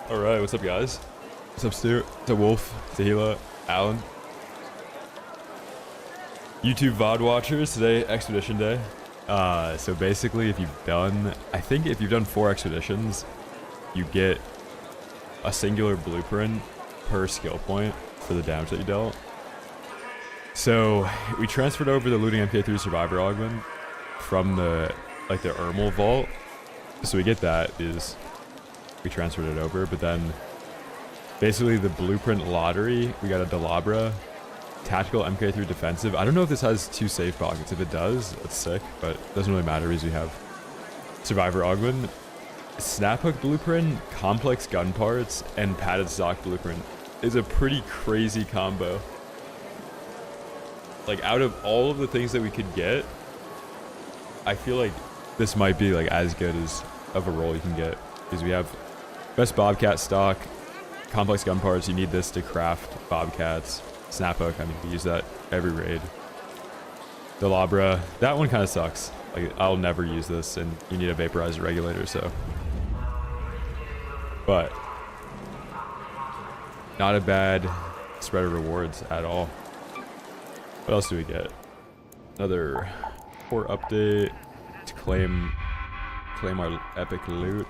All right, what's up, guys? What's up, Stu? What's up, Wolf? Tahila? Alan? YouTube VOD watchers, today, Expedition Day. So basically, if you've done, I think if you've done 4 expeditions, you get a singular blueprint per skill point for the damage that you dealt. So we transferred over the looting MK3 Survivor Augment from the Ermal vault. So we get that is we transferred it over, but then basically the blueprint lottery, we got a Delabra, tactical MK3 defensive. I don't know if this has 2 safe pockets. If it does, that's sick, but it doesn't really matter because we have Survivor Augment, Snap Hook blueprint, complex gun parts, and padded stock blueprint is a pretty crazy combo. Like, out of all of the things that we could get, I feel like this might be like as good as of a roll you can get, because we have best Bobcat stock, complex gun parts. You need this to craft Bobcats. Snap Hook, I mean, you use that every raid. Delabra, that one kind of sucks. Like, I'll never use this, and you need a vaporizer regulator, so. But not a bad spread of rewards at all. What else do we get? Another port update to claim our epic loot.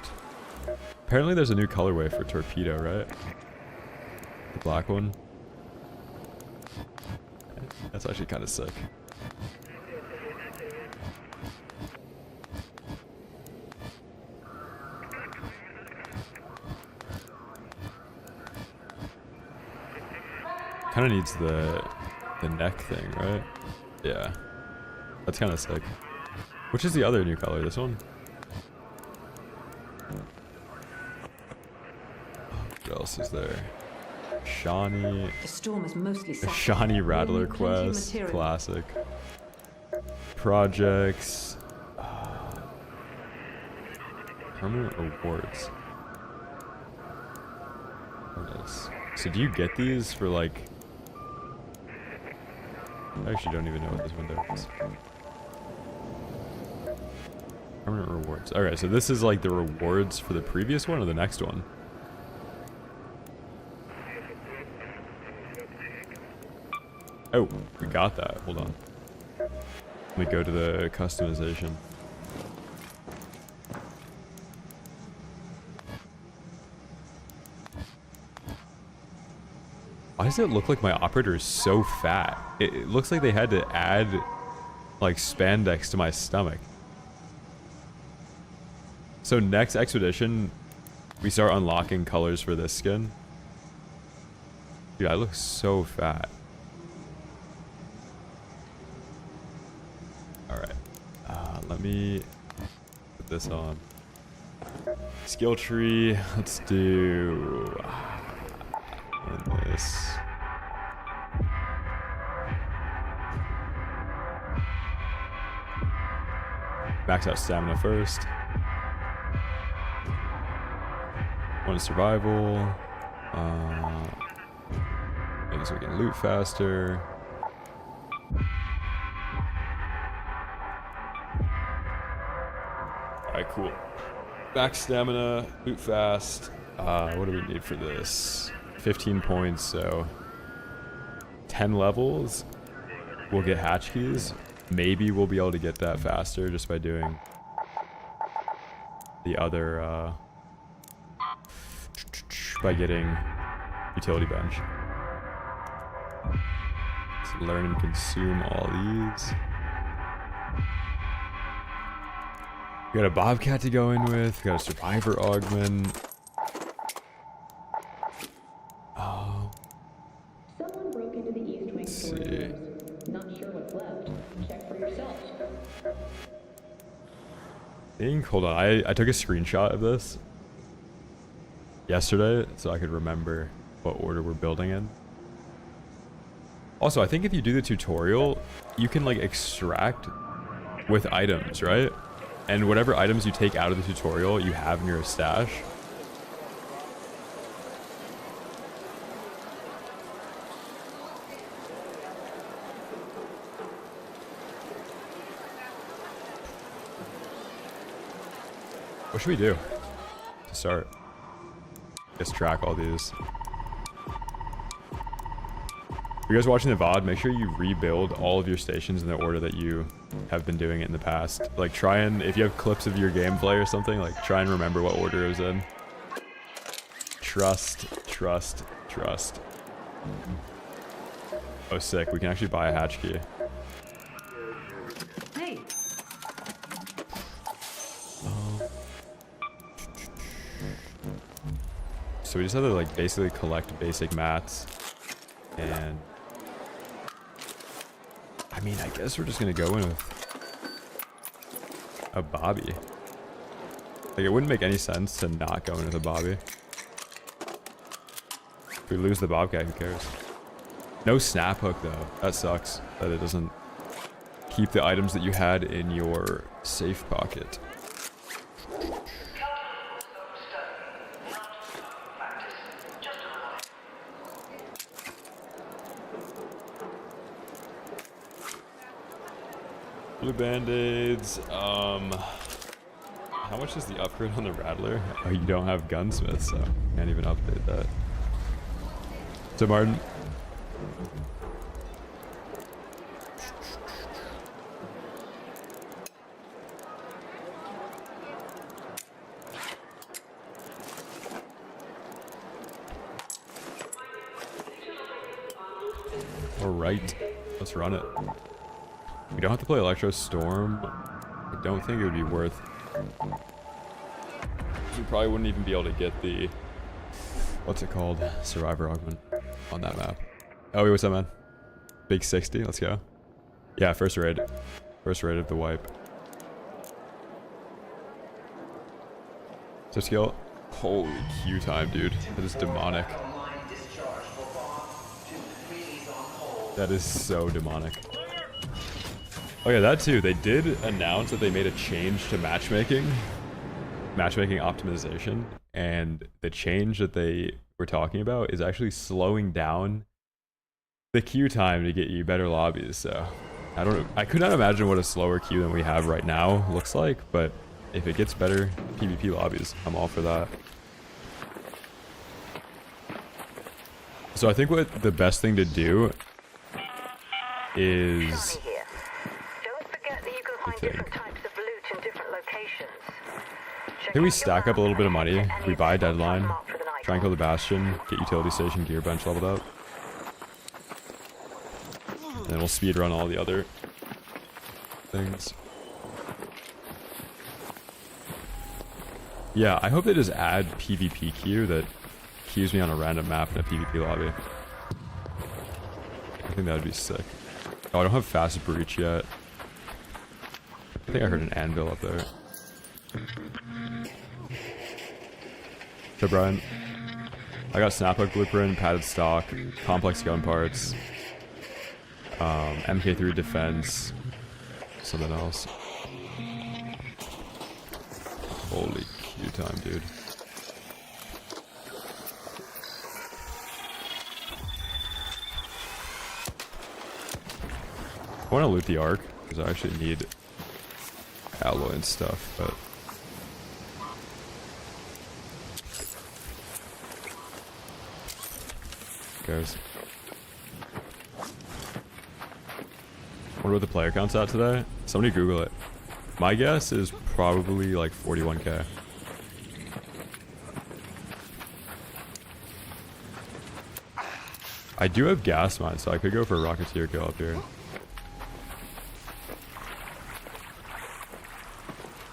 Apparently there's a new colorway for torpedo, right? The black one. That's actually kind of sick. Kind of needs the neck thing, right? Yeah. That's kind of sick. Which is the other new color? This one? What else is there? Shawnee. The storm is mostly Shawnee Rattler quest. Classic. Projects. Permanent rewards. What is? So do you get these for like... I actually don't even know what this window is. Permanent rewards. Alright, so this is like the rewards for the previous one or the next one? Oh, we got that. Hold on. Let me go to the customization. Why does it look like my operator is so fat? It looks like they had to add like spandex to my stomach. So next expedition, we start unlocking colors for this skin. Dude, I look so fat. Alright. Let me put this on. Skill tree. Let's do... this. Max out stamina first. One is survival. Maybe so we can loot faster. Alright, cool. Max stamina, loot fast. What do we need for this? 15 points, so 10 levels, we'll get hatch keys. Maybe we'll be able to get that faster just by doing the other, by getting utility bench. So learn and consume all these. We got a Bobcat to go in with, we got a Survivor Augment. Hold on, I took a screenshot of this yesterday so I could remember what order we're building in. Also, I think if you do the tutorial, you can like extract with items, right? And whatever items you take out of the tutorial, you have in your stash. What should we do to start? just track all these. If you guys watching the VOD, make sure you rebuild all of your stations in the order that you have been doing it in the past. Like try and, if you have clips of your gameplay or something, like try and remember what order it was in. Trust. Oh sick, we can actually buy a hatch key. Hey. So we just have to like basically collect basic mats. And I mean, I guess we're just gonna go in with a Bobby. Like, it wouldn't make any sense to not go in with a Bobby. If we lose the Bobcat, who cares? No snap hook though. That sucks that it doesn't keep the items that you had in your safe pocket. Blue band-aids. How much is the upgrade on the Rattler? Oh, you don't have gunsmith, so can't even update that. So Martin. All right, let's run it. We don't have to play Electro Storm. I don't think it would be worth. We probably wouldn't even be able to get the, what's it called, Survivor Augment on that map. Oh, wait, what's up, man? Big 60, let's go. Yeah, first raid of the wipe. So skill. Holy Q time, dude. That is demonic. That is so demonic. Oh yeah, that too. They did announce that they made a change to matchmaking optimization, and the change that they were talking about is actually slowing down the queue time to get you better lobbies. So I could not imagine what a slower queue than we have right now looks like, but if it gets better PvP lobbies, I'm all for that. So I think what the best thing to do is, I think we stack up a little bit of money, we buy a deadline, try and kill the Bastion, get utility station gear bench leveled up, and then we'll speed run all the other things. Yeah, I hope they just add PvP queue that queues me on a random map in a PvP lobby. I think that would be sick. Oh, I don't have fast breach yet. I think I heard an anvil up there. So Brian, I got snaphook blueprint, padded stock, complex gun parts, MK3 defense, something else. Holy Q time, dude. I want to loot the Ark because I actually need alloy and stuff, but goes. What about the player counts out today? Somebody Google it. My guess is probably like 41k. I do have gas mines, so I could go for a Rocketeer kill up here.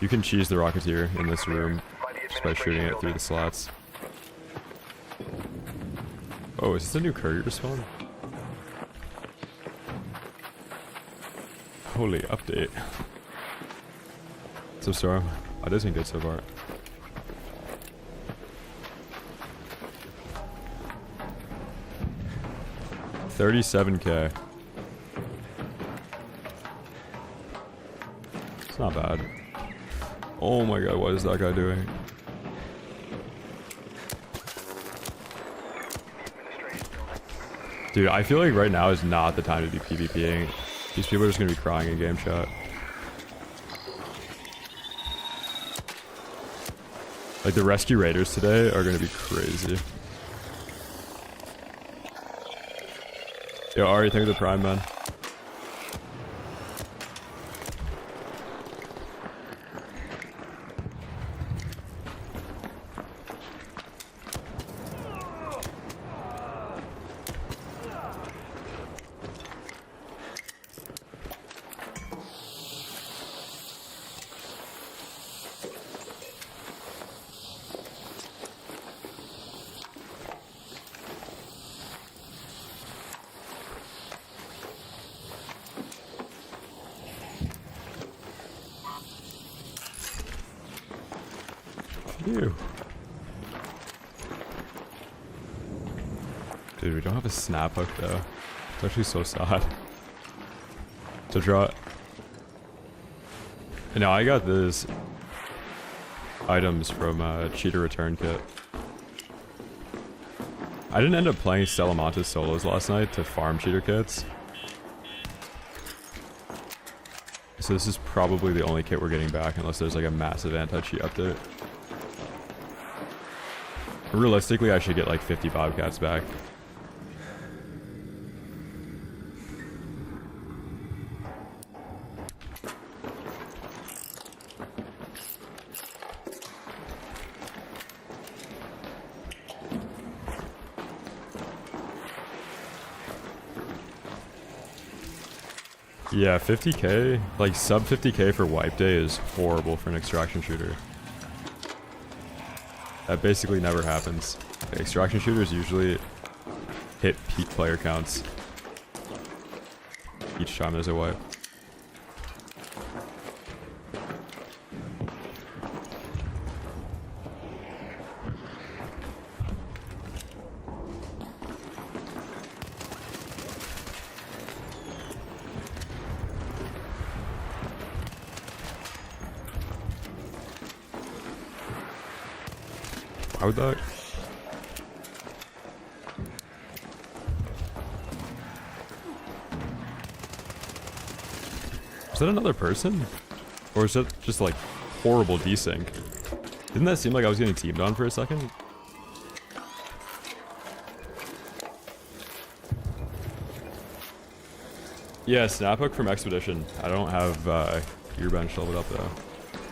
You can cheese the Rocketeer in this room just by shooting it through the slots. Oh, is this a new courier spawn? Holy update. So Storm. Oh, this ain't good so far. $37k. It's not bad. Oh my god, what is that guy doing? Dude, I feel like right now is not the time to be PvPing. These people are just gonna be crying in game chat. Like, the rescue raiders today are gonna be crazy. Yo, Ari, thank you for the prime, man. Phew. Dude, we don't have a snap hook though. It's actually so sad. To draw. And now I got this items from Cheater Return Kit. I didn't end up playing Salamanta's solos last night to farm cheater kits. So this is probably the only kit we're getting back unless there's like a massive anti-cheat update. Realistically, I should get like 50 Bobcats back. Yeah, 50k, like sub 50k for wipe day is horrible for an extraction shooter. That basically never happens. Extraction shooters usually hit peak player counts each time there's a wipe. Why would that? Is that another person? Or is that just like horrible desync? Didn't that seem like I was getting teamed on for a second? Yeah, snap hook from Expedition. I don't have gear bench leveled up though.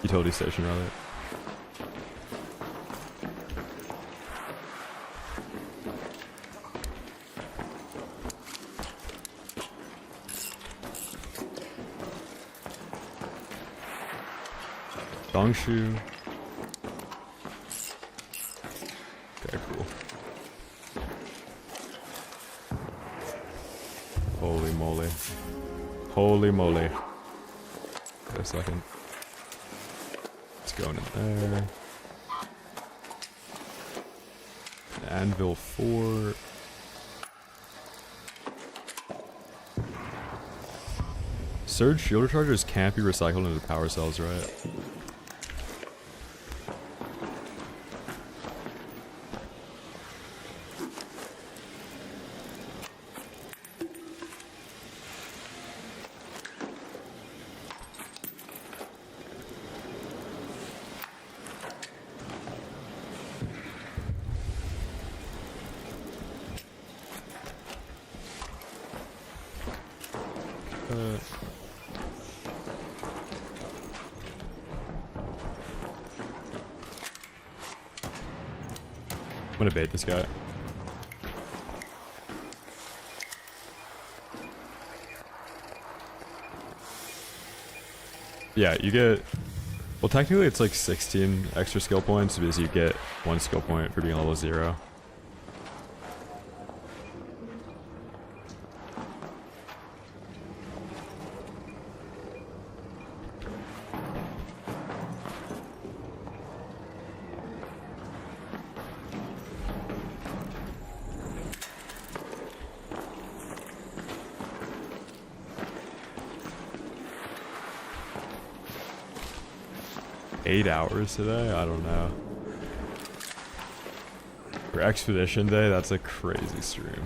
Utility station rather. Dongshu. Okay, cool. Holy moly. Holy moly. Wait a second. It's going in there. Anvil 4. Surge shield rechargers can't be recycled into power cells, right? I'm gonna bait this guy. Yeah, you get... Well, technically it's like 16 extra skill points because you get 1 skill point for being level 0. Eight hours today? I don't know. For Expedition Day, that's a crazy stream.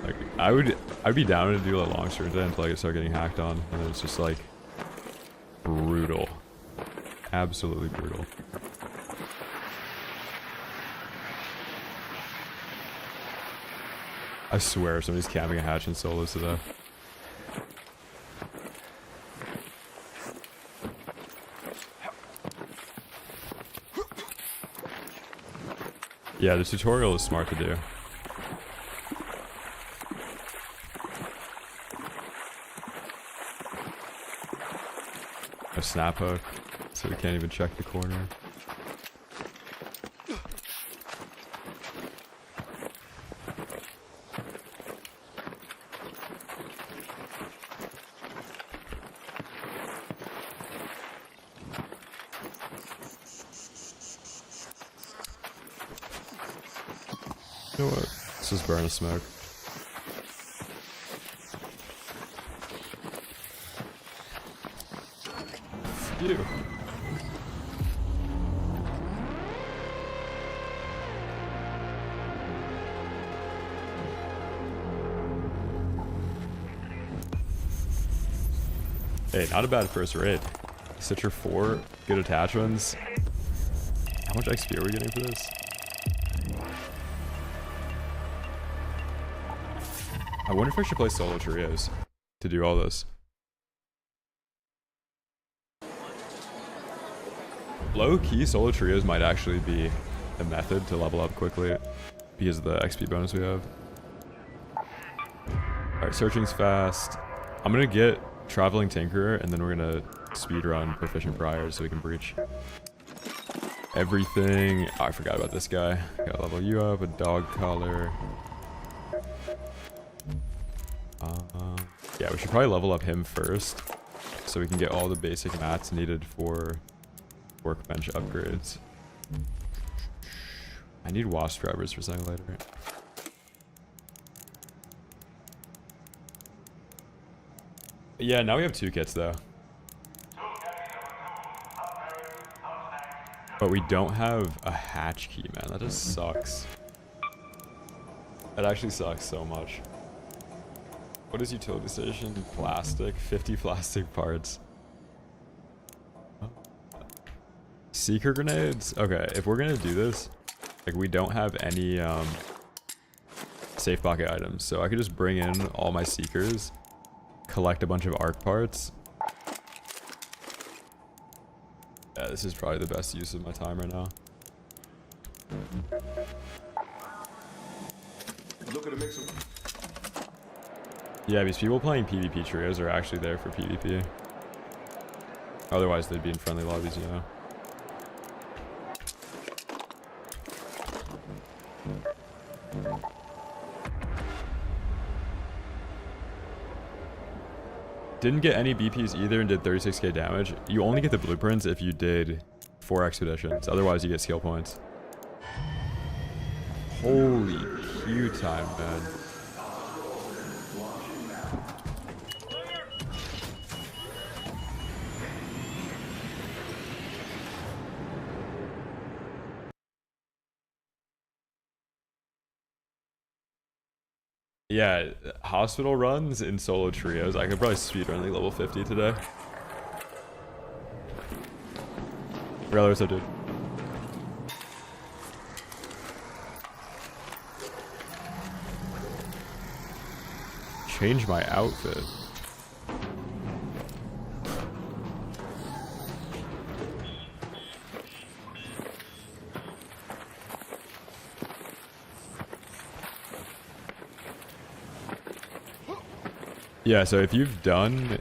Like, I'd be down to do a long stream today until I start getting hacked on, and then it's just like brutal. Absolutely brutal. I swear somebody's camping a hatch in solos today. Yeah, the tutorial is smart to do. A snap hook, so we can't even check the corner. You know what? Let's just burn a smoke. Phew. Hey, not a bad first raid. Citra 4, good attachments. How much XP are we getting for this? I wonder if I should play solo trios to do all this. Low-key solo trios might actually be the method to level up quickly because of the XP bonus we have. Alright, searching's fast. I'm gonna get Traveling Tinkerer and then we're gonna speedrun Proficient Briar so we can breach everything. Oh, I forgot about this guy. Gotta level you up, a dog collar. Yeah, we should probably level up him first so we can get all the basic mats needed for workbench upgrades. I need wasp drivers for something later. Yeah, now we have 2 kits though. But we don't have a hatch key, man. That just sucks. That actually sucks so much. What is utility station? Plastic. 50 plastic parts. Seeker grenades? Okay, if we're gonna do this, like we don't have any safe pocket items. So I could just bring in all my seekers, collect a bunch of arc parts. Yeah, this is probably the best use of my time right now. Look at a mix of. Yeah, because people playing PvP trios are actually there for PvP. Otherwise, they'd be in friendly lobbies, you know. Didn't get any BPs either and did 36k damage. You only get the blueprints if you did 4 expeditions. Otherwise, you get skill points. Holy queue time, man. Yeah, hospital runs in solo trios. I could probably speedrun like level 50 today. Rather, so dude. Change my outfit. Yeah, so if you've done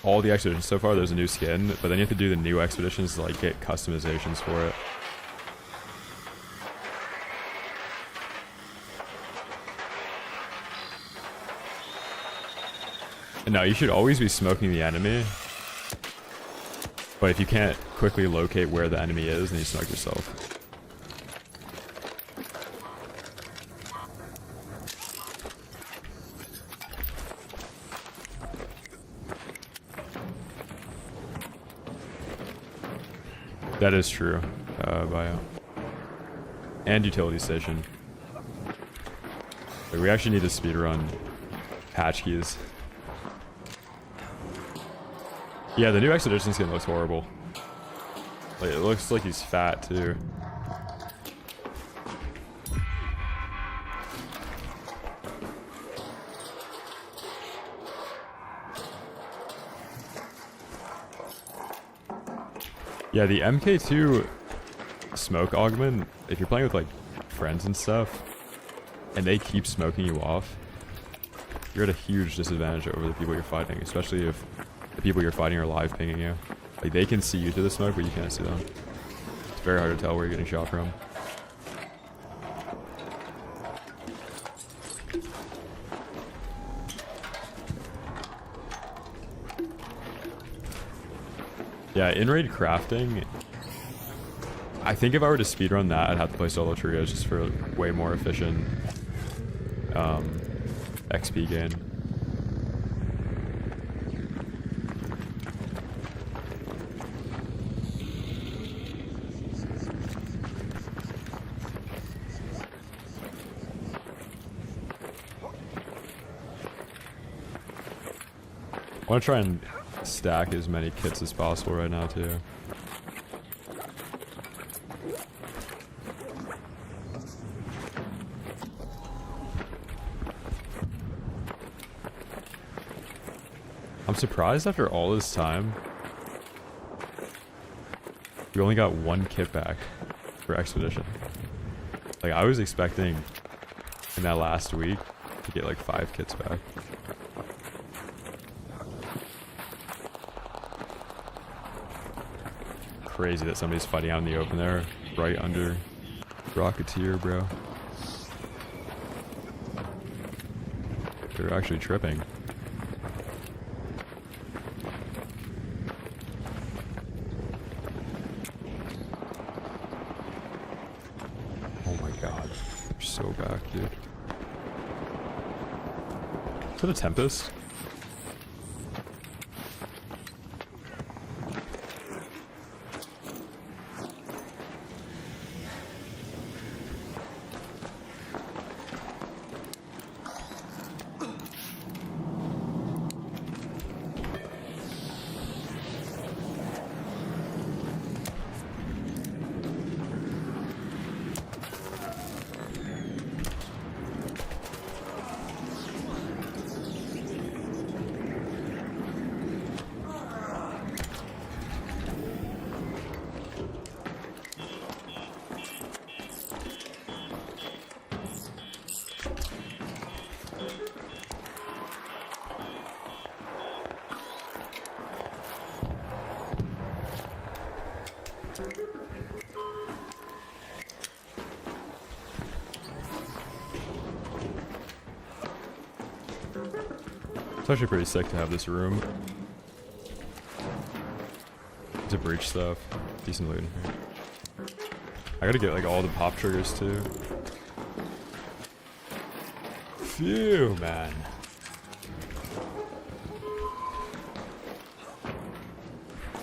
all the expeditions so far, there's a new skin, but then you have to do the new expeditions to like get customizations for it. And now you should always be smoking the enemy, but if you can't quickly locate where the enemy is, then you smoke yourself. That is true. Bio. And utility station. Like, we actually need to speedrun hatch keys. Yeah, the new expedition skin looks horrible. Like, it looks like he's fat too. Yeah, the MK2 smoke augment, if you're playing with like friends and stuff, and they keep smoking you off, you're at a huge disadvantage over the people you're fighting, especially if the people you're fighting are live pinging you. Like, they can see you through the smoke, but you can't see them. It's very hard to tell where you're getting shot from. Yeah, in-raid crafting, I think if I were to speedrun that, I'd have to play solo trios just for way more efficient XP gain. I want to try and stack as many kits as possible right now too. I'm surprised after all this time, we only got 1 kit back for Expedition. Like, I was expecting in that last week to get like 5 kits back. Crazy that somebody's fighting out in the open there, right under Rocketeer, bro. They're actually tripping. Oh my god. They're so back, dude. Is that a Tempest? It's actually pretty sick to have this room. To breach stuff. Decent loot in here. I gotta get like all the pop triggers too. Phew, man.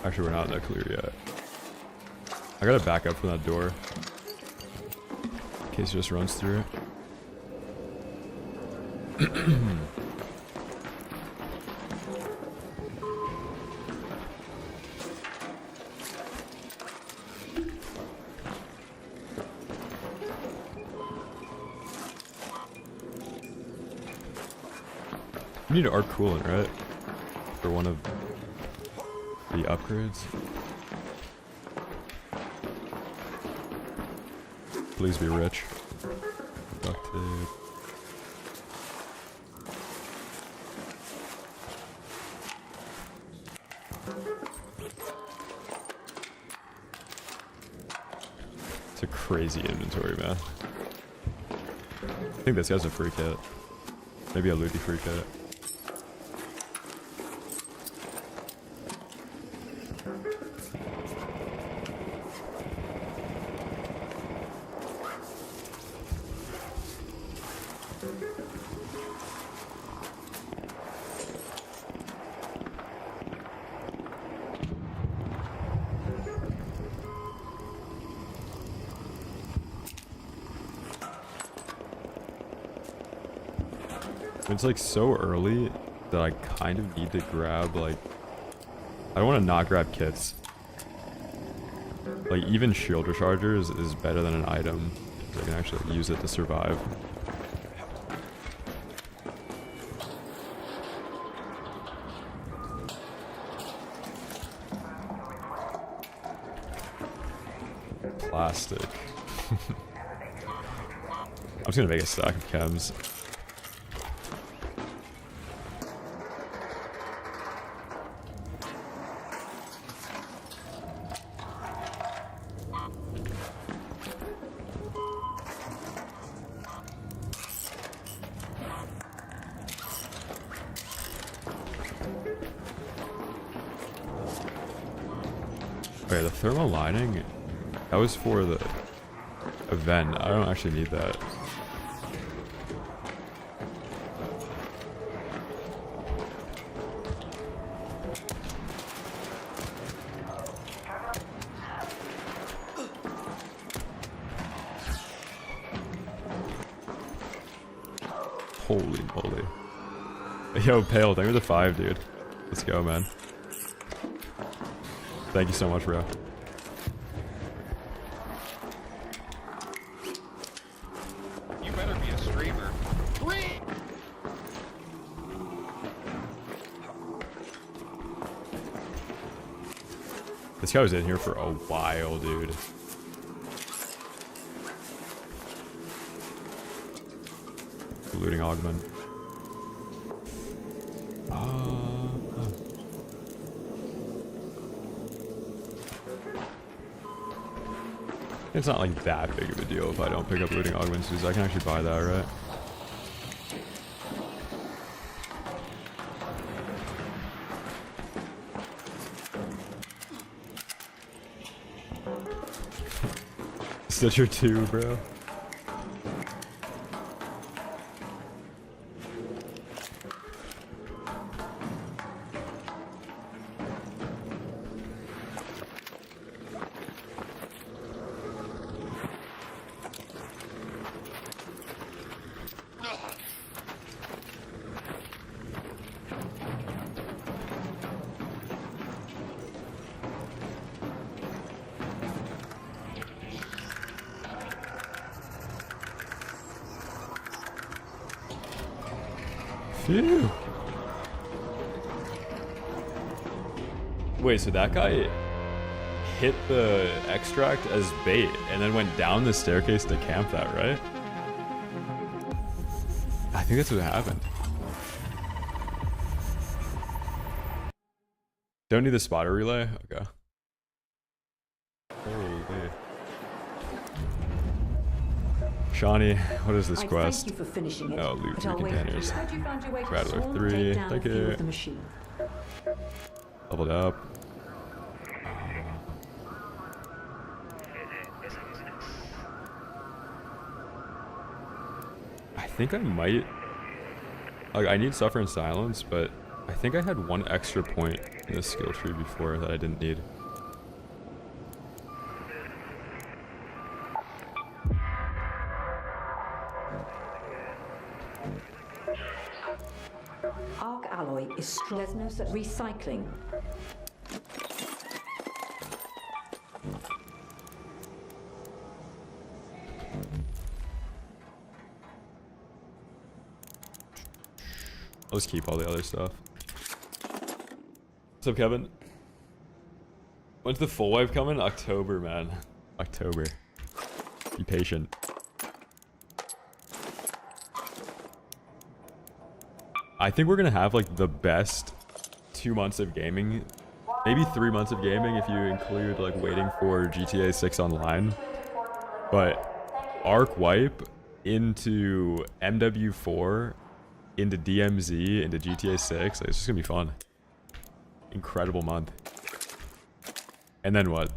Actually, we're not in the clear yet. I gotta back up from that door. In case it just runs through it. We need arc coolant, right? For one of the upgrades. Please be rich. Duct tape. It's a crazy inventory, man. I think this guy's a free kit. Maybe a looty free kit. It's like so early that I kind of need to grab, like, I don't want to not grab kits. Like, even shield rechargers is better than an item, because I can actually use it to survive. plastic. I'm just gonna make a stack of chems. Okay, the thermal lining, that was for the event. I don't actually need that. Holy moly. Yo, Pale, thank you for the 5, dude. Let's go, man. Thank you so much, bro. You better be a streamer. This guy was in here for a while, dude. Looting augment. It's not like that big of a deal if I don't pick up looting augments, because I can actually buy that, right? Stitcher 2, bro. Phew. Wait, so that guy hit the extract as bait and then went down the staircase to camp that, right? I think that's what happened. Don't need the spotter relay? Okay. Holy. Shawnee, what is this quest? Thank you for finishing it. Oh, loot 3 containers. Rattler Rattler 3, thank you. Leveled up. I think I might... Like, I need Suffer in Silence, but I think I had 1 extra point in this skill tree before that I didn't need. Arc alloy is strong. There's no such recycling. I'll just keep all the other stuff. What's up, Kevin? When's the full wipe coming? October, man. October. Be patient. I think we're gonna have like the best 2 months of gaming, maybe 3 months of gaming if you include like waiting for GTA 6 online. But Arc wipe into MW4, into DMZ, into GTA 6, like, it's just gonna be fun. Incredible month. And then what?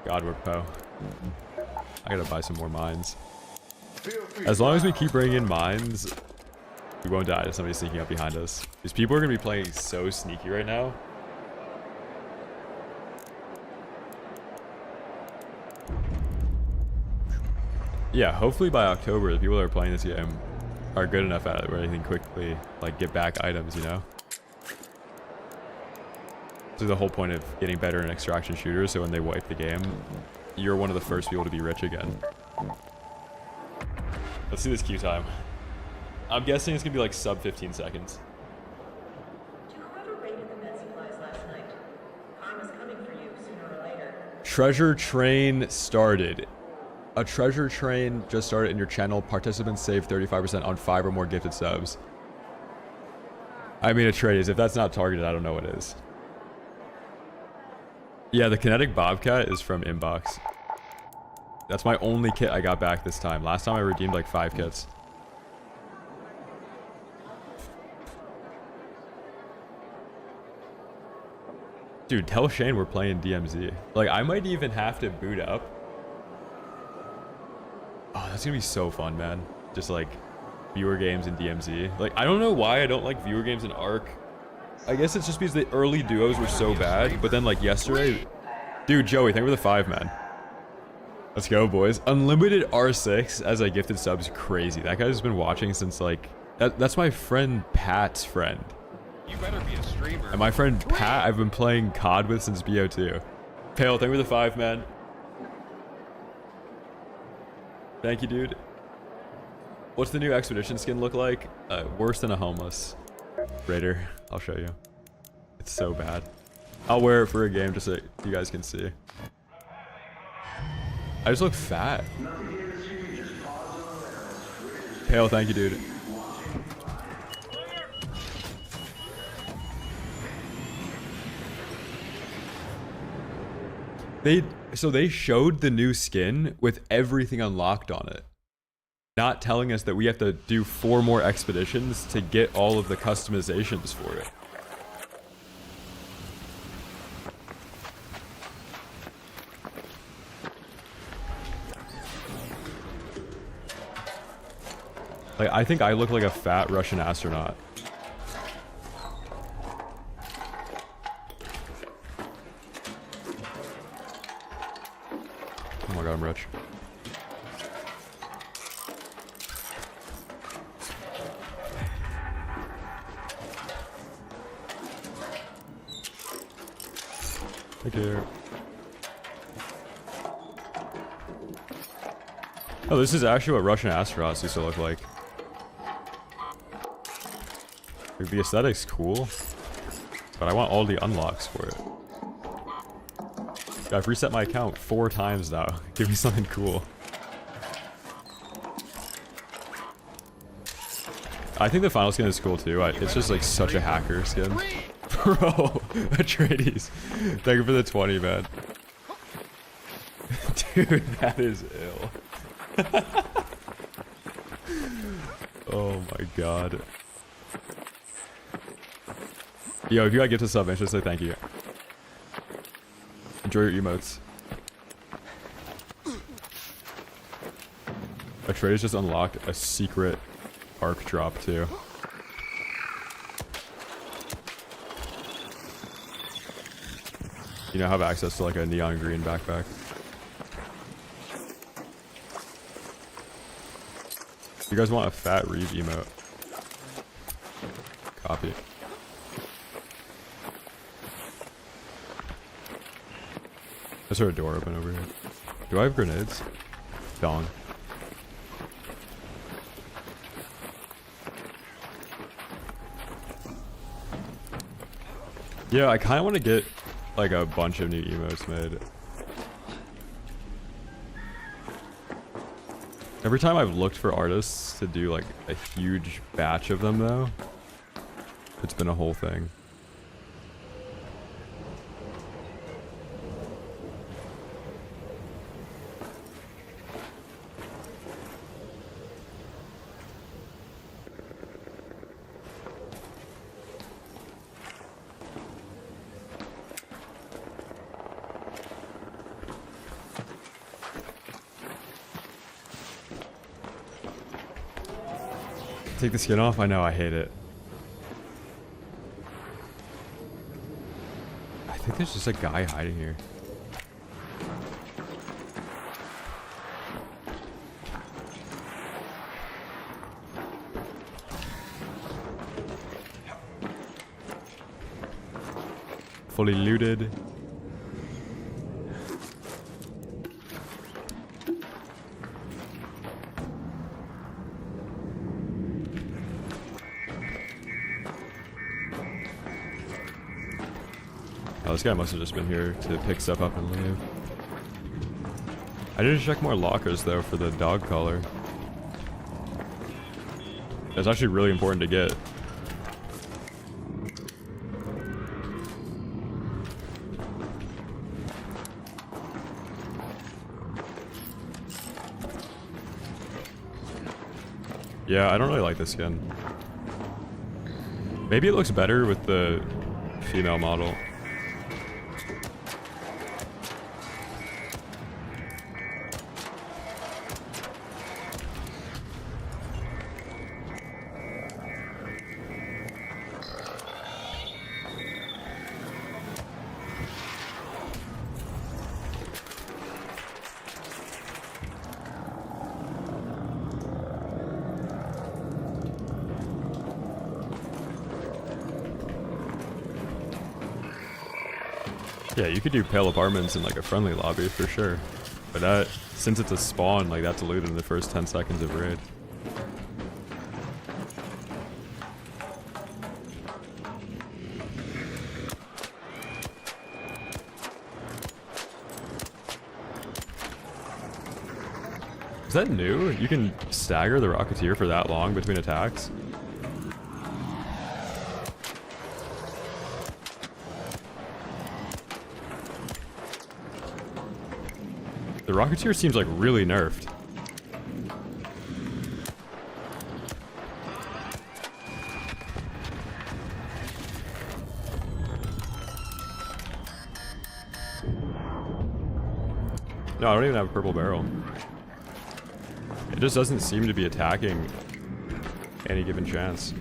God, we're Poe. I gotta buy some more mines. As long as we keep bringing in mines, we won't die to somebody sneaking up behind us. Because people are gonna be playing so sneaky right now. Yeah, hopefully by October, the people that are playing this game are good enough at it where they can quickly, like, get back items, you know? So the whole point of getting better in extraction shooters, so when they wipe the game, you're one of the first people to be rich again. Let's see this queue time. I'm guessing it's gonna be like sub 15 seconds. To whoever raided the med supplies last night, karma's coming for you sooner or later. Treasure train started. A treasure train just started in your channel. Participants save 35% on 5 or more gifted subs. I mean, Atreides, if that's not targeted, I don't know what is. Yeah, the kinetic bobcat is from inbox. That's my only kit I got back this time. Last time I redeemed like 5 kits. Dude, tell Shane we're playing DMZ. Like, I might even have to boot up. Oh, that's gonna be so fun, man. Just like viewer games in DMZ. Like, I don't know why I don't like viewer games in Ark. I guess it's just because the early duos were so bad, but then like yesterday, dude, Joey, thank you for the 5, man. Let's go, boys. Unlimited R6 as I gifted subs, crazy. That guy's been watching since like, that's my friend Pat's friend. You better be a streamer. And my friend Pat, I've been playing COD with since BO2. Pale, thank you for the 5, man. Thank you, dude. What's the new expedition skin look like? Worse than a homeless. Raider, I'll show you. It's so bad. I'll wear it for a game just so you guys can see. I just look fat. Pale, thank you, dude. So they showed the new skin with everything unlocked on it. Not telling us that we have to do 4 more expeditions to get all of the customizations for it. Like, I think I look like a fat Russian astronaut. Oh my god, I'm rich. Take care. Oh, this is actually what Russian astronauts used to look like. Like, the aesthetic's cool, but I want all the unlocks for it. I've reset my account 4 times now. Give me something cool. I think the final skin is cool too. It's just like such a hacker skin. Bro, Atreides. Thank you for the 20, man. Dude, that is ill. Oh my god. Yo, if you got gifted sub, I should say thank you. Enjoy your emotes. Atreides just unlocked a secret arc drop too. You now have access to like a neon green backpack. You guys want a fat Reave emote? Copy. Is there a door open over here? Do I have grenades? Dong. Yeah, I kind of want to get like a bunch of new emotes made. Every time I've looked for artists to do like a huge batch of them though, it's been a whole thing. Take the skin off? I know, I hate it. I think there's just a guy hiding here. fully looted. Oh, this guy must have just been here to pick stuff up and leave. I need to check more lockers though for the dog collar. That's actually really important to get. Yeah, I don't really like this skin. Maybe it looks better with the female model. Yeah, you could do pale apartments in like a friendly lobby for sure. But that, since it's a spawn, like that's looted in the first 10 seconds of raid. Is that new? You can stagger the Rocketeer for that long between attacks? The Rocketeer seems like really nerfed. No, I don't even have a purple barrel. It just doesn't seem to be attacking any given chance.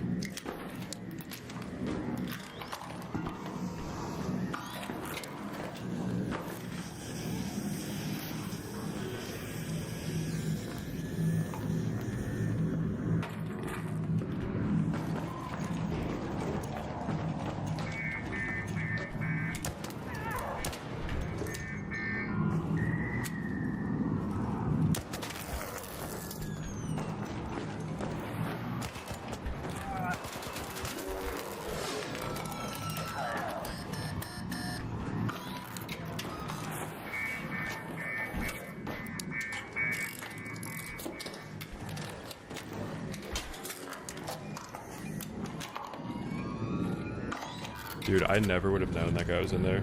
Dude, I never would have known that guy was in there.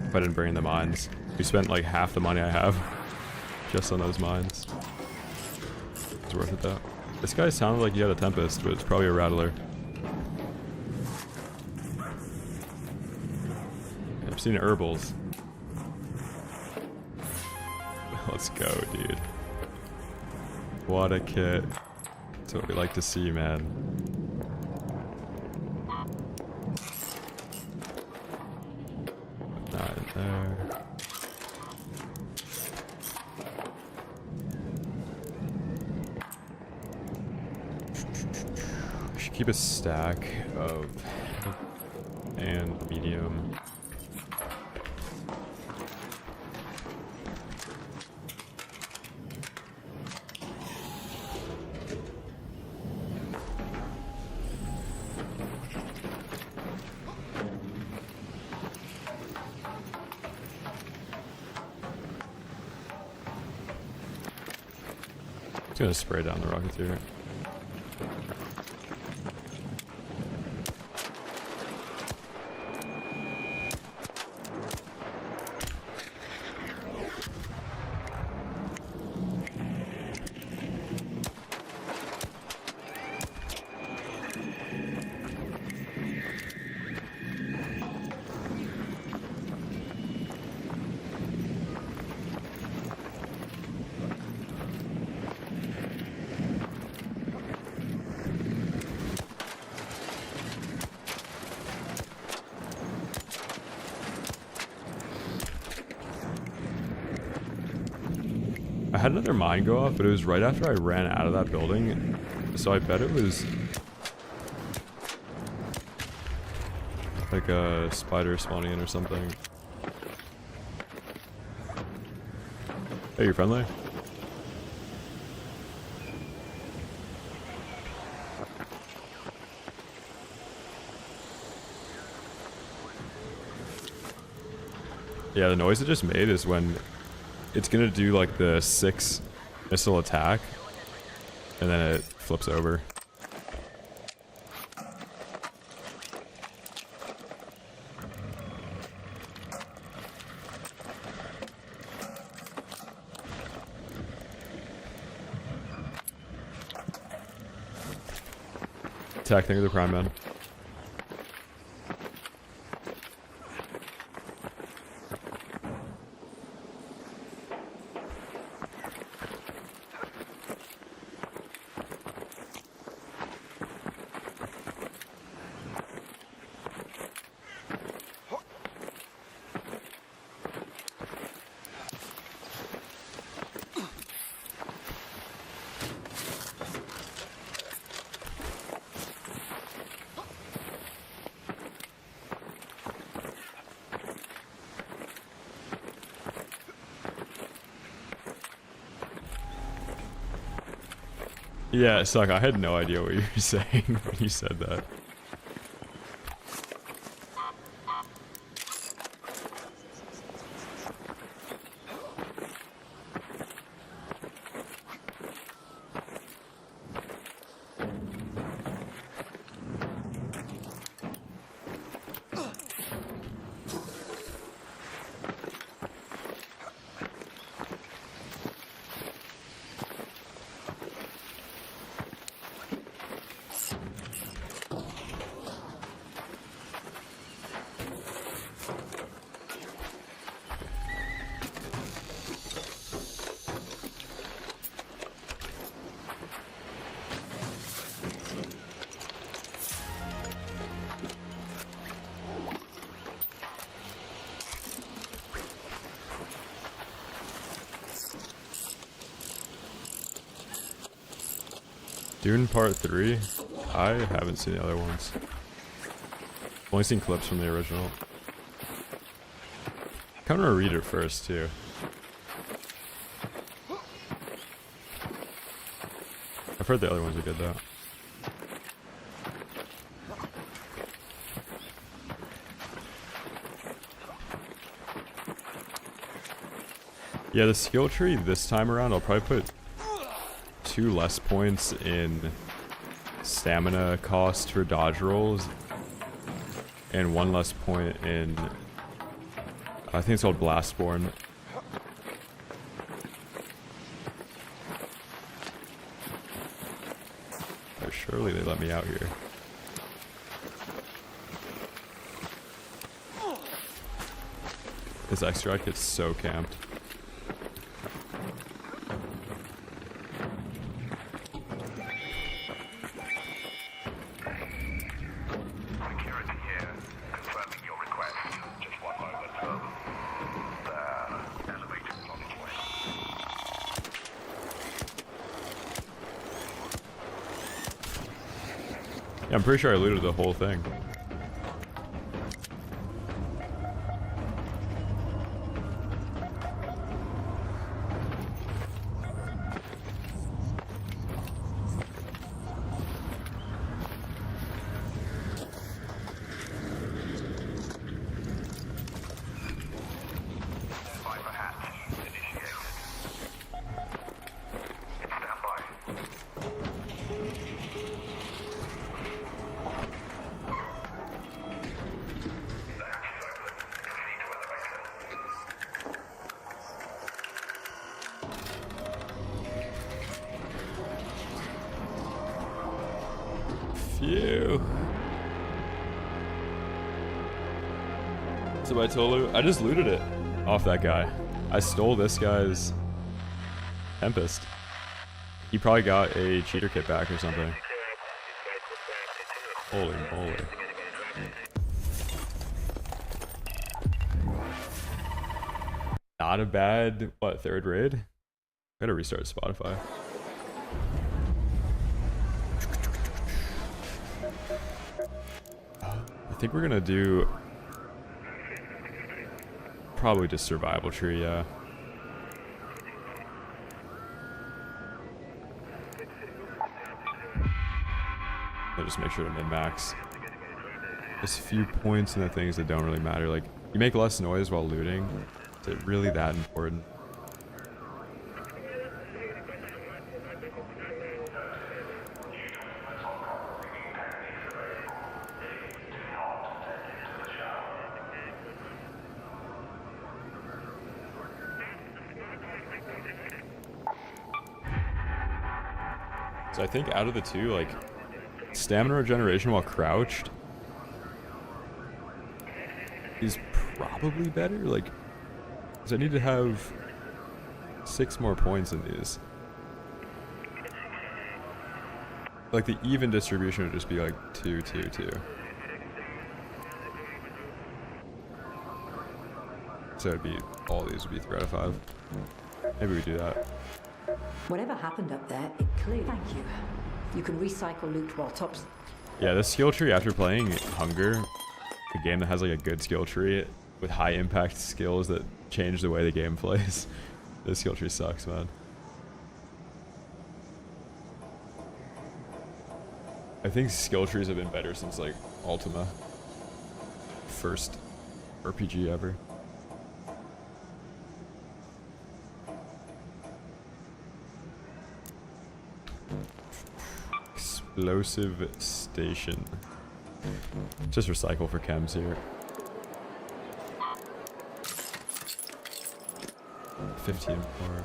If I didn't bring in the mines. We spent like half the money I have just on those mines. It's worth it though. This guy sounded like he had a Tempest, but it's probably a Rattler. I've seen Herbals. Let's go, dude. What a kit. That's what we like to see, man. Not in there. We should keep a stack of and medium. It's gonna spray down the Rocketeer. I had another mine go off, but it was right after I ran out of that building, so I bet it was Like a spider spawning in or something. Hey, you're friendly? Yeah, the noise it just made is when it's gonna do like the 6 missile attack, and then it flips over. Attack thing of the prime man. Yeah, Suck, I had no idea what you were saying when you said that. Dune Part 3? I haven't seen the other ones. Only seen clips from the original. Kind of read it first too. I've heard the other ones are good though. Yeah, the skill tree this time around, I'll probably put 2 less points in stamina cost for dodge rolls, and 1 less point in, I think it's called Blastborn. Oh, surely they let me out here. This extra gets so camped. Yeah, I'm pretty sure I looted the whole thing. Phew. So I told I just looted it off that guy. I stole this guy's Tempest. He probably got a cheater kit back or something. Holy moly. Not a bad, what, 3rd raid? Gotta restart Spotify. think we're gonna do probably just survival tree, yeah. I'll just make sure to min-max. Just a few points in the things that don't really matter. Like, you make less noise while looting. Is it really that important? So I think out of the two, like, stamina regeneration while crouched is probably better. Like, because I need to have 6 more points in these. Like, the even distribution would just be like 2, 2, 2. So it'd be, all these would be 3 out of 5. Maybe we do that. Whatever happened up there, it cleared. Thank you. You can recycle loot while tops. Yeah, this skill tree after playing Hunger, a game that has like a good skill tree with high impact skills that change the way the game plays. This skill tree sucks, man. I think skill trees have been better since like Ultima. First RPG ever. Explosive station. Just recycle for chems here. 15 more.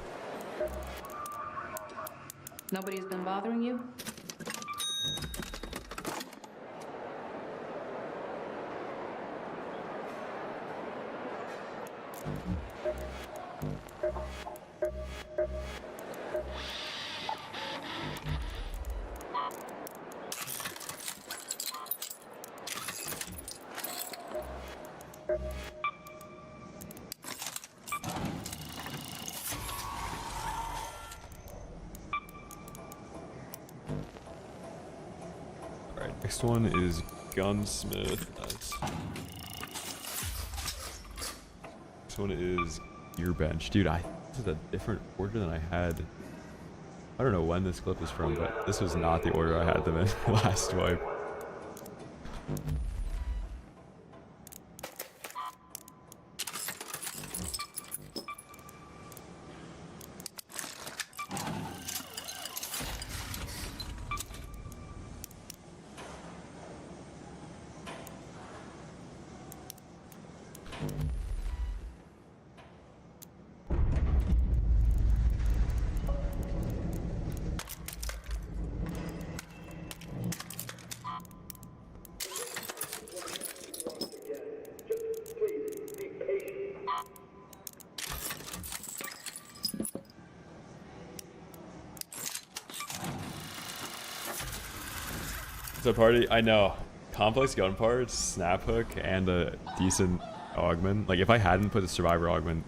Nobody's been bothering you? Next one is Gunsmith. Nice. This one is Gear Bench. Dude, this is a different order than I had. I don't know when this clip is from, but this was not the order I had them in last wipe. So party, I know. Complex gun parts, snap hook, and a decent augment. Like if I hadn't put the survivor augment,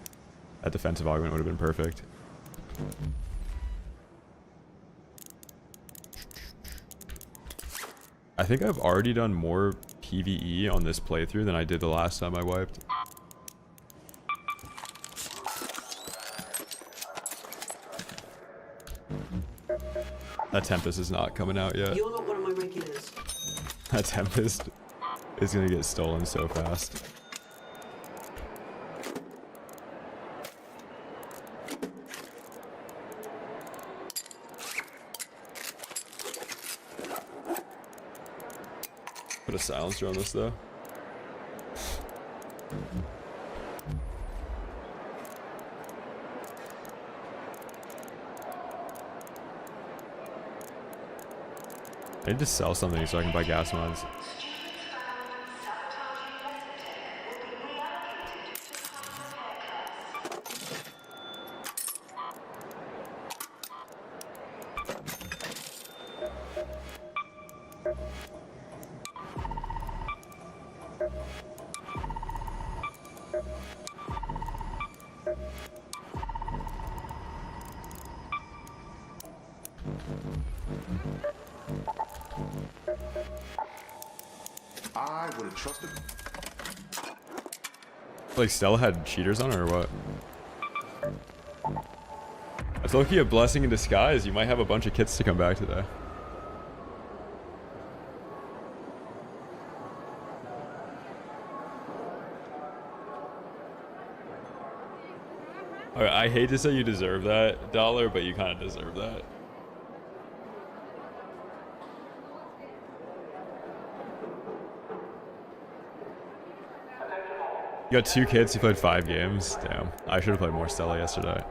that defensive augment would have been perfect. I think I've already done more PvE on this playthrough than I did the last time I wiped. That Tempest is not coming out yet. You're not one of my regulars. That Tempest is gonna get stolen so fast. Put a silencer on this though. I need to sell something so I can buy gas mods. I would have trusted. Like Stella had cheaters on her or what? It's low-key a blessing in disguise. You might have a bunch of kits to come back today. I hate to say you deserve that, Dollar, but you kind of deserve that. You got 2 kids, you played 5 games. Damn, I should have played more Stella yesterday.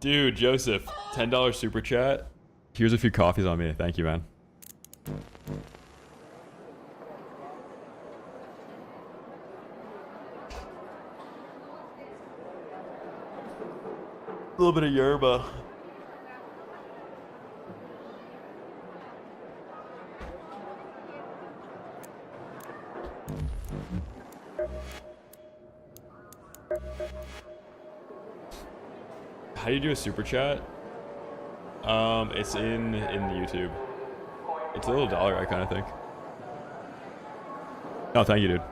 Dude, Joseph, $10 super chat. Here's a few coffees on me. Thank you, man. A little bit of yerba. How do you do a super chat? It's in YouTube. It's a little dollar icon, I think. Oh, thank you, dude.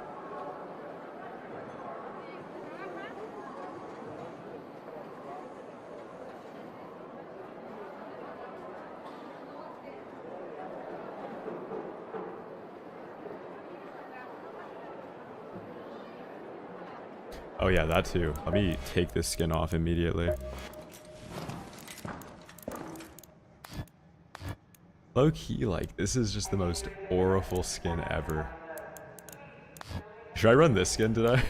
Oh yeah, that too. Let me take this skin off immediately. Low key, like, this is just the most awful skin ever. Should I run this skin today?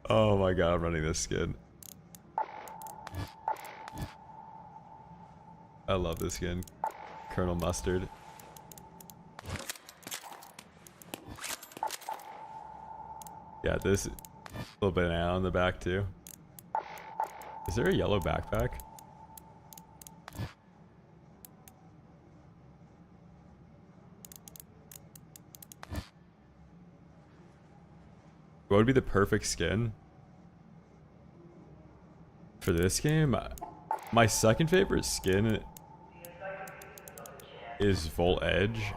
Oh my god, I'm running this skin. I love this skin. Colonel Mustard. Yeah, this little banana on the back too. Is there a yellow backpack? What would be the perfect skin for this game? My second favorite skin is Volt Edge,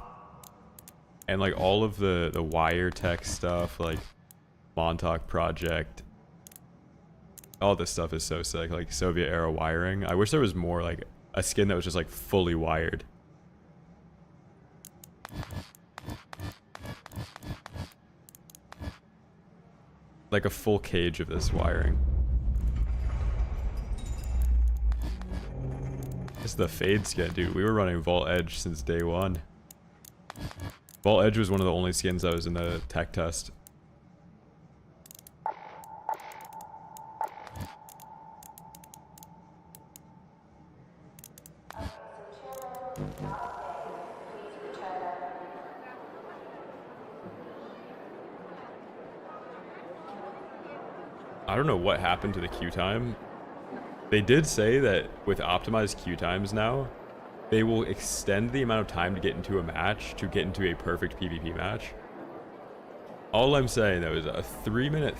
and like all of the wire tech stuff, like Montauk Project, all this stuff is so sick. Like Soviet era wiring. I wish there was more, like a skin that was just like fully wired. Like a full cage of this wiring. This is the fade skin, dude. We were running Volt Edge since day one. Volt Edge was one of the only skins that was in the tech test. I don't know what happened to the queue time. They did say that with optimized queue times now, they will extend the amount of time to get into a match to get into a perfect PvP match. All I'm saying though is a 3-minute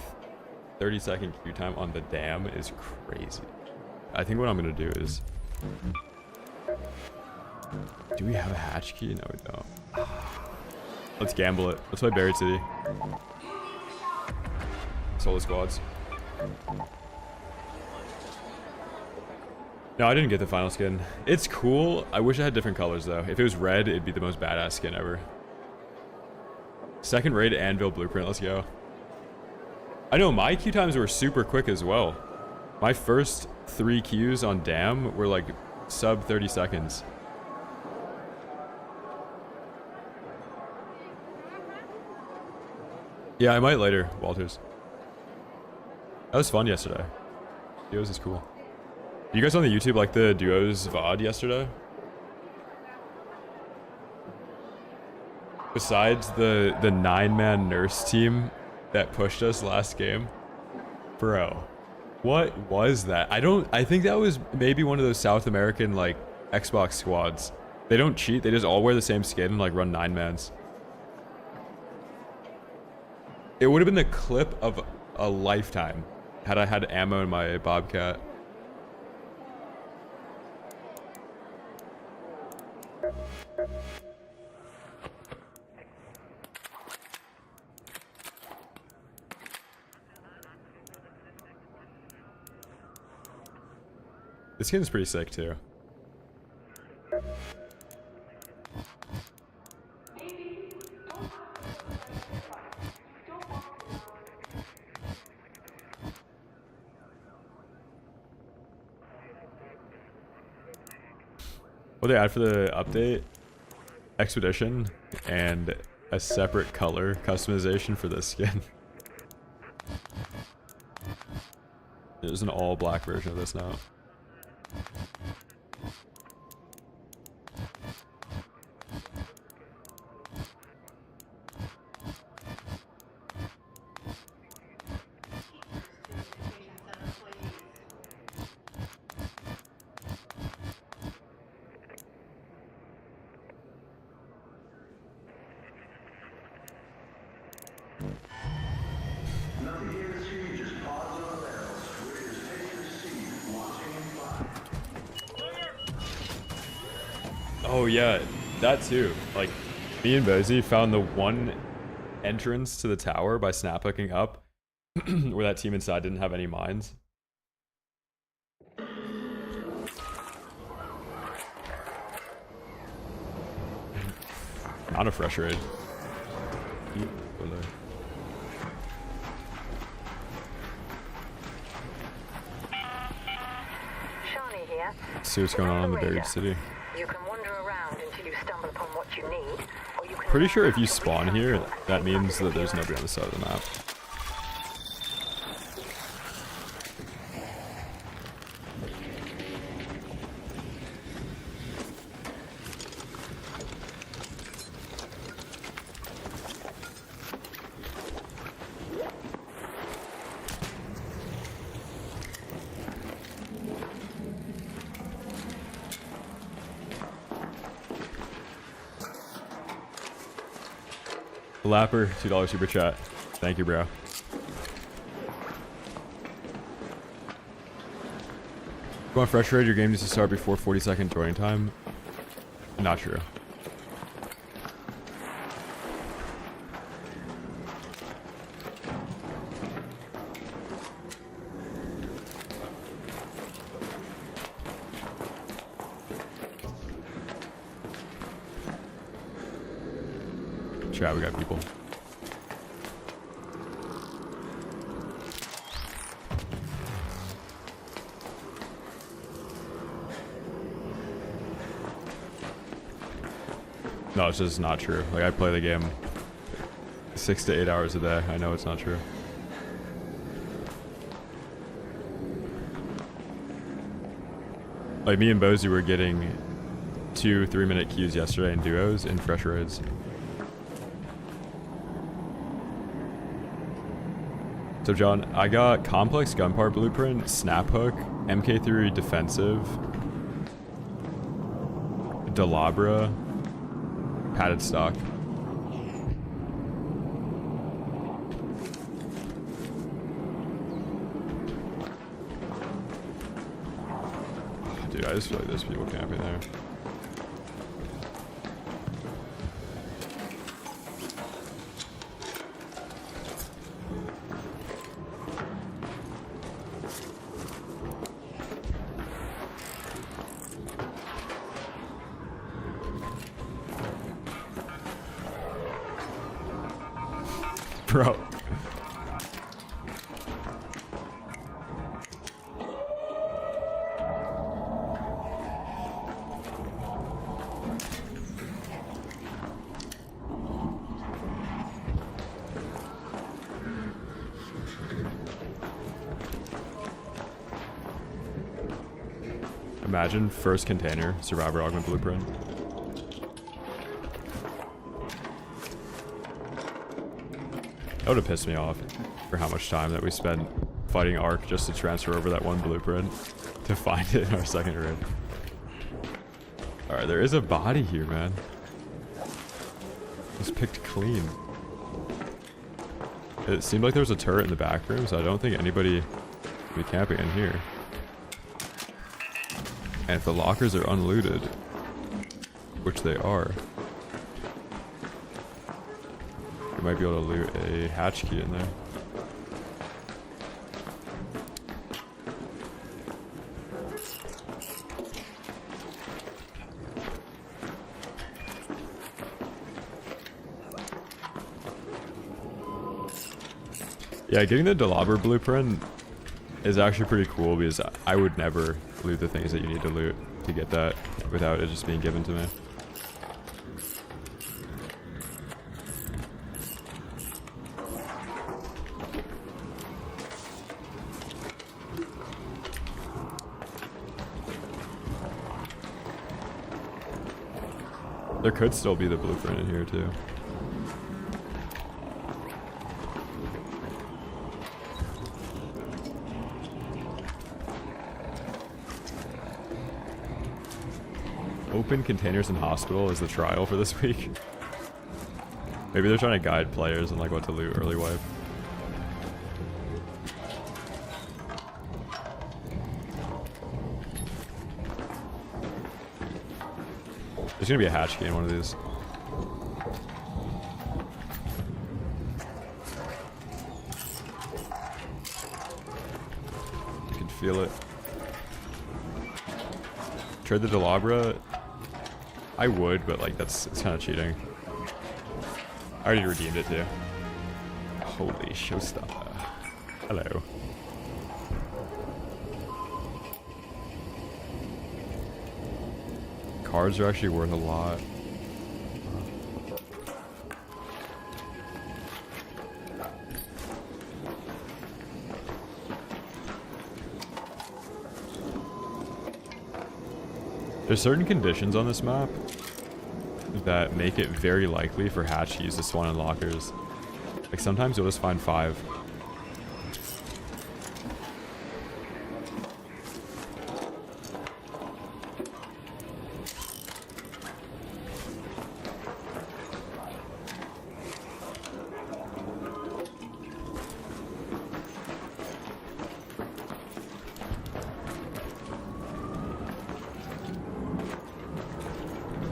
30-second queue time on the dam is crazy. I think what I'm gonna do is, do we have a hatch key? No, we don't. Let's gamble it. Let's play Buried City. Solo squads. No, I didn't get the final skin. It's cool. I wish I had different colors though. If it was red, it'd be the most badass skin ever. Second raid Anvil Blueprint, let's go. I know my queue times were super quick as well. My first 3 queues on Dam were like sub 30 seconds. Yeah, I might later, Walters. That was fun yesterday. Duos is cool. You guys on the YouTube like the Duos VOD yesterday? Besides the 9-man nurse team that pushed us last game? Bro, what was that? I think that was maybe one of those South American like Xbox squads. They don't cheat, they just all wear the same skin and like run 9-mans. It would have been the clip of a lifetime had I had ammo in my Bobcat. This skin's pretty sick too. What they add for the update? Expedition and a separate color customization for this skin. There's an all black version of this now. Oh yeah, that too. Like, me and Bozy found the one entrance to the tower by snap hooking up where that team inside didn't have any mines. On a fresh raid. Shawnee here. See what's going on in the buried city. You can wander around until you stumble upon what you need, or you can Pretty sure if you spawn here, that means that there's nobody on the side of the map. Lapper, $2 super chat. Thank you, bro. Go on fresh raid, your game needs to start before 40-second joining time. Not true. Chat, we got people. No, it's just not true. Like, I play the game 6 to 8 hours a day. I know it's not true. Like, me and Bozy were getting 2-3 minute queues yesterday in duos in fresh raids. So John, I got complex gun part blueprint, snap hook, MK3 defensive, Delabra, padded stock. Dude, I just feel like there's people camping there. Bro. Imagine first container, Survivor Augment Blueprint. That would have pissed me off for how much time that we spent fighting Ark just to transfer over that one blueprint to find it in our second raid. Alright, there is a body here, man. It's picked clean. It seemed like there was a turret in the back room, so I don't think anybody would be camping in here. And if the lockers are unlooted, which they are, you might be able to loot a hatch key in there. Yeah, getting the Delabra blueprint is actually pretty cool because I would never loot the things that you need to loot to get that without it just being given to me. There could still be the blueprint in here too. Open containers in hospital is the trial for this week. Maybe they're trying to guide players on like what to loot early wipe. There's gonna be a hatch key in one of these. You can feel it. Trade the Delabra. I would, but like it's kind of cheating. I already redeemed it too. Holy showstopper. Hello. Cards are actually worth a lot. There's certain conditions on this map that make it very likely for hatch keys to spawn in lockers. Like sometimes you'll just find 5.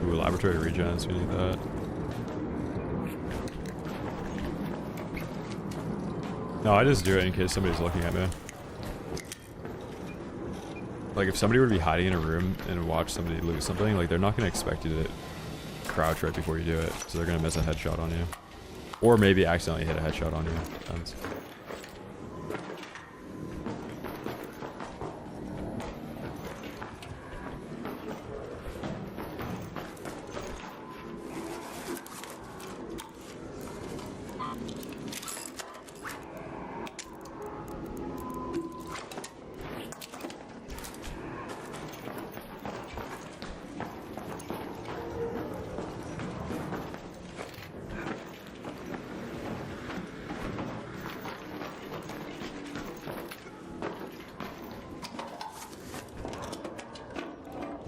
Ooh, laboratory regens, we need that. No, I just do it in case somebody's looking at me. Like if somebody were to be hiding in a room and watch somebody loot something, like they're not going to expect you to crouch right before you do it. So they're going to miss a headshot on you. Or maybe accidentally hit a headshot on you. Depends.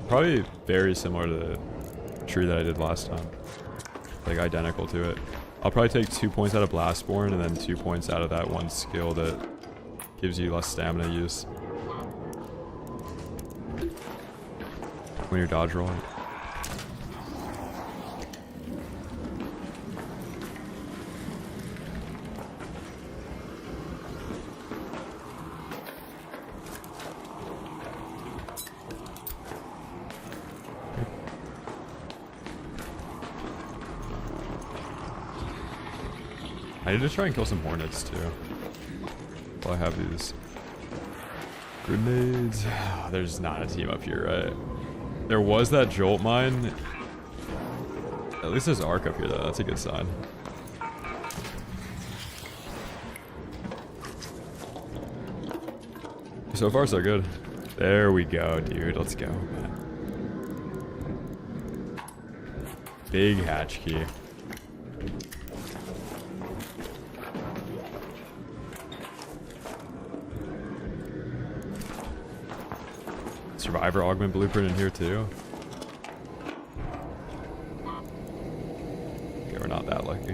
Probably very similar to the tree that I did last time. Like identical to it. I'll probably take 2 points out of Blastborn and then 2 points out of that one skill that gives you less stamina use when you're dodge rolling. I need to try and kill some hornets too. While I have these grenades. There's not a team up here, right? There was that jolt mine. At least there's arc up here though, that's a good sign. So far so good. There we go, dude. Let's go, man. Big hatch key. Survivor augment blueprint in here too. Okay, we're not that lucky.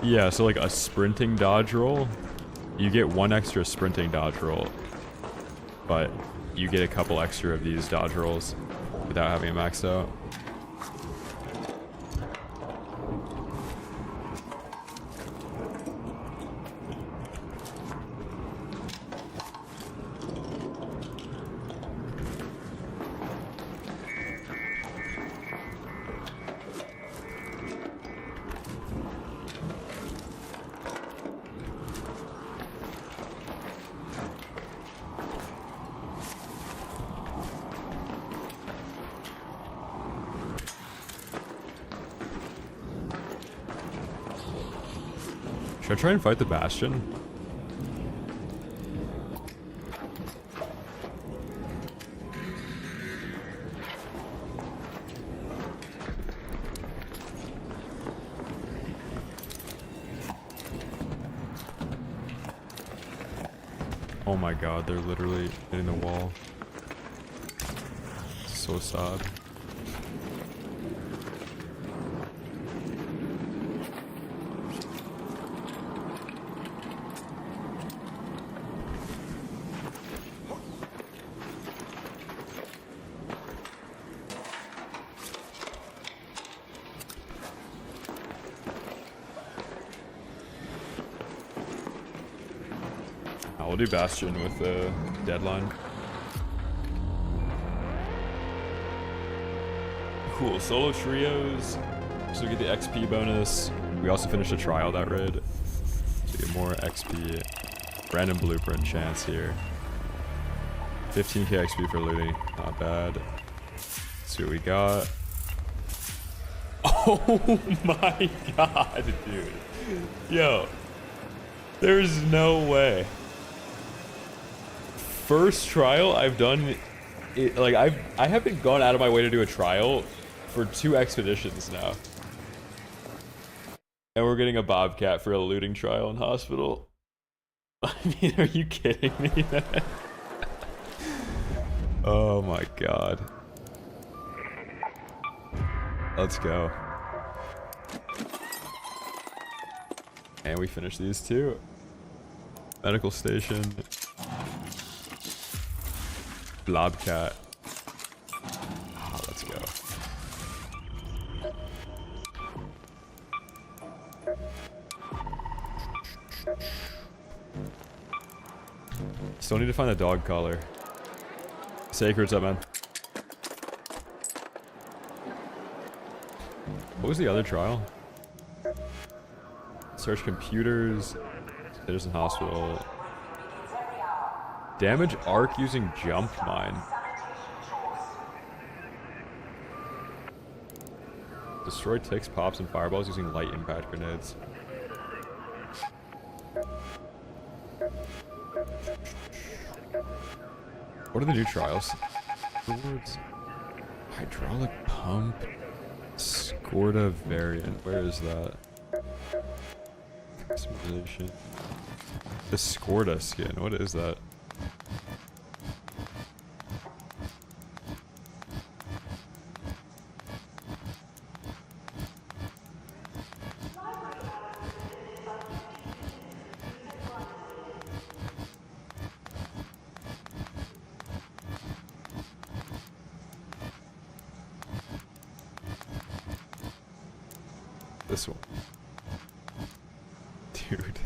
Yeah, so like a sprinting dodge roll, you get 1 extra sprinting dodge roll, but you get a couple extra of these dodge rolls without having it maxed out. Should I try and fight the Bastion? Oh my god, they're literally hitting the wall. So sad. We'll do Bastion with the deadline. Cool, solo trios. So we get the XP bonus. We also finished a trial that raid. So get more XP. Random blueprint chance here. 15k XP for looting. Not bad. Let's see what we got. Oh my god, dude. Yo. There's no way. First trial I've done, like I haven't gone out of my way to do a trial for 2 expeditions now, and we're getting a bobcat for a looting trial in hospital. I mean, are you kidding me, man? Oh my god. Let's go. And we finished these 2. Medical station. Blobcat. Oh, let's go. Still need to find the dog collar. Sacred's up, man. What was the other trial? Search computers. Citizen hospital. Damage arc using jump mine. Destroy ticks, pops, and fireballs using light impact grenades. What are the new trials? Rewards. Hydraulic pump. Scorda variant. Where is that? Customization. The Scorda skin. What is that? This one. Dude.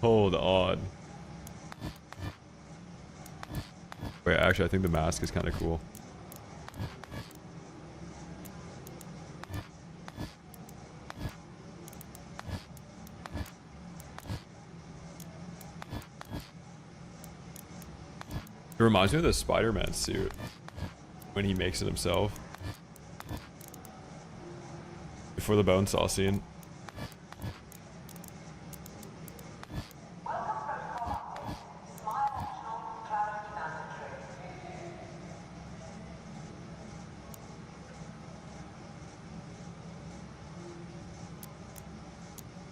Hold on. Wait, actually, I think the mask is kind of cool. It reminds me of the Spider-Man suit when he makes it himself. Before the bone saw scene.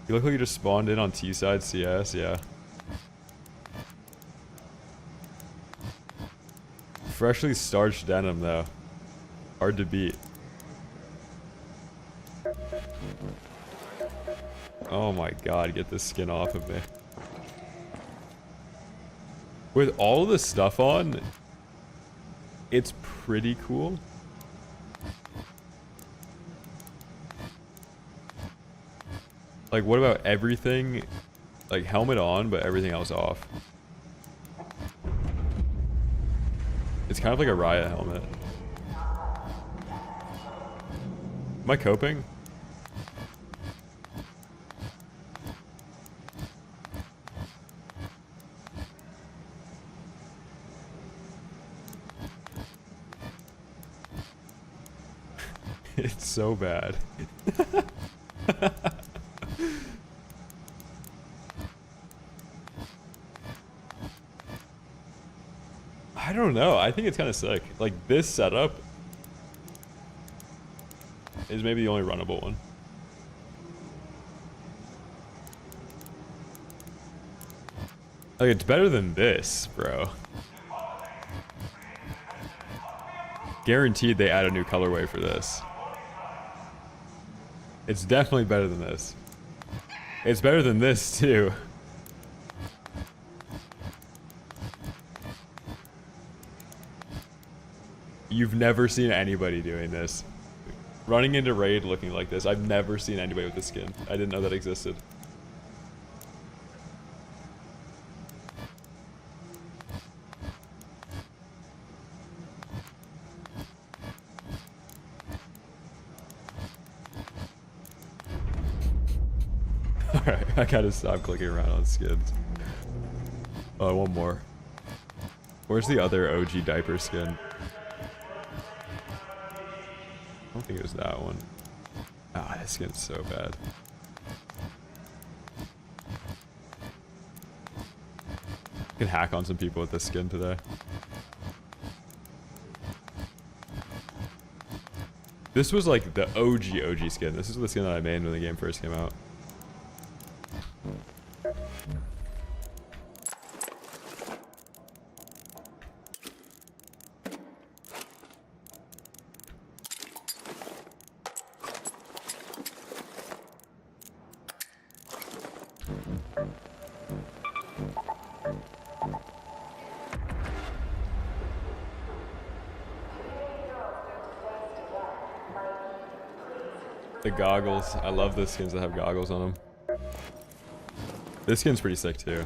You look like you just spawned in on T-side CS, yeah. Freshly starched denim though. Hard to beat. Oh my god, get this skin off of me. With all the stuff on, it's pretty cool. Like, what about everything? Like, helmet on, but everything else off. It's kind of like a riot helmet. Am I coping? It's so bad. I don't know. I think it's kind of sick. Like, this setup is maybe the only runnable one. Like, it's better than this, bro. Guaranteed they add a new colorway for this. It's definitely better than this. It's better than this, too. You've never seen anybody doing this. Running into raid looking like this. I've never seen anybody with this skin. I didn't know that existed. Alright, I gotta stop clicking around on skins. Oh, one more. Where's the other OG diaper skin? I don't think it was that one. Ah, this skin's so bad. I can hack on some people with this skin today. This was like the OG skin. This is the skin that I made when the game first came out. The goggles. I love the skins that have goggles on them. This skin's pretty sick too.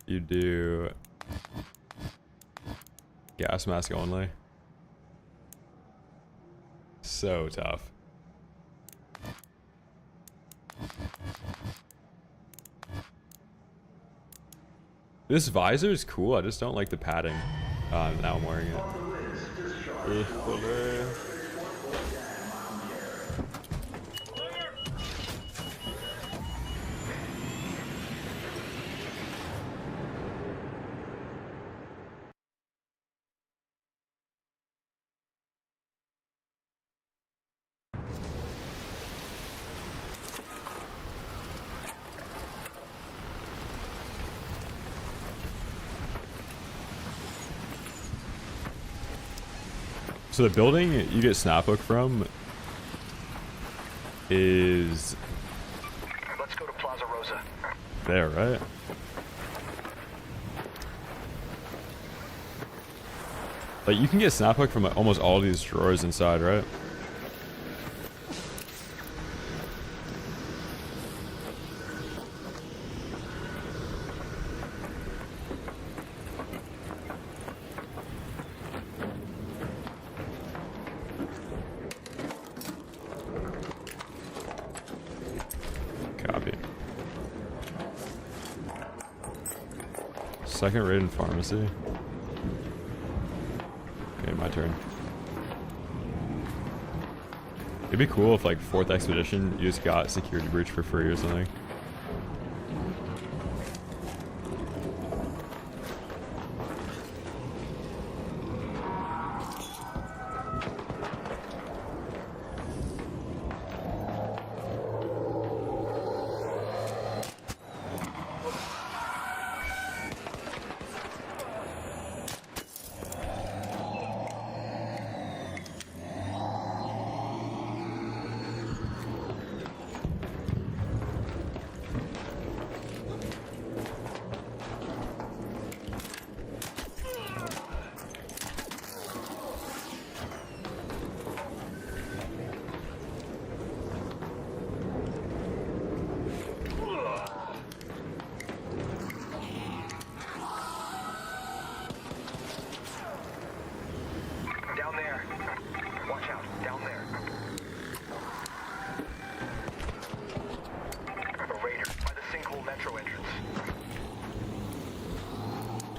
You do gas mask only. So tough. This visor is cool. I just don't like the padding. Now I'm wearing it. So the building you get snaphook from is... Let's go to Plaza Rosa. There, right? Like, you can get snaphook from almost all these drawers inside, right? Copy. Second raid in pharmacy. Okay, my turn. It'd be cool if, like, 4th expedition, you just got security breach for free or something.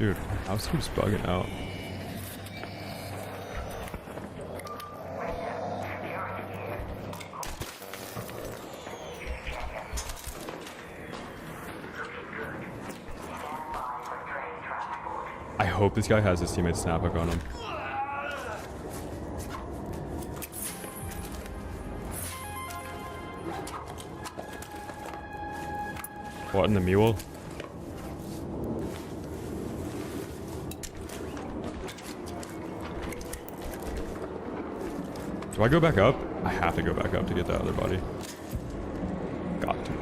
Dude, house keeps bugging out. I hope this guy has his teammate snap hook on him. What in the mule? Do I go back up? I have to go back up to get that other body. Got to.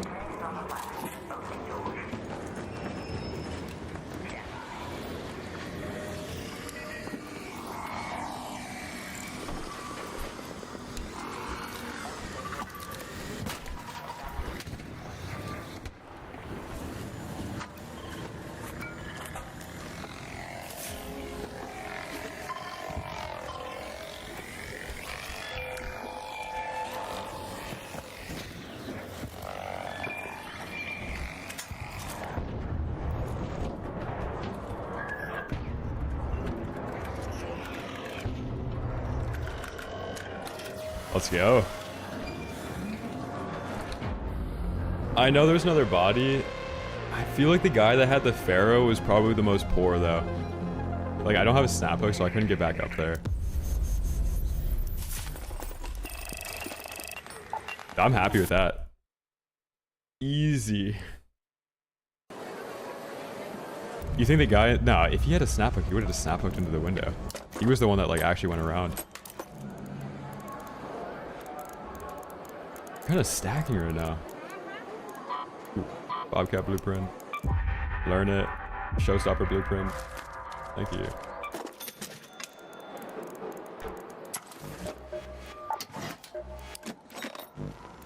Let's go. I know there's another body. I feel like the guy that had the Pharaoh was probably the most poor though. Like I don't have a snap hook, so I couldn't get back up there. I'm happy with that. Easy. You think the guy... Nah, if he had a snap hook, he would have just snap hooked into the window. He was the one that like actually went around. Kind of stacking right now. Ooh, Bobcat blueprint. Learn it. Showstopper blueprint. Thank you.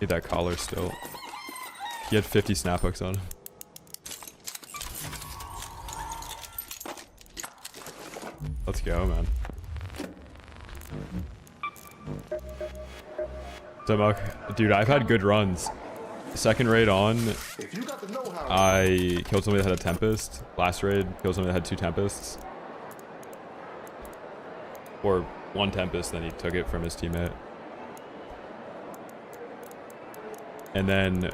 Need that collar still. He had 50 snap hooks on him. Let's go, man. So, Muck, dude, I've had good runs. Second raid on, I killed somebody that had a Tempest. Last raid, killed somebody that had 2 Tempests. Or 1 Tempest, then he took it from his teammate. And then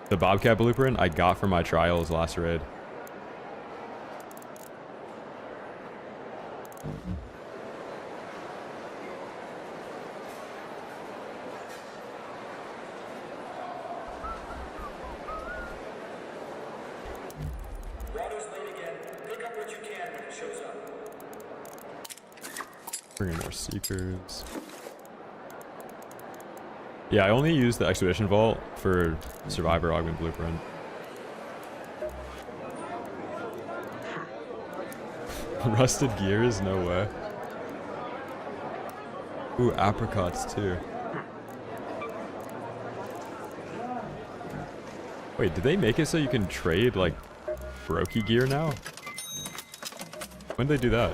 the Bobcat blueprint I got from my trials last raid. Bringing more seekers. Yeah, I only use the Expedition Vault for Survivor Augment Blueprint. Rusted gears? No way. Ooh, apricots too. Wait, did they make it so you can trade like Brokey gear now? When did they do that?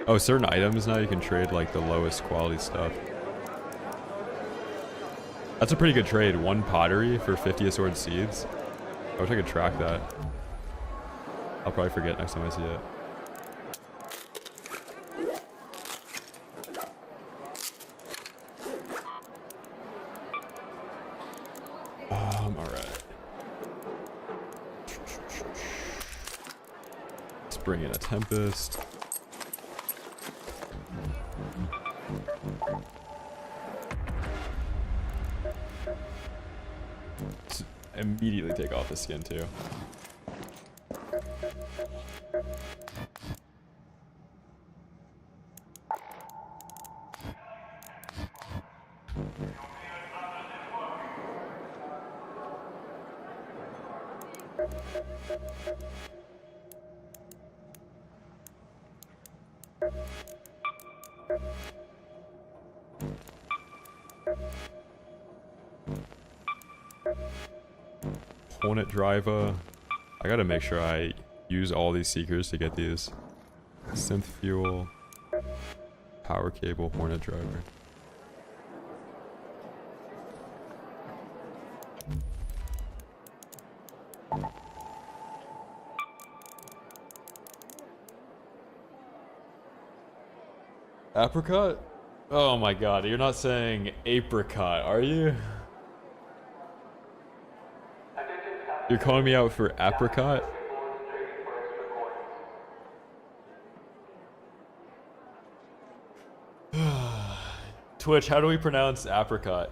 Oh, certain items now you can trade like the lowest quality stuff. That's a pretty good trade. 1 pottery for 50 assorted seeds. I wish I could track that. I'll probably forget next time I see it. Alright. Let's bring in a Tempest. Let's immediately take off the skin too. Hornet driver. I gotta make sure I use all these seekers to get these. Synth fuel, power cable, Hornet driver. Apricot? Oh my god, you're not saying apricot, are you? You're calling me out for apricot? Twitch, how do we pronounce apricot?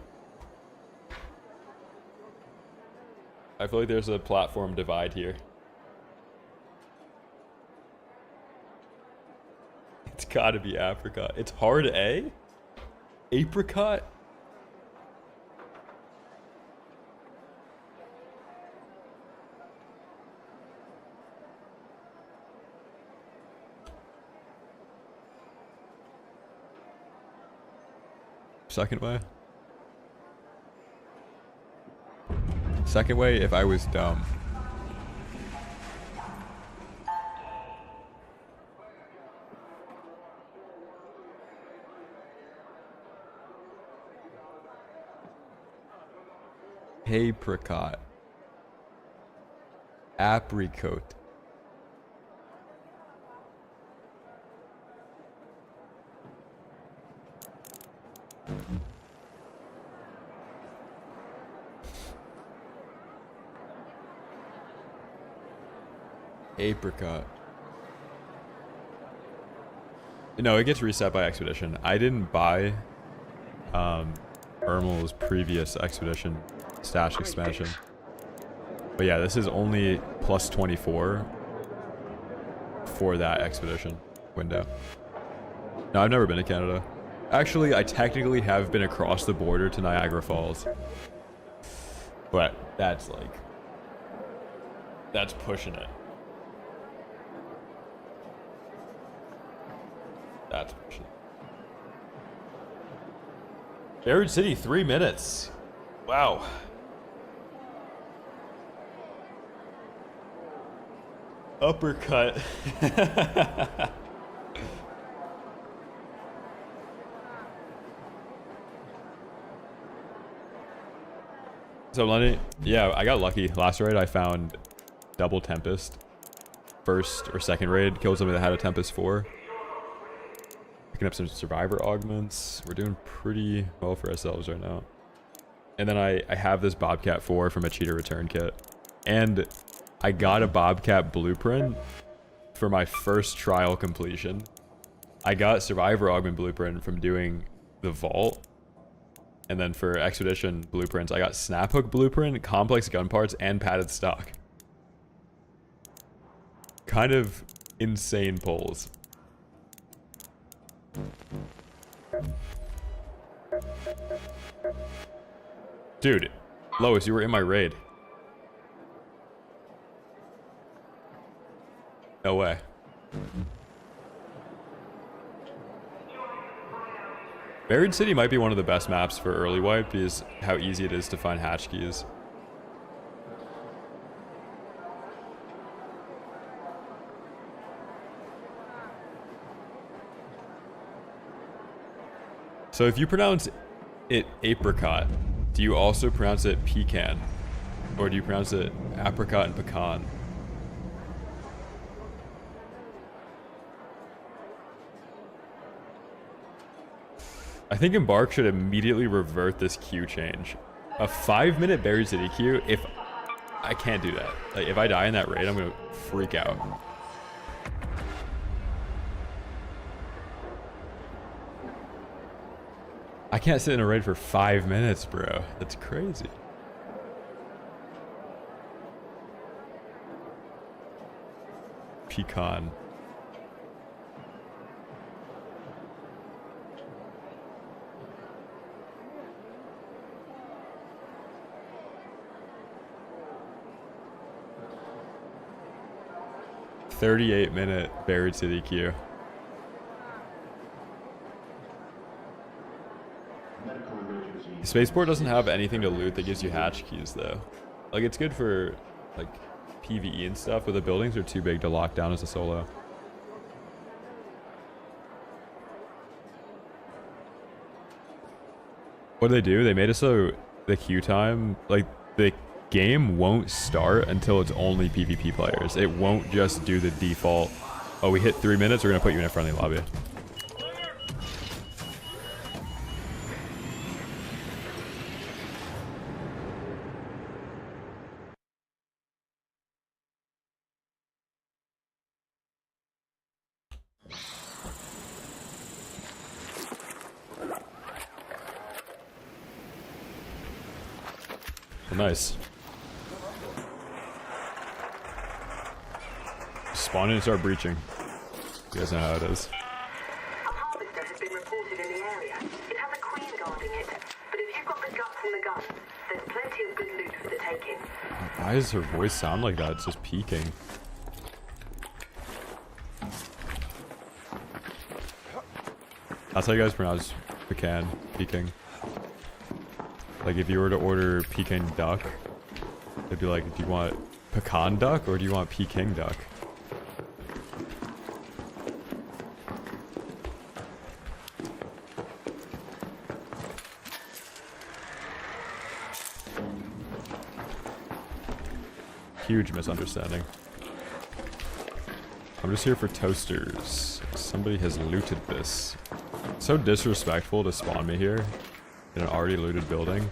I feel like there's a platform divide here. It's gotta be apricot. It's hard A? Apricot? Second way? Second way if I was dumb. Apricot. Apricot. Apricot. No, it gets reset by expedition. I didn't buy Ermel's previous expedition stash expansion. But yeah, this is only plus 24 for that expedition window. No, I've never been to Canada. Actually, I technically have been across the border to Niagara Falls. But that's like... that's pushing it. That's pushing it. Buried City, 3 minutes. Wow. Uppercut. So Lenny, yeah, I got lucky. Last raid I found double Tempest. First or second raid killed somebody that had a Tempest 4. Picking up some survivor augments. We're doing pretty well for ourselves right now. And then I have this Bobcat 4 from a cheater return kit. And I got a Bobcat blueprint for my first trial completion. I got survivor augment blueprint from doing the vault. And then for expedition blueprints, I got snap hook blueprint, complex gun parts, and padded stock. Kind of insane pulls. Dude, Lois, you were in my raid. No way. Buried City might be one of the best maps for early wipe because how easy it is to find hatch keys. So if you pronounce it apricot, do you also pronounce it pecan? Or do you pronounce it apricot and pecan? I think Embark should immediately revert this queue change. A 5-minute Buried City queue, if... I can't do that. Like, if I die in that raid, I'm gonna freak out. I can't sit in a raid for 5 minutes, bro. That's crazy. Pecan. "38-minute Buried City queue." Spaceport doesn't have anything to loot that gives you hatch keys though. Like, it's good for like PvE and stuff, but the buildings are too big to lock down as a solo. What do? They made it so the queue time, like, the game won't start until it's only PvP players. It won't just do the default, oh, we hit 3 minutes, we're gonna put you in a friendly lobby. nice. Spawn in and start breaching. You guys know how it is. A harvester has been reported in the area. It has a queen guarding it. But if you've got the guts and the guns, there's plenty of good loot for the taking. Why does her voice sound like that? It's just peaking. That's how you guys pronounce pecan, peking. Like if you were to order Peking duck, it'd be like, do you want pecan duck or do you want Peking duck? Huge misunderstanding. I'm just here for toasters. Somebody has looted this. So disrespectful to spawn me here in an already looted building.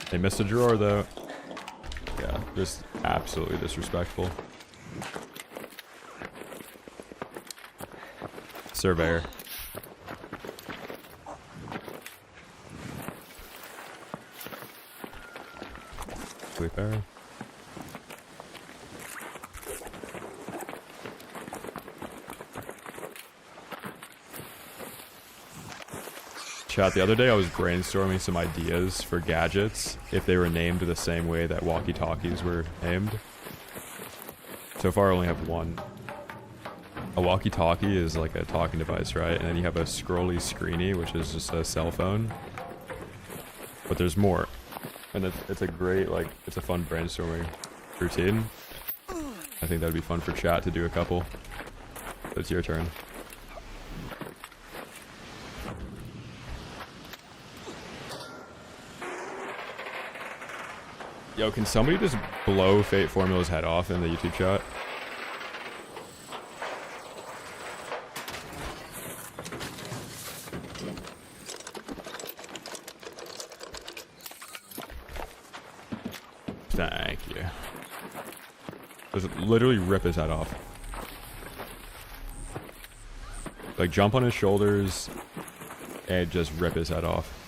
They missed a drawer though. Yeah, just absolutely disrespectful. Surveyor. Sleep arrow. Chat, the other day I was brainstorming some ideas for gadgets if they were named the same way that walkie-talkies were named. So far I only have one. A walkie-talkie is like a talking device, right? And then you have a scrolly screeny, which is just a cell phone. But there's more. And it's a great, like, it's a fun brainstorming routine. I think that'd be fun for chat to do a couple. So it's your turn. Yo, can somebody just blow Fate Formula's head off in the YouTube chat? Thank you. Just literally rip his head off. Like jump on his shoulders and just rip his head off.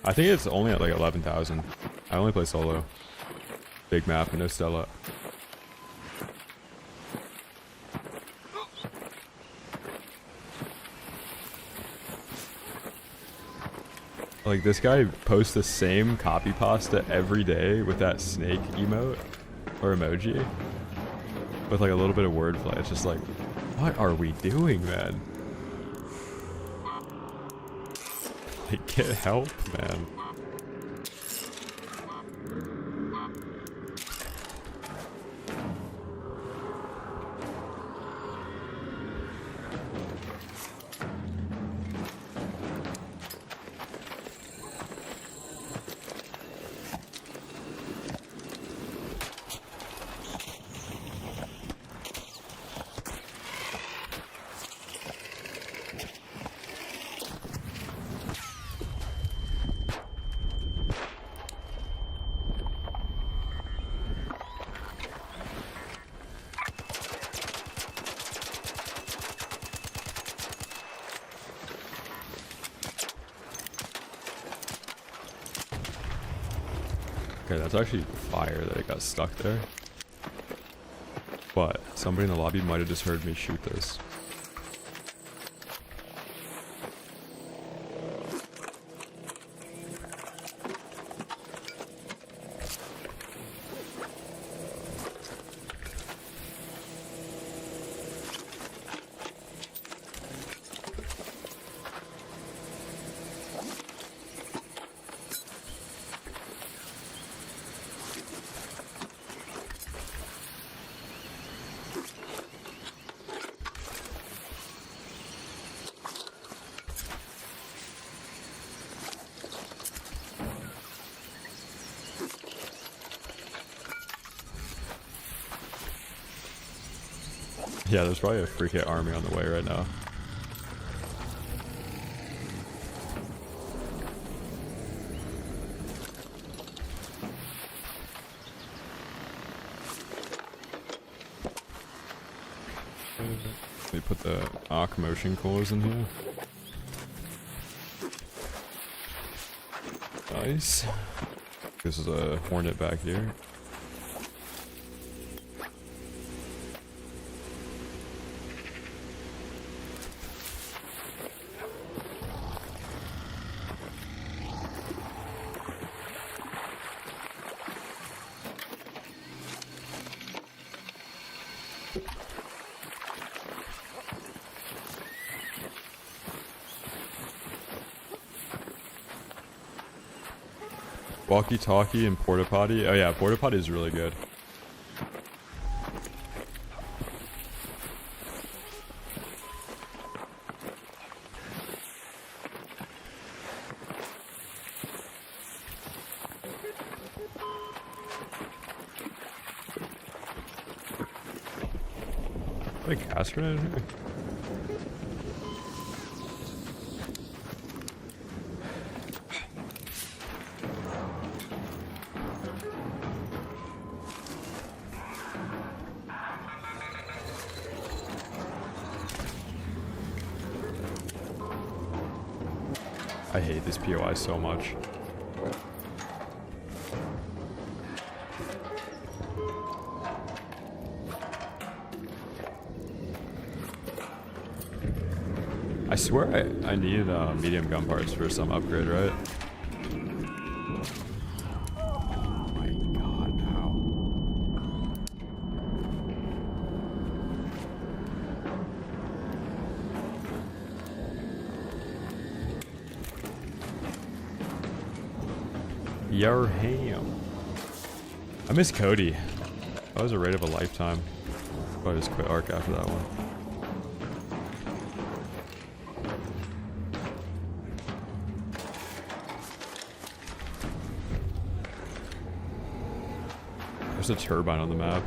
I think it's only at like 11,000. I only play solo. Big map and no Stella. Like this guy posts the same copy pasta every day with that snake emote or emoji with like a little bit of wordplay. It's just like, what are we doing, man? Like, get help, man. Okay, that's actually fire that it got stuck there. But somebody in the lobby might have just heard me shoot this. Yeah, there's probably a free hit army on the way right now. actually put the arc motion cores in here. Nice. This is a Hornet back here. Walkie-talkie and porta-potty. Oh yeah, porta-potty is really good. Like gas grenade in here? I hate this POI so much. I swear I needed medium gun parts for some upgrade, right? Oh my god, how? Your ham. I miss Cody. That was a raid of a lifetime. I just quit Arc after that one. There's a turbine on the map.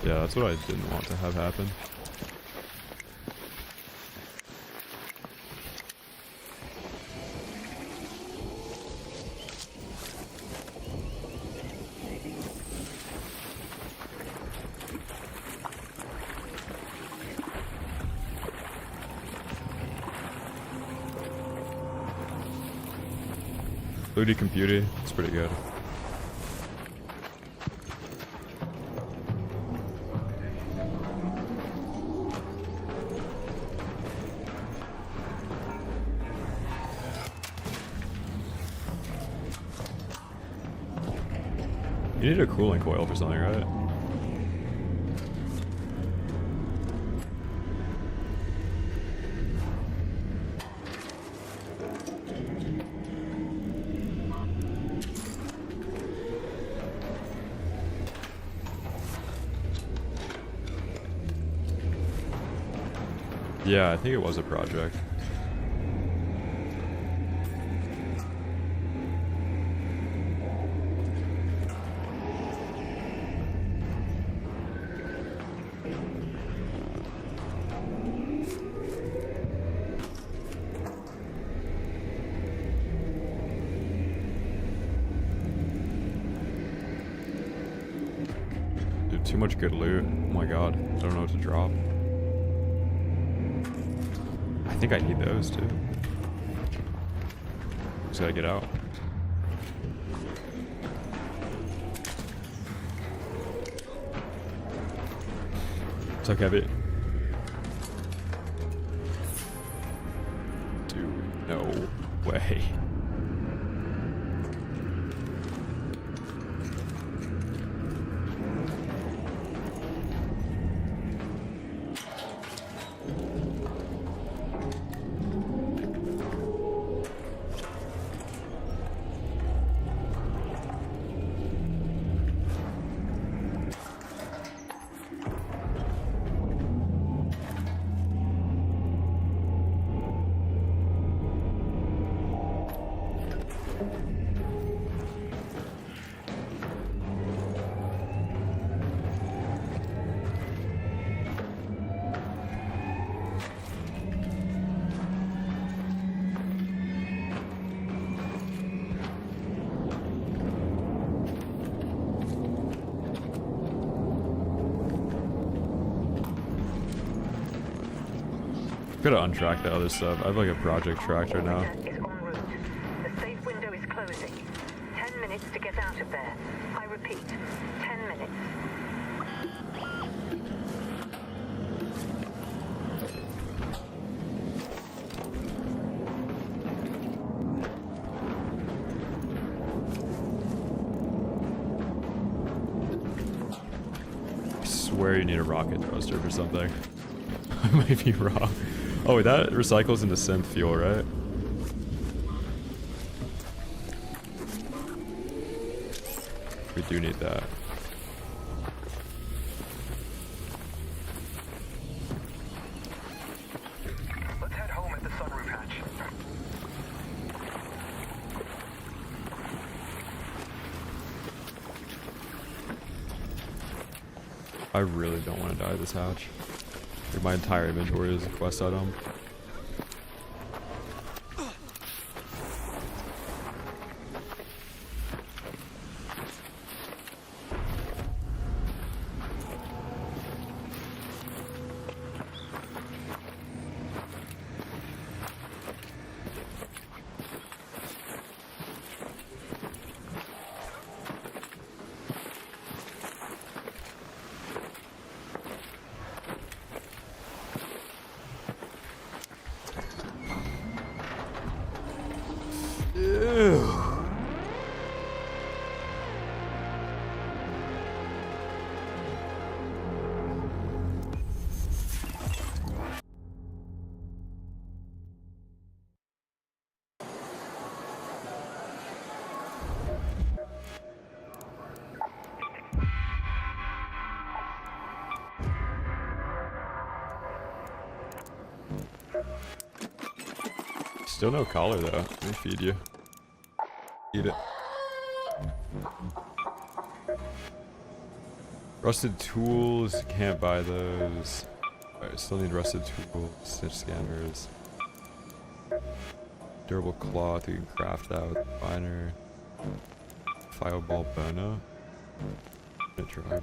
Yeah, that's what I didn't want to have happen. Looty computer, it's pretty good. You need a cooling coil for something, right? Yeah, I think it was a project. Dude, too much good loot. Oh my god, I don't know what to drop. I think I need those too. Just gotta get out. It's heavy. Dude, no way. Gotta untrack that other stuff. I have like a project tracked right now. Is en route. The safe window is closing. 10 minutes to get out of there. I repeat, 10 minutes. I swear you need a rocket thruster for something. I might be wrong. Oh, wait, that recycles into synth fuel, right? We do need that. Let's head home at the sunroof hatch. I really don't want to die this hatch. Like, my entire inventory is a quest item. Still no collar though. Let me feed you. Eat it. Rusted tools, can't buy those. Alright, still need rusted tools, stitch scanners. Durable cloth, you can craft that with a finer. Fireball bono. I'm gonna try.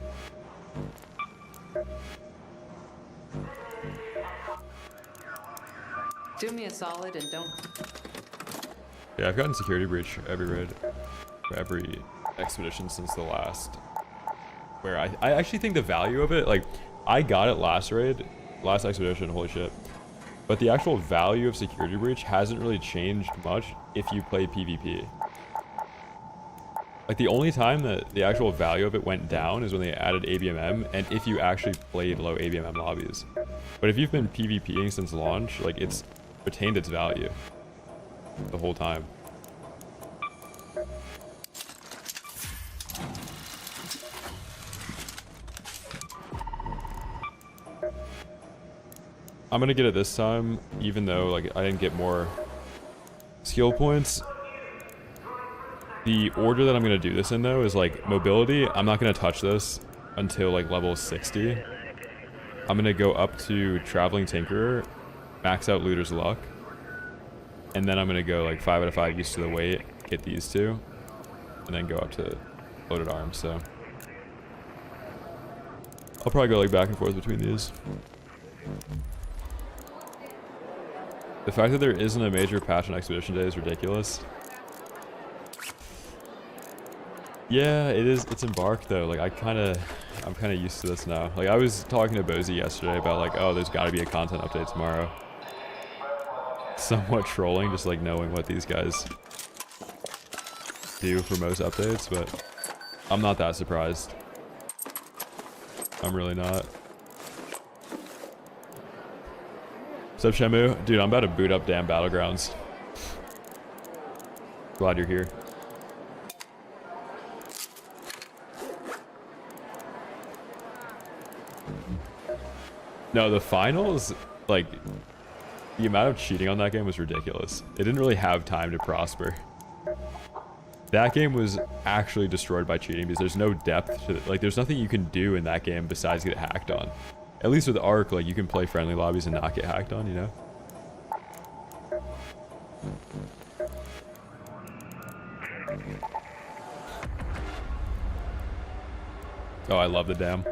Do me a solid and don't. Yeah, I've gotten security breach every raid, or every expedition since the last. Where I actually think the value of it, like, I got it last raid, last expedition, holy shit. But the actual value of security breach hasn't really changed much if you play PvP. Like, the only time that the actual value of it went down is when they added ABMM, and if you actually played low ABMM lobbies. But if you've been PvPing since launch, like, it's retained its value the whole time. I'm gonna get it this time, even though like I didn't get more skill points. The order that I'm gonna do this in though is like mobility. I'm not gonna touch this until like level 60. I'm gonna go up to Traveling Tinkerer, max out Looter's Luck, and then I'm gonna go like 5 out of 5 used to the weight, get these two, and then go up to Loaded Arms. So I'll probably go like back and forth between these. The fact that there isn't a major patch on Expedition Day is ridiculous. Yeah, it is. It's embarked though. Like I'm kind of used to this now. Like I was talking to Bozy yesterday about like, oh, there's got to be a content update tomorrow. Somewhat trolling, just like knowing what these guys do for most updates, but I'm not that surprised. I'm really not. What's up, Shemu? Dude, I'm about to boot up damn Battlegrounds. Glad you're here. No, the finals, like, the amount of cheating on that game was ridiculous. It didn't really have time to prosper. That game was actually destroyed by cheating because there's no depth to it. Like, there's nothing you can do in that game besides get hacked on. At least with Ark, like, you can play friendly lobbies and not get hacked on, you know? Oh, I love the dam.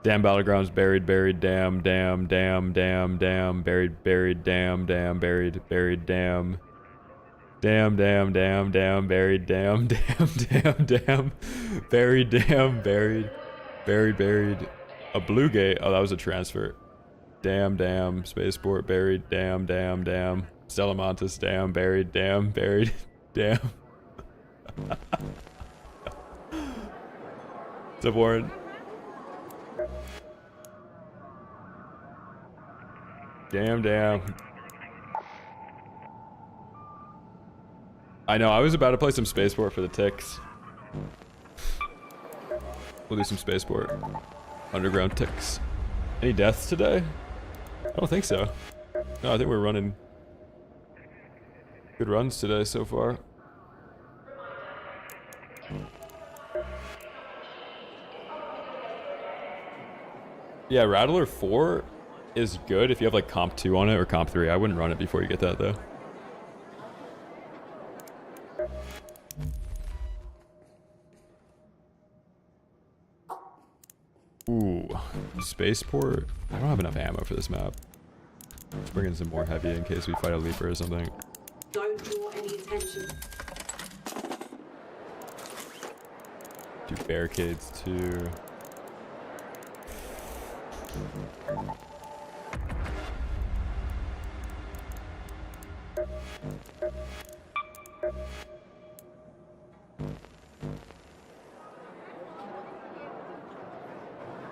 Damn battlegrounds buried, buried, damn, damn, damn, damn, damn, buried, buried, damn, damn, buried, buried, damn. Damn, damn, damn, damn, buried, damn, damn, damn, damn, buried, damn, buried, buried, buried. A blue gate. Oh, that was a transfer. Damn, damn, spaceport, buried, damn, damn, damn. Stellamontis, damn, buried, damn, buried, damn. What's up, Warren? Damn, damn. I know, I was about to play some spaceport for the ticks. We'll do some spaceport. Underground ticks. Any deaths today? I don't think so. No, I think we're running good runs today so far. Yeah, Rattler 4 is good if you have like comp 2 on it or comp 3. I wouldn't run it before you get that though. Ooh, spaceport. I don't have enough ammo for this map. Let's bring in some more heavy in case we fight a leaper or something. Don't draw any attention. Do barricades too.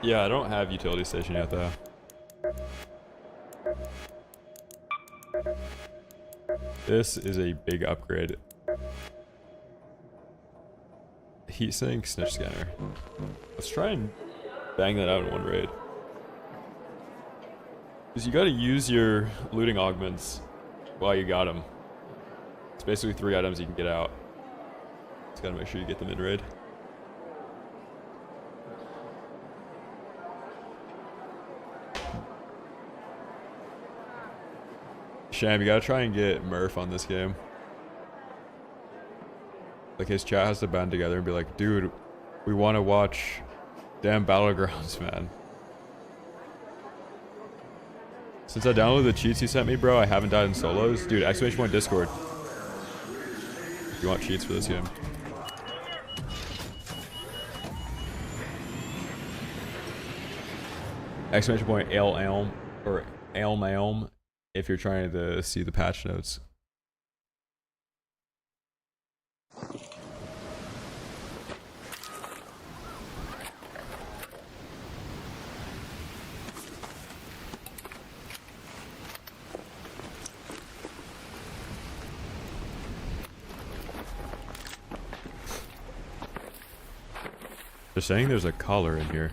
Yeah, I don't have utility station yet though. This is a big upgrade. Heatsink, snitch scanner. Let's try and bang that out in one raid. Because you gotta use your looting augments while you got them. It's basically 3 items you can get out. Just gotta make sure you get them in raid. Sham, you gotta try and get Murph on this game. Like his chat has to band together and be like, dude, we wanna watch damn Battlegrounds, man. Since I downloaded the cheats you sent me, bro, I haven't died in solos. Dude, exclamation point Discord. If you want cheats for this game. Exclamation point elm or elm if you're trying to see the patch notes. They're saying there's a collar in here.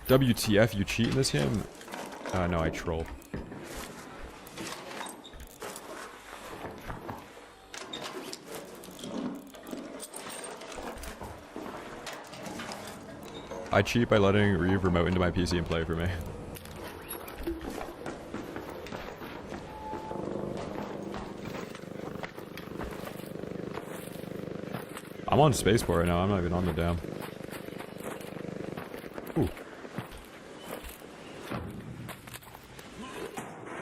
WTF, you cheat in this game? No, I troll. I cheat by letting Reave remote into my PC and play for me. I'm on spaceport right now, I'm not even on the dam. Ooh.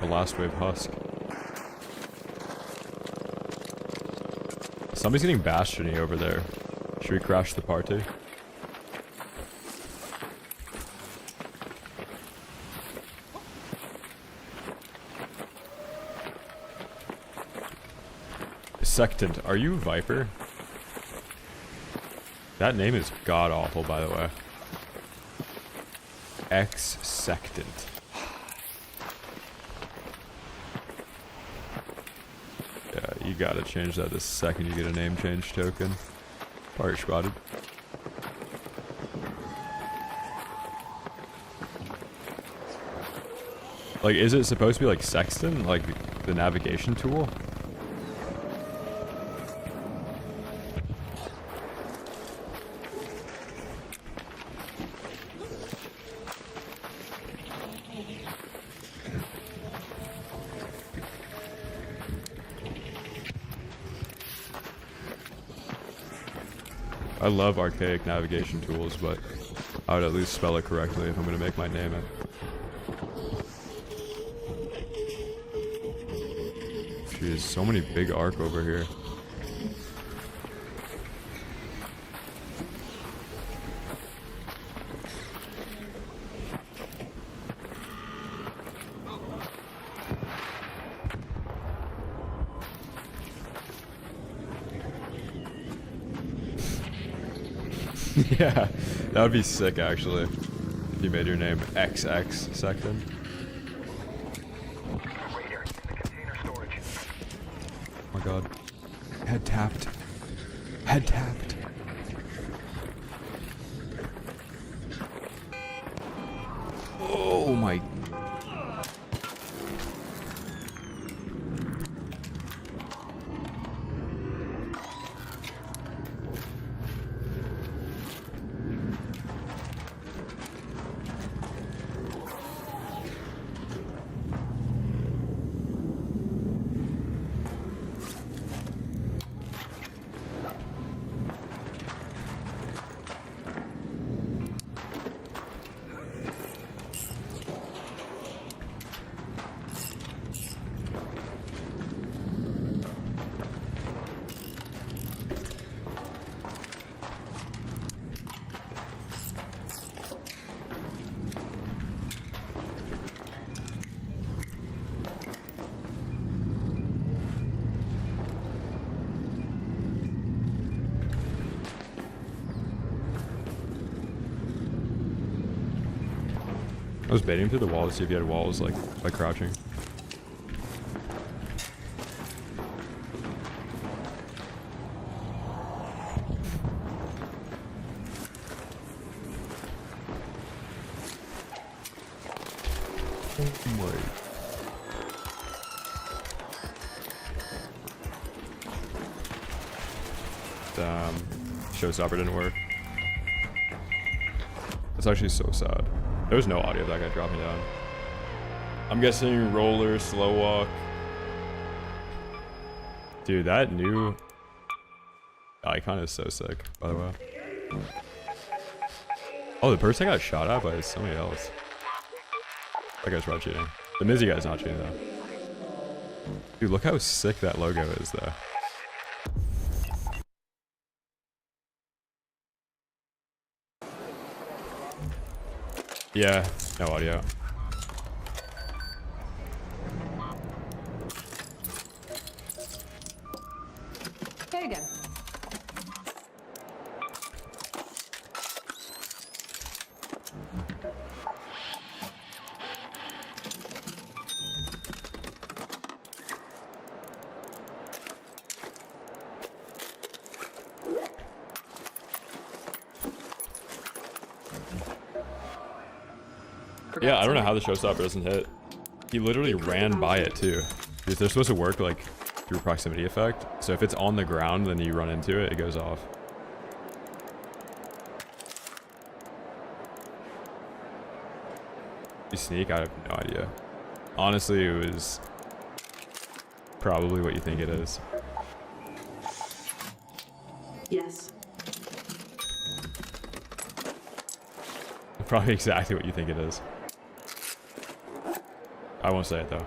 The last wave husk. Somebody's getting Bastion-y over there. Should we crash the party? Sectant, are you Viper? That name is god-awful, by the way. Ex-Sectant. Yeah, you gotta change that the second you get a name change token. Party spotted. Like, is it supposed to be like Sexton? Like, the navigation tool? I love archaic navigation tools, but I would at least spell it correctly if I'm gonna make my name it. Jeez, so many big arc over here. Yeah, that would be sick actually. If you made your name XX section. Raider, the container storage. Oh my god. Head tapped. Head tapped. Oh my. I was baiting through the wall to see if you had walls, like, by crouching. Showstopper didn't work. It's actually so sad. There was no audio of that guy dropping down. I'm guessing roller, slow walk. Dude, that new icon is so sick, by the way. Oh, the person got shot at by somebody else. That guy's probably cheating. The Mizzy guy's not cheating, though. Dude, look how sick that logo is, though. Yeah, no audio. There you go. Yeah, I don't know how the showstopper doesn't hit. He literally ran by it too. Because they're supposed to work like through proximity effect. So if it's on the ground, then you run into it, it goes off. You sneak? I have no idea. Honestly, it was probably what you think it is. Yes. Probably exactly what you think it is. I won't say it though.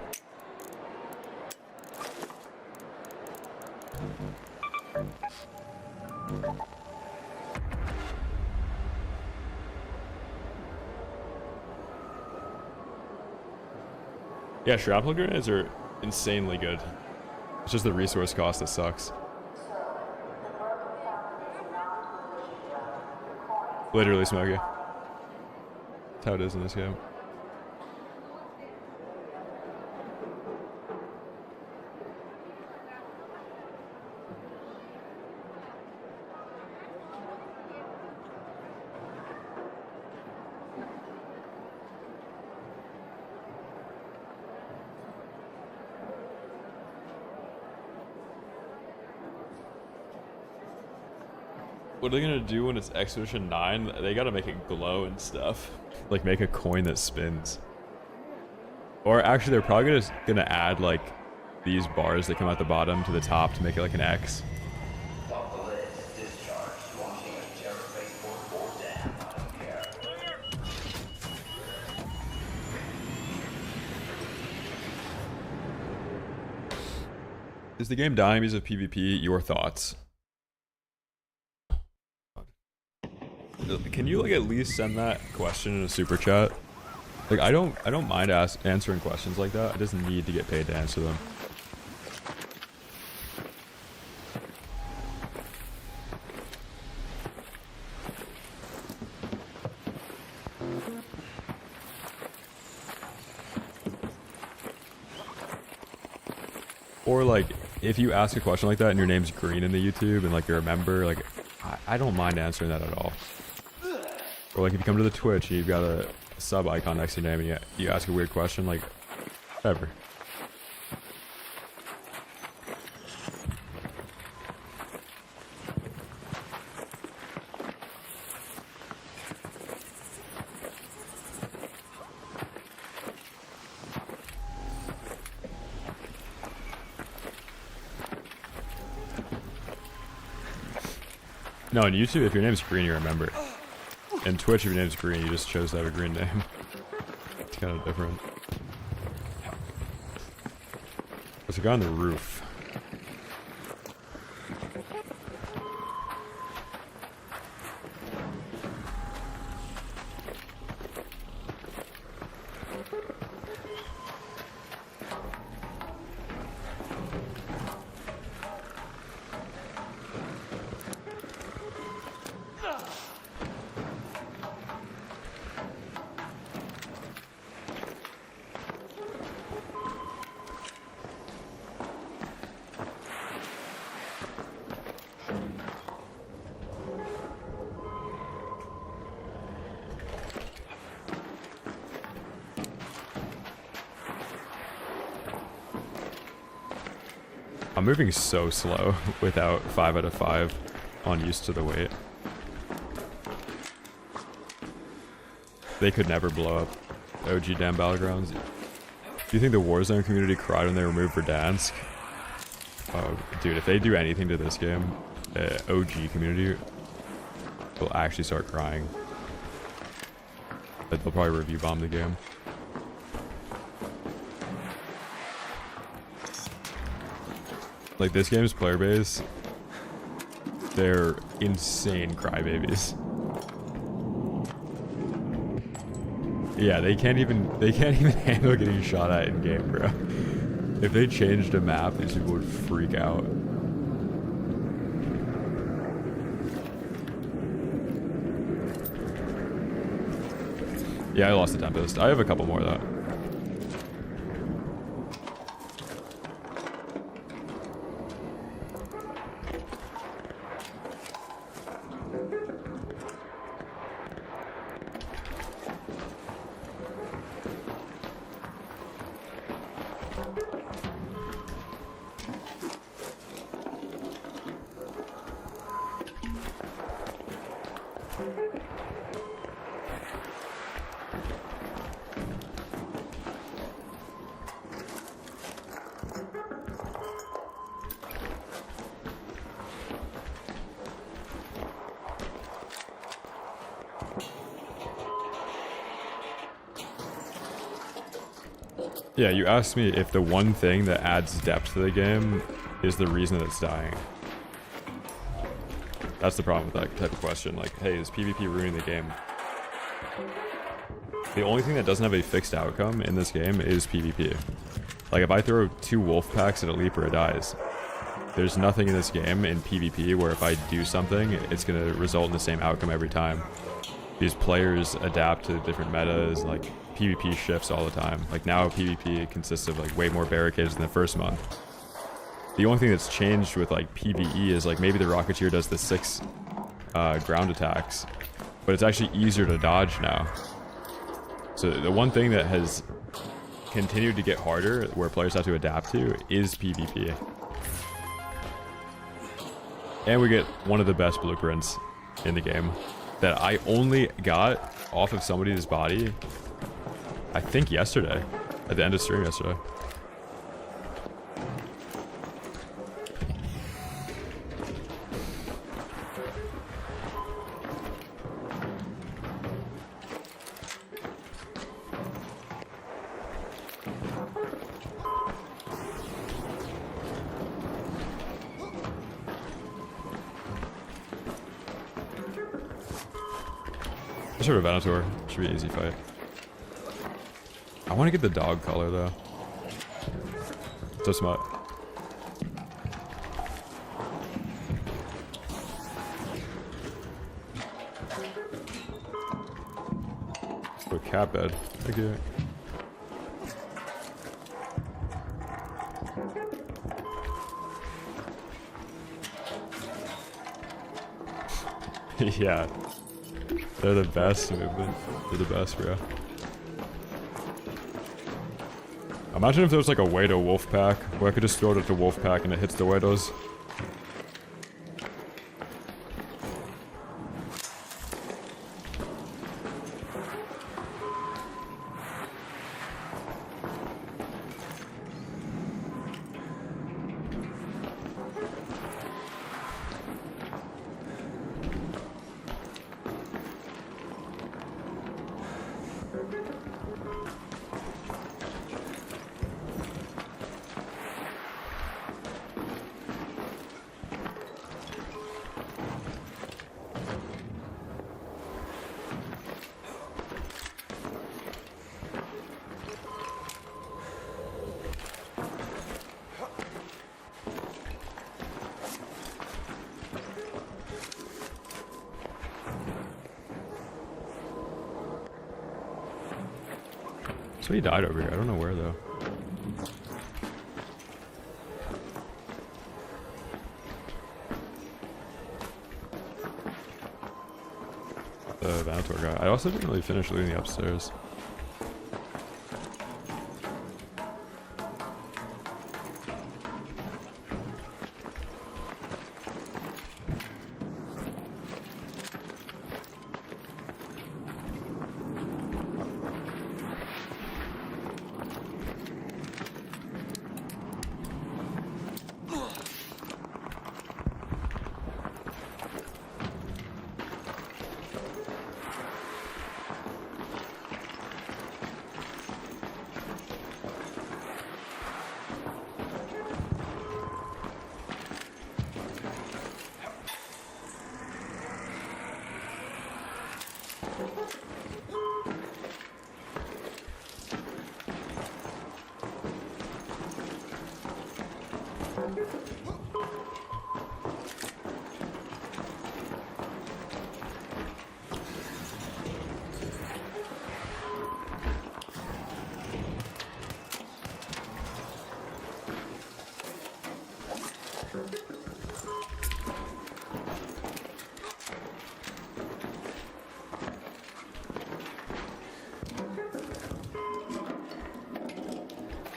Yeah, shrapnel grenades are insanely good. It's just the resource cost that sucks. Literally, Smokey. That's how it is in this game. What are they gonna do when it's Expedition 9? They gotta make it glow and stuff. Like make a coin that spins. Or actually they're probably just gonna add like these bars that come out the bottom to the top to make it like an X. Stop the list. Discharge. Launching Is the game dying because of PvP? Your thoughts? Can you like at least send that question in a super chat? Like I don't mind answering questions like that. I just need to get paid to answer them. Or like if you ask a question like that and your name's green in the YouTube and like you're a member, like I don't mind answering that at all. Or like if you come to the Twitch and you've got a sub icon next to your name and you ask a weird question, like whatever. No, on YouTube, if your name's green, you're a member. In Twitch, if your name's green, you just chose to have a green name. It's kind of different. There's a guy on the roof. I'm moving so slow without 5 out of 5 on used to the weight. They could never blow up OG damn Battlegrounds. Do you think the Warzone community cried when they removed Verdansk? Oh, dude, if they do anything to this game, the OG community will actually start crying. But they'll probably review bomb the game. Like, this game's player base, they're insane crybabies. Yeah, they can't even handle getting shot at in game, bro. If they changed a map, these people would freak out. Yeah, I lost the Tempest. I have a couple more though. Yeah, you asked me if the one thing that adds depth to the game is the reason that it's dying. That's the problem with that type of question. Like, hey, is PvP ruining the game? The only thing that doesn't have a fixed outcome in this game is PvP. Like, if I throw 2 wolf packs at a leaper, it dies. There's nothing in this game in PvP where if I do something, it's going to result in the same outcome every time. These players adapt to different metas, like PvP shifts all the time. Like now PvP consists of like way more barricades than the first month. The only thing that's changed with like PvE is like maybe the Rocketeer does the 6 ground attacks, but it's actually easier to dodge now. So the one thing that has continued to get harder, where players have to adapt to, is PvP. And we get one of the best blueprints in the game that I only got off of somebody's body, I think yesterday, at the end of stream yesterday. Sort of Venator. Should be an easy fight. I want to get the dog color though. So smart. Oh, cat bed. Okay. Yeah. They're the best movement. They're the best, bro. Imagine if there was like a Wado wolf pack where I could just throw it at the wolf pack and it hits the Wados. So he died over here. I don't know where though. The Venator guy. I also didn't really finish looting the upstairs.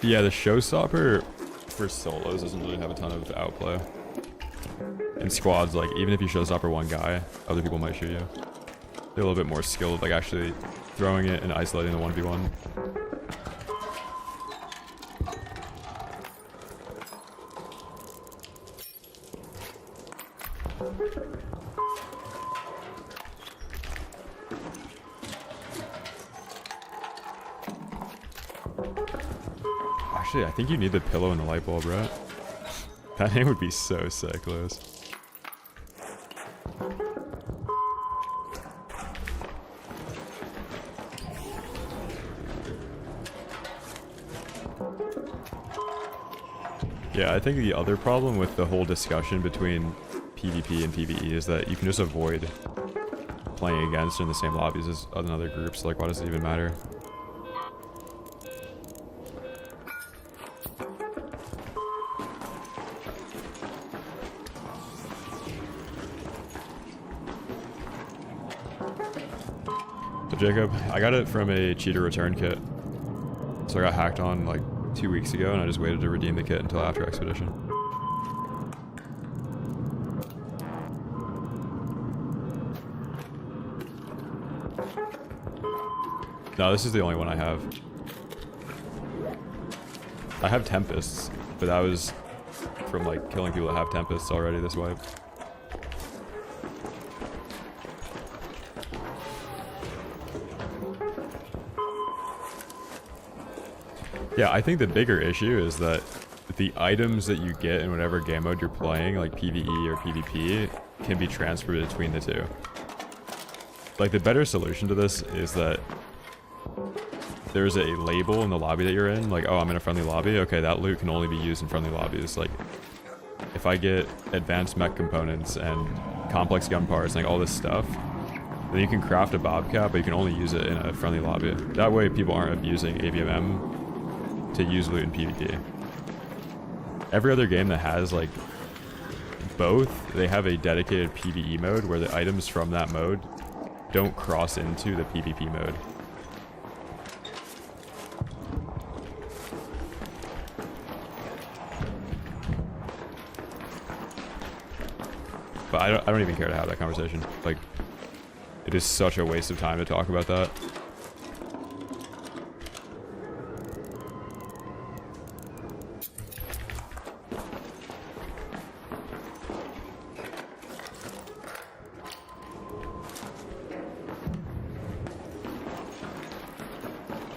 Yeah, the showstopper for solos doesn't really have a ton of outplay. In squads, like, even if you showstopper one guy, other people might shoot you. They're a little bit more skilled, like actually throwing it and isolating the 1v1. Actually, I think you need the pillow and the light bulb, right? That name would be so sick, Lewis. Yeah, I think the other problem with the whole discussion between PvP and PvE is that you can just avoid playing against in the same lobbies as other groups. Like, why does it even matter? Jacob, I got it from a cheater return kit. So I got hacked on like 2 weeks ago and I just waited to redeem the kit until after Expedition. No, this is the only one I have. I have Tempests, but that was from like killing people that have Tempests already this wipe. Yeah, I think the bigger issue is that the items that you get in whatever game mode you're playing, like PvE or PvP, can be transferred between the two. like the better solution to this is that there's a label in the lobby that you're in, like, oh, I'm in a friendly lobby. Okay, that loot can only be used in friendly lobbies. Like, if I get advanced mech components and complex gun parts, like all this stuff, then you can craft a Bobcat, but you can only use it in a friendly lobby. That way people aren't abusing AVMM to use loot in PvP. Every other game that has like both, they have a dedicated PvE mode where the items from that mode don't cross into the PvP mode. But I don't even care to have that conversation. Like, it is such a waste of time to talk about that.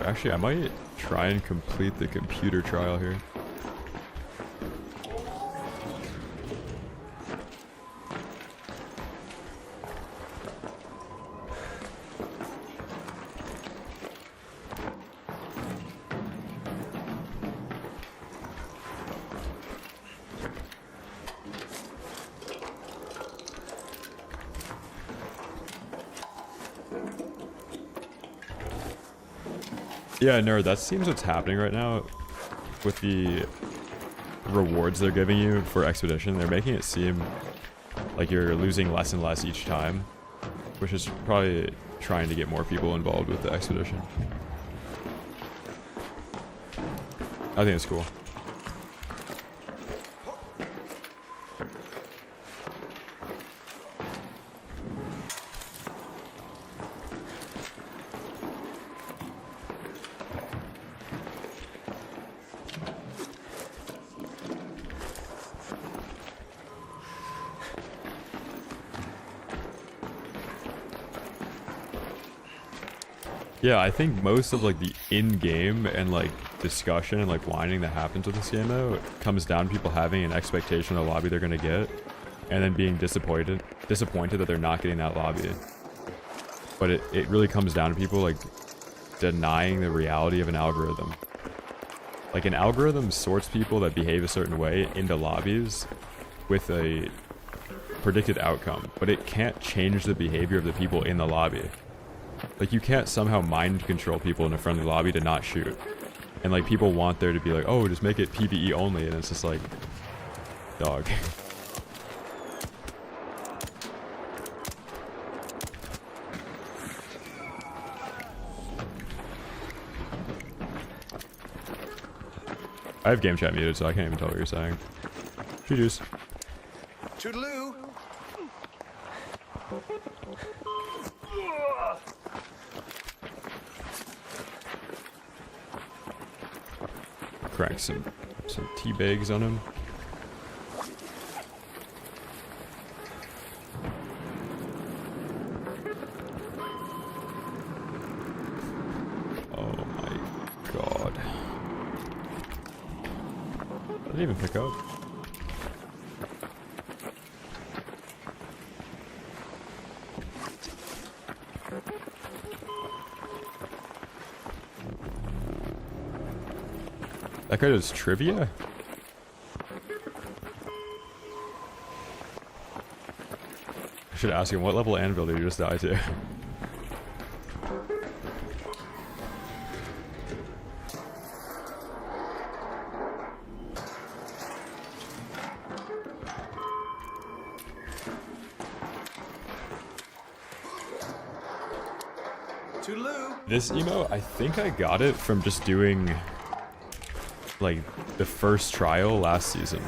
Actually, I might try and complete the computer trial here. Yeah, Nerd, that seems what's happening right now with the rewards they're giving you for Expedition. They're making it seem like you're losing less and less each time, which is probably trying to get more people involved with the Expedition. I think it's cool. Yeah, I think most of like the in-game and like discussion and like whining that happens with this game though comes down to people having an expectation of the lobby they're gonna get, and then being disappointed that they're not getting that lobby. But it really comes down to people like denying the reality of an algorithm. Like, an algorithm sorts people that behave a certain way into lobbies with a predicted outcome, but it can't change the behavior of the people in the lobby. Like, you can't somehow mind control people in a friendly lobby to not shoot. And like, people want there to be like, oh, just make it PvE only, and it's just like, dog. I have game chat muted, so I can't even tell what you're saying. GG's. Toodaloo. Crack some tea bags on him. Oh my god. I didn't even pick up. That guy does trivia? I should ask him, what level anvil did you just die to? This emo, I think I got it from just doing like the first trial last season.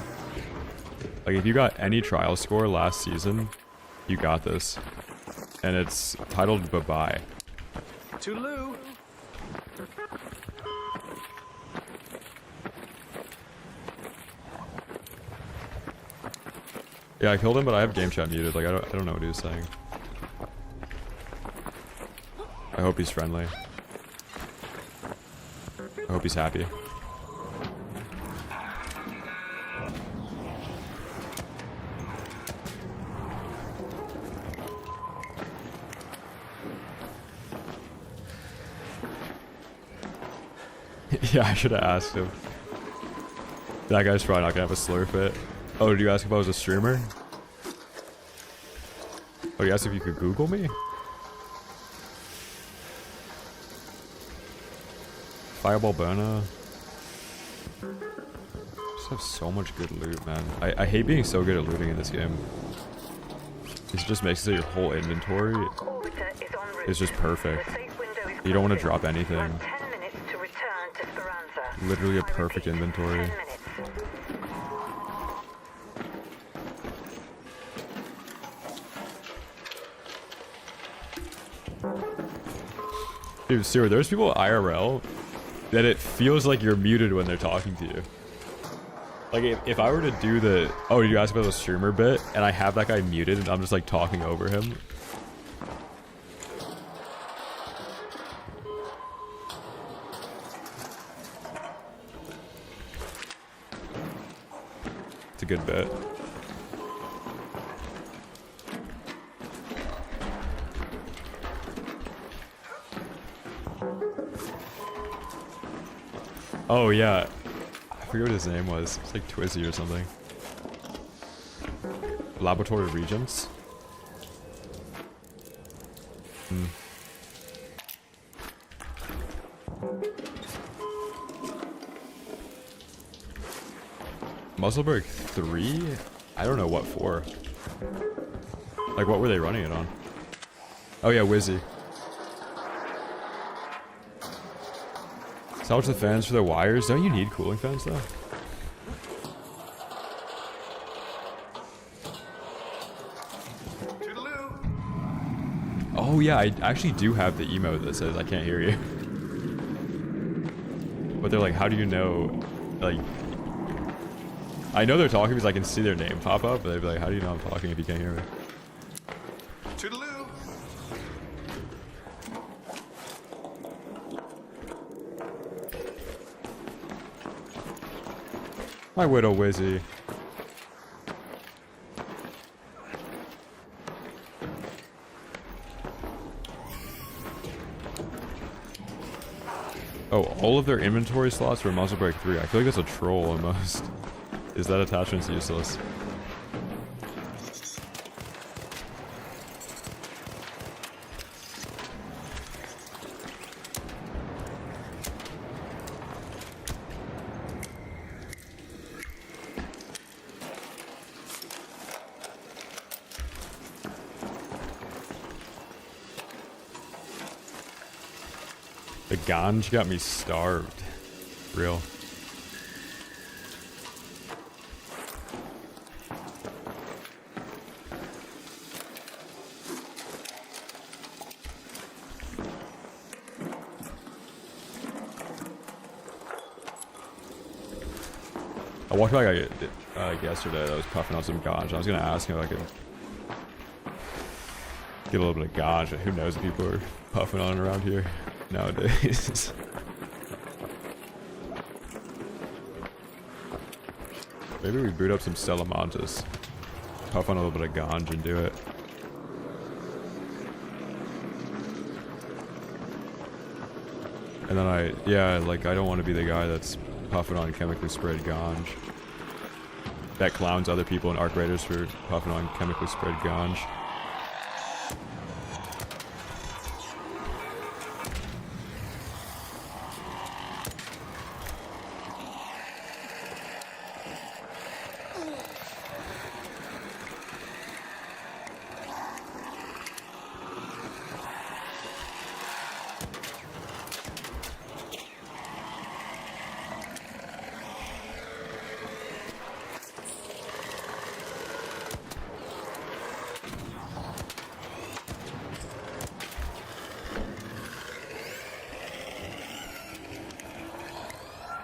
Like, if you got any trial score last season, you got this. And it's titled Bye-Bye. Toodaloo. Yeah, I killed him, but I have game chat muted. Like, I don't know what he was saying. I hope he's friendly. I hope he's happy. Yeah, I should have asked him. That guy's probably not gonna have a slur fit. Oh, did you ask if I was a streamer? Oh, you asked if you could Google me? Fireball Burner. Just have so much good loot, man. I hate being so good at looting in this game. It just makes it so your whole inventory is just perfect. You don't want to drop anything. Literally a perfect inventory. Dude, seriously, there's people IRL that it feels like you're muted when they're talking to you. Like, if I were to do the, oh, did you ask about the streamer bit, and I have that guy muted, and I'm just, like, talking over him. It's a good bit. Oh, yeah. I forget what his name was. It's like Twizzy or something. Laboratory Regents. Musselburgh 3? I don't know what for. Like, what were they running it on? Oh yeah, Wizzy. Salvage the fans for the wires. Don't you need cooling fans though? Oh yeah, I actually do have the emote that says I can't hear you. But they're like, how do you know? Like, I know they're talking because I can see their name pop up, but they'd be like, how do you know I'm talking if you can't hear me? Toodaloo. My Widow Wizzy. Oh, all of their inventory slots were Muzzle Break 3. I feel like that's a troll almost. Is that attachment's useless? The ganj got me starved. Real. I walked by a guy yesterday that was puffing on some ganj. I was gonna ask him if I could get a little bit of ganj. Who knows if people are puffing on around here nowadays. Maybe we boot up some Salamantas, puff on a little bit of ganj and do it. And then I don't want to be the guy that's puffing on chemically sprayed ganj. That clowns other people in Arc Raiders for puffing on chemically sprayed ganj.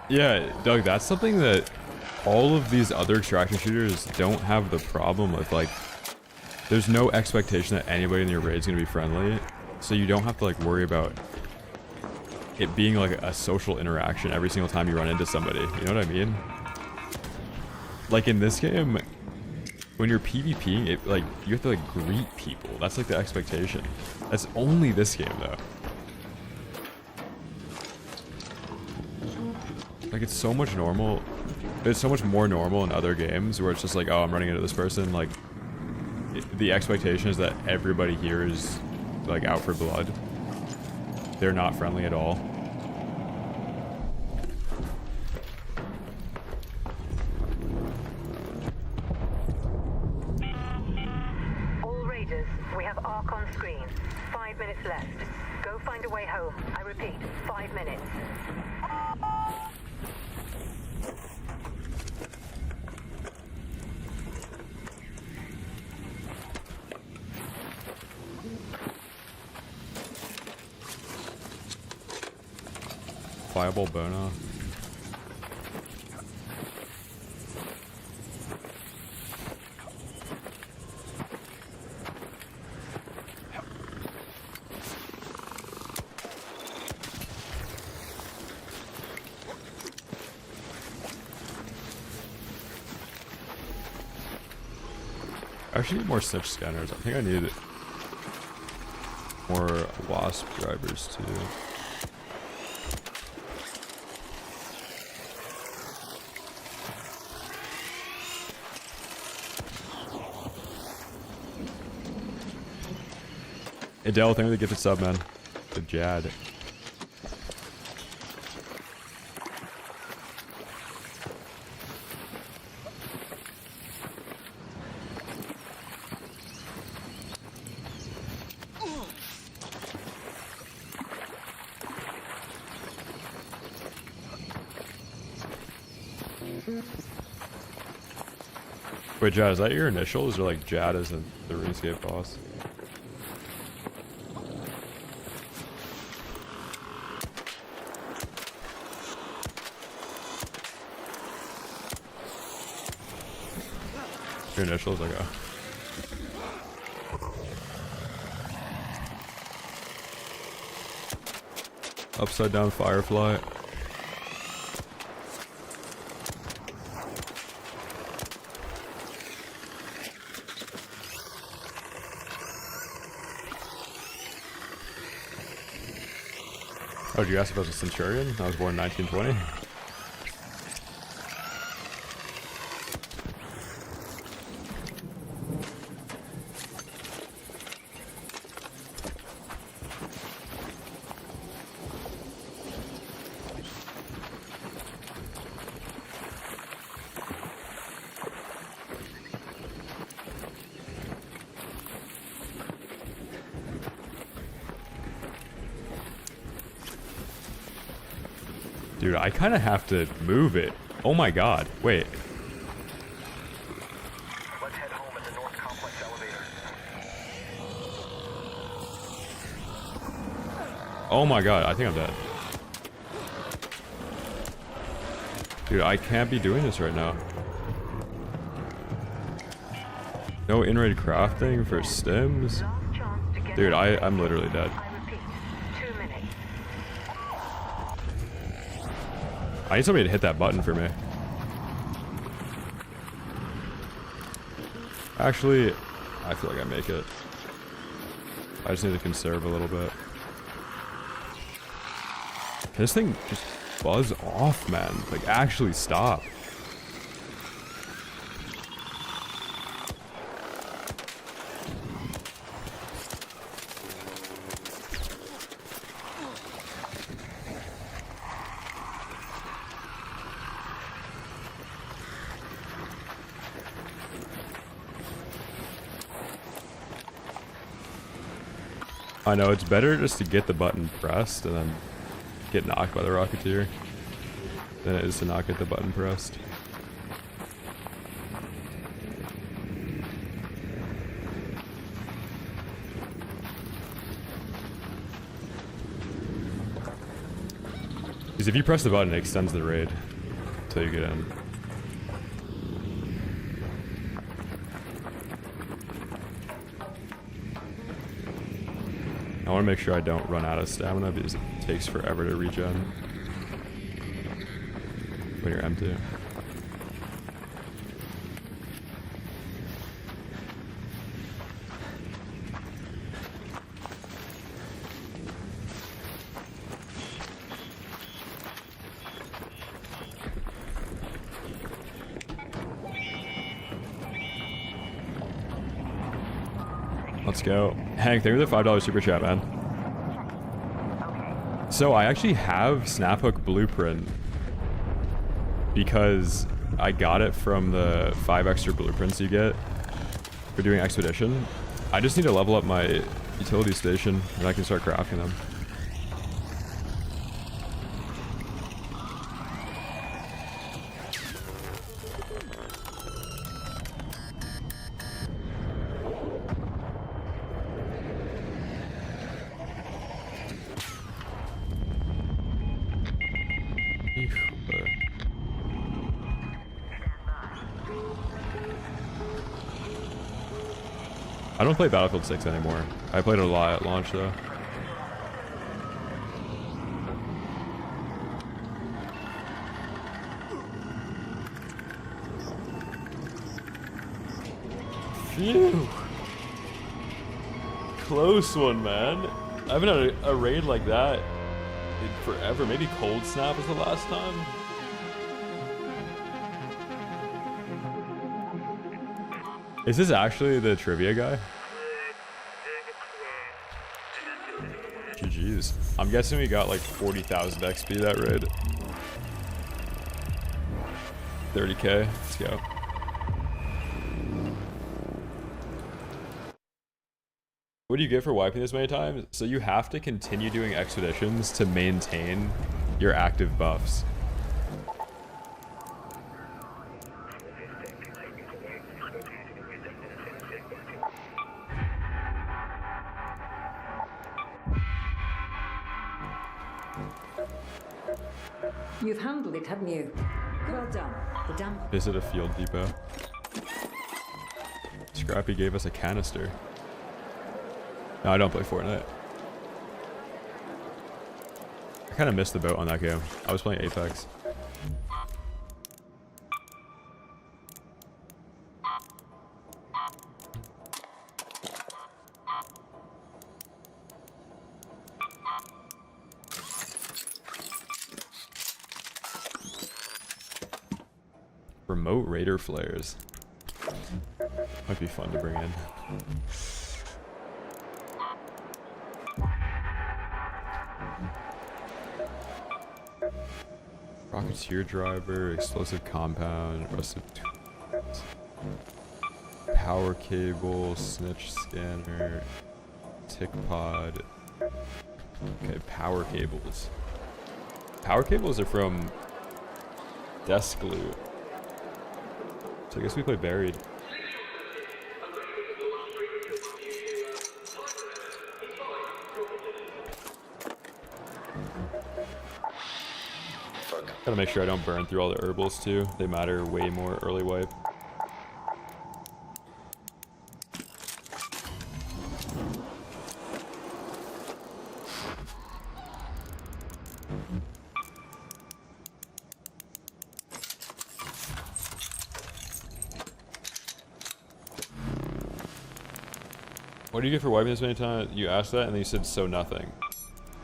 Yeah, Doug, that's something that all of these other extraction shooters don't have the problem with. Like, there's no expectation that anybody in your raid is going to be friendly, so you don't have to, like, worry about it being, like, a social interaction every single time you run into somebody. You know what I mean? Like, in this game, when you're PvPing, it, like, you have to, like, greet people. That's, like, the expectation. That's only this game, though. Like, it's so much normal. It's so much more normal in other games where it's just like, oh, I'm running into this person. Like, the expectation is that everybody here is, like, out for blood. They're not friendly at all. All Raiders, we have ARC on screen. 5 minutes left. Go find a way home. I repeat, 5 minutes. Fireball burner. I actually need more snitch scanners. I think I need more wasp drivers too. Hey Dell, thank you for the gifted sub, man. Good Jad. Wait, Jad, is that your initials or like Jad as in the RuneScape boss? Your initials, okay. Upside down firefly. Oh, did you ask if I was a Centurion? I was born in 1920. Dude, I kind of have to move it. Oh my god. Wait. Let's head home at the North Complex elevator. Oh my god, I think I'm dead. Dude, I can't be doing this right now. No in-raid crafting for stims? Dude, I'm literally dead. I need somebody to hit that button for me. Actually, I feel like I make it. I just need to conserve a little bit. Can this thing just buzz off, man? Like, actually stop. I know, it's better just to get the button pressed and then get knocked by the Rocketeer than it is to not get the button pressed. Because if you press the button, it extends the raid until you get in. I want to make sure I don't run out of stamina because it takes forever to regen when you're empty. Let's go. Hank, thank you for the $5 super chat, man. So I actually have Snaphook Blueprint because I got it from the 5 extra blueprints you get for doing Expedition. I just need to level up my utility station and I can start crafting them. I don't play Battlefield 6 anymore. I played it a lot at launch though. Phew. Close one, man. I haven't had a raid like that in forever. Maybe Cold Snap was the last time. Is this actually the trivia guy? GG's. I'm guessing we got like 40,000 XP that raid. 30k. Let's go. What do you get for wiping this many times? So you have to continue doing expeditions to maintain your active buffs. You've handled it, haven't you? Well done. The damp. Visit a field depot. Scrappy gave us a canister. No, I don't play Fortnite. I kind of missed the boat on that game. I was playing Apex. Remote Raider flares. Might be fun to bring in. Rocketeer driver, explosive compound, rusted tools, power cable, snitch scanner, tick pod. Okay, power cables. Power cables are from desk loot. So I guess we play buried. Gotta make sure I don't burn through all the herbals too. They matter way more early wipe. What do you get for wiping this many times? You asked that and then you said so nothing.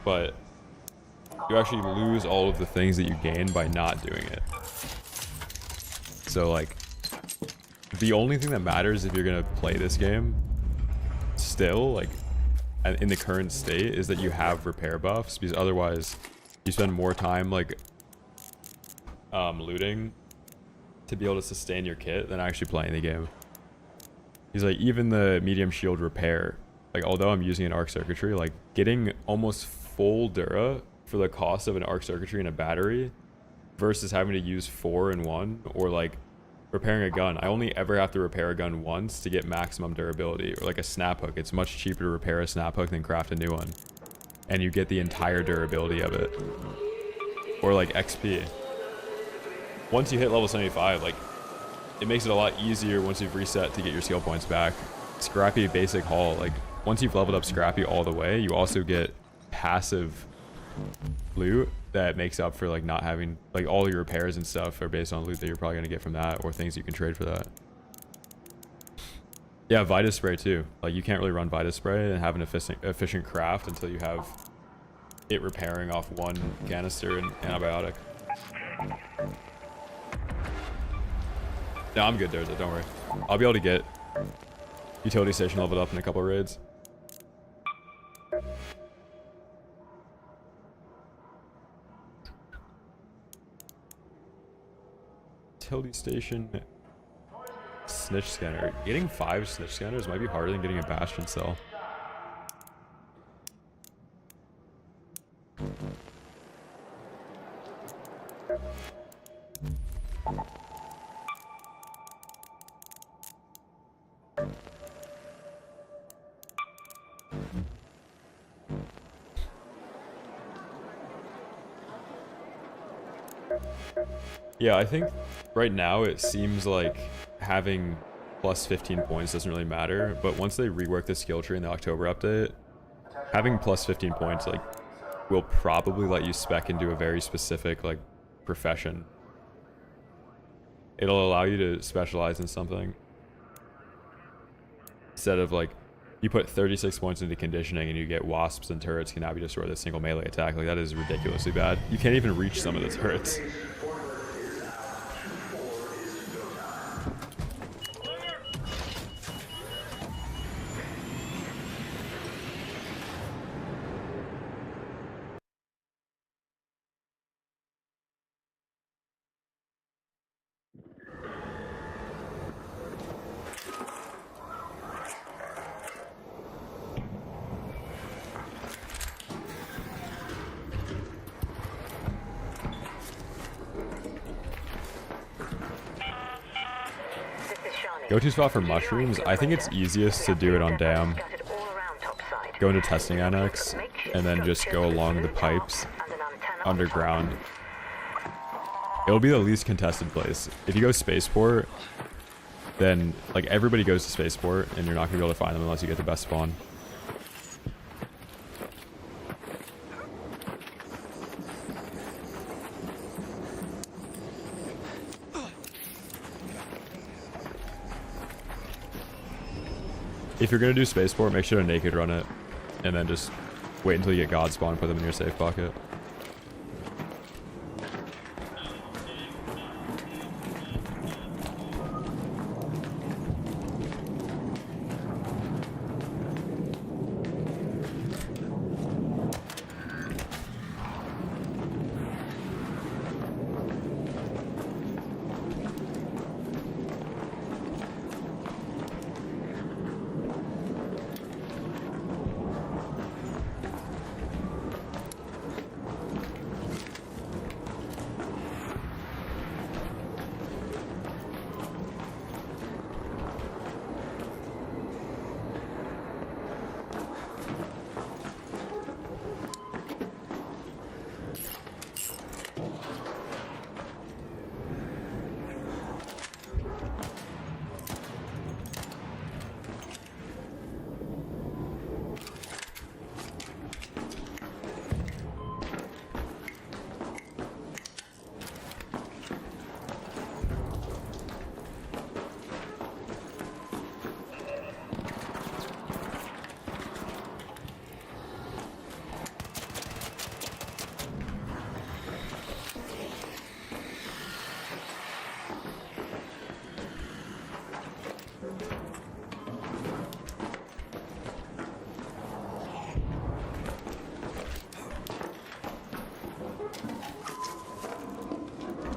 But you actually lose all of the things that you gain by not doing it. So like, the only thing that matters if you're gonna play this game still, like in the current state, is that you have repair buffs, because otherwise you spend more time like looting to be able to sustain your kit than actually playing the game. He's like, even the medium shield repair, like although I'm using an arc circuitry, like getting almost full Dura for the cost of an arc circuitry and a battery versus having to use 4 in 1, or like repairing a gun. I only ever have to repair a gun once to get maximum durability, or like a snap hook. It's much cheaper to repair a snap hook than craft a new one. And you get the entire durability of it. Or like XP. Once you hit level 75, like it makes it a lot easier once you've reset to get your skill points back. Scrappy basic haul, like once you've leveled up Scrappy all the way, you also get passive loot that makes up for like not having, like all your repairs and stuff are based on loot that you're probably gonna get from that, or things you can trade for that. Yeah, Vitus spray too. Like you can't really run Vitus spray and have an efficient craft until you have it repairing off 1 canister and antibiotic. No, I'm good there, don't worry. I'll be able to get Utility station leveled up in a couple raids. Utility station. Snitch scanner. Getting 5 snitch scanners might be harder than getting a bastion cell. Yeah, I think right now it seems like having plus 15 points doesn't really matter, but once they rework the skill tree in the October update, having plus 15 points like will probably let you spec into a very specific like profession. It'll allow you to specialize in something instead of like you put 36 points into conditioning and you get wasps and turrets can now be destroyed with a single melee attack. Like that is ridiculously bad. You can't even reach some of the turrets. Go-to spot for mushrooms, I think it's easiest to do it on dam. Go into testing annex, and then just go along the pipes underground. It'll be the least contested place. If you go spaceport, then like everybody goes to spaceport, and you're not gonna be able to find them unless you get the best spawn. If you're gonna do spaceport, make sure to naked run it, and then just wait until you get god spawn and put them in your safe bucket.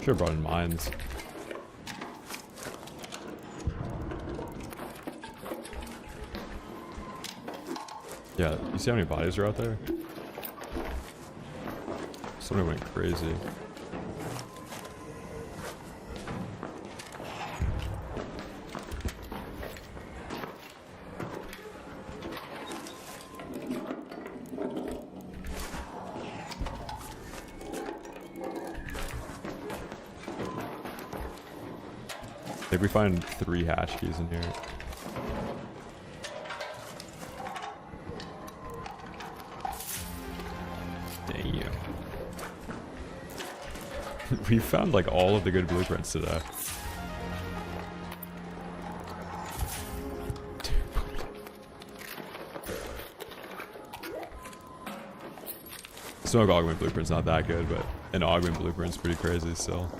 Should've brought in mines. Yeah, you see how many bodies are out there? Somebody went crazy. I think we find 3 hatch keys in here. Damn. We found like all of the good blueprints today. Smoke augment blueprint's not that good, but an augment blueprint's pretty crazy still.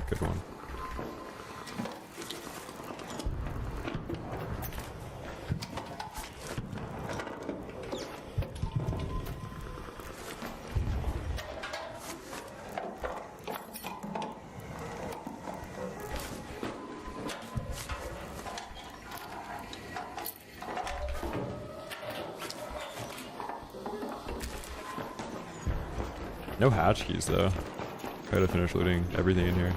Good one. No hatch keys though. Gotta finish looting everything in here.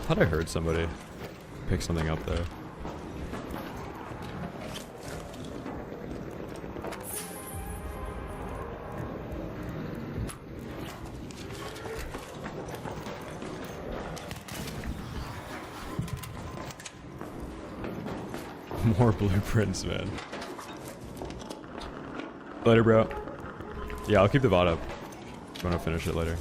I thought I heard somebody pick something up there. More blueprints, man. Later, bro. Yeah, I'll keep the VOD up. I'm gonna finish it later.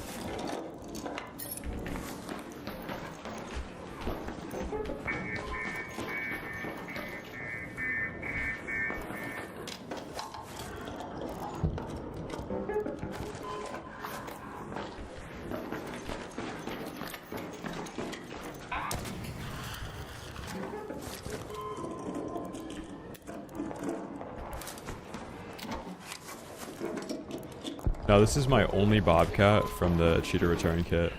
Now this is my only Bobcat from the cheater return kit.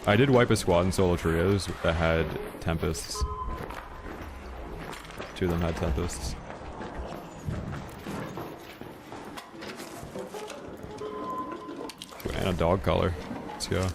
I did wipe a squad in solo trios that had Tempests. 2 of them had Tempests. Ooh, and a dog collar. Let's go.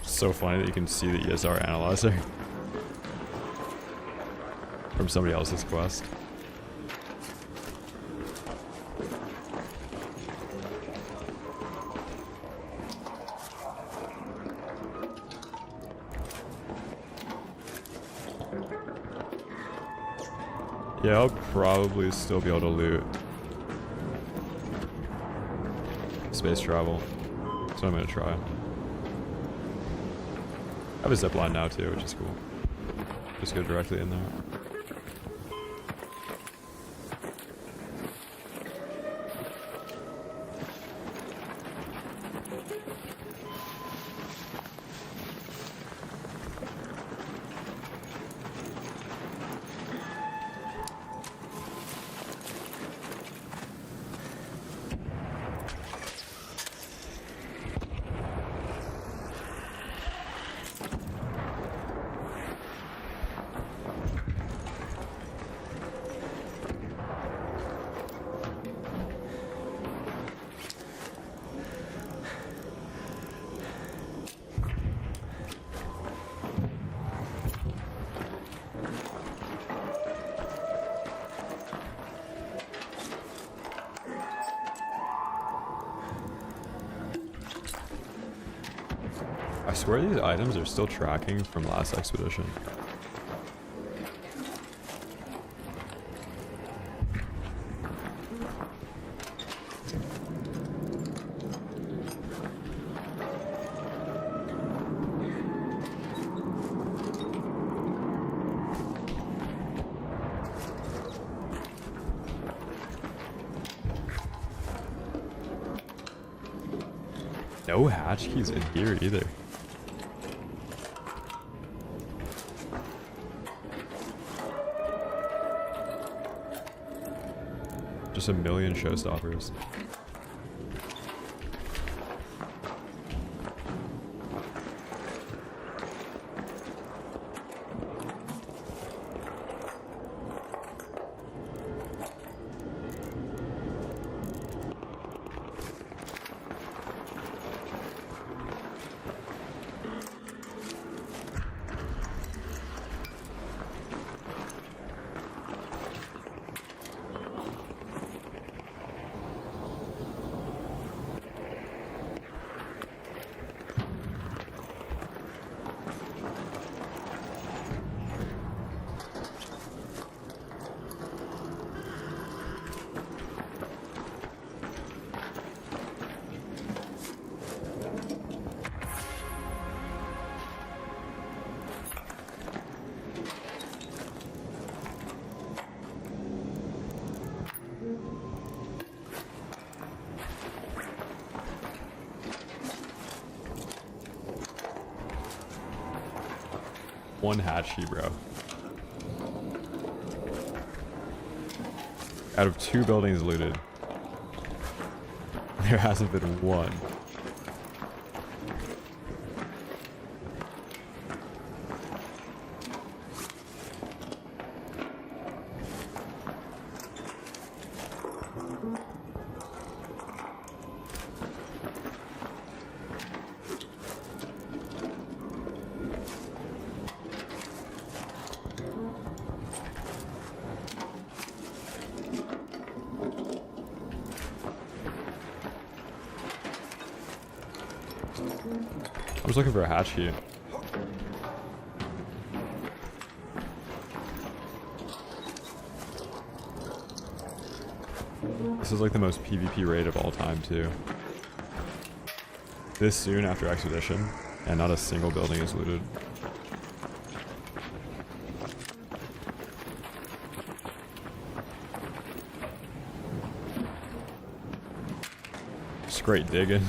So funny that you can see the ESR analyzer from somebody else's quest. Yeah, I'll probably still be able to loot space travel, so I'm gonna try. I have a zipline now too, which is cool. Just go directly in there. I swear these items are still tracking from last expedition. no hatch keys in here either. Just a million showstoppers. One hatch key, bro. Out of 2 buildings looted, there hasn't been one. I was looking for a hatch key. This is like the most PvP raid of all time too. This soon after Expedition, and not a single building is looted. Just great digging.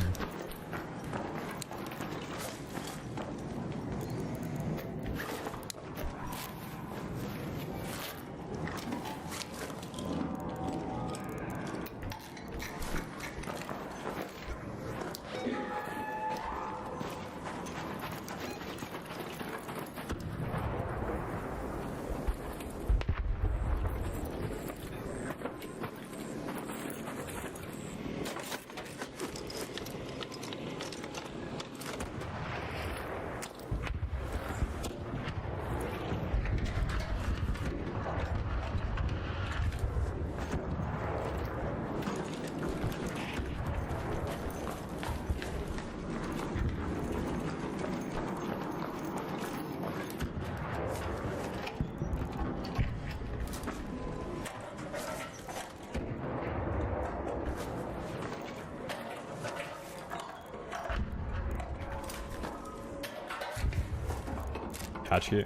Hatch key.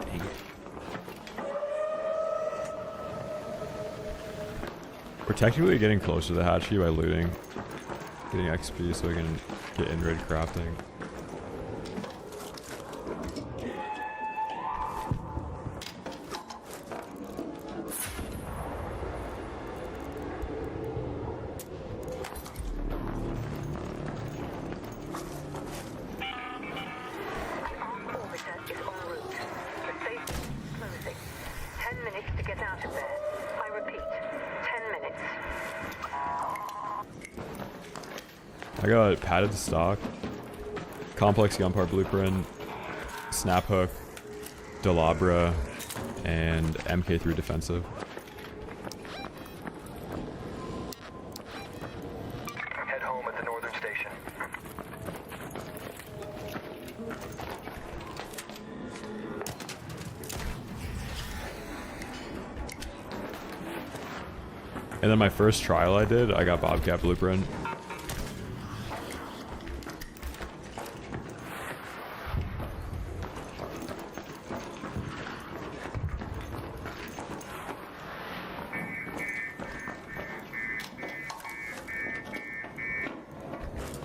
Dang it. We're technically getting closer to the hatch key by looting. Getting XP so we can get in-raid crafting. I got padded stock, complex gun part blueprint, snap hook, Delabra, and MK3 defensive. Head home at the northern station. And then my first trial I did, I got Bobcat blueprint.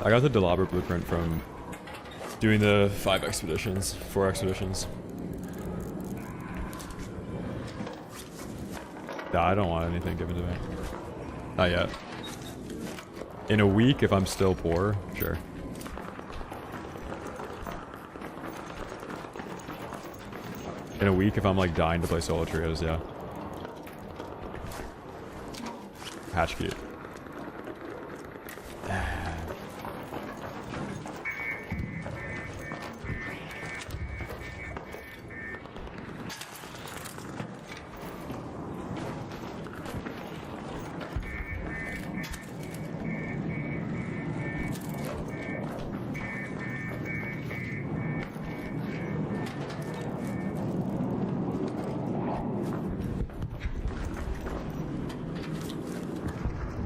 I got the Delabra blueprint from doing the 4 expeditions. Nah, I don't want anything given to me. Not yet. In a week, if I'm still poor, sure. In a week, if I'm like dying to play solo trios, yeah. Hatch cute.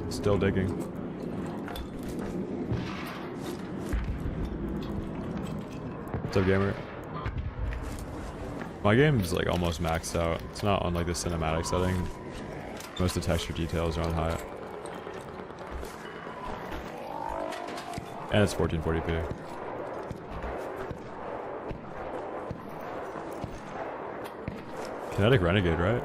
Still digging. What's up, gamer? My game's like almost maxed out. It's not on like the cinematic setting. Most of the texture details are on high. And it's 1440p. Kinetic Renegade, right?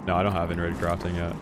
No, I don't have in-raid crafting yet.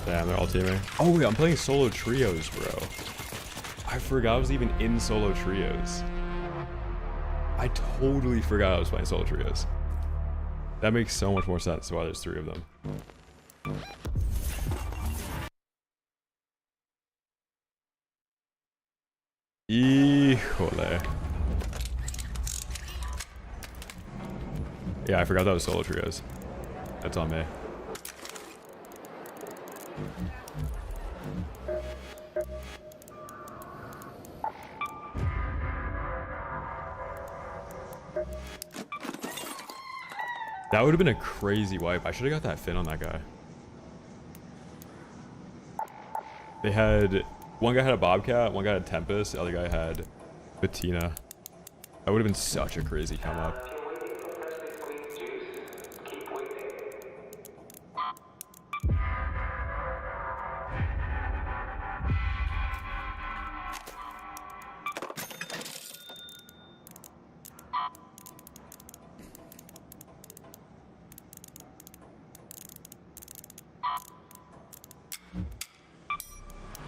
Damn, they're all teaming. Oh wait, I'm playing solo trios, bro. I forgot I was even in solo trios. I totally forgot I was playing solo trios. That makes so much more sense why there's 3 of them. Híjole. Yeah, I forgot that was solo trios. That's on me. That would have been a crazy wipe. I should have got that fin on that guy. They had... One guy had a Bobcat, one guy had Tempest, the other guy had Bettina. That would have been such a crazy come up.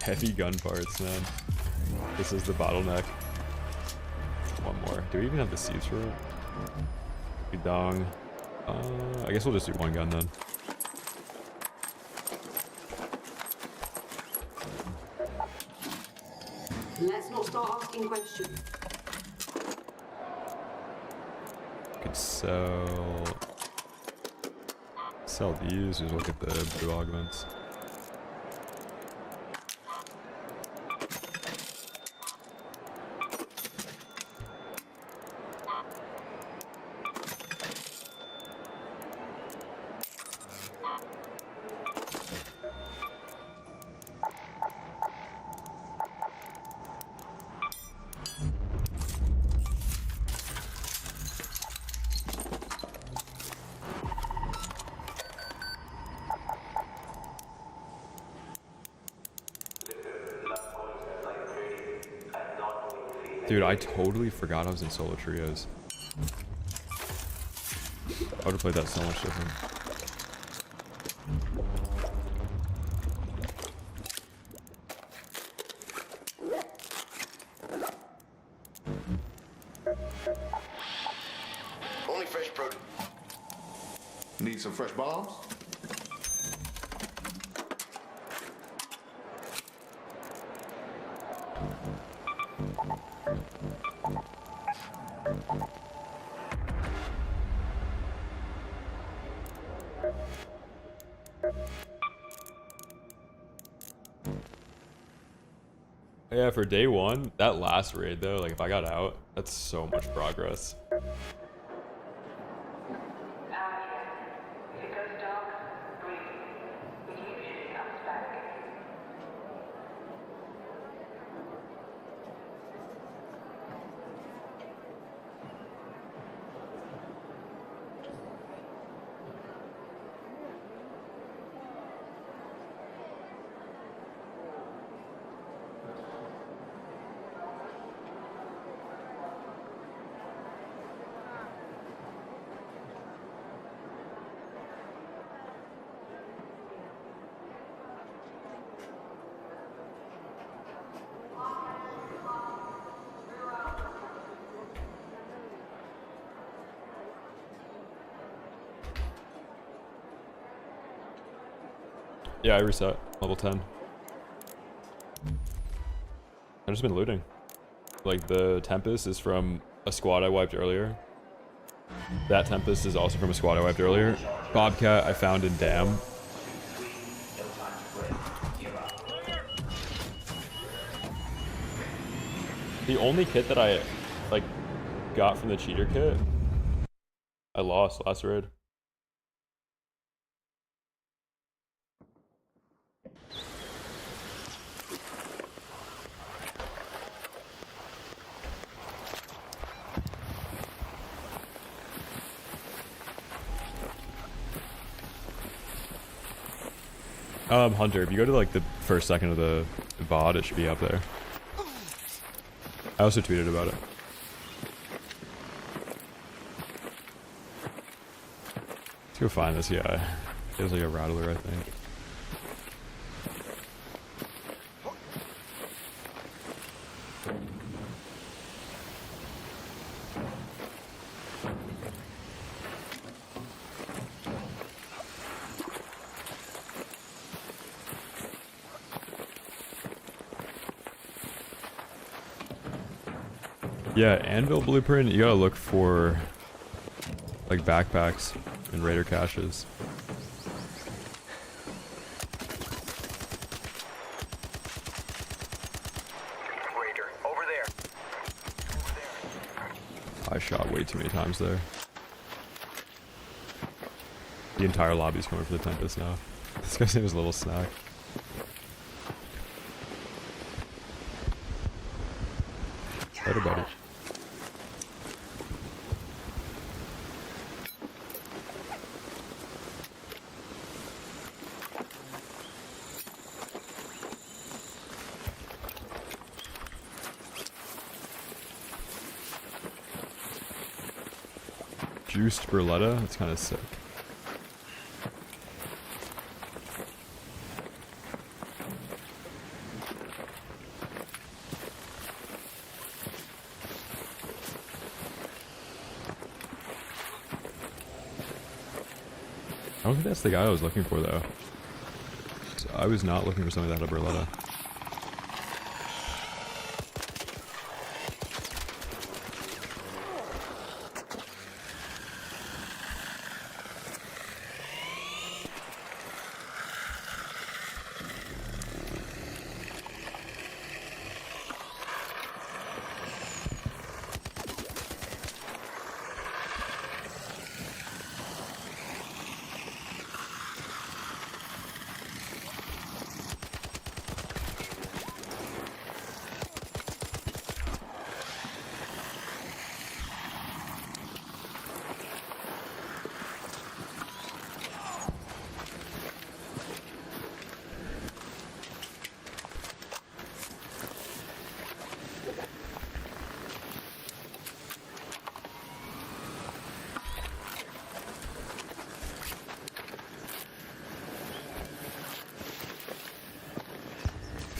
Heavy gun parts, man. This is the bottleneck. One more. Do we even have the seeds for it? Gudong. I guess we'll just do one gun then. Let's not start asking questions. Could sell these. Just look at the blue augments. Dude, I totally forgot I was in solo trios. I would have played that so much different. Only fresh produce. Need some fresh bombs? Yeah, for day one, that last raid though, like if I got out, that's so much progress. If it goes dark, breathe. It usually comes back. Yeah, I reset. Level 10. I've just been looting. Like, the Tempest is from a squad I wiped earlier. That Tempest is also from a squad I wiped earlier. Bobcat I found in Dam. The only kit that I, like, got from the cheater kit, I lost last raid. Hunter, if you go to like the first second of the VOD, it should be up there. I also tweeted about it. Let's go find this guy. He has like a rattler, I think. Yeah, Anvil Blueprint, you gotta look for like backpacks and raider caches. Raider, over there. I shot way too many times there. The entire lobby's coming for the Tempest now. This guy's name is Little Snack. Later, buddy. Juiced Burletta? That's kind of sick. I don't think that's the guy I was looking for though. So I was not looking for something that had a Burletta.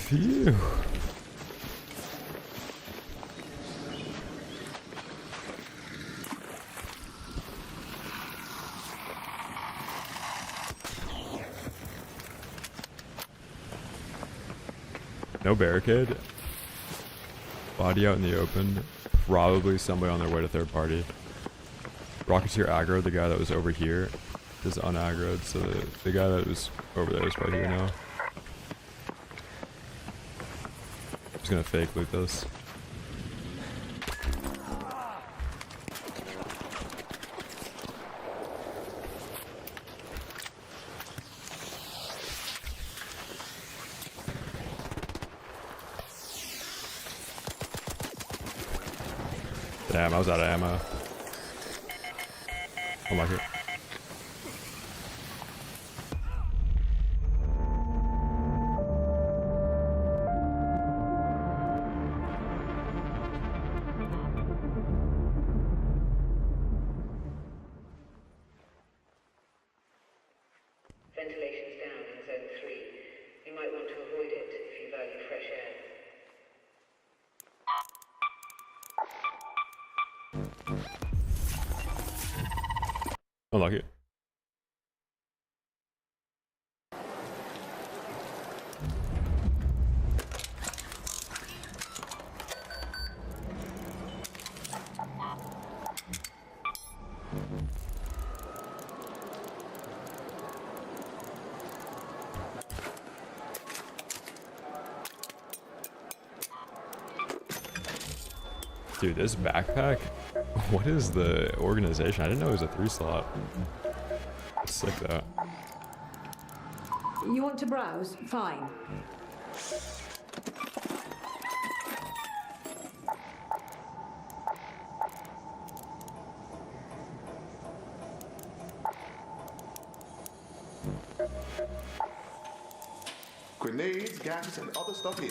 Phew. No barricade. Body out in the open. Probably somebody on their way to third party. Rocketeer aggro, the guy that was over here, is unaggroed, so the guy that was over there is right here now. I'm just gonna fake loot this. Damn, I was out of ammo. Oh my god. Ventilation's down in Zone 3. You might want to avoid it if you value fresh air. Unlucky. Dude, this backpack, what is the organization? I didn't know it was a 3-slot. Sick though. You want to browse? Fine. Grenades, gadgets, and other stuff here.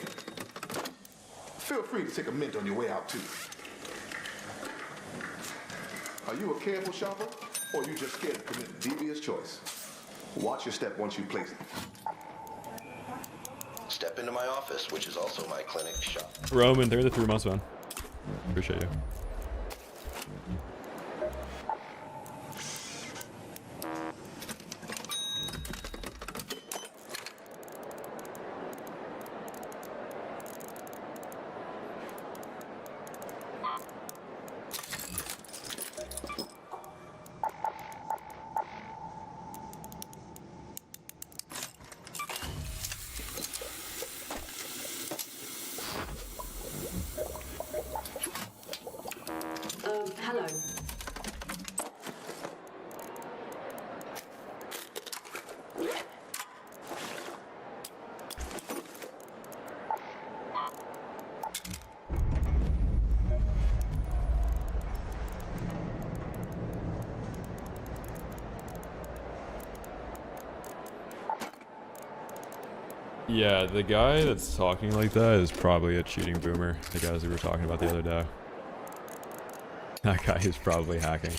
Feel free to take a mint on your way out too. Are you a careful shopper, or are you just scared to commit a devious choice? Watch your step once you place it. Step into my office, which is also my clinic shop. Roman, 3 months, man. Appreciate you. Hello. Yeah, the guy that's talking like that is probably a cheating boomer. The guys we were talking about the other day. That guy is probably hacking.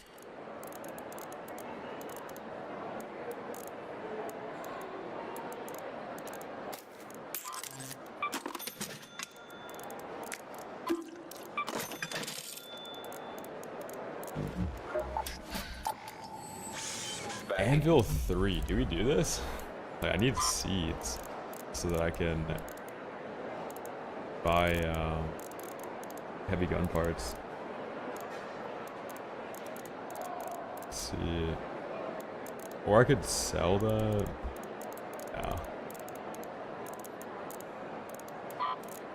Anvil 3, do we do this? Like, I need seeds so that I can buy heavy gun parts. Let's see. Or I could sell that. No.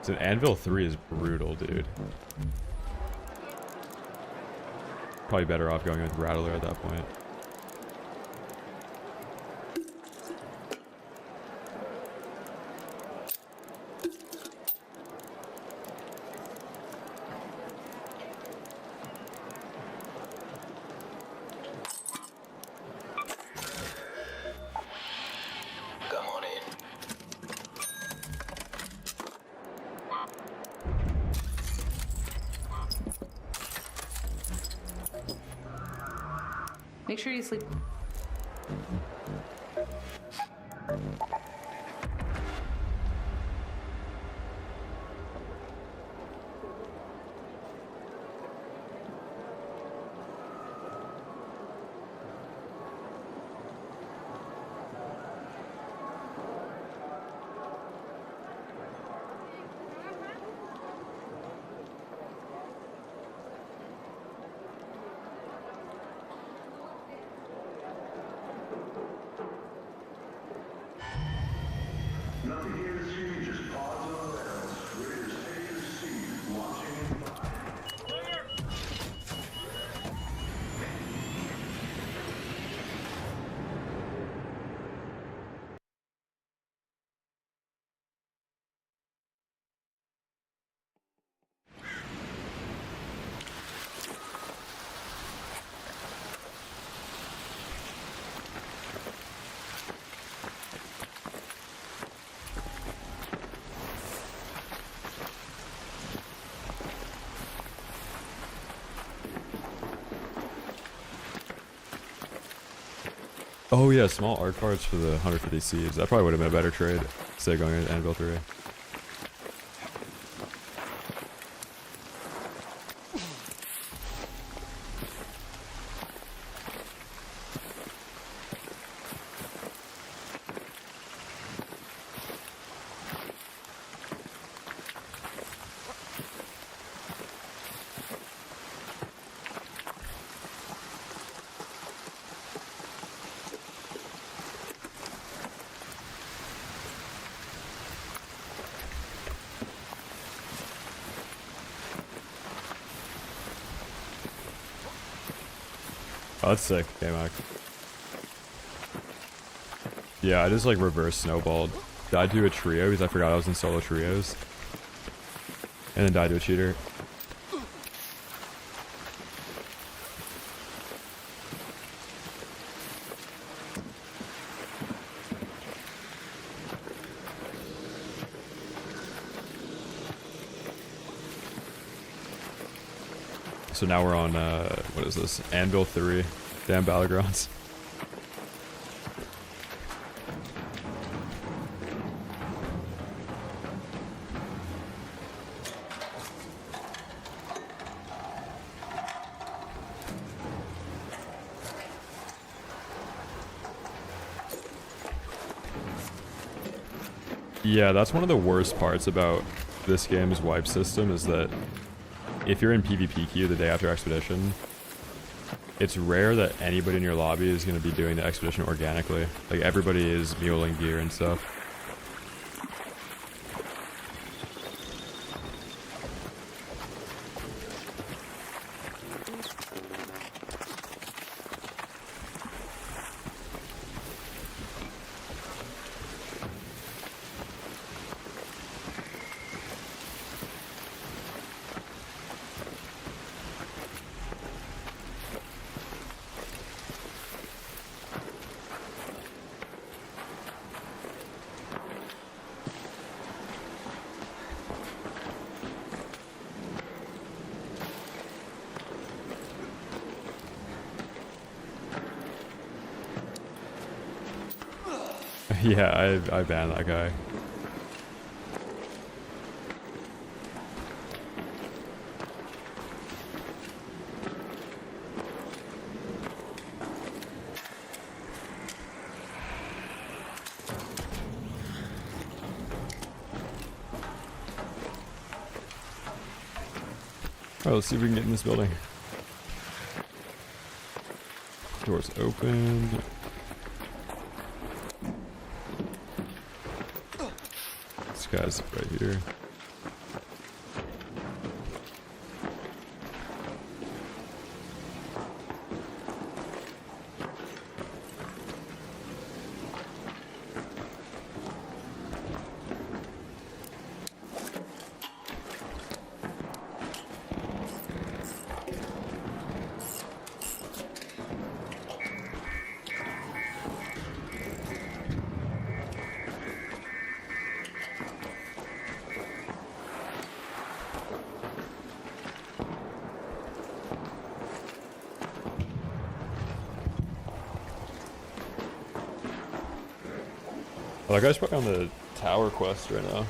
So Anvil 3 is brutal, dude. Probably better off going with Rattler at that point. Come on in. Make sure you sleep. Oh yeah, small art parts for the 150 seeds. That probably would have been a better trade instead of going into Anvil 3. Oh, that's sick. Okay, Mac. Yeah, I just like reverse snowballed. Died to a trio because I forgot I was in solo trios. And then died to a cheater. So now we're on, what is this? Anvil 3. Damn Battlegrounds. Yeah, that's one of the worst parts about this game's wipe system is that if you're in PvP queue the day after Expedition, it's rare that anybody in your lobby is going to be doing the Expedition organically. Like, everybody is muling gear and stuff. Yeah, I banned that guy. Alright, let's see if we can get in this building. Doors open. This guy's right here. Oh, that guy's probably on the tower quest right now.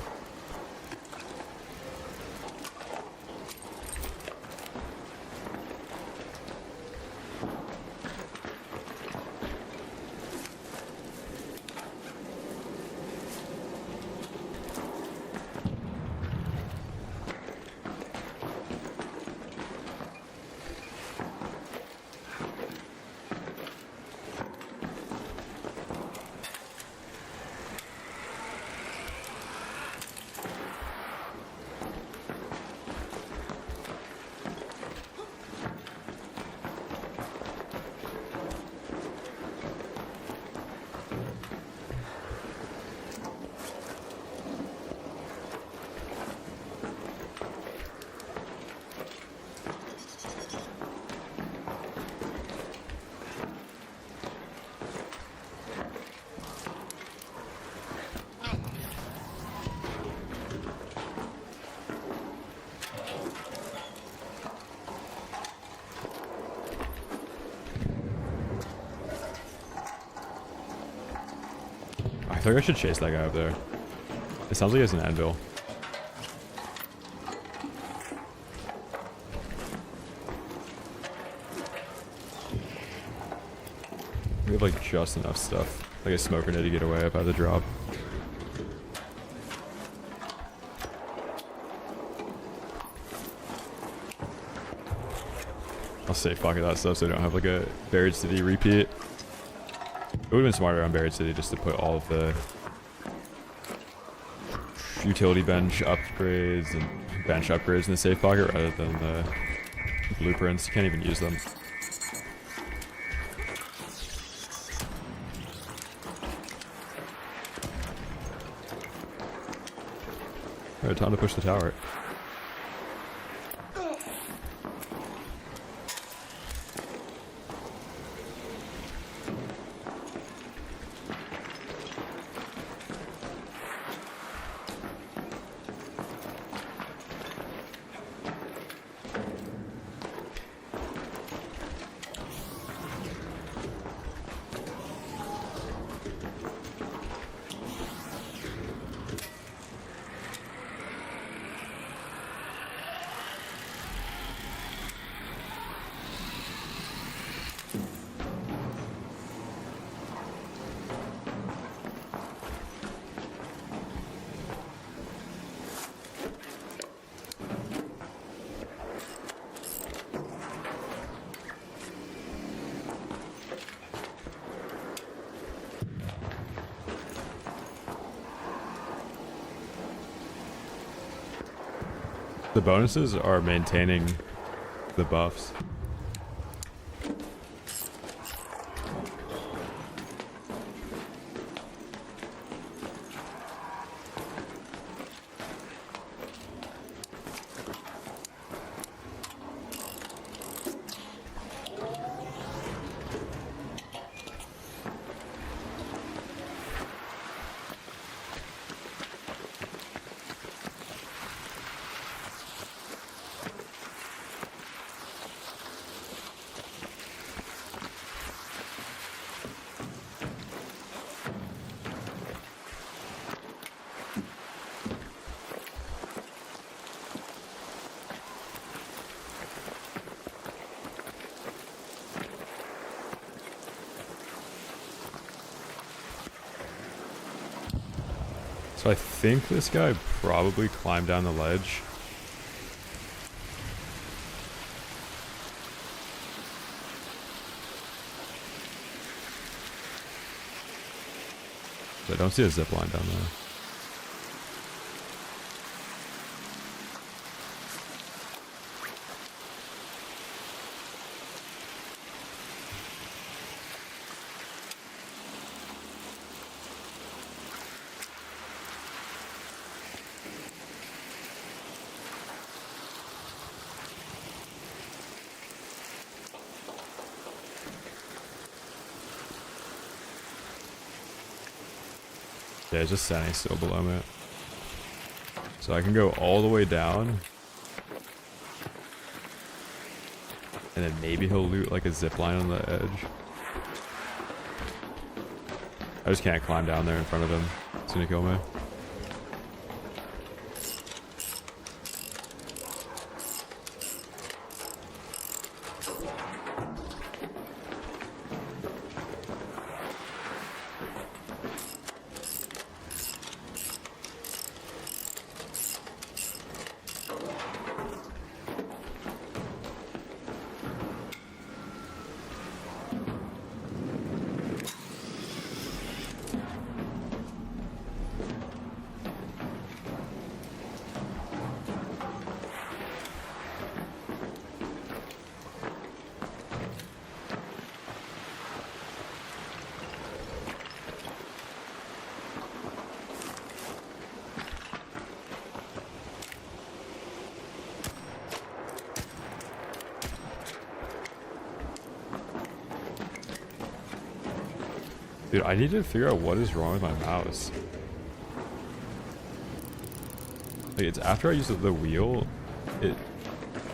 feel like I should chase that guy up there. It sounds like he has an anvil. We have like just enough stuff, like a smoke grenade to get away up at the drop. I'll save pocket that stuff so I don't have like a buried city repeat. It would have been smarter on buried city just to put all of the utility bench upgrades and bench upgrades in the safe pocket rather than the blueprints. You can't even use them. Alright, time to push the tower. The bonuses are maintaining the buffs. So I think this guy probably climbed down the ledge. I don't see a zip line down there. Yeah, it's just standing still below me. So I can go all the way down. And then maybe he'll loot like a zip line on the edge. I just can't climb down there in front of him. It's gonna kill me. Dude, I need to figure out what is wrong with my mouse. Like, it's after I use the wheel, it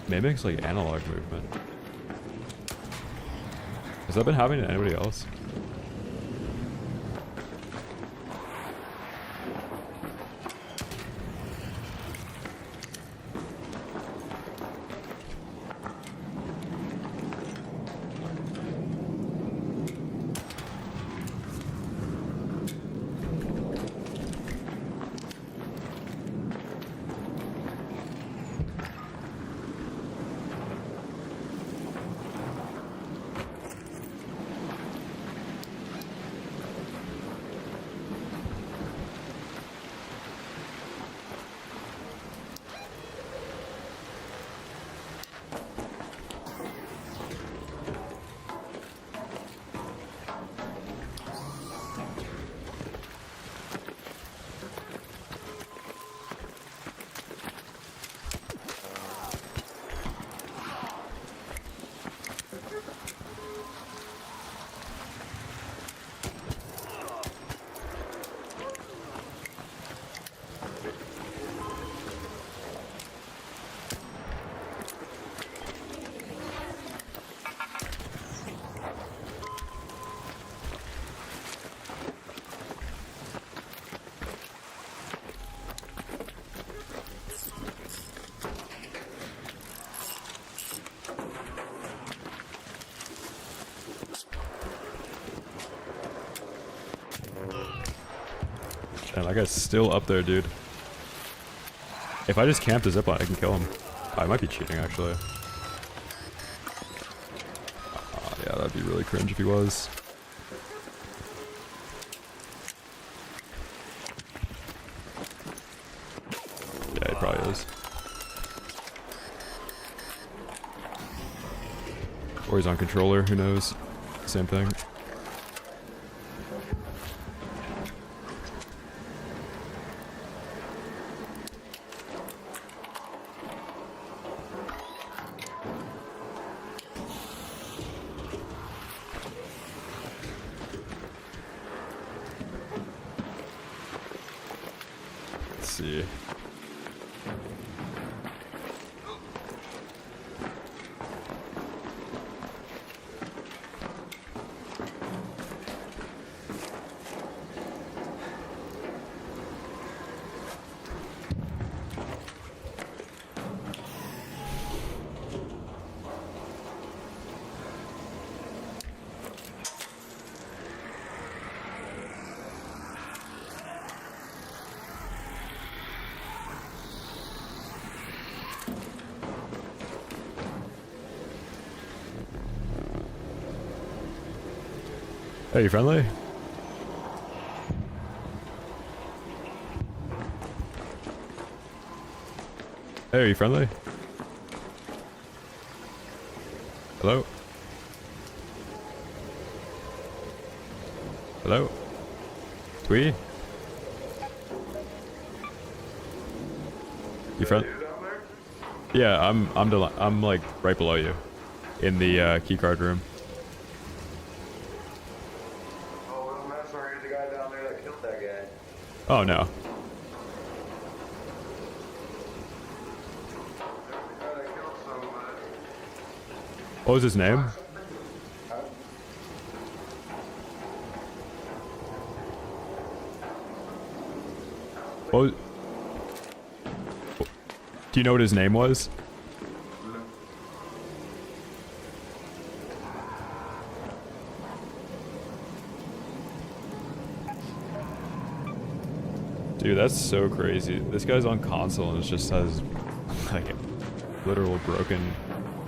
mimics like analog movement. Has that been happening to anybody else? And that guy's still up there, dude. If I just camp the zipline, I can kill him. I might be cheating, actually. Yeah, that'd be really cringe if he was. Yeah, he probably is. Or he's on controller, who knows? Same thing. Let's see. Hey, you friendly? Hey, are you friendly? Hello? Hello? Twee? You friend? Yeah, I'm like right below you, in the keycard room. Oh no. What was his name? What was, do you know what his name was? Dude, that's so crazy. This guy's on console and it just has like literal broken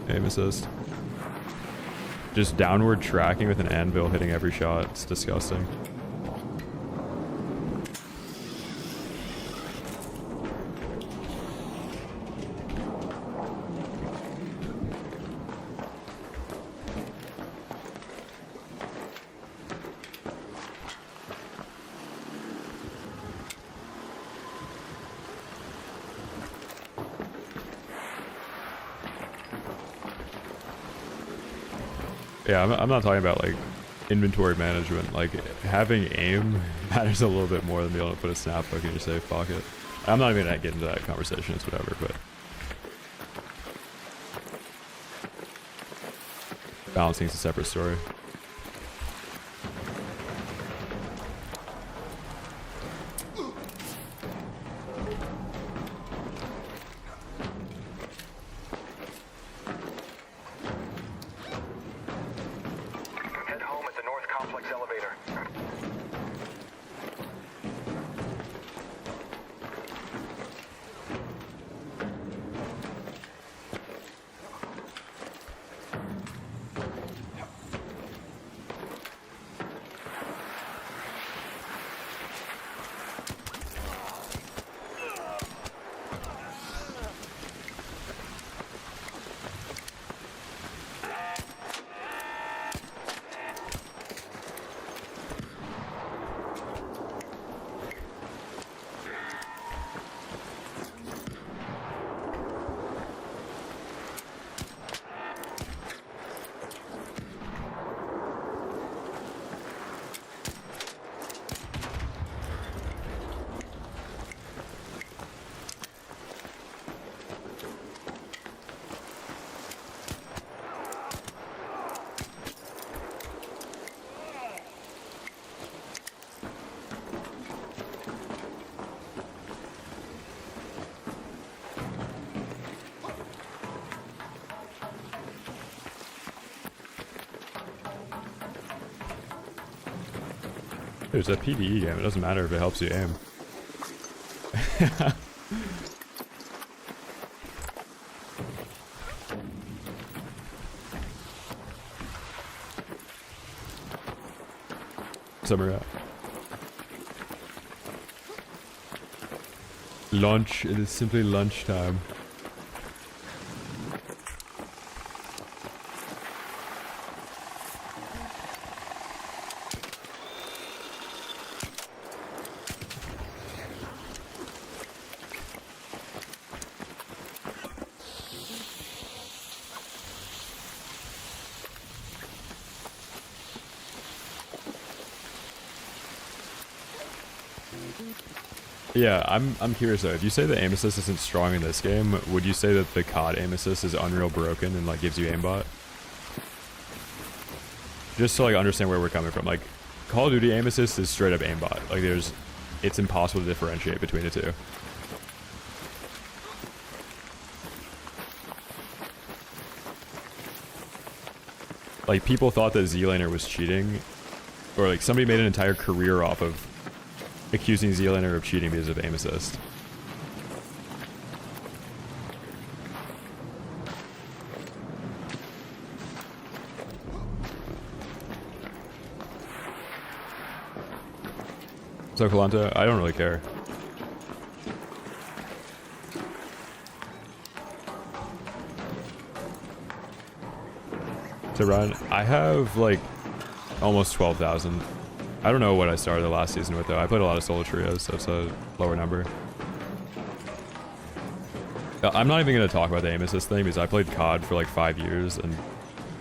aim assist. Just downward tracking with an anvil hitting every shot. It's disgusting. Yeah, I'm not talking about like inventory management. Like having aim matters a little bit more than being able to put a snap hook in your safe pocket. I'm not even gonna get into that conversation. It's whatever, but balancing is a separate story. Dude, it's a PvE game. It doesn't matter if it helps you aim. Summer out. Lunch. It is simply lunchtime. Yeah, I'm curious though. If you say the aim assist isn't strong in this game, would you say that the COD aim assist is unreal broken and like gives you aimbot? Just to like understand where we're coming from. Like, Call of Duty aim assist is straight up aimbot. Like it's impossible to differentiate between the two. Like, people thought that Z-Laner was cheating, or like somebody made an entire career off of accusing Z-Laner of cheating because of aim assist. So Kalanta, I don't really care. So Ryan, I have like almost 12,000. I don't know what I started the last season with though. I played a lot of solo trios, so it's a lower number. I'm not even going to talk about the aim assist thing because I played COD for like 5 years and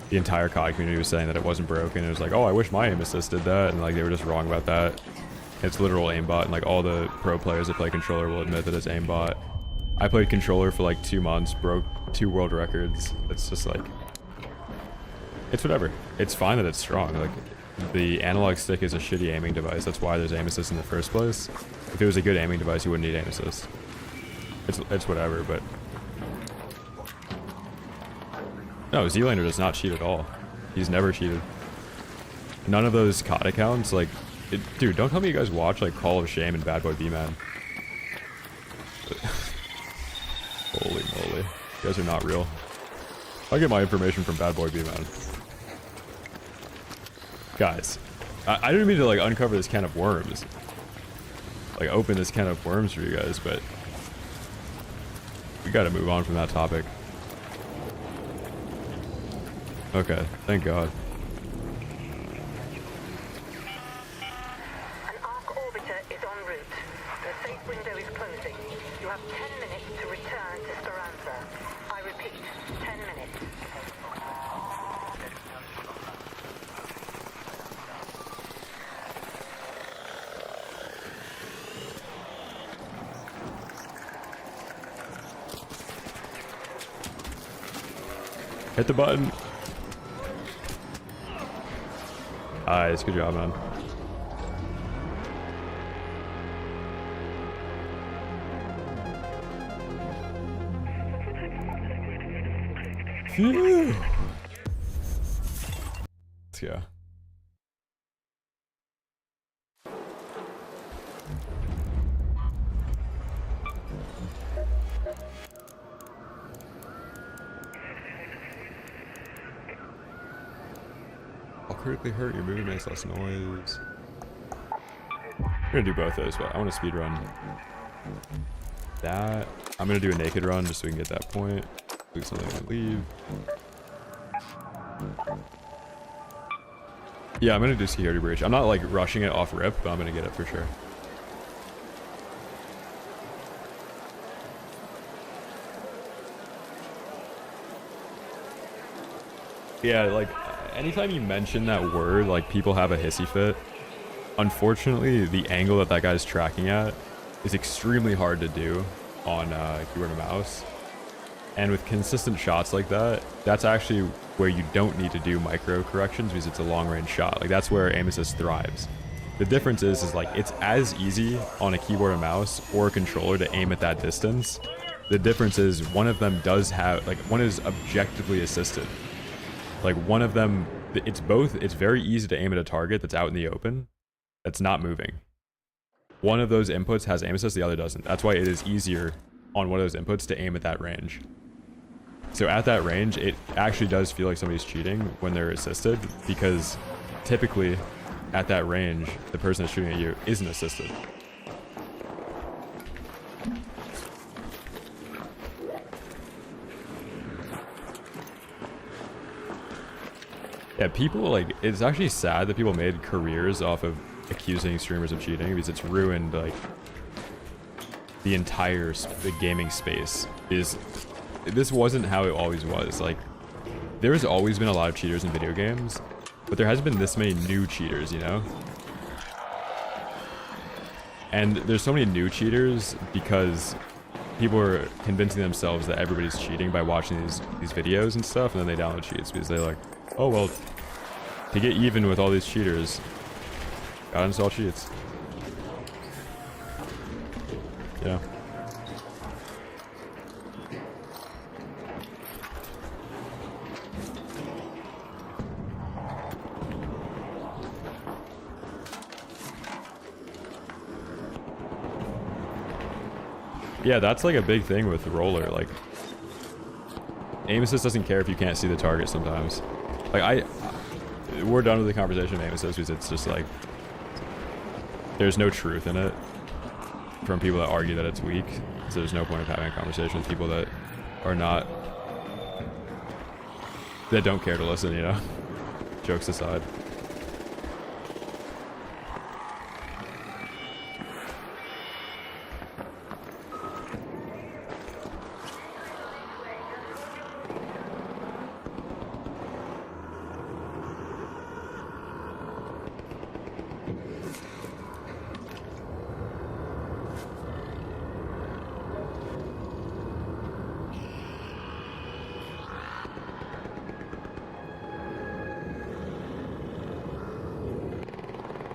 the entire COD community was saying that it wasn't broken. It was like, oh, I wish my aim assist did that, and like they were just wrong about that. It's literal aimbot, and like all the pro players that play controller will admit that it's aimbot. I played controller for like 2 months, broke 2 world records. It's just like, it's whatever. It's fine that it's strong. Like, the analog stick is a shitty aiming device. That's why there's aim assist in the first place. If it was a good aiming device, you wouldn't need aim assist. It's whatever, but... No, Z-Laner does not cheat at all. He's never cheated. None of those COD accounts, like... dude, don't tell me you guys watch, like, Call of Shame and Bad Boy B-Man. Holy moly. You guys are not real. I get my information from Bad Boy B-Man. Guys, I didn't mean to like uncover this can of worms, like open this can of worms for you guys, but we gotta move on from that topic. Okay, thank God. An arc orbiter is en route. The safe window is closing. You have 10 minutes to return to Speranza. I repeat, 10 minutes. Hit the button. Nice, good job, man. Phew. Let's go. Critically hurt, your movement makes less noise. I'm gonna do both those, but I want to speed run that. I'm gonna do a naked run just so we can get that point. Do something and leave. Yeah, I'm gonna do security breach. I'm not like rushing it off rip, but I'm gonna get it for sure. Yeah, like anytime you mention that word, like people have a hissy fit. Unfortunately, the angle that that guy's tracking at is extremely hard to do on keyboard and mouse. And with consistent shots like that, that's actually where you don't need to do micro corrections because it's a long range shot. Like that's where aim assist thrives. The difference is like it's as easy on a keyboard and mouse or a controller to aim at that distance. The difference is one of them does have, like one is objectively assisted. Like one of them, it's both, it's very easy to aim at a target that's out in the open, that's not moving. one of those inputs has aim assist, the other doesn't. That's why it is easier on one of those inputs to aim at that range. So at that range, it actually does feel like somebody's cheating when they're assisted, because typically at that range, the person that's shooting at you isn't assisted. Yeah, people like, it's actually sad that people made careers off of accusing streamers of cheating, because it's ruined like the entire the gaming space. This wasn't how it always was. Like, there's always been a lot of cheaters in video games, but there hasn't been this many new cheaters, you know? And there's so many new cheaters because people are convincing themselves that everybody's cheating by watching these videos and stuff, and then they download cheats because they're like, oh well, to get even with all these cheaters, gotta install cheats. Yeah. Yeah, that's like a big thing with the roller. Like, aim assist doesn't care if you can't see the target sometimes. Like, we're done with the conversation of aim assist because it's just like, there's no truth in it from people that argue that it's weak. So there's no point of having a conversation with people that are not, that don't care to listen, you know? Jokes aside.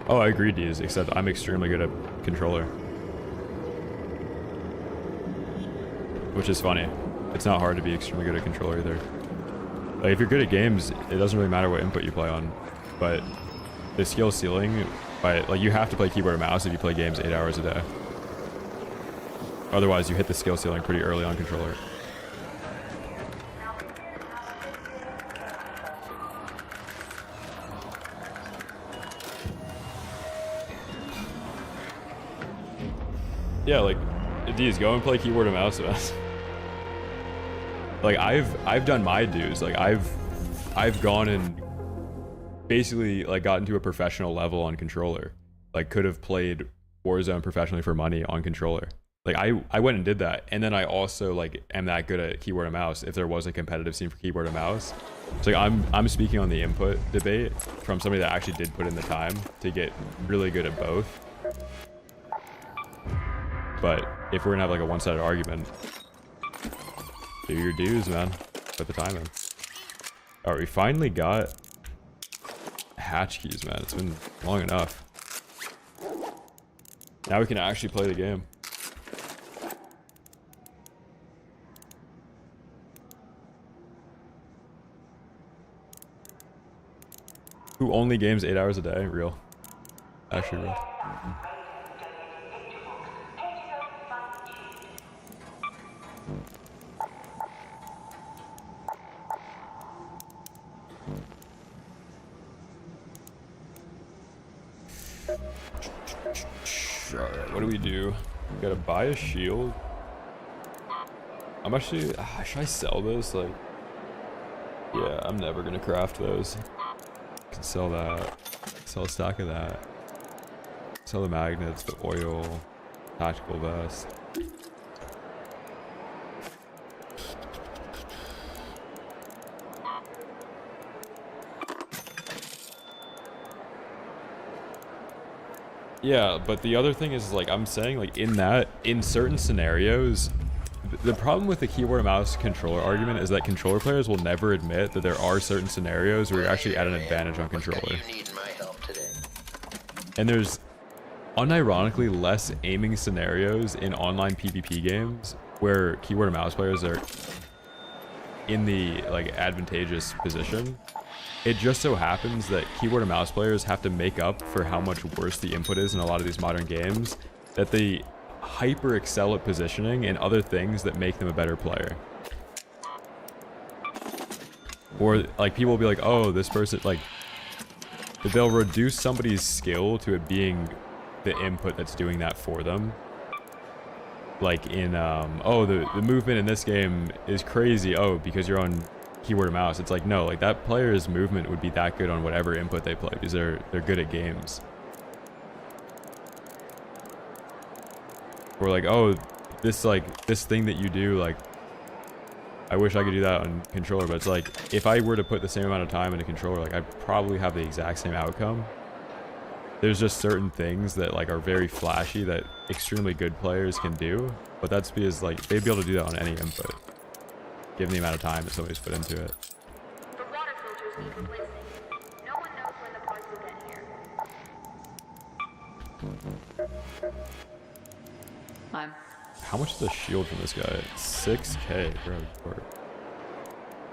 Oh, I agree, Deez, except I'm extremely good at controller. Which is funny. It's not hard to be extremely good at controller either. Like, if you're good at games, it doesn't really matter what input you play on. But the skill ceiling, like, you have to play keyboard and mouse if you play games 8 hours a day. Otherwise, you hit the skill ceiling pretty early on controller. Yeah, like, D's, go and play keyboard and mouse with us. Like, I've done my dues. Like, I've gone and basically like gotten to a professional level on controller. Like, could have played Warzone professionally for money on controller. Like, I went and did that, and then I also like am that good at keyboard and mouse if there was a competitive scene for keyboard and mouse. So like, I'm speaking on the input debate from somebody that actually did put in the time to get really good at both. But if we're gonna have like a one-sided argument, do your dues, man. Put the time in. Alright, we finally got hatch keys, man. It's been long enough. Now we can actually play the game. Who only games 8 hours a day? Real. Actually real. Alright, what do we do? We gotta buy a shield. I'm actually, should I sell this? Like, yeah, I'm never gonna craft those. Can sell that, sell a stack of that, sell the magnets, the oil, tactical vest. Yeah, but the other thing is, like, I'm saying, like, in certain scenarios, the problem with the keyboard and mouse controller argument is that controller players will never admit that there are certain scenarios where you're actually at an advantage on controller. And there's unironically less aiming scenarios in online PvP games where keyboard and mouse players are in the like advantageous position. It just so happens that keyboard and mouse players have to make up for how much worse the input is in a lot of these modern games that they hyper excel at positioning and other things that make them a better player. Or like people will be like, oh, this person, like, they'll reduce somebody's skill to it being the input that's doing that for them. Like in, oh, the movement in this game is crazy. Oh, because you're on keyboard and mouse. It's like, no, like that player's movement would be that good on whatever input they play because they're good at games. Or like, oh, this thing that you do, like, I wish I could do that on controller, but it's like, if I were to put the same amount of time in a controller, like, I'd probably have the exact same outcome. There's just certain things that, like, are very flashy that extremely good players can do, but that's because, like, they'd be able to do that on any input, given the amount of time that somebody's put into it. The water filters need replacing. No one knows when the parts will get here. How much is the shield from this guy? 6k, bro.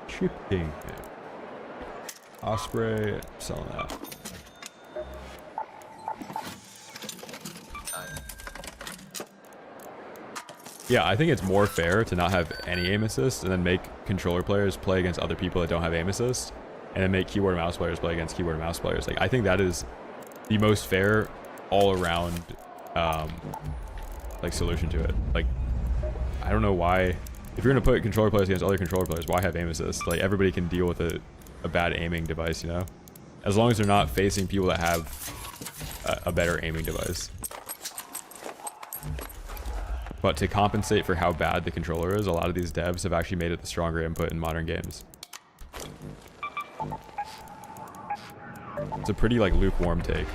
Shipping. Osprey, selling that. Yeah, I think it's more fair to not have any aim assist and then make controller players play against other people that don't have aim assist, and then make keyboard and mouse players play against keyboard and mouse players. Like, I think that is the most fair all around like solution to it. Like, I don't know why, if you're gonna put controller players against other controller players, why have aim assist? Like, everybody can deal with a bad aiming device, you know, as long as they're not facing people that have a better aiming device. But to compensate for how bad the controller is, a lot of these devs have actually made it the stronger input in modern games. It's a pretty, like, lukewarm take.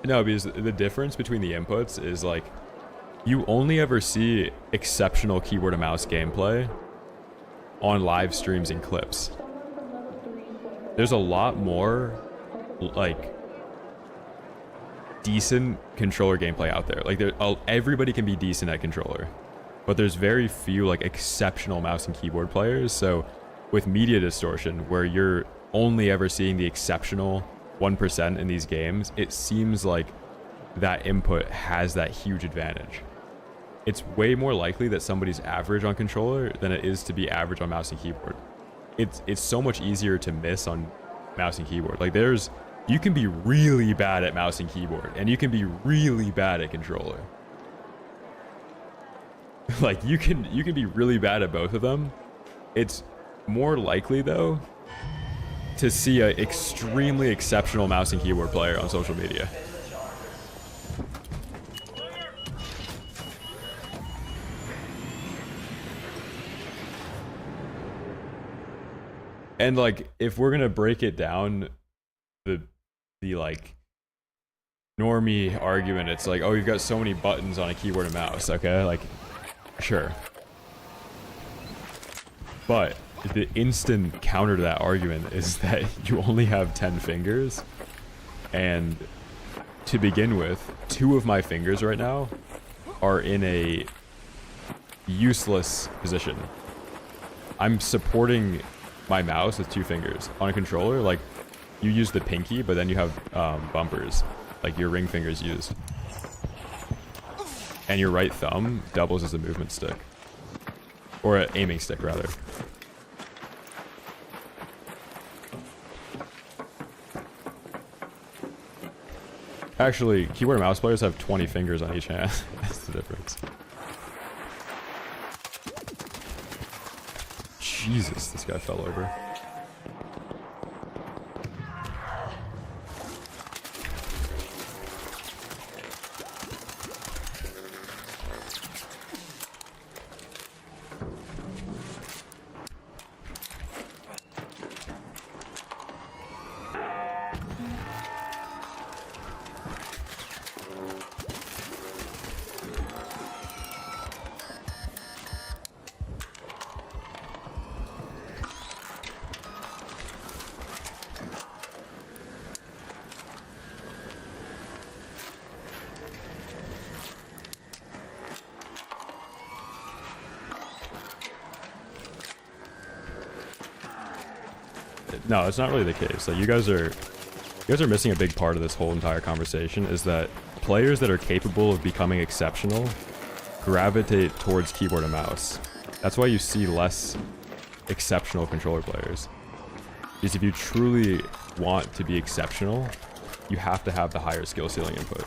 No, because the difference between the inputs is, like, you only ever see exceptional keyboard and mouse gameplay on live streams and clips. There's a lot more, like, decent controller gameplay out there. Like, everybody can be decent at controller, but there's very few, like, exceptional mouse and keyboard players. So with media distortion, where you're only ever seeing the exceptional 1% in these games, it seems like that input has that huge advantage. It's way more likely that somebody's average on controller than it is to be average on mouse and keyboard. It's so much easier to miss on mouse and keyboard. Like, you can be really bad at mouse and keyboard, and you can be really bad at controller. Like, you can be really bad at both of them. It's more likely, though, to see an extremely exceptional mouse and keyboard player on social media. And, like, if we're gonna break it down, the like normie argument, it's like, oh, you've got so many buttons on a keyboard and mouse. Okay, like, sure, but the instant counter to that argument is that you only have 10 fingers, and to begin with, 2 of my fingers right now are in a useless position. I'm supporting my mouse with 2 fingers. On a controller, like, you use the pinky, but then you have bumpers, like your ring fingers use. And your right thumb doubles as a movement stick. Or an aiming stick, rather. Actually, keyboard and mouse players have 20 fingers on each hand. That's the difference. Jesus, this guy fell over. No, it's not really the case. Like you guys are missing a big part of this whole entire conversation. Is that players that are capable of becoming exceptional gravitate towards keyboard and mouse. That's why you see less exceptional controller players. Because if you truly want to be exceptional, you have to have the higher skill ceiling input.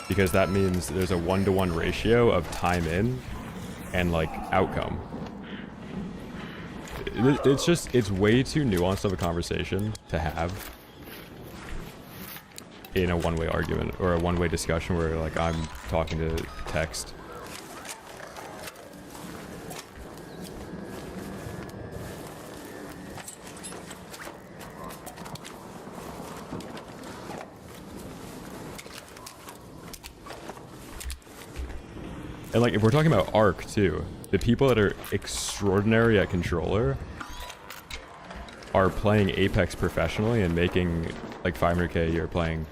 Because that means there's a 1-to-1 ratio of time in and like outcome. It's way too nuanced of a conversation to have in a one-way argument or a one-way discussion where like I'm talking to text. And like, if we're talking about Arc too, the people that are extraordinary at controller are playing Apex professionally and making like 500k a year playing.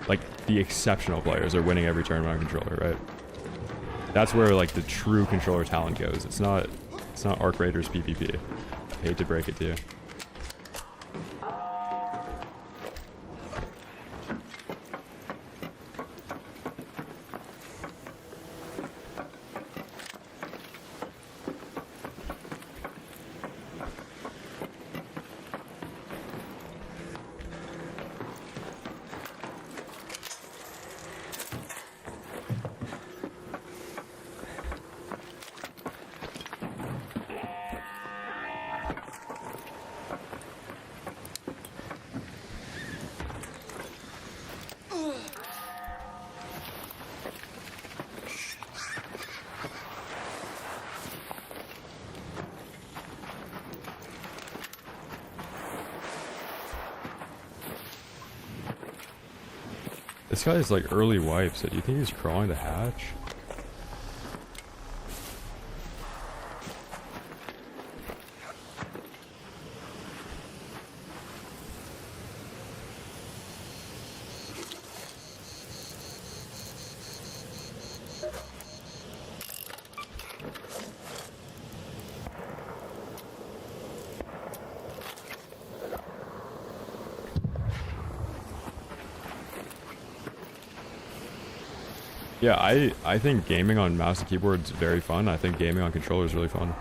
Like, the exceptional players are winning every tournament on controller, right? That's where like the true controller talent goes. It's not Arc Raiders PvP. I hate to break it to you. This guy is like early wipe, so do you think he's crawling the hatch? Yeah, I think gaming on mouse and keyboard is very fun. I think gaming on controller is really fun.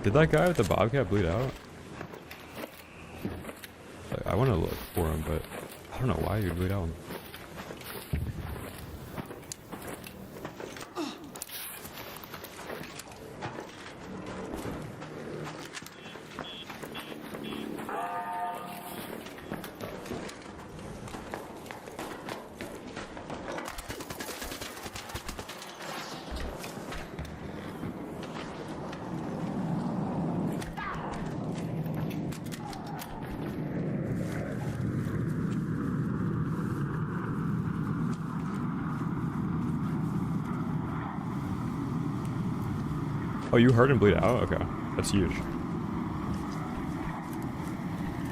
Did that guy with the bobcat bleed out? Like, I want to look for him, but I don't know why you'd bleed out. Oh, you heard him bleed out? Okay. That's huge.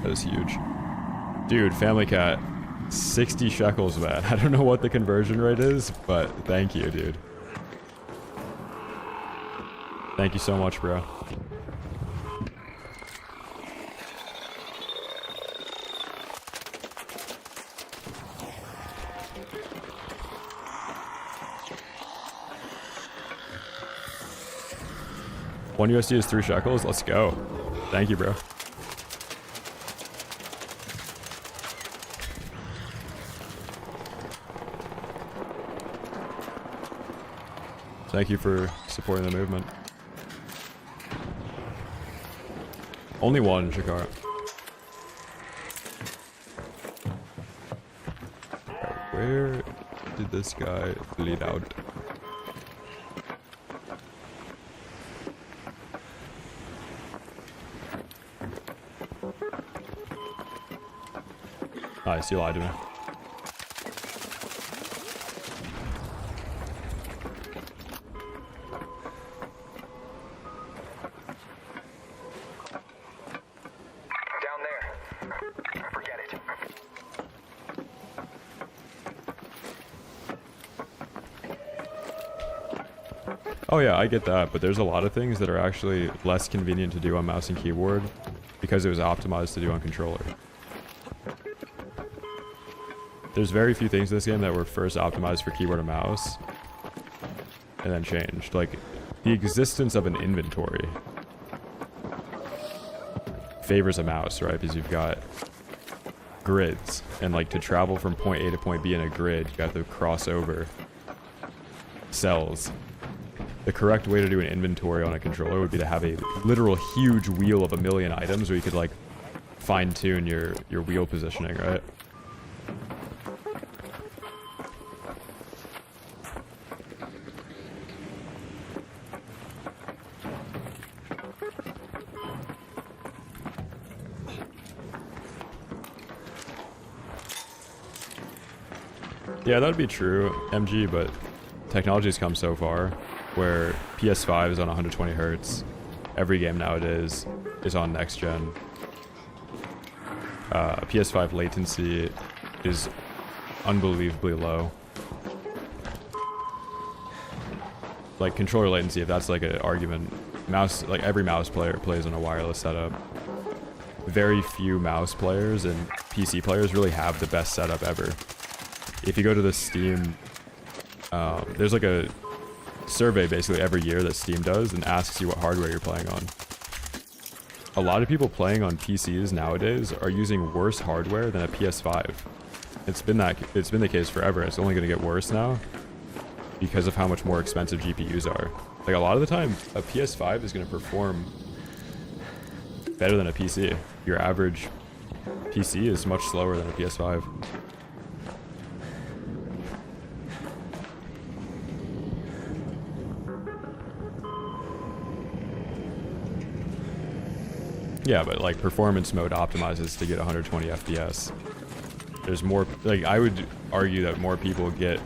That is huge. Dude, Family Cat, 60 shekels, man. I don't know what the conversion rate is, but thank you, dude. Thank you so much, bro. One USD is 3 shekels. Let's go. Thank you, bro. Thank you for supporting the movement. Only one, Shakara. Right, where did this guy bleed out? Nice, you lied to me. Oh yeah, I get that, but there's a lot of things that are actually less convenient to do on mouse and keyboard because it was optimized to do on controller. There's very few things in this game that were first optimized for keyboard and mouse and then changed. Like, the existence of an inventory favors a mouse, right? Because you've got grids, and like to travel from point A to point B in a grid, you have to cross over cells. The correct way to do an inventory on a controller would be to have a literal huge wheel of a million items where you could like fine-tune your wheel positioning, right? Yeah, that would be true, MG, but technology's come so far where PS5 is on 120 hertz. Every game nowadays is on next gen. PS5 latency is unbelievably low. Like controller latency, if that's like an argument, mouse, like every mouse player plays on a wireless setup. Very few mouse players and PC players really have the best setup ever. If you go to the Steam, there's like a survey basically every year that Steam does and asks you what hardware you're playing on. A lot of people playing on PCs nowadays are using worse hardware than a PS5. It's been the case forever. It's only going to get worse now because of how much more expensive GPUs are. Like a lot of the time, a PS5 is going to perform better than a PC. Your average PC is much slower than a PS5. Yeah, but like performance mode optimizes to get 120 FPS. There's more, like I would argue that more people get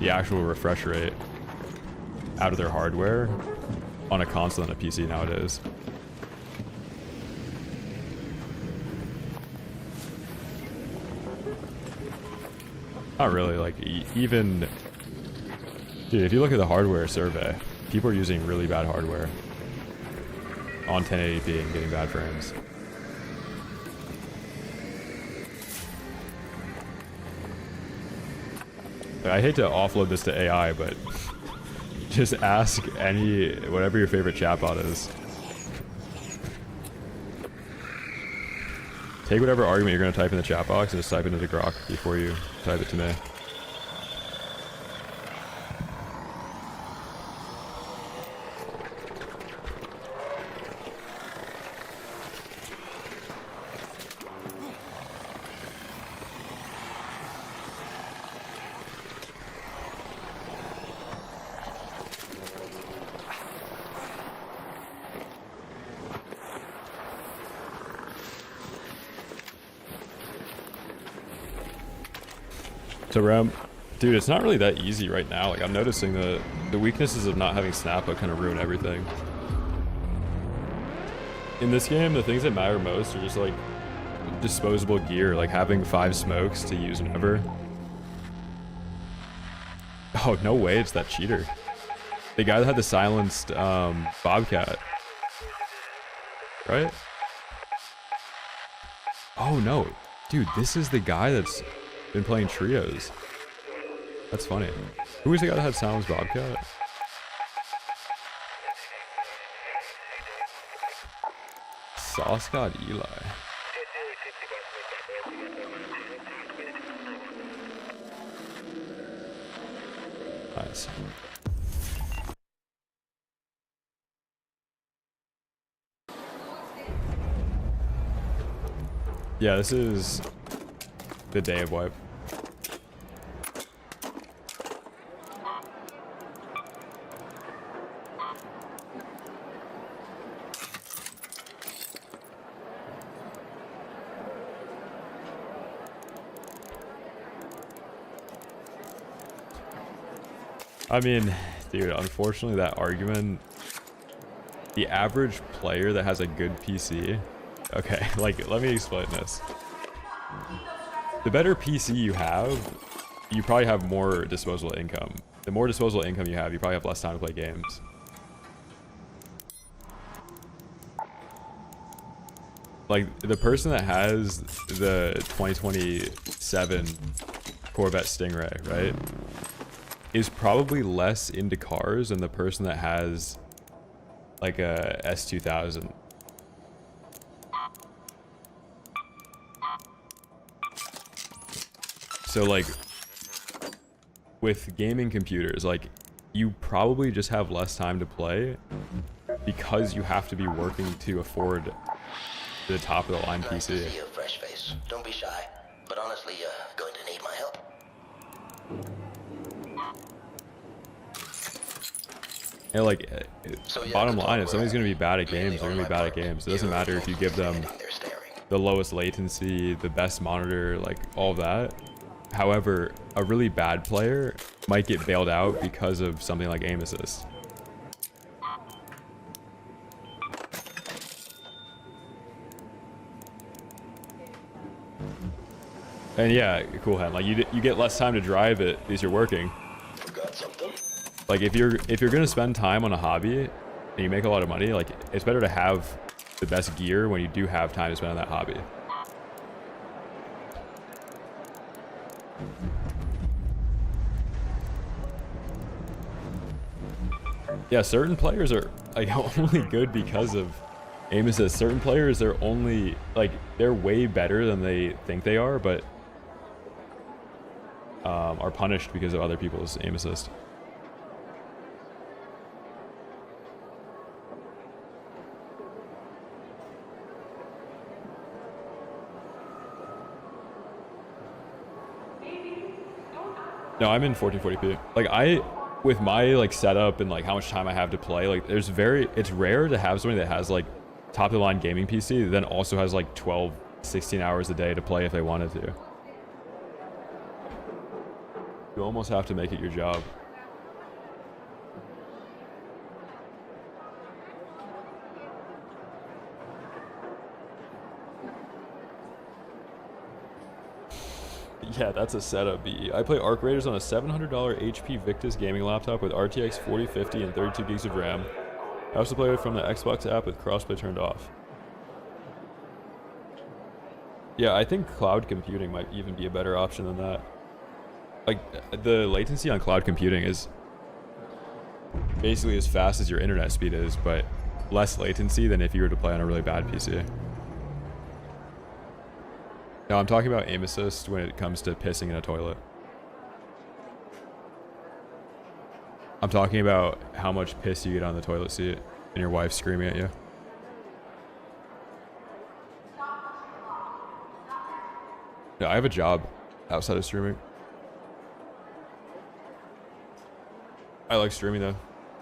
the actual refresh rate out of their hardware on a console than a PC nowadays. Not really, like even, dude, if you look at the hardware survey, people are using really bad hardware on 1080p and getting bad frames. I hate to offload this to AI, but just ask whatever your favorite chatbot is. Take whatever argument you're going to type in the chat box and just type it into Grok before you type it to me. So dude, it's not really that easy right now. Like I'm noticing the weaknesses of not having Snappa kind of ruin everything. In this game, the things that matter most are just like disposable gear, like having 5 smokes to use whenever. Oh, no way, it's that cheater. The guy that had the silenced Bobcat. Right? Oh no. Dude, this is the guy that's been playing trios. That's funny. Who was the guy that had silenced Bobcat? Sauce God Eli. Nice. Yeah, this is the day of wipe. I mean, dude, unfortunately that argument, the average player that has a good PC, okay, like, let me explain this. The better PC you have, you probably have more disposable income. the more disposable income you have, you probably have less time to play games. Like, the person that has the 2027 Corvette Stingray, right, is probably less into cars than the person that has, like, a S2000. So, like, with gaming computers, like, you probably just have less time to play because you have to be working to afford the top of the line Nice to PC. see a fresh face. Don't be shy. But honestly, you're going to need my help. And like, So, yeah, bottom good line, talk, if somebody's gonna be bad at mainly games, they're on gonna be my bad at part. games. It doesn't You're matter if you give them sitting there staring. the lowest latency, the best monitor, like all of that. However, a really bad player might get bailed out because of something like aim assist. And yeah, cool hand. Like you get less time to drive it because you're working. Got something? Like if you're gonna spend time on a hobby and you make a lot of money, like it's better to have the best gear when you do have time to spend on that hobby. Yeah, certain players are like only good because of aim assist. Certain players are only like they're way better than they think they are, but are punished because of other people's aim assist. No, I'm in 1440p. Like with my like setup and like how much time I have to play, like it's rare to have somebody that has like top of the line gaming PC that then also has like 12, 16 hours a day to play if they wanted to. You almost have to make it your job. Yeah, that's a setup, BE. I play Arc Raiders on a $700 HP Victus gaming laptop with RTX 4050 and 32 gigs of RAM. I also play it from the Xbox app with crossplay turned off. Yeah, I think cloud computing might even be a better option than that. Like, the latency on cloud computing is basically as fast as your internet speed is, but less latency than if you were to play on a really bad PC. No, I'm talking about aim assist when it comes to pissing in a toilet. I'm talking about how much piss you get on the toilet seat and your wife screaming at you. Yeah, I have a job outside of streaming. I like streaming though,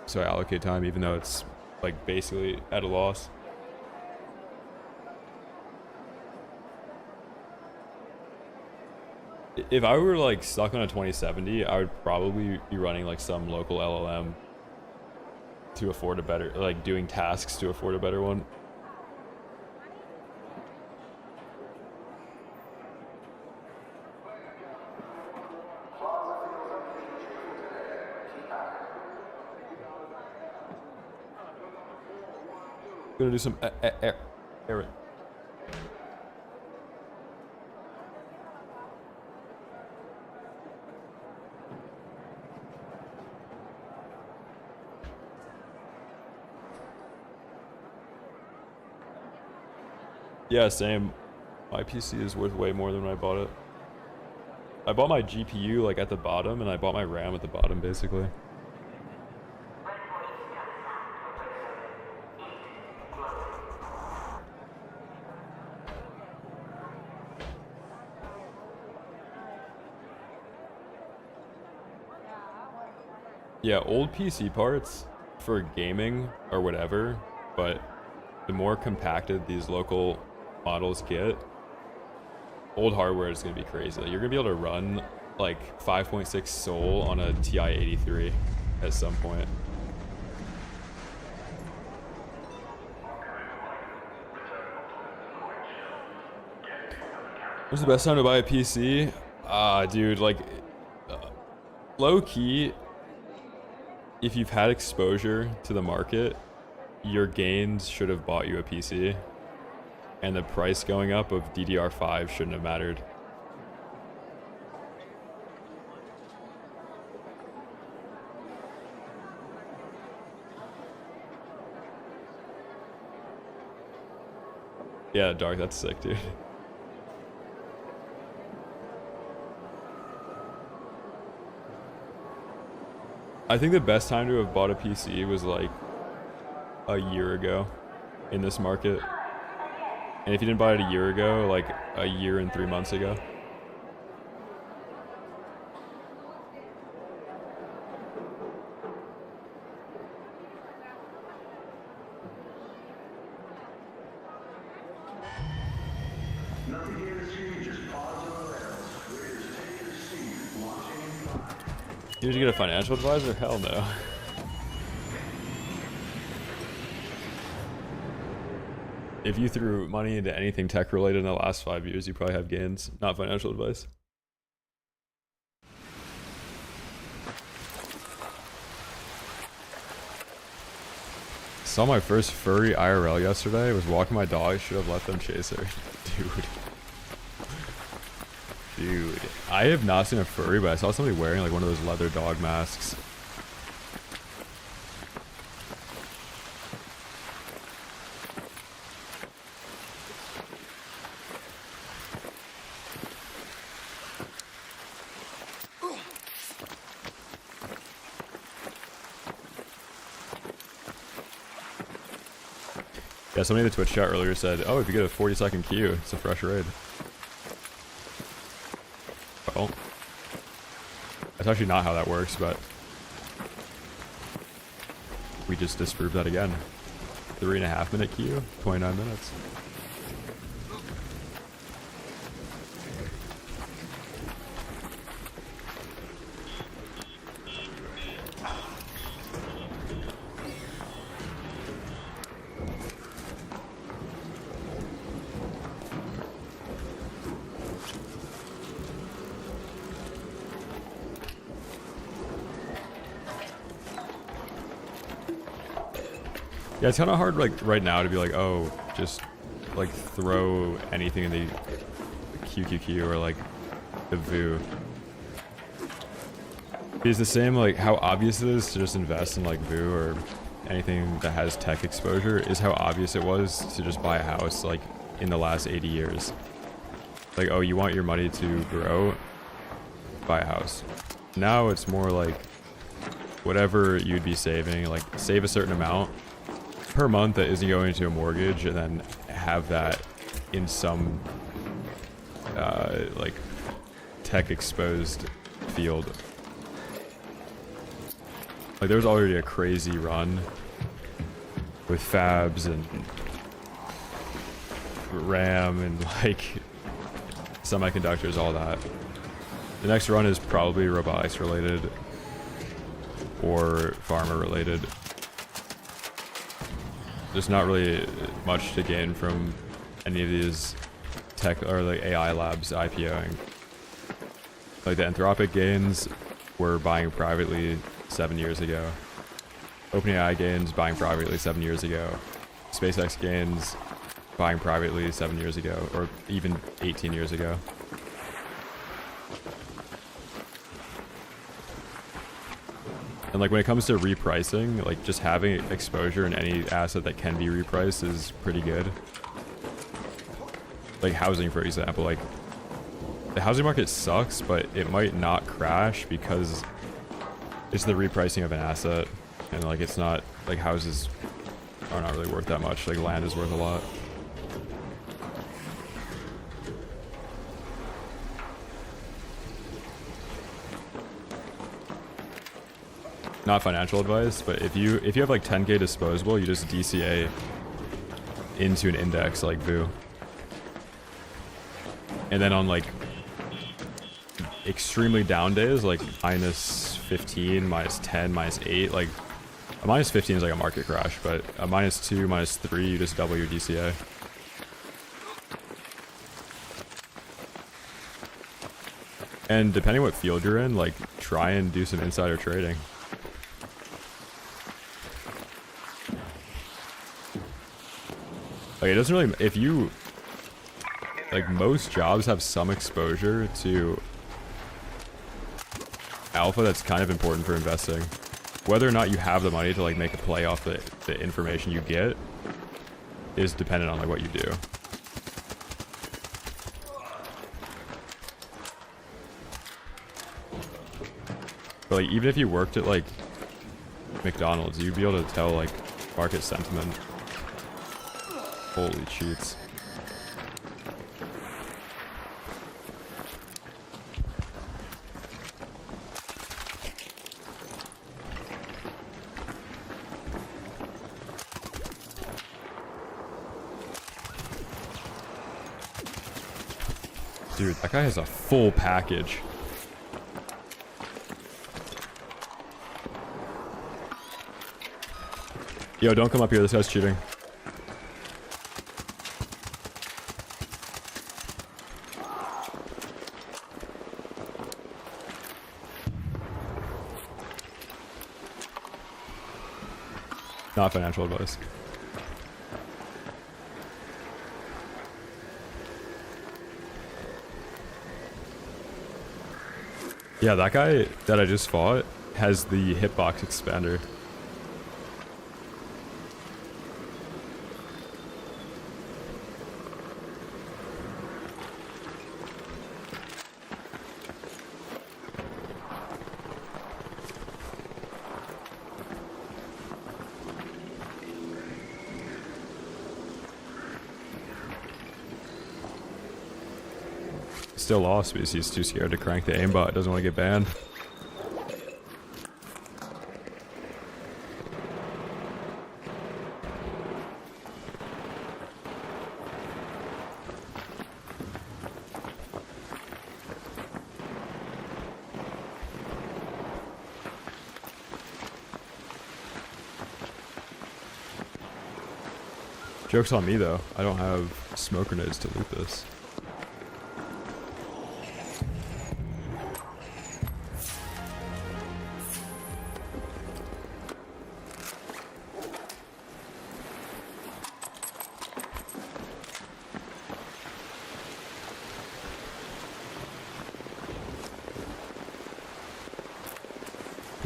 so I allocate time even though it's like basically at a loss. If I were like stuck on a 2070, I would probably be running like some local LLM to afford a better, like doing tasks to afford a better one. Gonna do some errand. Yeah, same. My PC is worth way more than when I bought it. I bought my GPU like at the bottom and I bought my RAM at the bottom basically. Yeah, old PC parts for gaming or whatever, but the more compacted these local models get, old hardware is going to be crazy. You're going to be able to run like 5.6 Soul on a TI-83 at some point. What's the best time to buy a PC? Dude, like low key, if you've had exposure to the market, your gains should have bought you a PC, and the price going up of DDR5 shouldn't have mattered. Yeah, Dark, that's sick, dude. I think the best time to have bought a PC was like a year ago in this market. And if you didn't buy it a year ago, like a year and 3 months ago. Did you get a financial advisor? Hell no. If you threw money into anything tech related in the last 5 years, you probably have gains, not financial advice. Saw my first furry IRL yesterday. Was walking my dog. Should have let them chase her. Dude, I have not seen a furry, but I saw somebody wearing like one of those leather dog masks. Yeah, somebody in the Twitch chat earlier said, oh, if you get a 40-second queue, it's a fresh raid. Well, that's actually not how that works, but we just disproved that again. 3.5 minute queue, 29 minutes. Yeah, it's kind of hard like right now to be like, oh, just like throw anything in the QQQ or like the VOO. It's the same like how obvious it is to just invest in like VOO or anything that has tech exposure is how obvious it was to just buy a house like in the last 80 years. Like, oh, you want your money to grow? Buy a house. Now it's more like whatever you'd be saving, like save a certain amount per month that isn't going to a mortgage, and then have that in some like tech exposed field. Like there was already a crazy run with fabs and RAM and like semiconductors, all that. The next run is probably robotics related or pharma related. There's not really much to gain from any of these tech or like AI labs IPOing. Like the Anthropic gains were buying privately 7 years ago. OpenAI gains buying privately 7 years ago. SpaceX gains buying privately 7 years ago, or even 18 years ago. And like when it comes to repricing, like just having exposure in any asset that can be repriced is pretty good. Like housing, for example, like the housing market sucks, but it might not crash because it's the repricing of an asset. And like it's not, like houses are not really worth that much. Like land is worth a lot. Not financial advice, but if you have like 10k disposable, you just DCA into an index like VOO. And then on like extremely down days, like minus 15, minus 10, minus 8, like a minus 15 is like a market crash, but a minus 2, minus 3, you just double your DCA. And depending what field you're in, like try and do some insider trading. Like, it doesn't really, if you, like, most jobs have some exposure to alpha that's kind of important for investing. Whether or not you have the money to, like, make a play off the information you get is dependent on, like, what you do. But, like, even if you worked at, like, McDonald's, you'd be able to tell, like, market sentiment. Holy cheats. Dude, that guy has a full package. Yo, don't come up here. This guy's cheating. Not financial advice. Yeah, that guy that I just fought has the hitbox expander. Still lost because he's too scared to crank the aimbot, doesn't want to get banned. Joke's on me though, I don't have smoke grenades to loot this.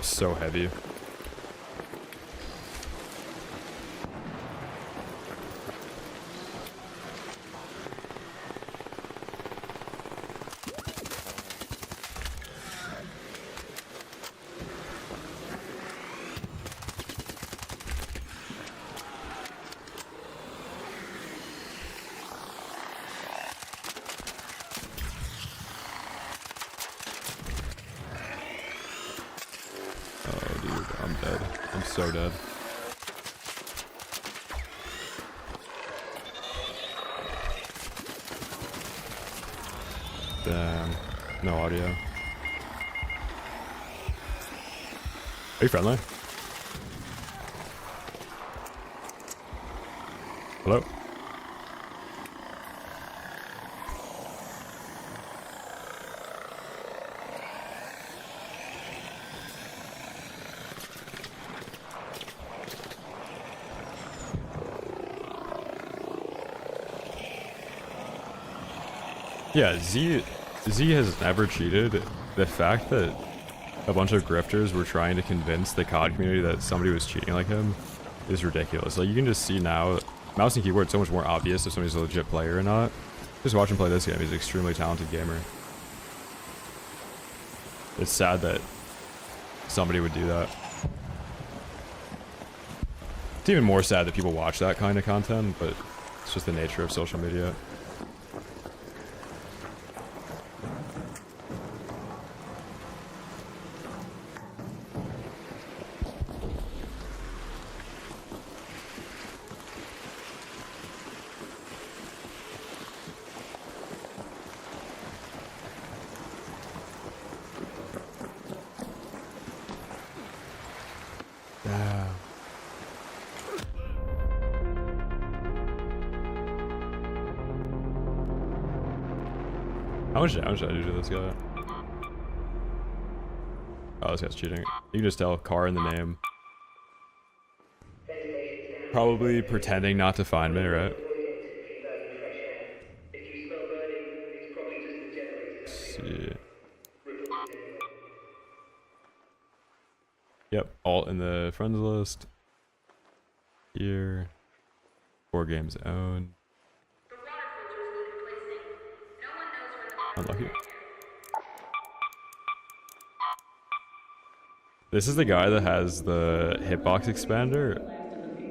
So heavy. I'm dead. I'm so dead. Damn. No audio. Are you friendly? Hello? Yeah, Z has never cheated. The fact that a bunch of grifters were trying to convince the COD community that somebody was cheating like him is ridiculous. Like, you can just see now, mouse and keyboard, so much more obvious if somebody's a legit player or not. Just watch him play this game. He's an extremely talented gamer. It's sad that somebody would do that. It's even more sad that people watch that kind of content, but it's just the nature of social media. How much damage did I do to this guy? Oh, this guy's cheating. You can just tell car in the name. Probably pretending not to find me, right? Yep, alt in the friends list. Here. 4 games owned. Unlucky. This is the guy that has the hitbox expander,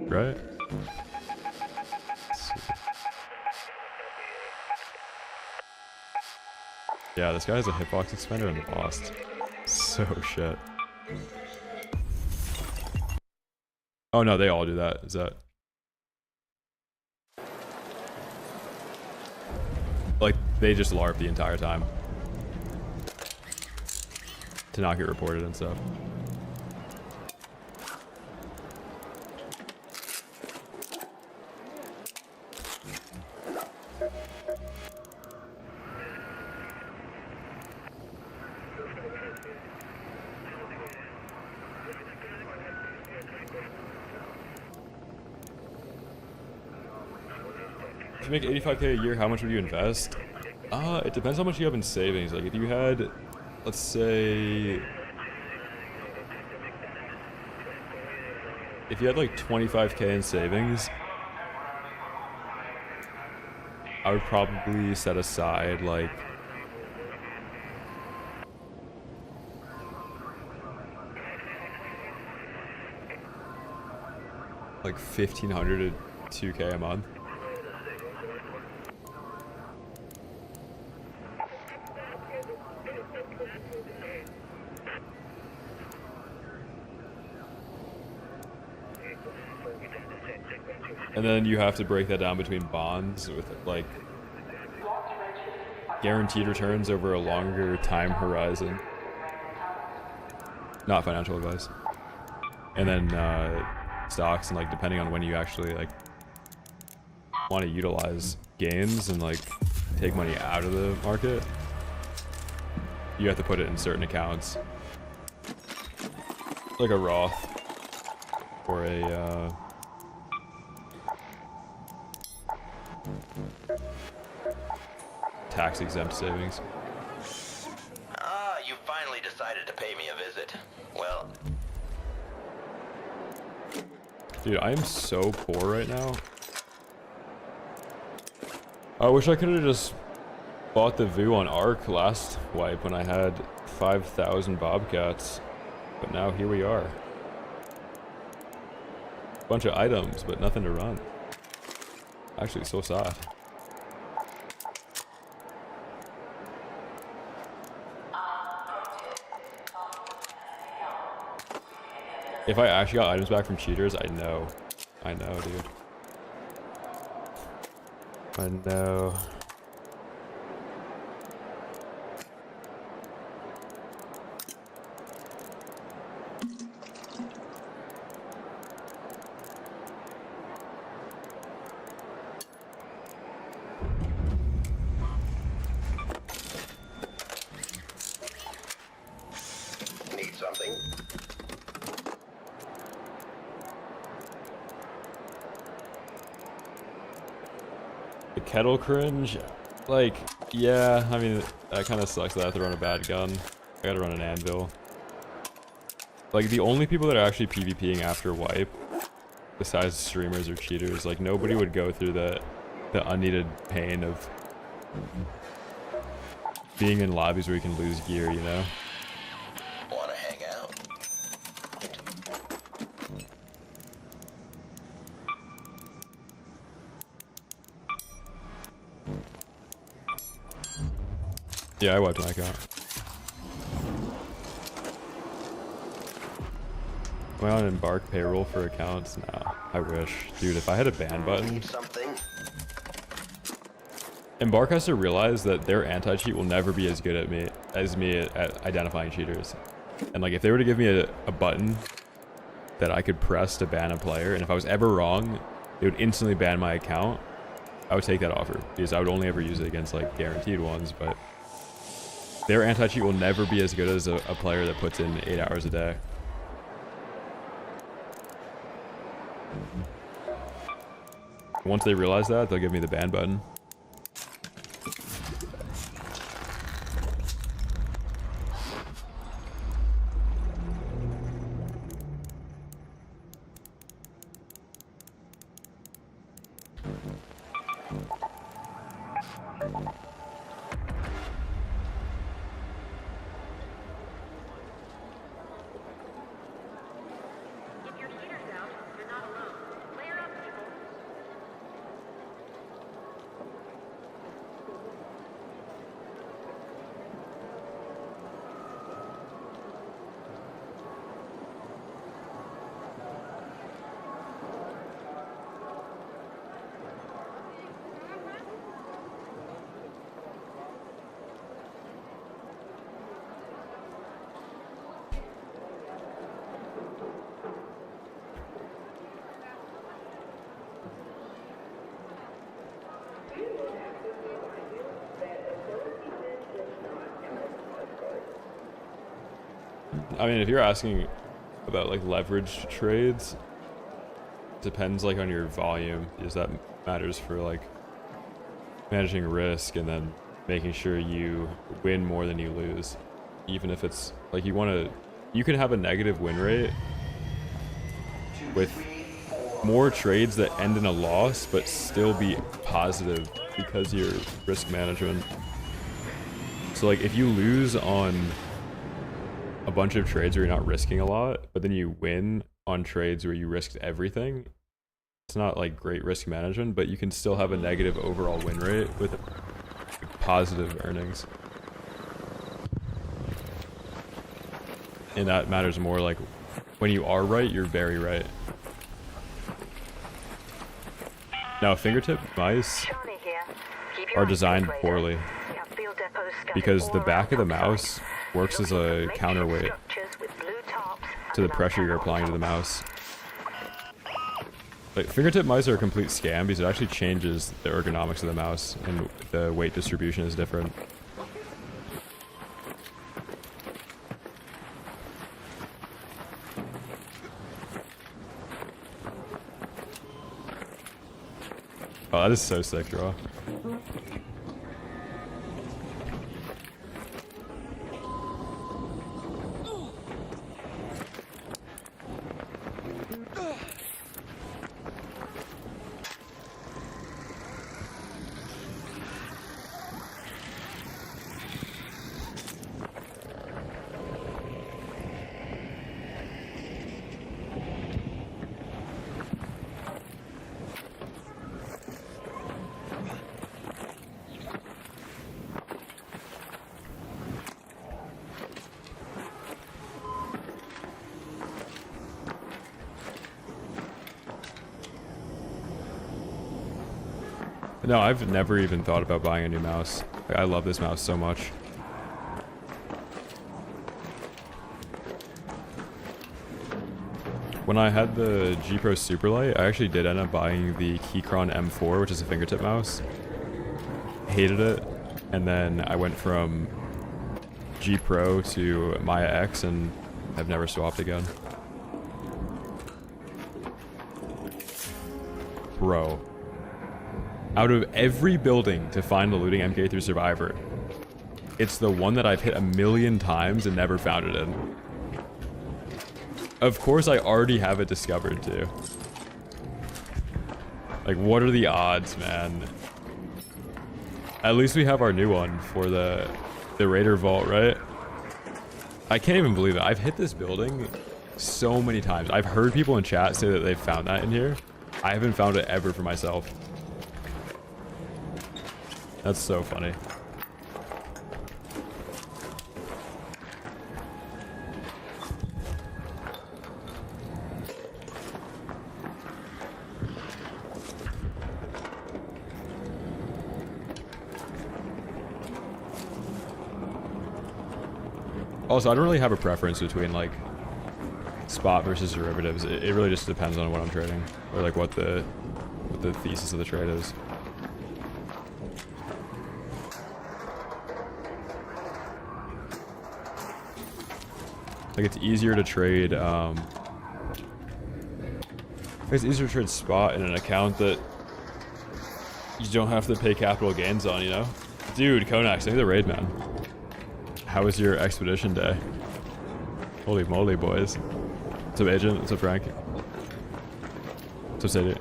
right? Let's see. Yeah, this guy has a hitbox expander and lost. So shit. Oh no, they all do that. Is that... Like, they just LARP the entire time. To not get reported and stuff. If you make 85K a year, how much would you invest? It depends how much you have in savings. Like if you had, let's say, if you had like 25K in savings, I would probably set aside like $1,500 to $2K a month. And then you have to break that down between bonds with like guaranteed returns over a longer time horizon. Not financial advice. And then stocks, and like depending on when you actually like want to utilize gains and like take money out of the market, you have to put it in certain accounts. Like a Roth or a tax-exempt savings. Ah, you finally decided to pay me a visit. Well... Dude, I am so poor right now. I wish I could have just bought the VU on Arc last wipe when I had 5,000 Bobcats. But now here we are. Bunch of items, but nothing to run. Actually, so sad. If I actually got items back from cheaters, I know. I know, dude. I know. Need something? The kettle cringe? Like, yeah, I mean, that kind of sucks that I have to run a bad gun. I gotta run an anvil. Like, the only people that are actually PvPing after wipe, besides streamers or cheaters, like, nobody would go through the unneeded pain of being in lobbies where you can lose gear, you know? Wanna hang out? Yeah, I wiped my account. Am I on Embark payroll for accounts? Nah, I wish. Dude, if I had a ban button... Need something? Embark has to realize that their anti-cheat will never be as good as me at identifying cheaters. And like, if they were to give me a button that I could press to ban a player, and if I was ever wrong, they would instantly ban my account, I would take that offer, because I would only ever use it against like guaranteed ones, but their anti-cheat will never be as good as a player that puts in 8 hours a day. Once they realize that, they'll give me the ban button. I mean, if you're asking about like leverage trades, depends like on your volume, because that matters for like managing risk and then making sure you win more than you lose. Even if it's like you can have a negative win rate with more trades that end in a loss but still be positive because of your risk management. So like if you lose on a bunch of trades where you're not risking a lot, but then you win on trades where you risked everything, it's not like great risk management, but you can still have a negative overall win rate with positive earnings. And that matters more. Like when you are right, you're very right. Now fingertip mice are designed poorly because the back of the mouse works as a counterweight to the pressure you're applying to the mouse. Like fingertip mice are a complete scam because it actually changes the ergonomics of the mouse and the weight distribution is different. Oh, that is so sick, draw. No, I've never even thought about buying a new mouse. Like, I love this mouse so much. When I had the G Pro Superlight, I actually did end up buying the Keychron M4, which is a fingertip mouse. Hated it, and then I went from G Pro to Maya X, and I've never swapped again. Bro. Out of every building to find the looting MK3 Survivor, it's the one that I've hit 1,000,000 times and never found it in. Of course, I already have it discovered too. Like, what are the odds, man? At least we have our new one for the Raider Vault, right? I can't even believe it. I've hit this building so many times. I've heard people in chat say that they've found that in here. I haven't found it ever for myself. That's so funny. Also, I don't really have a preference between like spot versus derivatives. It really just depends on what I'm trading or like what the thesis of the trade is. Like it's easier to trade it's easier to trade spot in an account that you don't have to pay capital gains on, you know? Dude, Konax, send me the raid, man. How was your expedition day? Holy moly, boys. What's up, Agent? What's up, Frank? What's up, Sadie?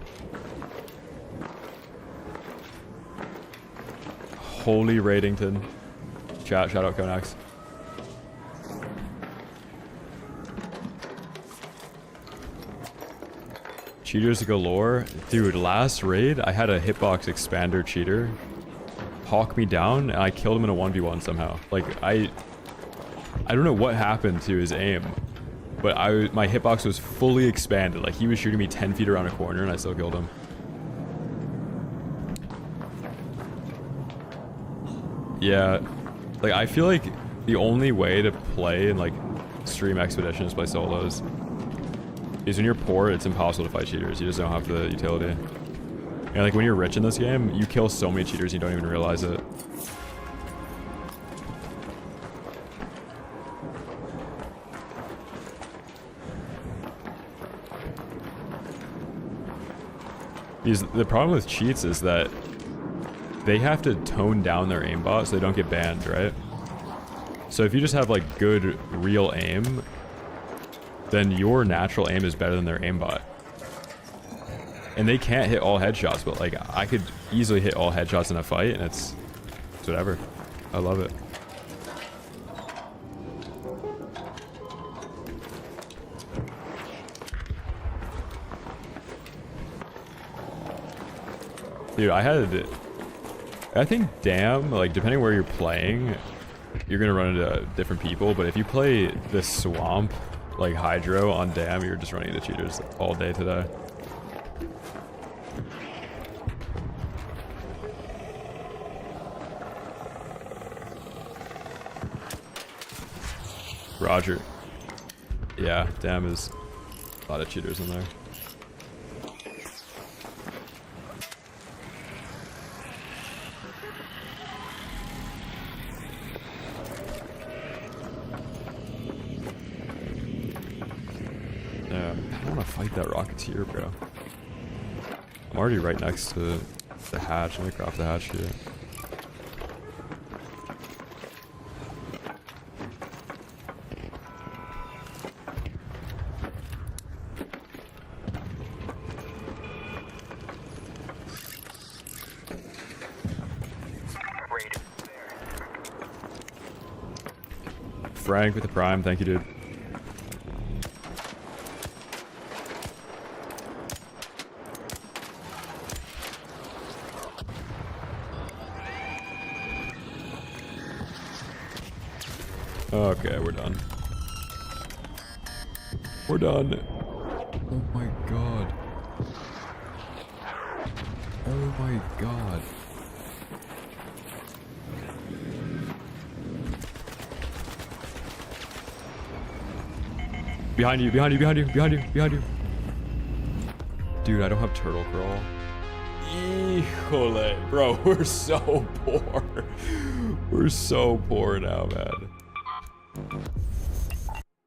Holy Raidington. Shout out Konax. Cheaters galore. Dude, last raid, I had a hitbox expander cheater hawk me down, and I killed him in a 1v1 somehow. Like, I don't know what happened to his aim, but my hitbox was fully expanded. Like, he was shooting me 10 feet around a corner, and I still killed him. Yeah, like, I feel like the only way to play and, like, stream Expedition is play solos. Because when you're poor, it's impossible to fight cheaters. You just don't have the utility. And like when you're rich in this game, you kill so many cheaters you don't even realize it. Because the problem with cheats is that they have to tone down their aimbot so they don't get banned, right? So if you just have like good real aim, then your natural aim is better than their aimbot. And they can't hit all headshots, but like I could easily hit all headshots in a fight, and it's whatever. I love it. Dude, I think damn, like depending where you're playing, you're gonna run into different people, but if you play the swamp, like Hydro on damn, you're just running into cheaters all day today. Roger. Yeah, damn is a lot of cheaters in there. I don't want to fight that Rocketeer, bro. I'm already right next to the hatch. Let me craft the hatch here. Frank with the prime, thank you, dude. Okay, we're done. We're done. Oh my god. Oh my god. Behind you, behind you, behind you, behind you, behind you. Dude, I don't have turtle crawl. Híjole, bro, we're so poor. We're so poor now, man.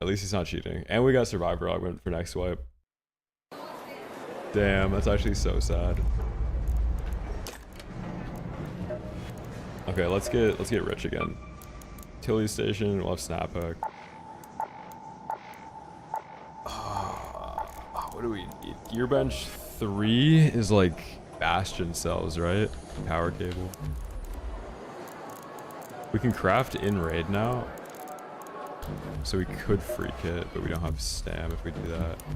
At least he's not cheating. And we got survivor augment for next wipe. Damn, that's actually so sad. Okay, let's get rich again. Tilly station, we'll have snap hook. What do we need? Gear bench 3 is like bastion cells, right? Power cable. We can craft in raid now. So we could freak it, but we don't have stam if we do that. We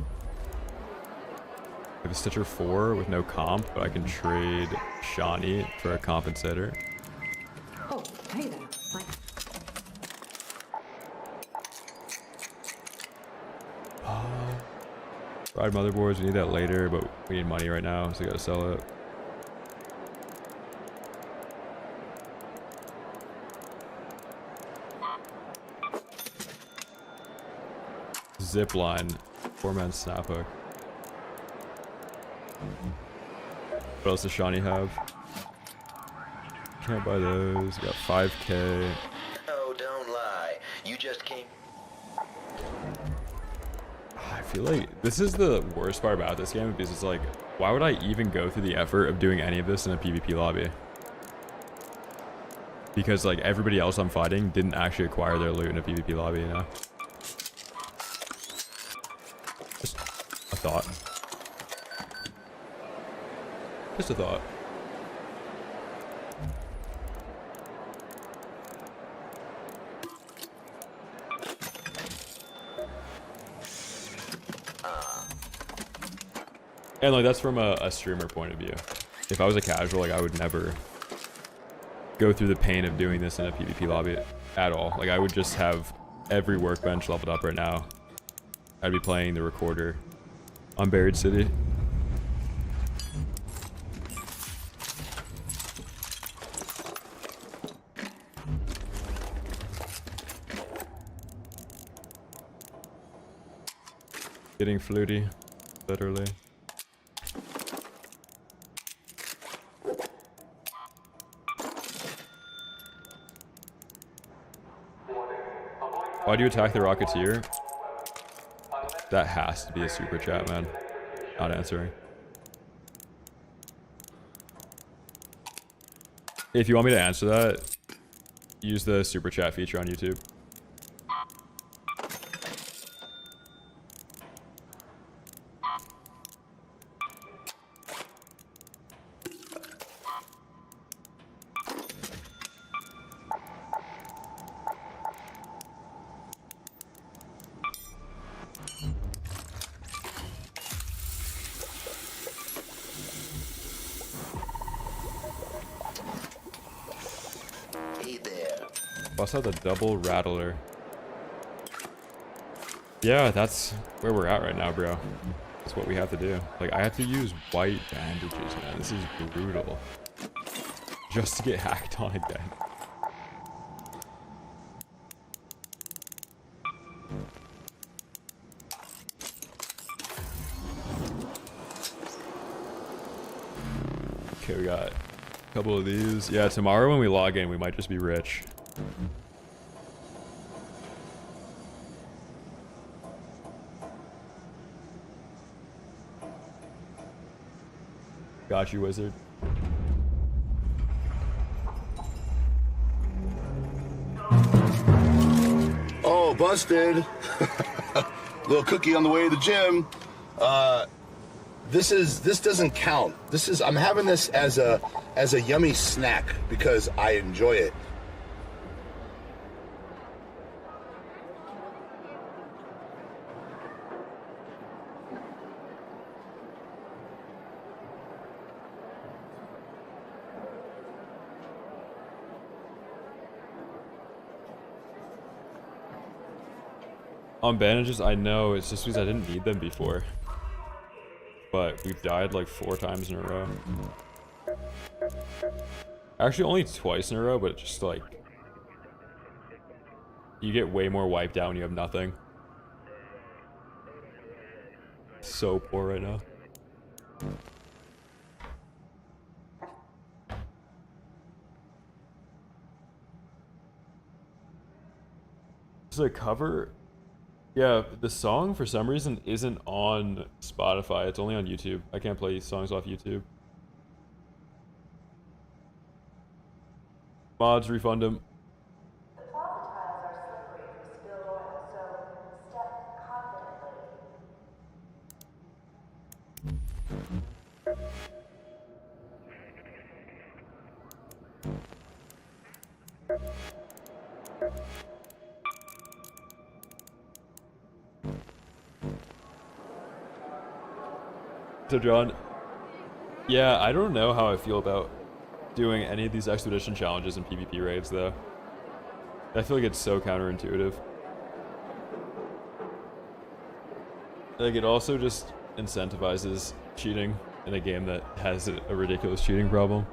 have a Stitcher 4 with no comp, but I can trade Shawnee for a compensator. Oh, hey there. Hi. Ride motherboards, we need that later, but we need money right now, so we gotta sell it. Zip line, 4-man snap hook. What else does Shawnee have? Can't buy those. We got 5K. Oh, don't lie. You just came. I feel like this is the worst part about this game because it's like, why would I even go through the effort of doing any of this in a PvP lobby? Because like everybody else I'm fighting didn't actually acquire their loot in a PvP lobby, you know? Just a thought. Just a thought. And like that's from a streamer point of view. If I was a casual, like I would never go through the pain of doing this in a PvP lobby at all. Like I would just have every workbench leveled up right now. I'd be playing the recorder on Buried City. Getting fluty, literally. Why do you attack the Rocketeer? That has to be a super chat, man. Not answering. If you want me to answer that, use the super chat feature on YouTube. Bust out the double rattler. Yeah, that's where we're at right now, bro. That's what we have to do. Like, I have to use white bandages, man. This is brutal. Just to get hacked on again. Okay, we got a couple of these. Yeah, tomorrow when we log in, we might just be rich. Got you, wizard. Oh, busted. Little cookie on the way to the gym. This doesn't count. I'm having this as a yummy snack because I enjoy it. On bandages, I know, it's just because I didn't need them before. But we've died like 4 times in a row. Actually, only twice in a row, but just like... You get way more wiped out when you have nothing. So poor right now. Is it a cover? Yeah, the song for some reason isn't on Spotify. It's only on YouTube. I can't play songs off YouTube. Mods, refund them. The plaza tiles are slippery from spilled oil, so step confidently. So John, yeah, I don't know how I feel about doing any of these expedition challenges and PvP raids though. I feel like it's so counterintuitive. Like, it also just incentivizes cheating in a game that has a ridiculous cheating problem.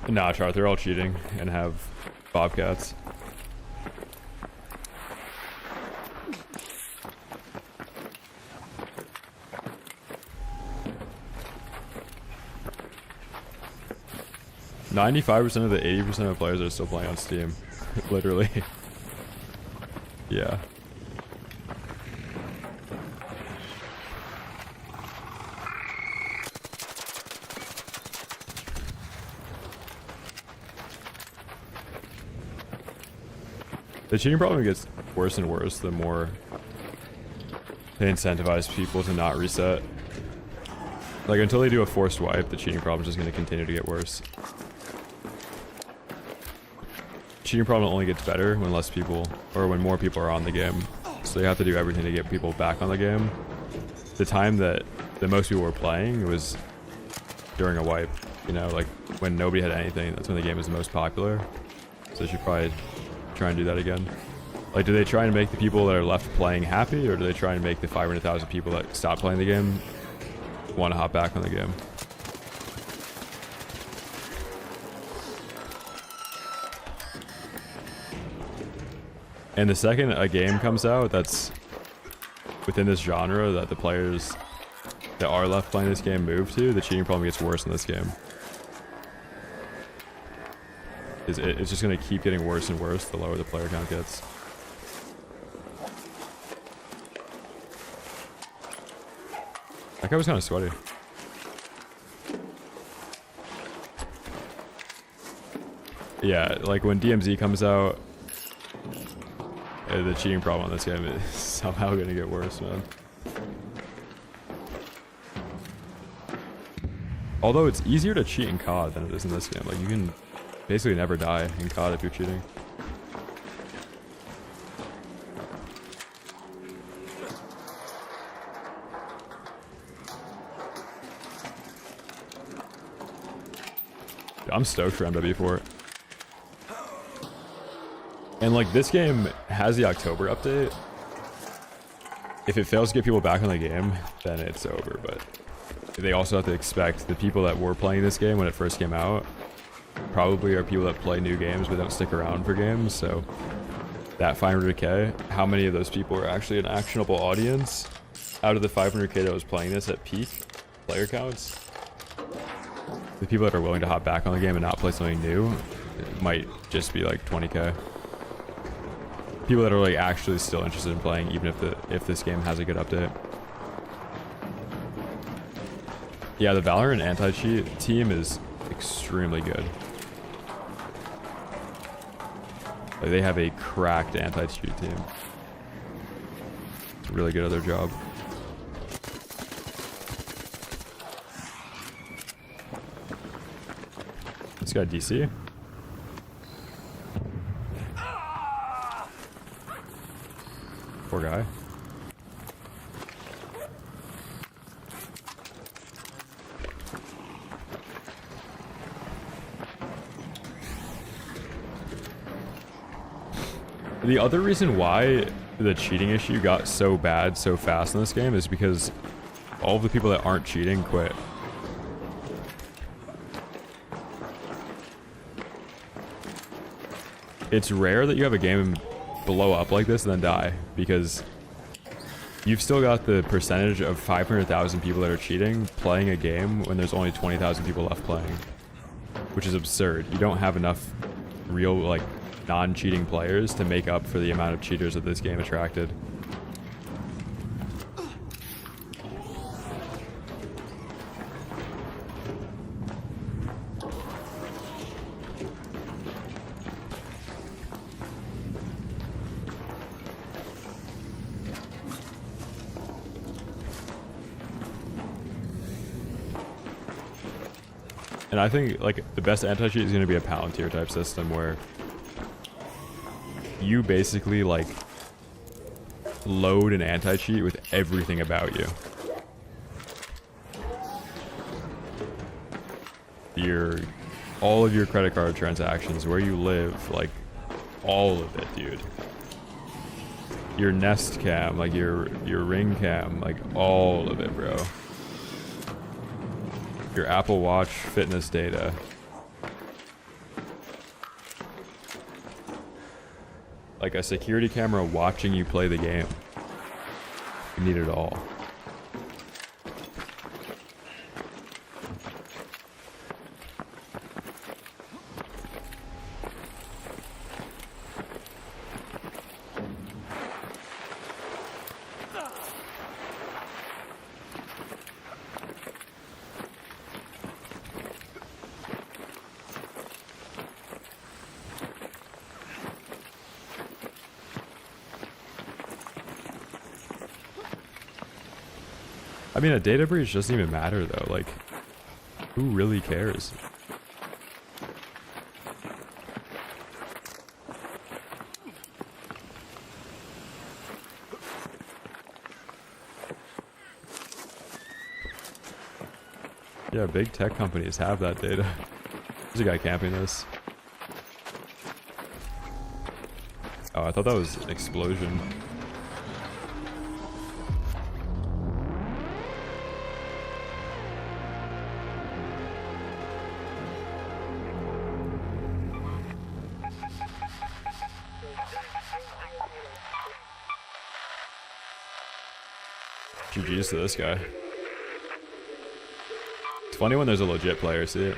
Nah, Chart, they're all cheating and have bobcats. .95% of the 80% of players are still playing on Steam. Literally. Yeah. The cheating problem gets worse and worse the more they incentivize people to not reset. Like, until they do a forced wipe, the cheating problem is just going to continue to get worse. Cheating problem only gets better when less people, or when more people are on the game. So you have to do everything to get people back on the game. The time that the most people were playing was during a wipe. You know, like when nobody had anything, that's when the game is the most popular. So they should probably try and do that again. Like, do they try and make the people that are left playing happy, or do they try and make the 500,000 people that stopped playing the game want to hop back on the game? And the second a game comes out that's within this genre that the players that are left playing this game move to, the cheating problem gets worse in this game. It's just going to keep getting worse and worse the lower the player count gets. That guy was kind of sweaty. Yeah, like when DMZ comes out, the cheating problem on this game is somehow going to get worse, man. Although it's easier to cheat in COD than it is in this game. Like, you can basically never die in COD if you're cheating. I'm stoked for MW4. And like, this game has the October update. If it fails to get people back on the game, then it's over. But they also have to expect the people that were playing this game when it first came out probably are people that play new games but don't stick around for games. So that 500k, how many of those people are actually an actionable audience out of the 500k that was playing this at peak player counts? The people that are willing to hop back on the game and not play something new, it might just be like 20k. People that are like actually still interested in playing, even if this game has a good update. Yeah, the Valorant anti-cheat team is extremely good. Like, they have a cracked anti-cheat team. It's really good at their job. This guy DC. Poor guy. The other reason why the cheating issue got so bad so fast in this game is because all of the people that aren't cheating quit. It's rare that you have a game blow up like this and then die, because you've still got the percentage of 500,000 people that are cheating playing a game when there's only 20,000 people left playing, which is absurd. You don't have enough real, like, non-cheating players to make up for the amount of cheaters that this game attracted. And I think, like, the best anti-cheat is going to be a Palantir type system where you basically, like, load an anti-cheat with everything about you. All of your credit card transactions, where you live, like, all of it, dude. Your Nest cam, like your Ring cam, like all of it, bro. Your Apple Watch fitness data. Like a security camera watching you play the game. You need it all. I mean, a data breach doesn't even matter though. Like, who really cares? Yeah, big tech companies have that data. There's a guy camping this. Oh, I thought that was an explosion. GG's to this guy. It's funny when there's a legit player, see it?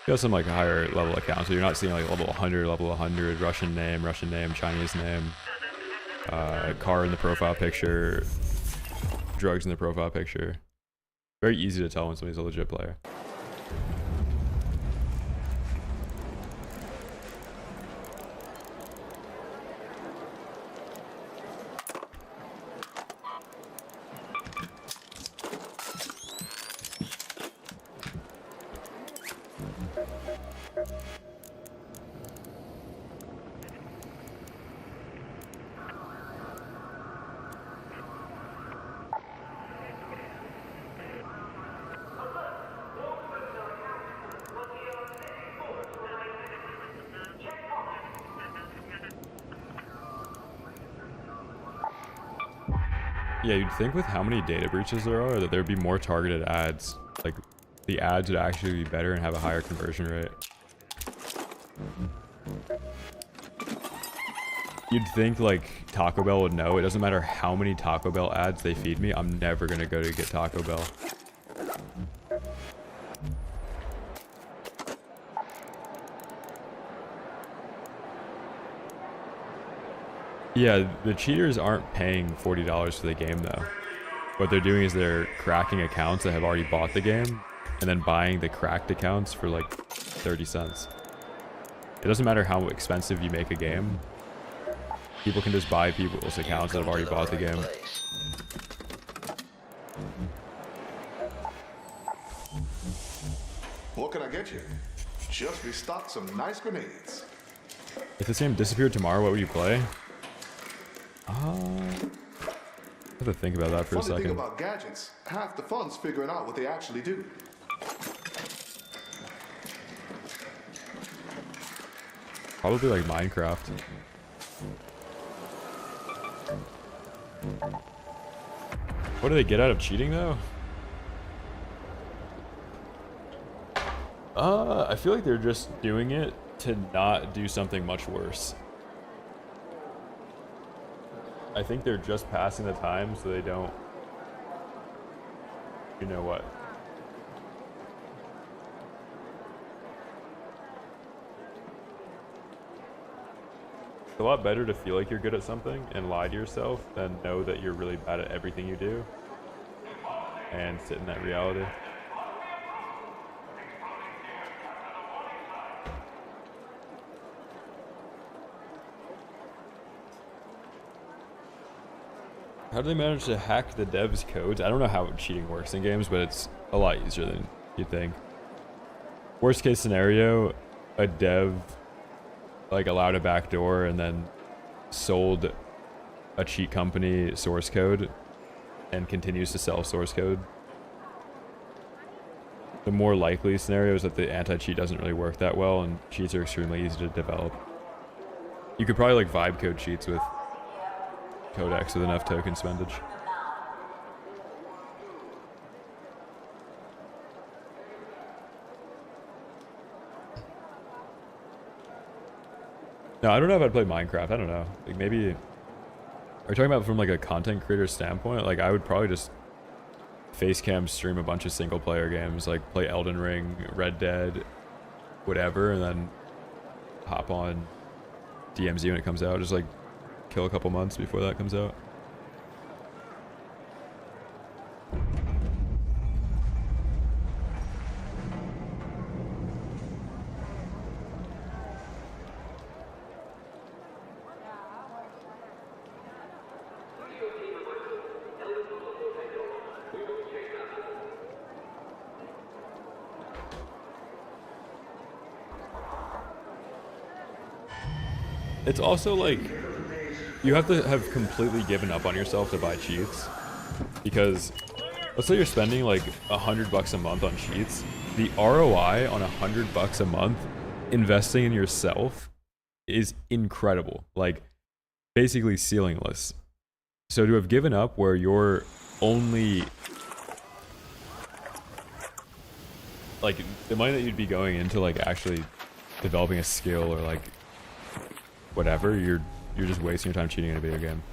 You have some like higher level accounts, so you're not seeing like level 100, Russian name, Chinese name, car in the profile picture, drugs in the profile picture. Very easy to tell when somebody's a legit player. Yeah, you'd think with how many data breaches there are that there'd be more targeted ads. Like, the ads would actually be better and have a higher conversion rate. You'd think like Taco Bell would know. It doesn't matter how many Taco Bell ads they feed me, I'm never gonna go to get Taco Bell. Yeah, the cheaters aren't paying $40 for the game though. What they're doing is they're cracking accounts that have already bought the game and then buying the cracked accounts for like 30 cents. It doesn't matter how expensive you make a game. People can just buy people's accounts that have already bought the game. What can I get you? Just restocked some nice grenades. If this game disappeared tomorrow, what would you play? I have to think about that for a Funny thing second. about gadgets, half the fun's figuring out what they actually do. Probably like Minecraft. What do they get out of cheating though? I feel like they're just doing it to not do something much worse. I think they're just passing the time so they don't, you know what. It's a lot better to feel like you're good at something and lie to yourself than know that you're really bad at everything you do and sit in that reality. How do they manage to hack the devs' codes? I don't know how cheating works in games, but it's a lot easier than you'd think. Worst case scenario, a dev like allowed a backdoor and then sold a cheat company source code and continues to sell source code. The more likely scenario is that the anti-cheat doesn't really work that well and cheats are extremely easy to develop. You could probably like vibe code cheats with codex with enough token spendage. No, I don't know if I'd play Minecraft. I don't know. Like maybe, are you talking about from like a content creator standpoint? Like I would probably just facecam stream a bunch of single player games, like play Elden Ring, Red Dead, whatever, and then hop on DMZ when it comes out. Just like kill a couple months before that comes out. it's also like you have to have completely given up on yourself to buy cheats, because let's say you're spending like $100 a month on cheats. The ROI on $100 a month investing in yourself is incredible, like basically ceilingless. So to have given up where you're only like the money that you'd be going into like actually developing a skill or like whatever, you're just wasting your time cheating in a video game.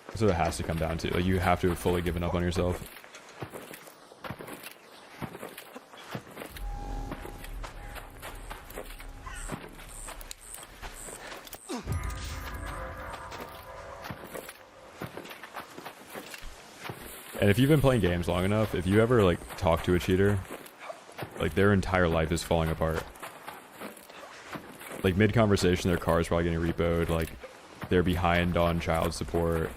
That's what it has to come down to. Like, you have to have fully given up on yourself. And if you've been playing games long enough, if you ever like talk to a cheater, like their entire life is falling apart. Like mid-conversation, their car is probably getting repoed, like they're behind on child support.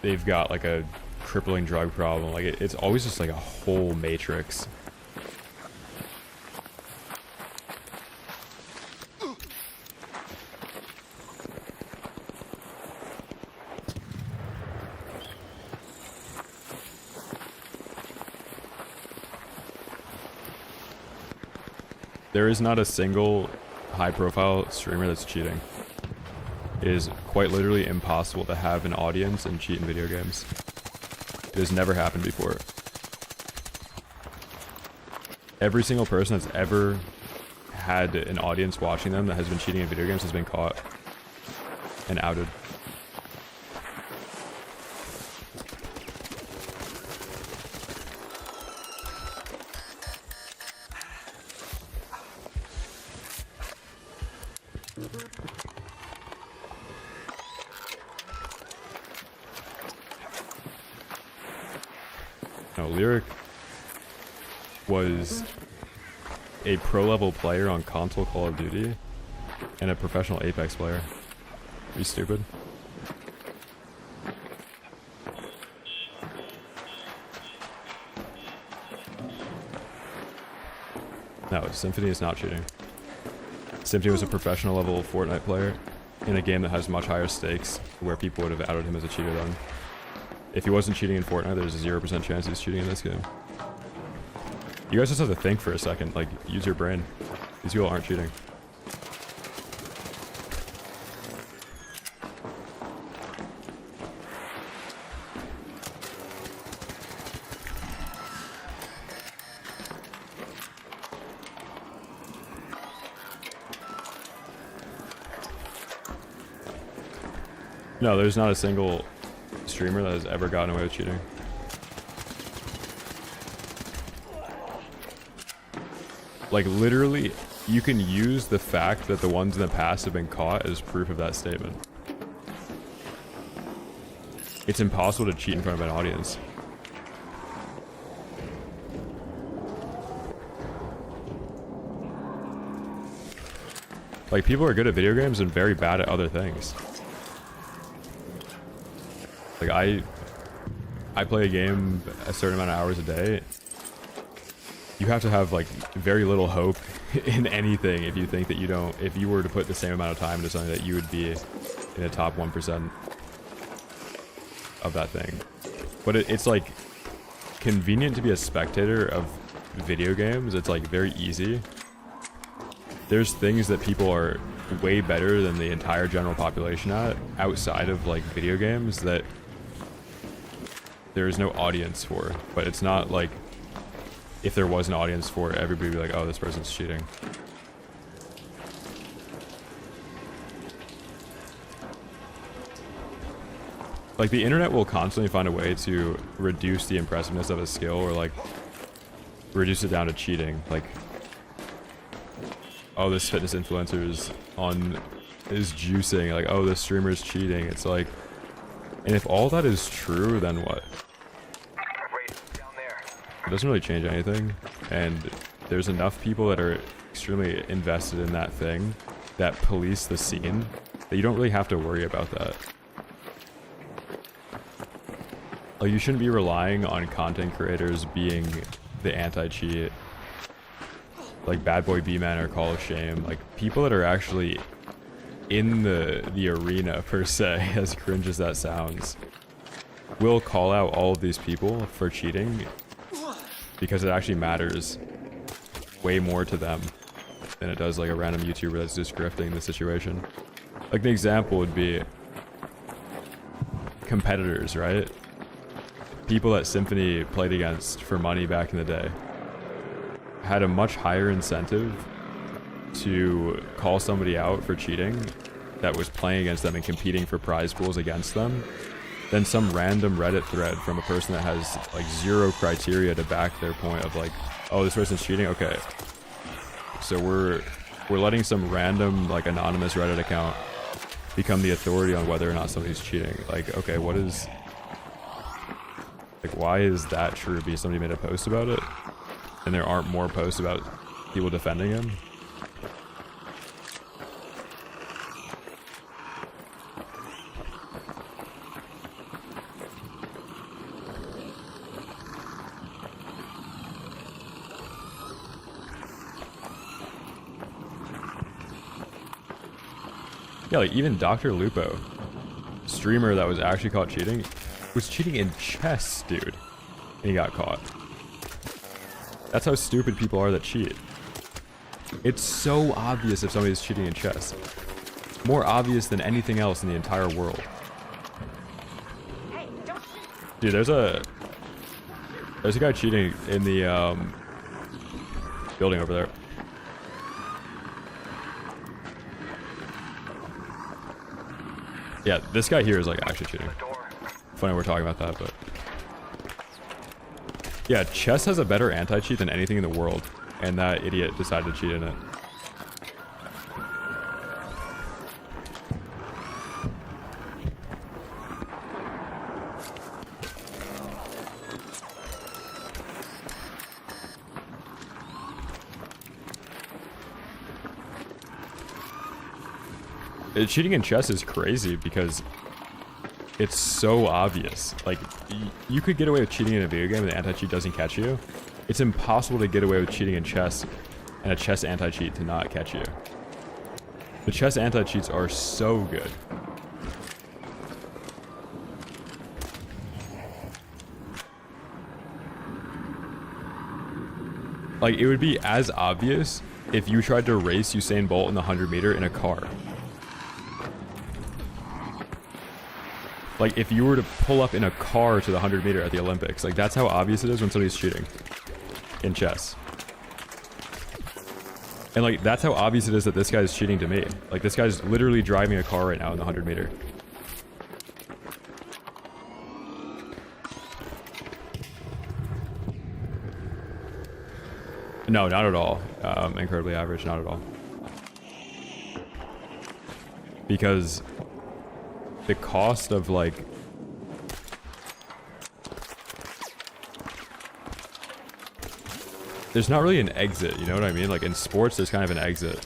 They've got like a crippling drug problem. Like it's always just like a whole matrix. There is not a single high-profile streamer that's cheating. It is quite literally impossible to have an audience and cheat in video games. It has never happened before. Every single person that's ever had an audience watching them that has been cheating in video games has been caught and outed. No, Lyric was a pro-level player on console Call of Duty and a professional Apex player. Are you stupid? No, Symphony is not cheating. Symphony was a professional level Fortnite player in a game that has much higher stakes, where people would have outed him as a cheater then. If he wasn't cheating in Fortnite, there's a 0% chance he's cheating in this game. You guys just have to think for a second, like, use your brain. These people aren't cheating. No, there's not a single streamer that has ever gotten away with cheating. Like, literally, you can use the fact that the ones in the past have been caught as proof of that statement. It's impossible to cheat in front of an audience. Like, people are good at video games and very bad at other things. Like, I play a game a certain amount of hours a day. You have to have, like, very little hope in anything if you think that you don't... If you were to put the same amount of time into something, that you would be in the top 1% of that thing. But it's, like, convenient to be a spectator of video games. It's, like, very easy. There's things that people are way better than the entire general population at, outside of, like, video games, that there is no audience for. But it's not, like... If there was an audience for it, everybody would be like, oh, this person's cheating. Like, the internet will constantly find a way to reduce the impressiveness of a skill, or, like, reduce it down to cheating. Like, oh, this fitness influencer is juicing. Like, oh, this streamer is cheating. It's like... And if all that is true, then what? It doesn't really change anything, and there's enough people that are extremely invested in that thing that police the scene that you don't really have to worry about that. Like, you shouldn't be relying on content creators being the anti-cheat, like Bad Boy B-Man or Call of Shame, like people that are actually in the arena per se, as cringe as that sounds, will call out all of these people for cheating because it actually matters way more to them than it does like a random YouTuber that's just grifting the situation. Like the example would be competitors, right? People that Symphony played against for money back in the day had a much higher incentive to call somebody out for cheating that was playing against them and competing for prize pools against them than some random Reddit thread from a person that has like zero criteria to back their point of like, oh, this person's cheating? Okay. So we're letting some random like anonymous Reddit account become the authority on whether or not somebody's cheating. Like, okay, what is... Like, why is that true? Because somebody made a post about it and there aren't more posts about people defending him? Yeah, like even Dr. Lupo, streamer that was actually caught cheating, was cheating in chess, dude. And he got caught. That's how stupid people are that cheat. It's so obvious if somebody's cheating in chess. More obvious than anything else in the entire world. Dude, there's a guy cheating in the building over there. Yeah, this guy here is like actually cheating. Funny we're talking about that, but yeah, chess has a better anti-cheat than anything in the world, and that idiot decided to cheat in it. Cheating in chess is crazy because it's so obvious. Like, you could get away with cheating in a video game and the anti-cheat doesn't catch you. It's impossible to get away with cheating in chess and a chess anti-cheat to not catch you. The chess anti-cheats are so good. Like, it would be as obvious if you tried to race Usain Bolt in the 100-meter in a car. Like, if you were to pull up in a car to the 100-meter at the Olympics, like, that's how obvious it is when somebody's cheating in chess. And, like, that's how obvious it is that this guy's cheating to me. Like, this guy's literally driving a car right now in the 100-meter. No, not at all. Incredibly average, not at all. Because the cost of like there's not really an exit, you know what I mean? Like in sports there's kind of an exit.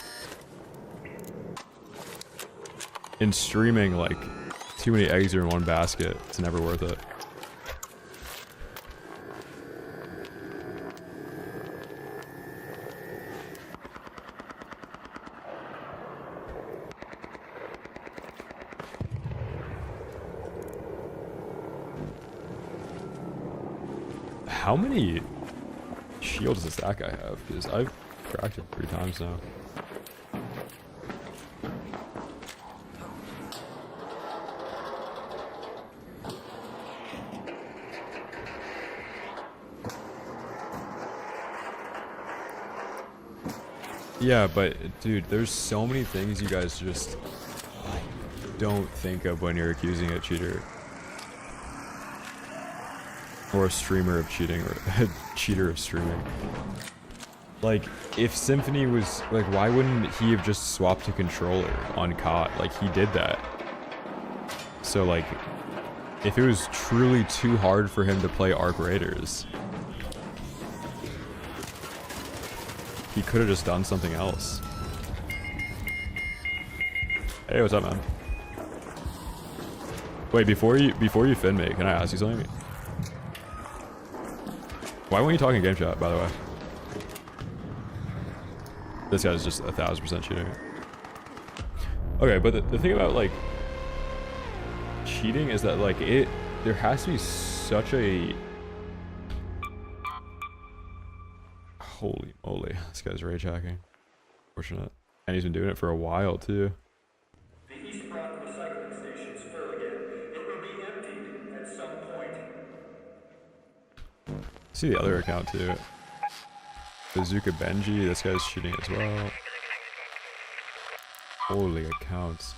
In streaming, like too many eggs are in one basket. It's never worth it. How many shields does that guy have? Because I've cracked it 3 times now. Yeah, but dude, there's so many things you guys just don't think of when you're accusing a cheater. Or a streamer of cheating, or a cheater of streaming. Like, if Symphony was, like, why wouldn't he have just swapped a controller on COD? Like, he did that. So, like, if it was truly too hard for him to play Arc Raiders, he could have just done something else. Hey, what's up, man? Wait, before you fin me, can I ask you something? Why weren't you talking game chat, by the way? This guy's just 1000% cheating. Okay, but the thing about like cheating is that like there has to be such a holy moly, this guy's rage hacking. Fortunate, and he's been doing it for a while too. The East Brock recycling station's full again. It will be emptied at some point. See the other account too. Bazooka Benji, this guy's cheating as well. Holy accounts.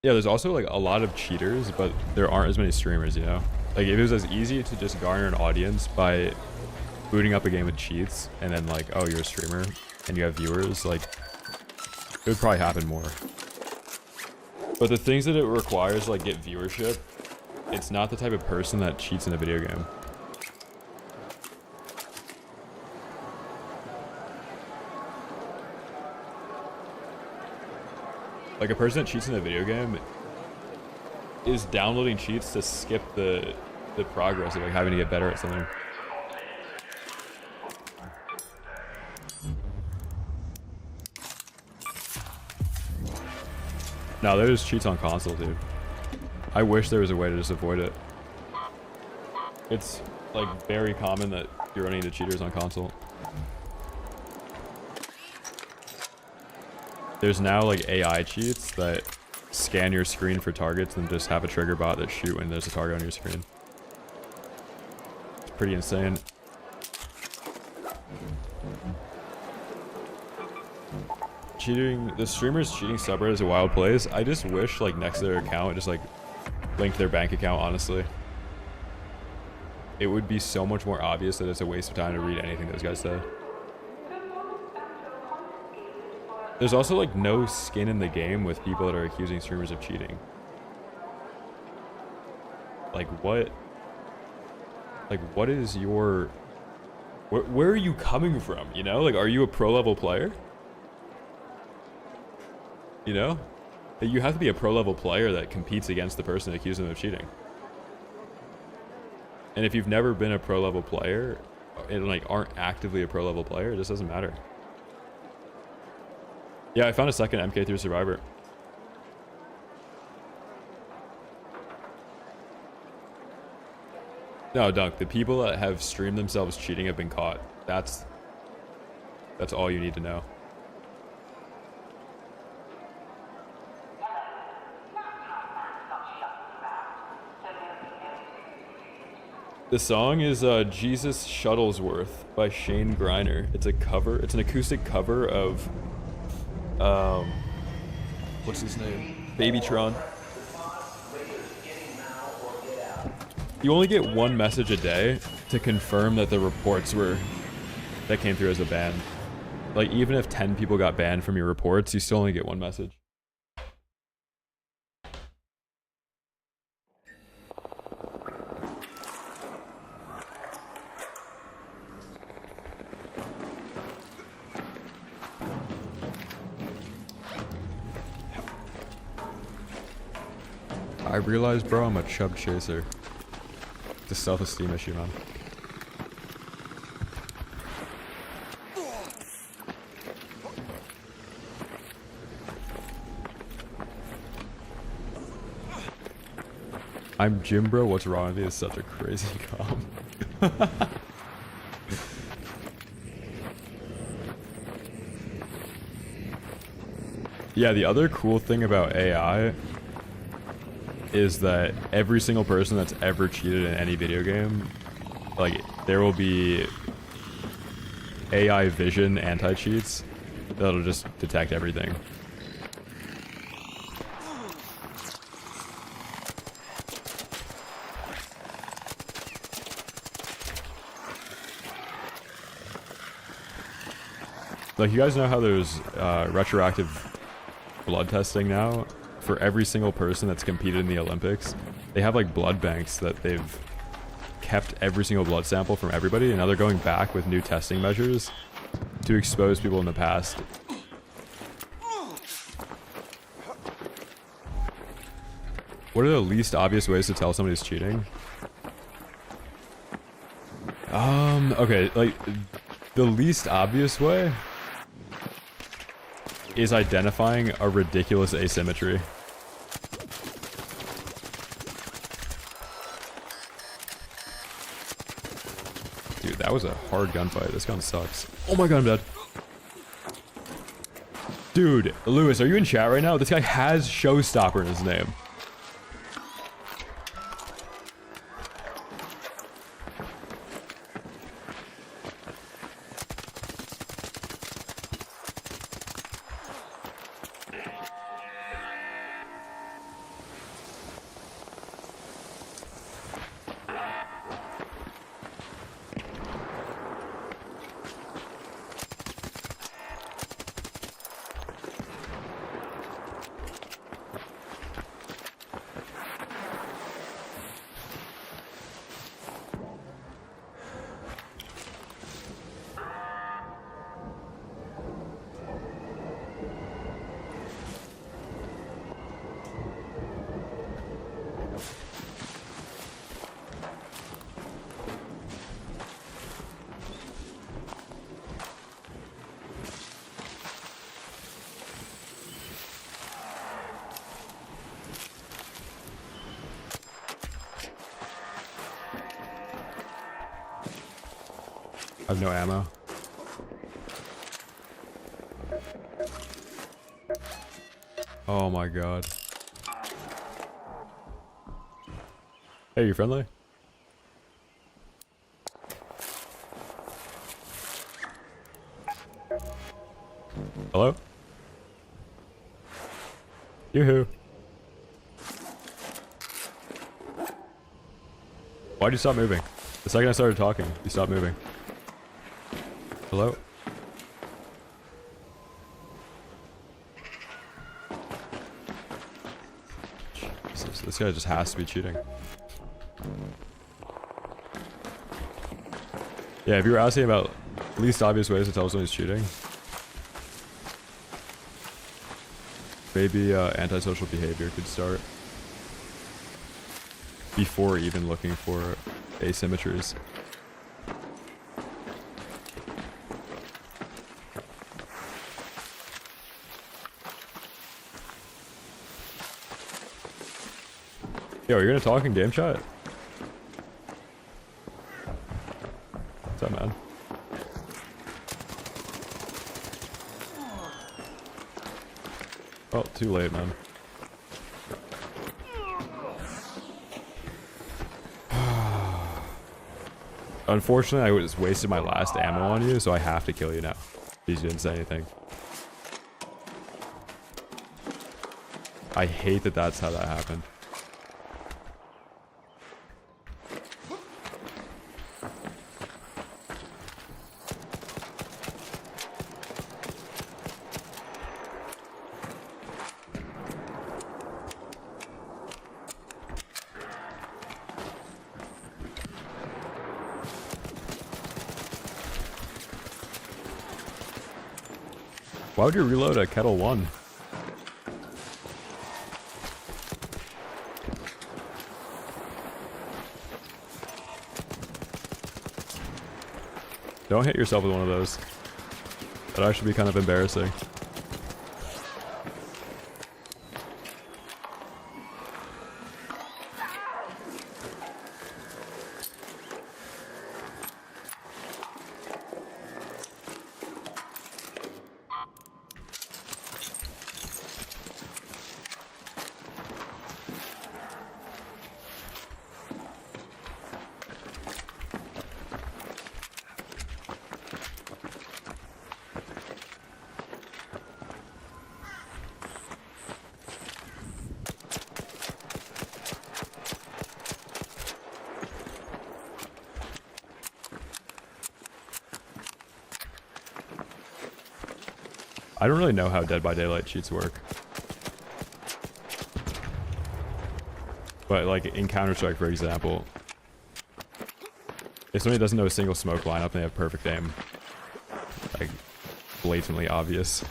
Yeah, there's also like a lot of cheaters, but there aren't as many streamers, you know? Like if it was as easy to just garner an audience by booting up a game with cheats and then like, oh, you're a streamer and you have viewers, like it would probably happen more. But the things that it requires like get viewership, it's not the type of person that cheats in a video game. Like a person that cheats in a video game is downloading cheats to skip the progress of like having to get better at something. No, there's cheats on console, dude. I wish there was a way to just avoid it. It's like very common that you're running into cheaters on console. There's now like AI cheats that scan your screen for targets and just have a trigger bot that shoot when there's a target on your screen. It's pretty insane. Cheating, the streamers cheating subreddit is a wild place. I just wish like next to their account, just like link their bank account, honestly. It would be so much more obvious that it's a waste of time to read anything those guys say. There's also like no skin in the game with people that are accusing streamers of cheating. Like what is your, where are you coming from, you know? Like, are you a pro level player? You know? You have to be a pro level player that competes against the person accusing them of cheating. And if you've never been a pro level player and like aren't actively a pro level player, it just doesn't matter. Yeah, I found a second MK3 survivor. No, Dunk, the people that have streamed themselves cheating have been caught. That's all you need to know. The song is Jesus Shuttlesworth by Shane Griner. It's a cover, it's an acoustic cover of what's his name? Babytron. You only get one message a day to confirm that the reports that came through as a ban. Like even if 10 people got banned from your reports, you still only get one message. I realized, bro, I'm a chub chaser. It's a self-esteem issue, man. I'm Jim, bro. What's wrong with you? It's such a crazy comp. Yeah, the other cool thing about AI is that every single person that's ever cheated in any video game, like, there will be AI vision anti-cheats that'll just detect everything. Like, you guys know how there's retroactive blood testing now? For every single person that's competed in the Olympics, they have like blood banks that they've kept every single blood sample from everybody, and now they're going back with new testing measures to expose people in the past. What are the least obvious ways to tell somebody's cheating? Okay, like, the least obvious way is identifying a ridiculous asymmetry. Dude, that was a hard gunfight. This gun sucks. Oh my god, I'm dead. Dude, Lewis, are you in chat right now? This guy has Showstopper in his name. I have no ammo. Oh my god. Hey, you friendly? Hello? Yoo-hoo. Why'd you stop moving? The second I started talking, you stopped moving. Hello? Jesus, this guy just has to be cheating. Yeah, if you were asking about least obvious ways to tell someone's cheating, maybe antisocial behavior could start before even looking for asymmetries. Yo, you're gonna talk in game chat? What's up, man? Oh, too late, man. Unfortunately, I just wasted my last ammo on you, so I have to kill you now. Because you didn't say anything. I hate that that's how that happened. Why would you reload a Kettle 1? Don't hit yourself with one of those. That'd actually be kind of embarrassing. I don't really know how Dead by Daylight cheats work. But like in Counter-Strike, for example, If somebody doesn't know a single smoke lineup, they have perfect aim. Like, blatantly obvious.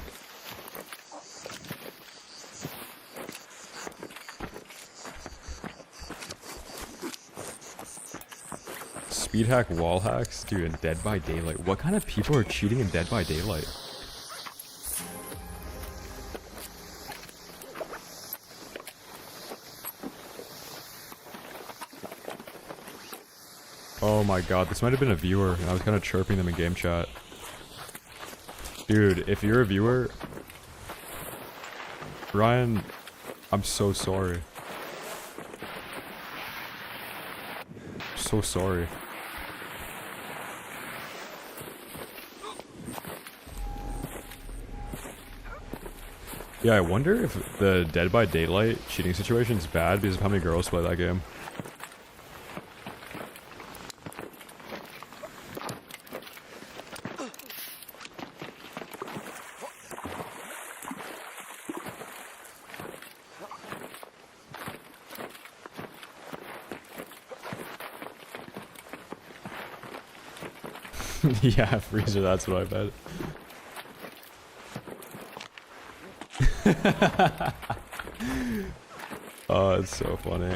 Speed hack wall hacks? Dude, in Dead by Daylight. What kind of people are cheating in Dead by Daylight? Oh my god, this might have been a viewer, and I was kind of chirping them in game chat. Dude, if you're a viewer... Ryan, I'm so sorry. So sorry. Yeah, I wonder if the Dead by Daylight cheating situation is bad because of how many girls play that game. Yeah, Freezer, that's what I bet. Oh, it's so funny.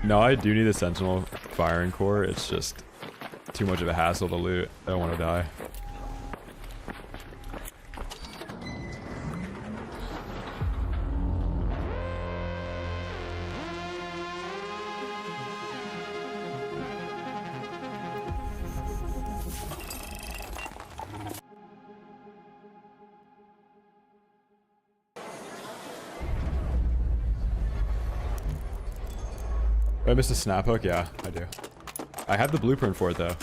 No, I do need a Sentinel firing core. It's just too much of a hassle to loot. I don't want to die. Oh, I missed a snap hook? Yeah, I do. I have the blueprint for it though.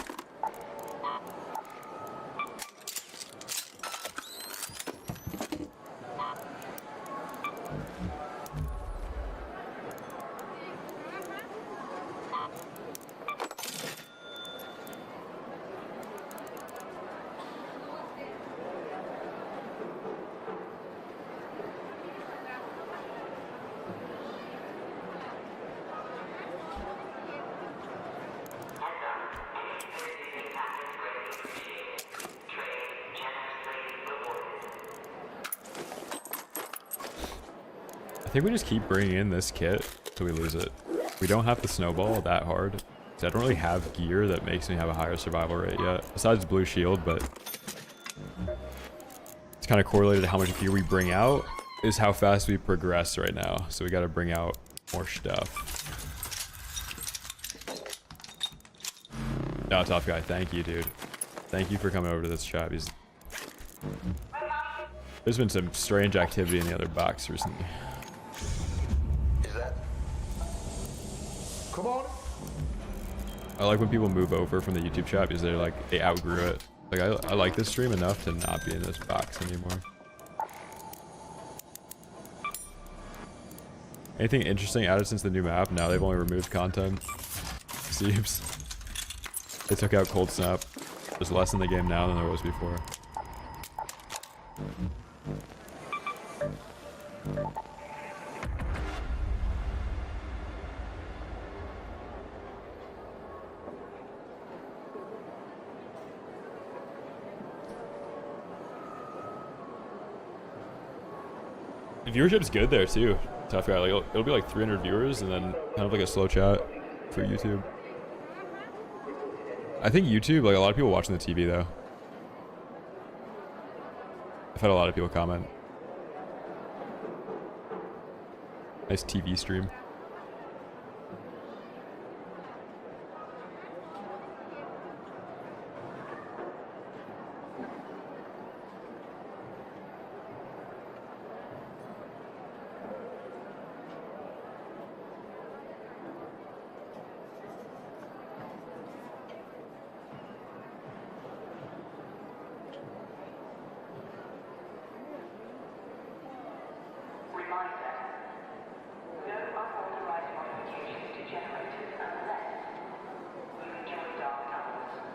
I think we just keep bringing in this kit till we lose it. We don't have to snowball that hard. So I don't really have gear that makes me have a higher survival rate yet. Besides blue shield, but it's kind of correlated to how much gear we bring out is how fast we progress right now. So we got to bring out more stuff. No, tough guy. Thank you, dude. Thank you for coming over to this chat. There's been some strange activity in the other box recently. Come on. I like when people move over from the YouTube chat because they're like, they outgrew it. Like, I like this stream enough to not be in this box anymore. Anything interesting added since the new map? Now they've only removed content. Seems. They took out Cold Snap. There's less in the game now than there was before. Viewership's good there too. Tough guy. Like it'll be like 300 viewers and then kind of like a slow chat for YouTube. I think YouTube, like a lot of people watching the TV though. I've had a lot of people comment. Nice TV stream.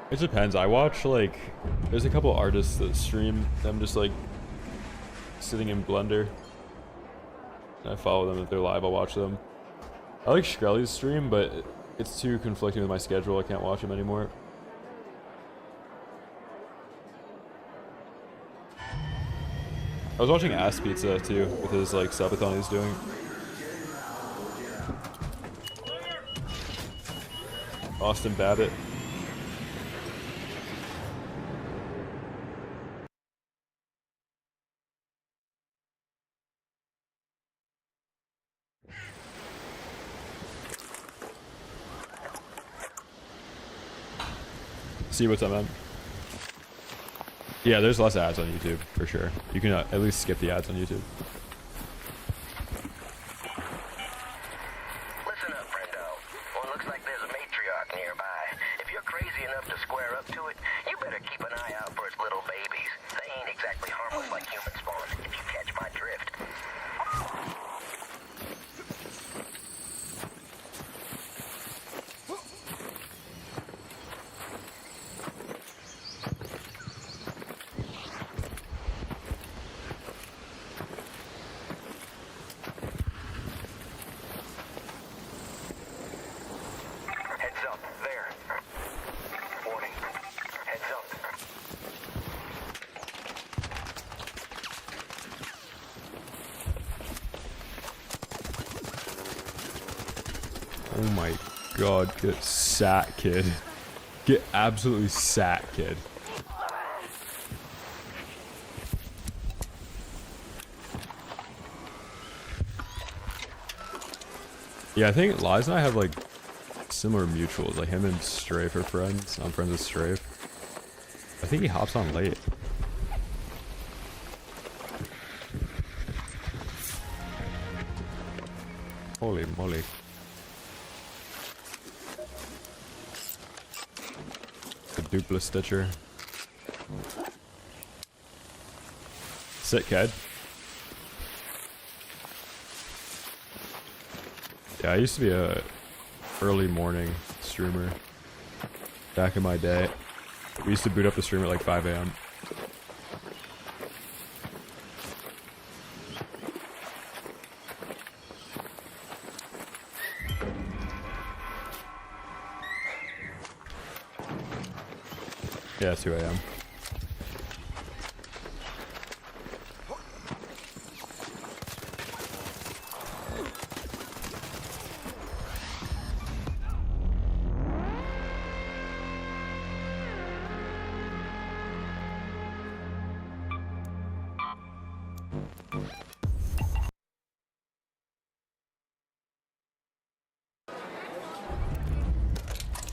It depends. I watch like, there's a couple artists that stream them just like sitting in Blender. And I follow them if they're live. I'll watch them. I like Shkreli's stream, but It's too conflicting with my schedule. I can't watch him anymore. I was watching Ass Pizza too with his like subathon he's doing. Austin Babbitt. See what's up, man. Yeah, there's less ads on YouTube for sure. You can at least skip the ads on YouTube. Listen up, friendo. Well, it looks like there's a matriarch nearby. If you're crazy enough to square up to it, you better keep an eye out for its little babies. They ain't exactly harmless like human spawn, if you catch my drift. Oh my god, get sat, kid. Get absolutely sat, kid. Yeah, I think Liza and I have like similar mutuals. Like him and Strafe are friends. I'm friends with Strafe. I think he hops on late. Holy moly. The dupla stitcher. Sit, kid. Yeah, I used to be a early morning streamer back in my day. We used to boot up the stream at like 5 a.m. Yeah, 2 a.m.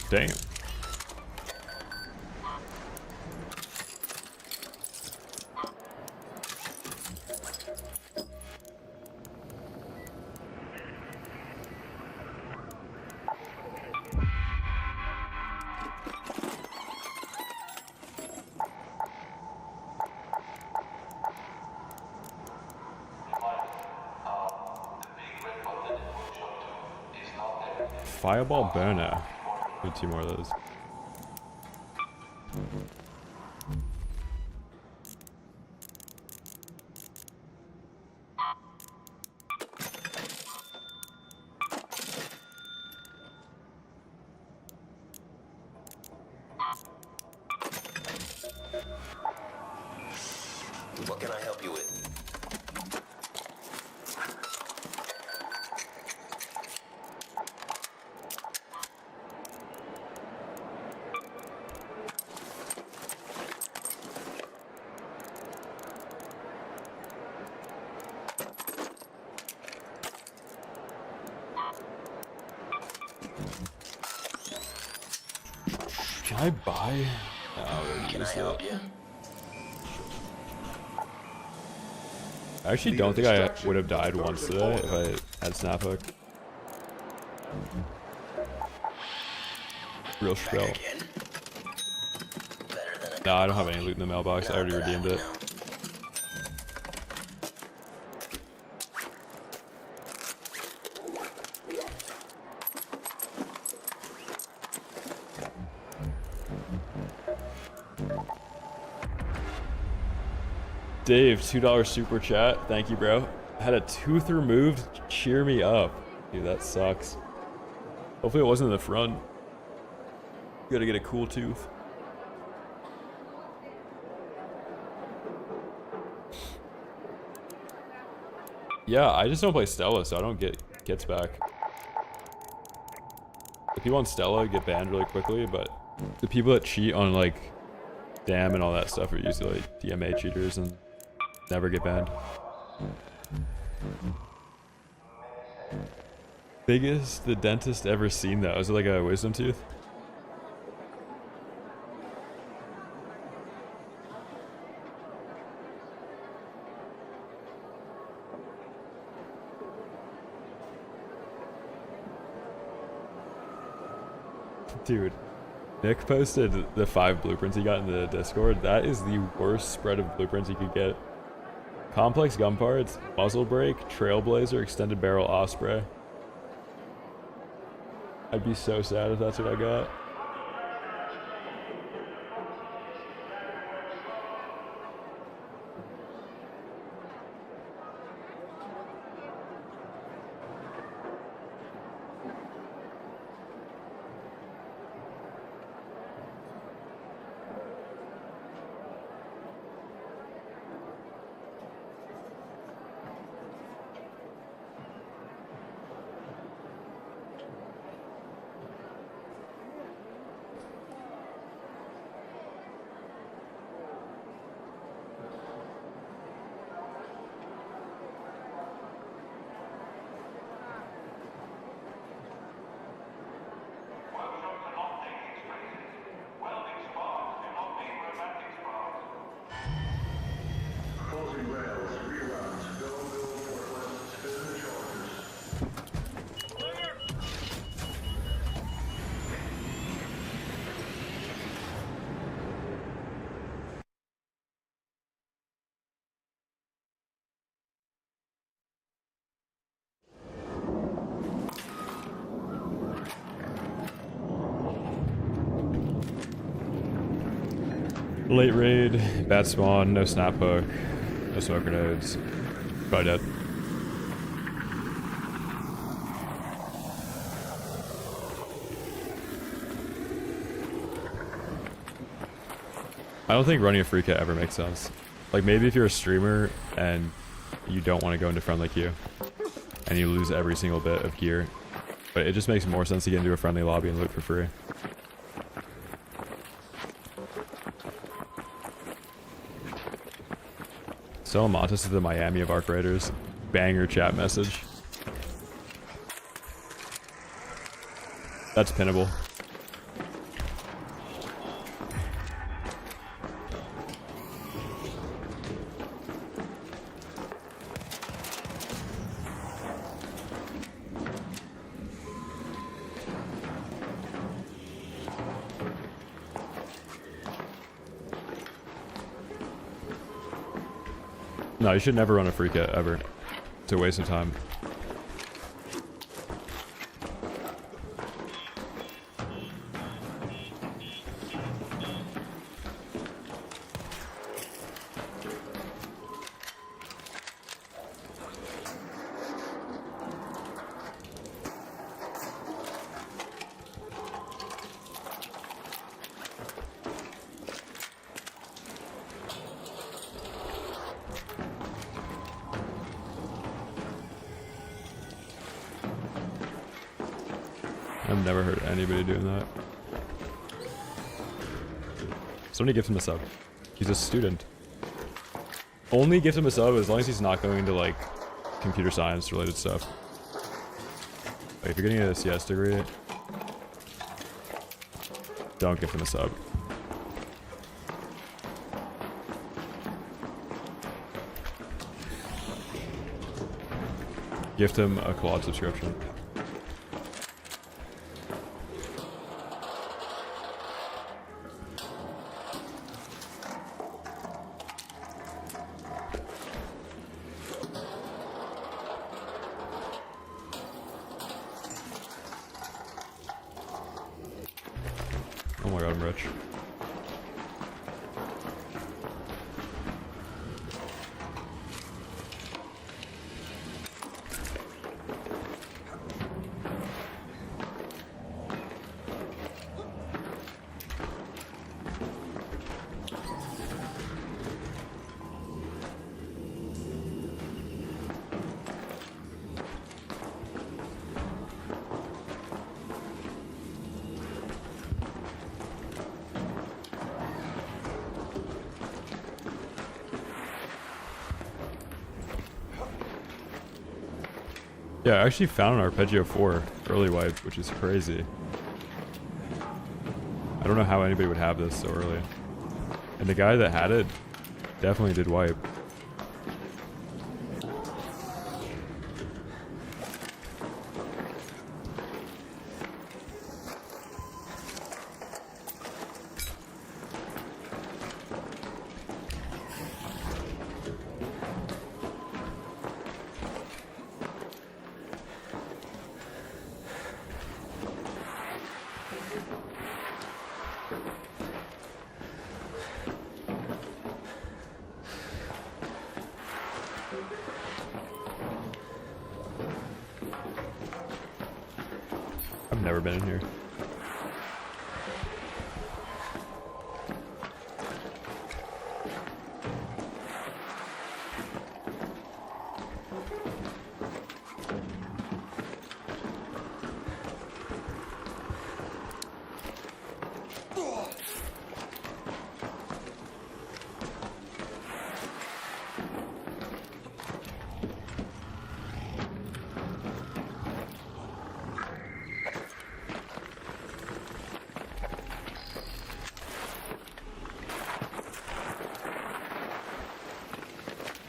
Damn. Fireball burner. Need 2 more of those. What can I help you with? Can I buy? Can I help you? I actually don't think I would have died once today if I had snap hook. Real spell. Nah, I don't have any loot in the mailbox. I already redeemed it. Dave, $2 super chat. Thank you, bro. Had a tooth removed. Cheer me up. Dude, that sucks. Hopefully it wasn't in the front. Gotta get a cool tooth. Yeah, I just don't play Stella, so I don't get kits back. The people on Stella get banned really quickly, but the people that cheat on like Dam and all that stuff are usually like DMA cheaters and never get banned. Biggest the dentist ever seen though? Is it like a wisdom tooth? Dude, Nick posted the 5 blueprints he got in the Discord. That is the worst spread of blueprints you could get. Complex gun parts, muzzle brake, trailblazer, extended barrel osprey. I'd be so sad if that's what I got. Late raid, bad spawn, no snap hook, no smoke grenades. Probably dead. I don't think running a free kit ever makes sense. Like maybe if you're a streamer and you don't want to go into friendly queue and you lose every single bit of gear, but it just makes more sense to get into a friendly lobby and loot for free. So Montes to the Miami of Arc Raiders. Banger chat message. That's pinnable. No, you should never run a free kit, ever. It's a waste of time. I've never heard anybody doing that. Somebody gift him a sub. He's a student. Only gift him a sub as long as he's not going into like computer science related stuff. Like if you're getting a CS degree, don't gift him a sub. Gift him a Claude subscription. Oh my god, I'm rich. Yeah, I actually found an Arpeggio 4 early wipe, which is crazy. I don't know how anybody would have this so early. And the guy that had it definitely did wipe. I've never been in here.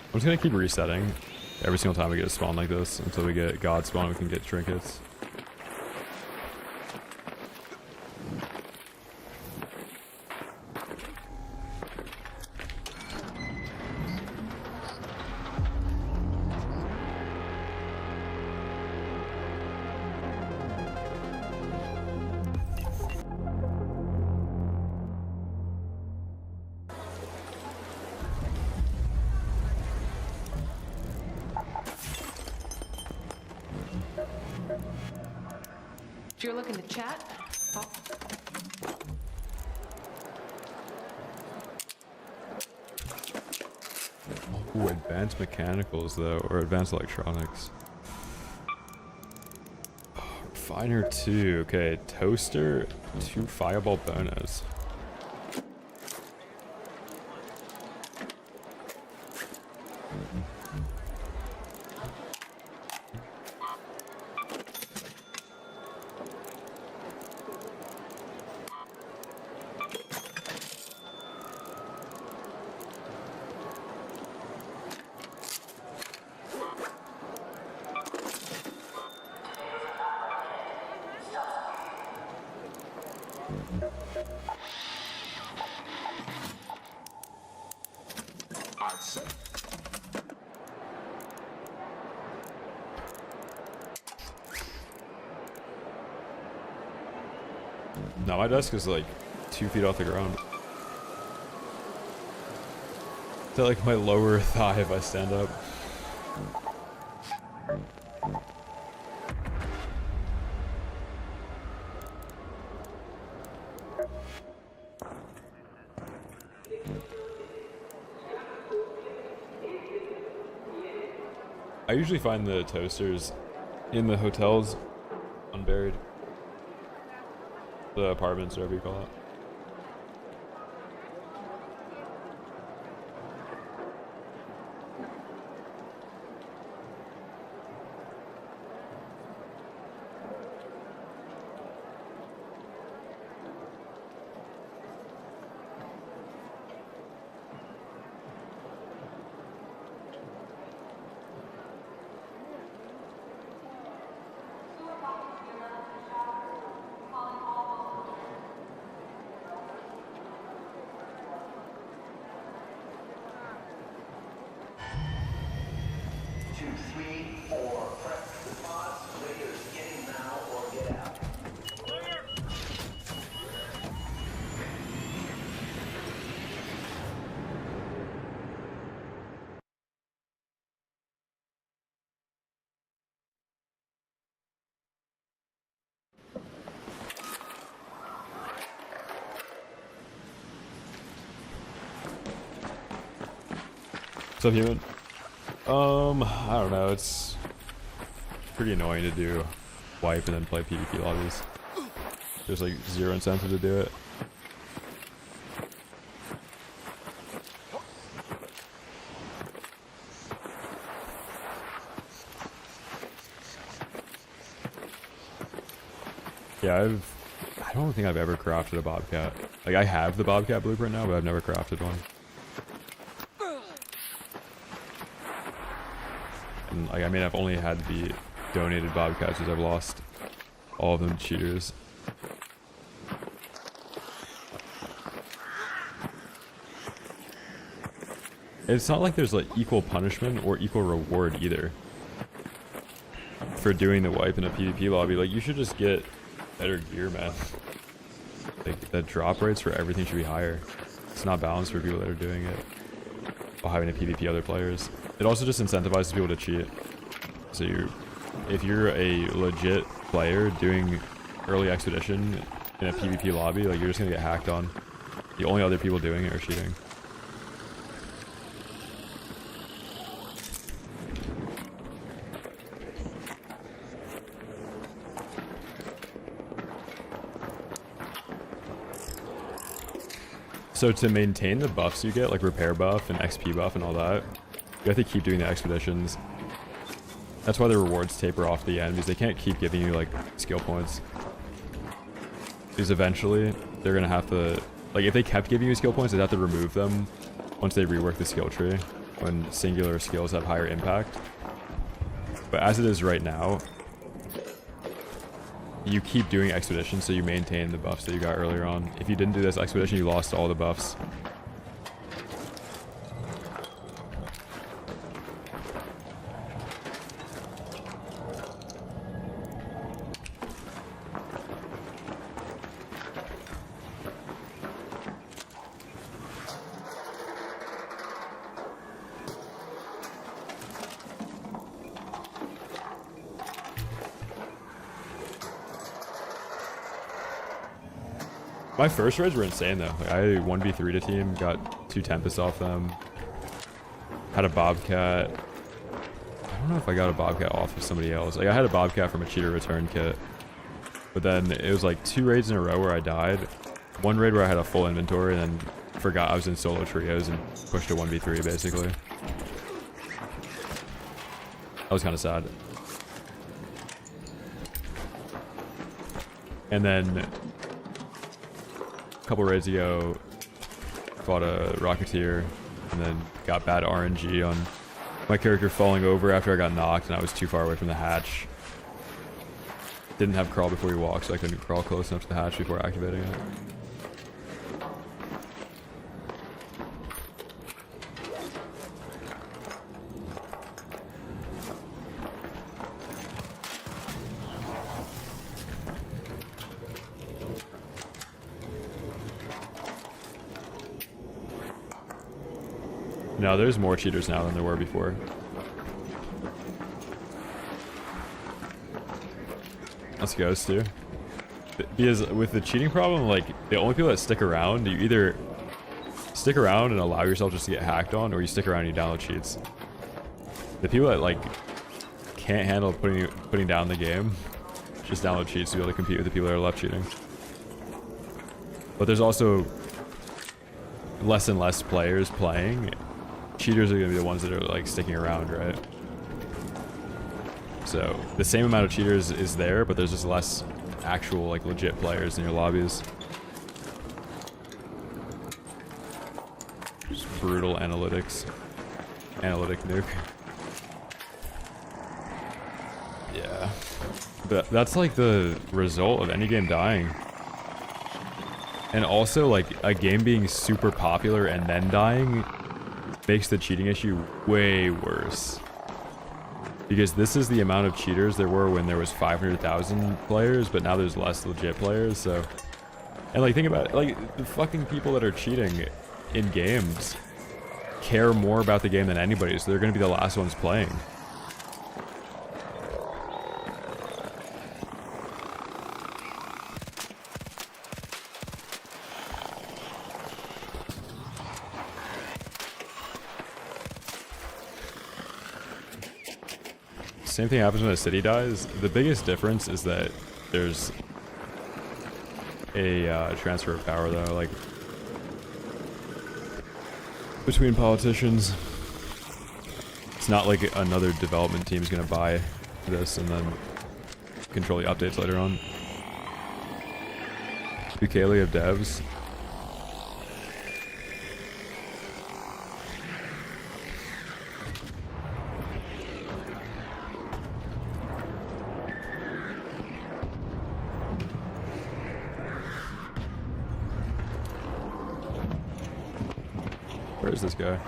I'm just gonna keep resetting every single time we get a spawn like this until we get God spawn. We can get trinkets. If you're looking to chat, Ooh, advanced mechanicals though, or advanced electronics. Refiner 2, okay. Toaster, 2 fireball bonus. I'd say. No, my desk is like 2 feet off the ground. Is that like my lower thigh if I stand up? I usually find the toasters in the hotels unburied. The apartments, whatever you call it. What's up, human? I don't know, it's pretty annoying to do wipe and then play PvP lobbies. There's like zero incentive to do it. Yeah, I don't think I've ever crafted a Bobcat. Like, I have the Bobcat blueprint now, but I've never crafted one. And, like, I mean, I've only had the donated Bobcats because I've lost all of them to cheaters. It's not like there's, like, equal punishment or equal reward either for doing the wipe in a PvP lobby. Like, you should just get better gear, man. Like, the drop rates for everything should be higher. It's not balanced for people that are doing it while having to PvP other players. It also just incentivizes people to cheat. So if you're a legit player doing early expedition in a PvP lobby, like, you're just gonna get hacked on. The only other people doing it are cheating. So to maintain the buffs you get, like repair buff and XP buff and all that, you have to keep doing the expeditions. That's why the rewards taper off the end, because they can't keep giving you like skill points. Because eventually they're gonna have to, like, if they kept giving you skill points, they'd have to remove them once they rework the skill tree, when singular skills have higher impact. But as it is right now, you keep doing expeditions so you maintain the buffs that you got earlier on. If you didn't do this expedition, you lost all the buffs. My first raids were insane though. Like, I 1v3'd a team, got 2 Tempest off them. Had a Bobcat. I don't know if I got a Bobcat off of somebody else. Like, I had a Bobcat from a cheater return kit. But then it was like 2 raids in a row where I died. 1 raid where I had a full inventory and then forgot I was in solo trios and pushed a 1v3 basically. That was kind of sad. And then a couple raids ago, fought a Rocketeer, and then got bad RNG on my character falling over after I got knocked, and I was too far away from the hatch. Didn't have crawl before you walk, so I couldn't crawl close enough to the hatch before activating it. No, there's more cheaters now than there were before. Let's go, Stu. Because with the cheating problem, like, the only people that stick around, you either stick around and allow yourself just to get hacked on, or you stick around and you download cheats. The people that, like, can't handle putting down the game, just download cheats to be able to compete with the people that are left cheating. But there's also less and less players playing. Cheaters are going to be the ones that are like sticking around, right? So the same amount of cheaters is there, but there's just less actual like legit players in your lobbies. Just brutal analytics. Analytic nuke. Yeah. But that's like the result of any game dying. And also like a game being super popular and then dying makes the cheating issue way worse. Because this is the amount of cheaters there were when there was 500,000 players, but now there's less legit players, so... And like, think about it, like, the fucking people that are cheating in games care more about the game than anybody, so they're gonna be the last ones playing. Same thing happens when a city dies. The biggest difference is that there's a transfer of power, though, like between politicians. It's not like another development team is gonna buy this and then control the updates later on. Ukele of devs. Where is this guy?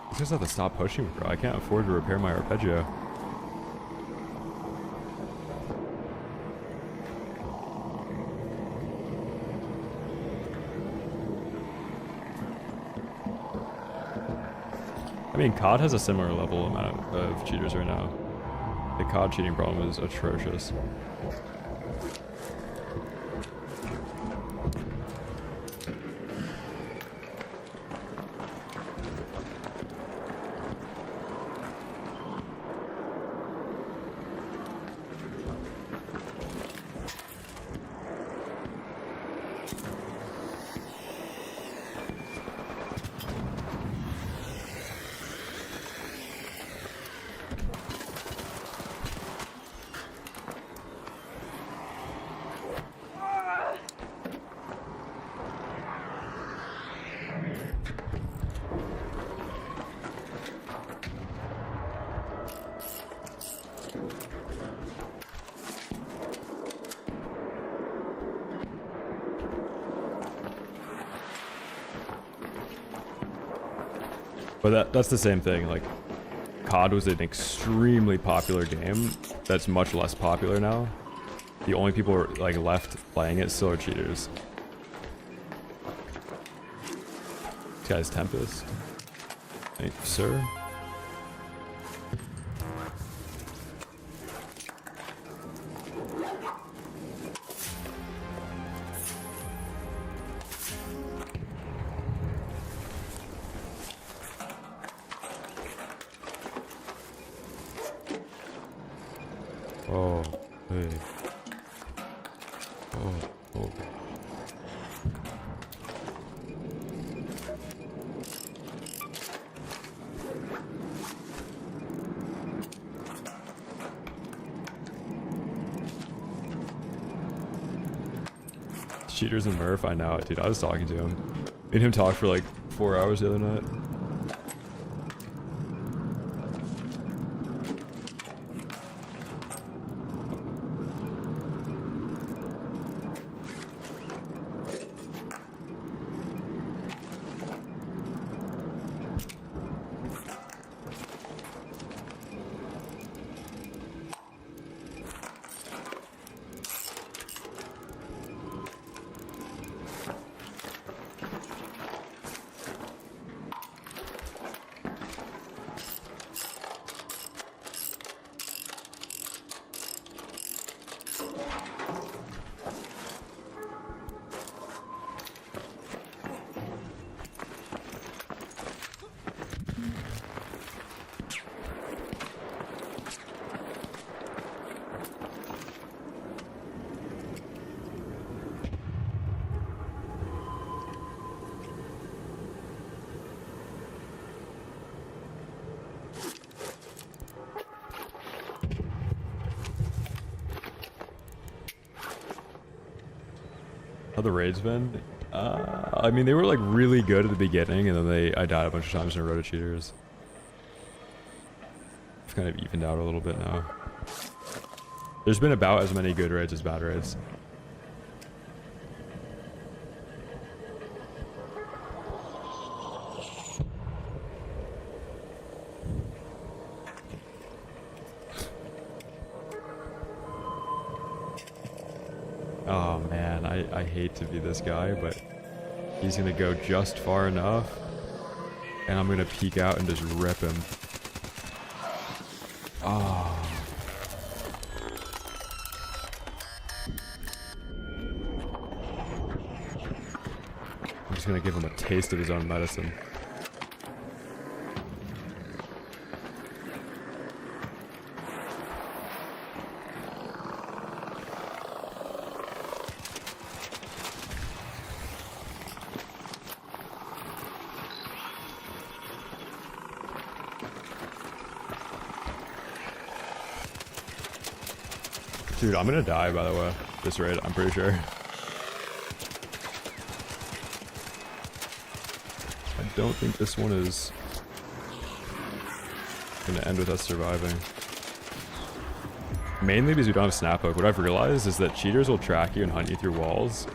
I just have to stop pushing, bro. I can't afford to repair my arpeggio. I mean, COD has a similar level amount of cheaters right now. The COD cheating problem is atrocious. But that's the same thing. Like, COD was an extremely popular game that's much less popular now. The only people who are, like, left playing it still are cheaters. This guy's Tempest. Thank you, sir. Oh, hey. Oh. Cheaters and Murph, I know it, dude. I was talking to him. Made him talk for like 4 hours the other night. How the raids been? I mean, they were like really good at the beginning, and then I died a bunch of times in a row to cheaters. It's kind of evened out a little bit now. There's been about as many good raids as bad raids. Oh man, I hate to be this guy, but he's gonna go just far enough, and I'm gonna peek out and just rip him. Oh. I'm just gonna give him a taste of his own medicine. Dude, I'm gonna die, by the way. This raid, I'm pretty sure. I don't think this one is gonna end with us surviving. Mainly because we don't have snap hook. What I've realized is that cheaters will track you and hunt you through walls.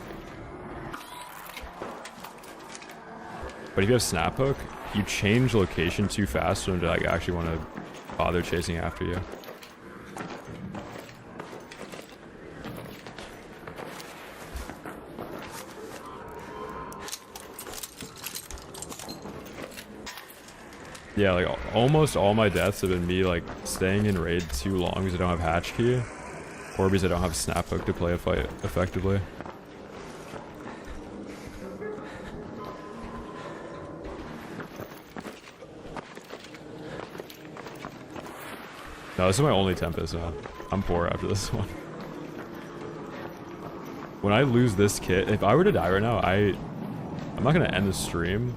But if you have snap hook, you change location too fast for them to like actually want to bother chasing after you. Yeah, like almost all my deaths have been me like staying in raid too long because I don't have hatch key, or because I don't have snap hook to play a fight effectively. No, this is my only Tempest now. I'm poor after this one. When I lose this kit, if I were to die right now, I'm not gonna end the stream.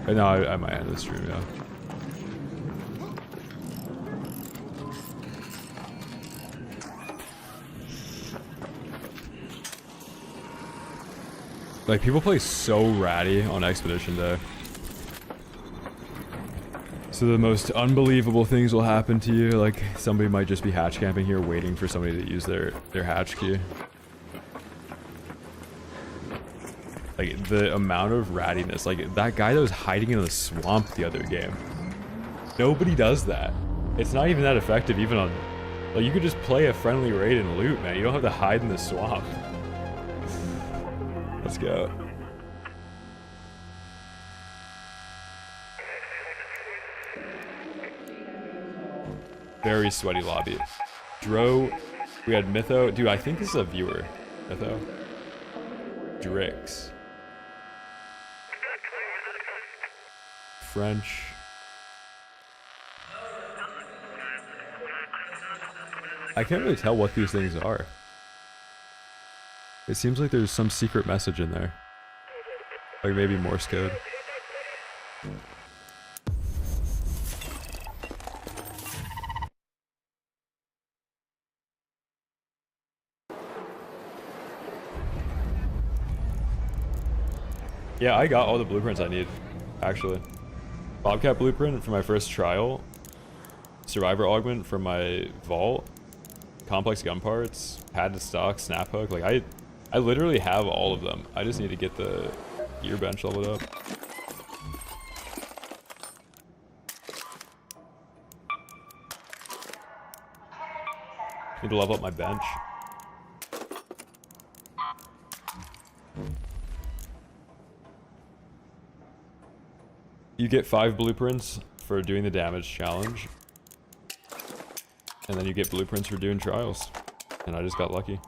No, I might end the stream, yeah. Like, people play so ratty on Expedition Day. So the most unbelievable things will happen to you. Like, somebody might just be hatch camping here waiting for somebody to use their hatch key. Like, the amount of rattiness. Like, that guy that was hiding in the swamp the other game. Nobody does that. It's not even that effective even on... Like, you could just play a friendly raid and loot, man. You don't have to hide in the swamp. Let's go. Very sweaty lobby. Dro... We had Mytho... Dude, I think this is a viewer. Mytho. Drix. French. I can't really tell what these things are. It seems like there's some secret message in there. Like maybe Morse code. Yeah, I got all the blueprints I need, actually. Bobcat blueprint for my first trial. Survivor augment for my vault. Complex gun parts. Pad to stock, snap hook. Like, I literally have all of them. I just need to get the gear bench leveled up. Need to level up my bench. You get 5 blueprints for doing the damage challenge. And then you get blueprints for doing trials. And I just got lucky.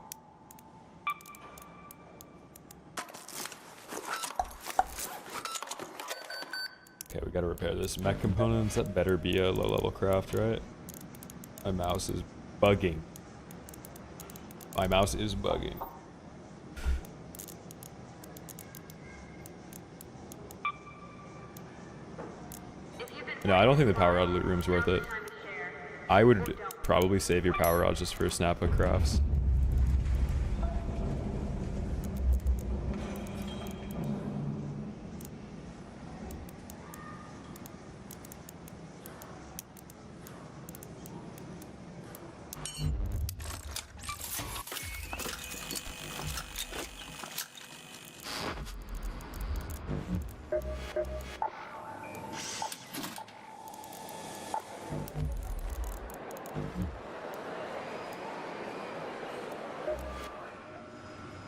Okay, we gotta repair this. Mech components, that better be a low level craft, right? My mouse is bugging. My mouse is bugging. No, I don't think the power rod loot room's worth it. I would probably save your power rods just for snap hook crafts.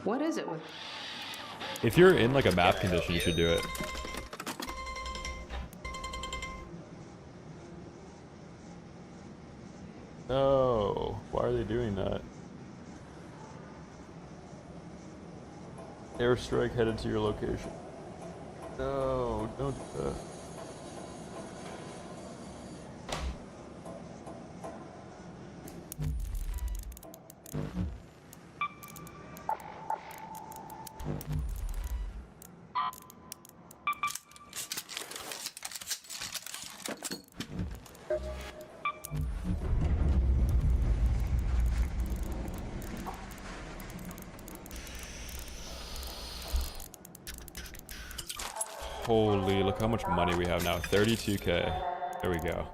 What is it with... If you're in like a map condition, you should do it. No, why are they doing that? Airstrike headed to your location. No, don't do that. Holy, look how much money we have now. 32k. There we go.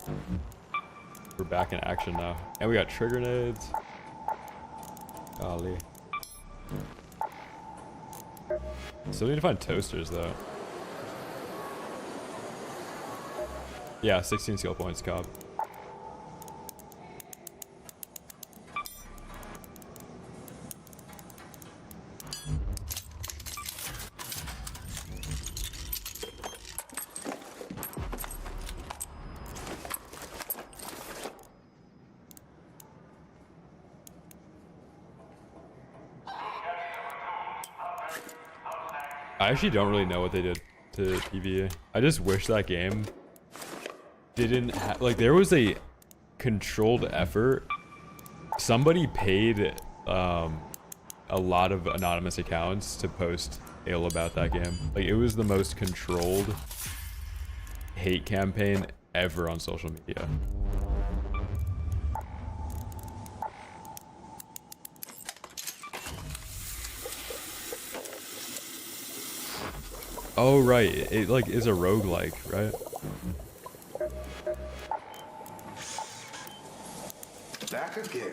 We're back in action now. And we got trigger nades. Golly. Still need to find toasters though. Yeah, 16 skill points, Cobb. I actually don't really know what they did to PvE. I just wish that game didn't have, like, there was a controlled effort. Somebody paid a lot of anonymous accounts to post ill about that game. Like, it was the most controlled hate campaign ever on social media. Oh right, it like is a roguelike, right? Back again.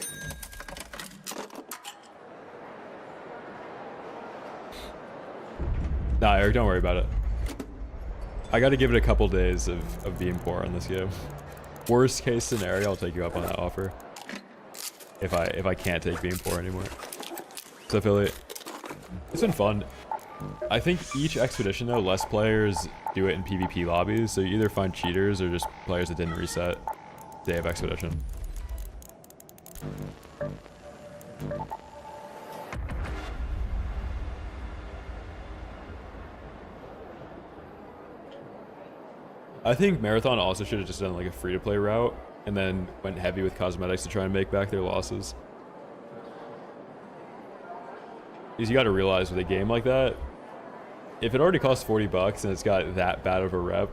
Nah, Eric, don't worry about it. I gotta give it a couple days of being poor on this game. Worst case scenario, I'll take you up on that offer. If I can't take being poor anymore. So affiliate. It's been fun. I think each expedition though, less players do it in PvP lobbies, so you either find cheaters or just players that didn't reset day of expedition. I think Marathon also should have just done like a free-to-play route and then went heavy with cosmetics to try and make back their losses. Because you got to realize with a game like that, if it already costs 40 bucks and it's got that bad of a rep,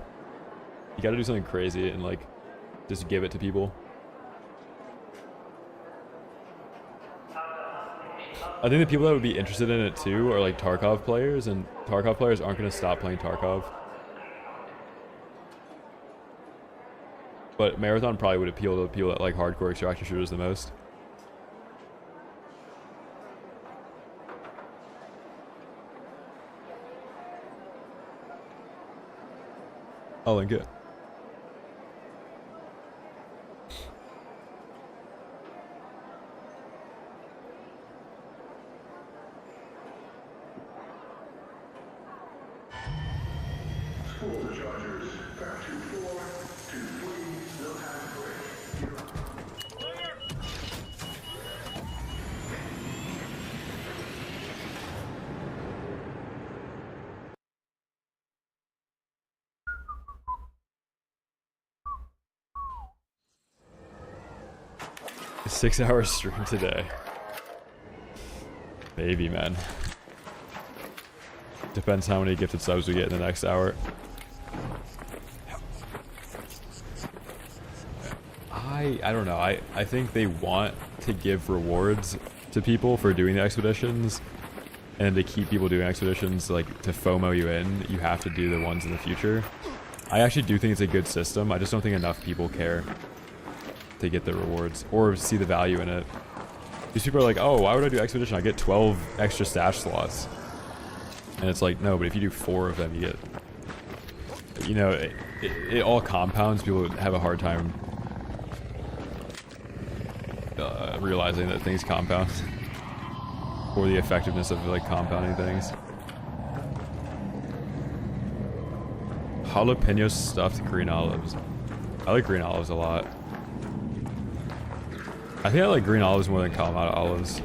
you got to do something crazy and like just give it to people. I think the people that would be interested in it too are like Tarkov players, and Tarkov players aren't going to stop playing Tarkov. But Marathon probably would appeal to people that like hardcore extraction shooters the most. I'll link it. Chargers, 524, 23, no time to break. A 6-hour stream today. Maybe, man. Depends how many gifted subs we get in the next hour. I don't know. I think they want to give rewards to people for doing the expeditions, and to keep people doing expeditions, like to FOMO you in, you have to do the ones in the future. I actually do think it's a good system. I just don't think enough people care to get the rewards or see the value in it. These people are like, oh, why would I do expedition? I get 12 extra stash slots. And it's like, no, but if you do 4 of them, you get, you know, it all compounds. People have a hard time realizing that things compound. or the effectiveness of like compounding things. Jalapeno stuffed green olives. I like green olives a lot. I think I like green olives more than Kalamata olives.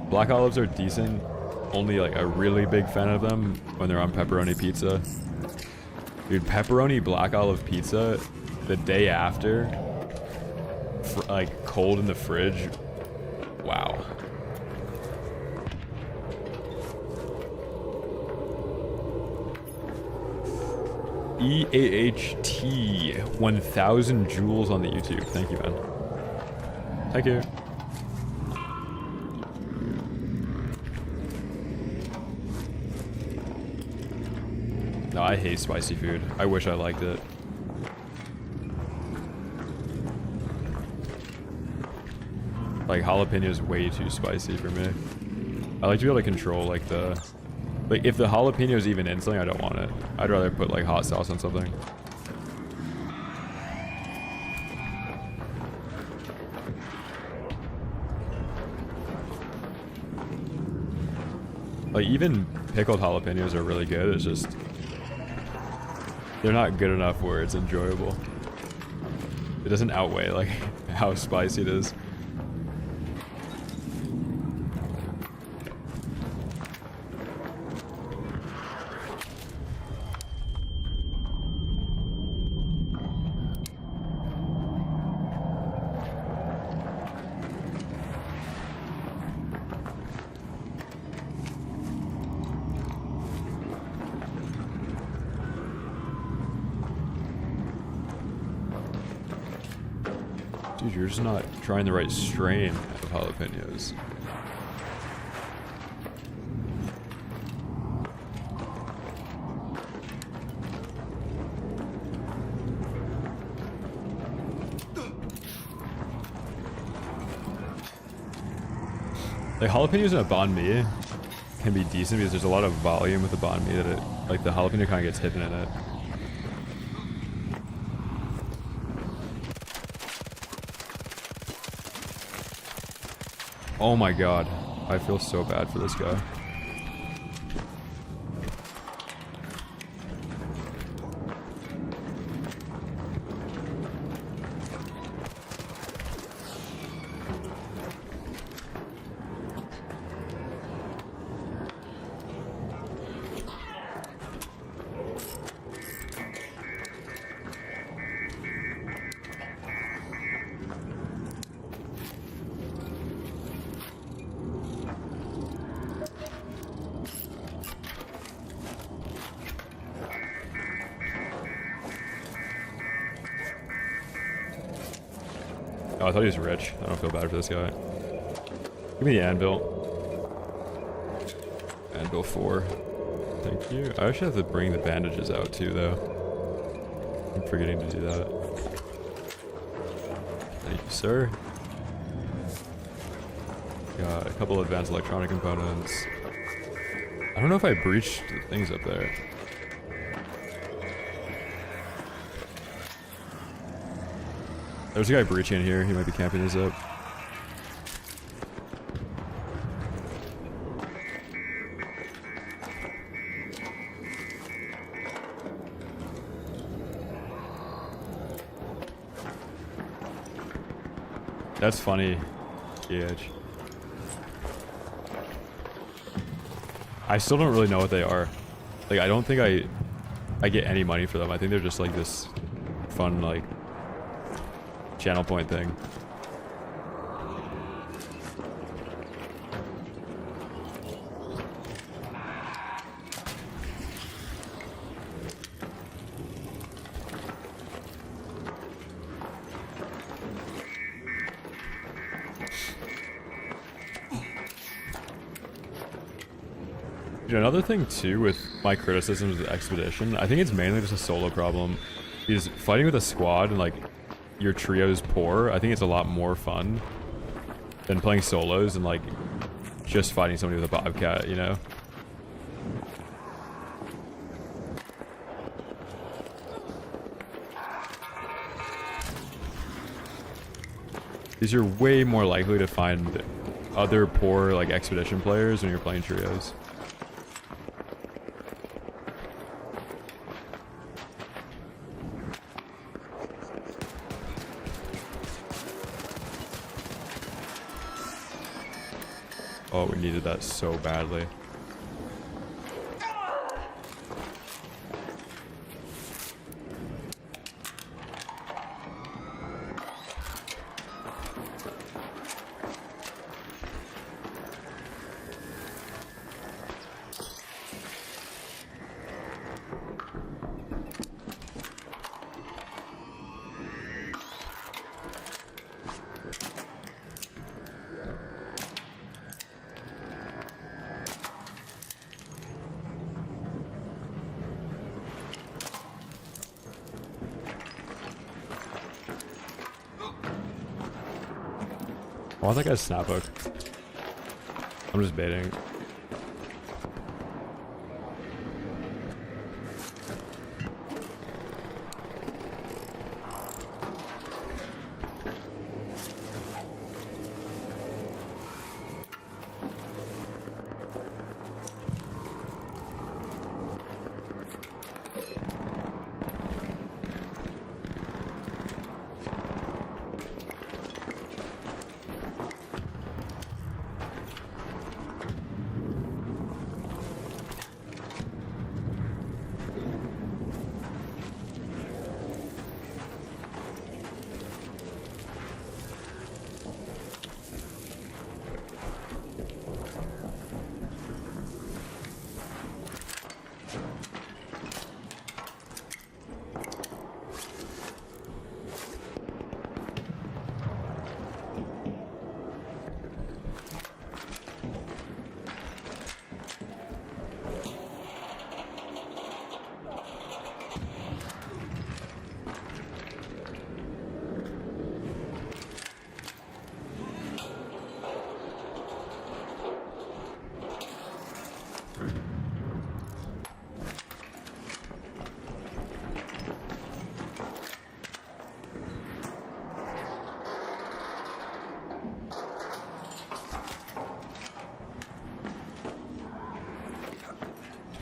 Black olives are decent. Only like a really big fan of them when they're on pepperoni pizza. Dude, pepperoni black olive pizza the day after, like cold in the fridge. Wow. EAHT 1000 joules on the YouTube. Thank you, man. Thank you. No, I hate spicy food. I wish I liked it. Like, jalapeno is way too spicy for me. I like to be able to control, like, the... Like, if the jalapeno is even in something, I don't want it. I'd rather put, like, hot sauce on something. Like, even pickled jalapenos are really good. It's just... they're not good enough where it's enjoyable. It doesn't outweigh, like, how spicy it is. Dude, you're just not trying the right strain of jalapenos. Like, jalapenos in a banh mi can be decent because there's a lot of volume with the banh mi that it, like, the jalapeno kind of gets hidden in it. Oh my god, I feel so bad for this guy. Oh, I thought he was rich. I don't feel bad for this guy. Give me the anvil. Anvil 4. Thank you. I actually have to bring the bandages out too, though. I'm forgetting to do that. Thank you, sir. Got a couple advanced electronic components. I don't know if I breached the things up there. There's a guy breaching in here. He might be camping his up. That's funny, GH. I still don't really know what they are. Like, I don't think I get any money for them. I think they're just like this fun, like, channel point thing. You know, another thing too with my criticisms of the Expedition, I think it's mainly just a solo problem. Is fighting with a squad and like your trio's poor, I think it's a lot more fun than playing solos and like just fighting somebody with a bobcat, you know? Because you're way more likely to find other poor like expedition players when you're playing trios. Oh, we needed that so badly. Why that guy's snap hook? I'm just baiting.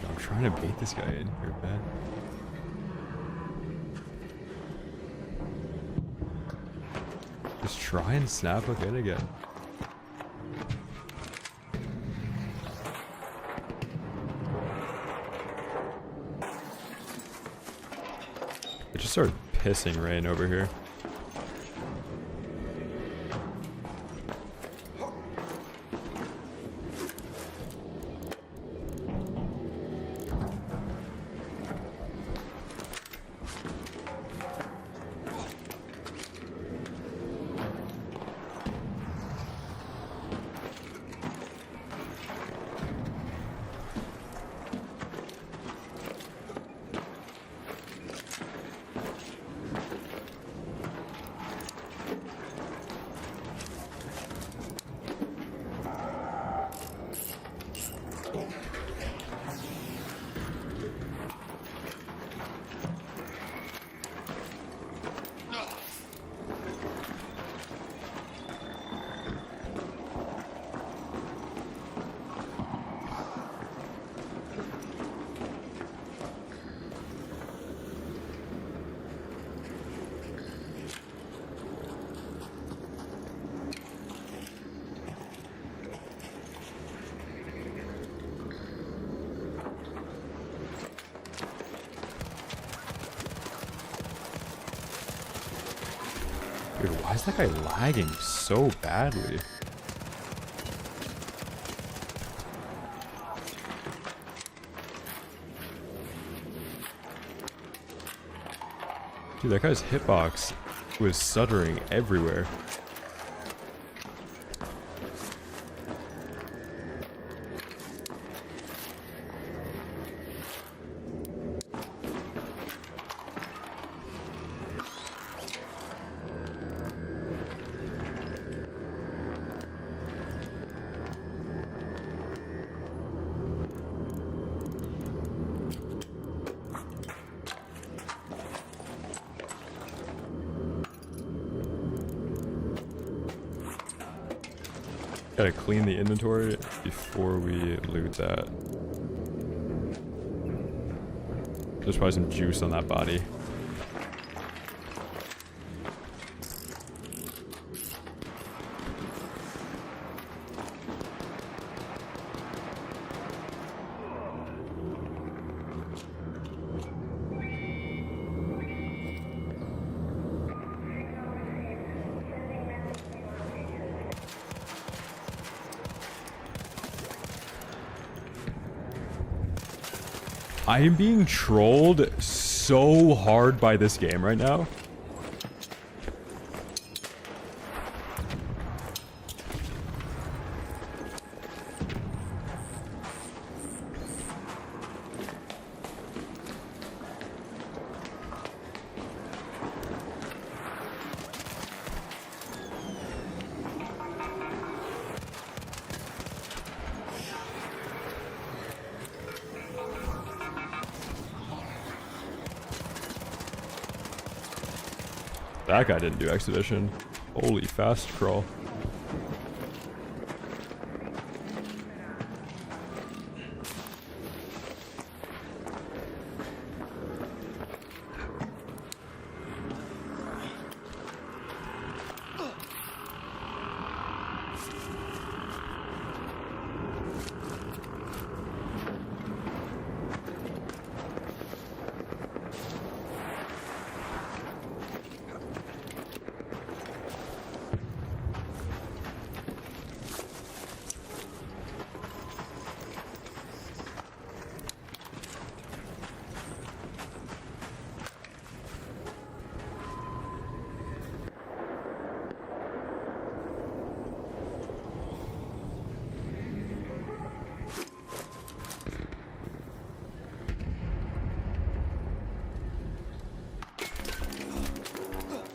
I'm trying to bait this guy in here, man. Just try and snap hook in again. It just started pissing rain over here. Dude, why is that guy lagging so badly? Dude, that guy's hitbox was stuttering everywhere. Gotta clean the inventory before we loot that. There's probably some juice on that body. I am being trolled so hard by this game right now. That guy didn't do expedition. Holy fast crawl.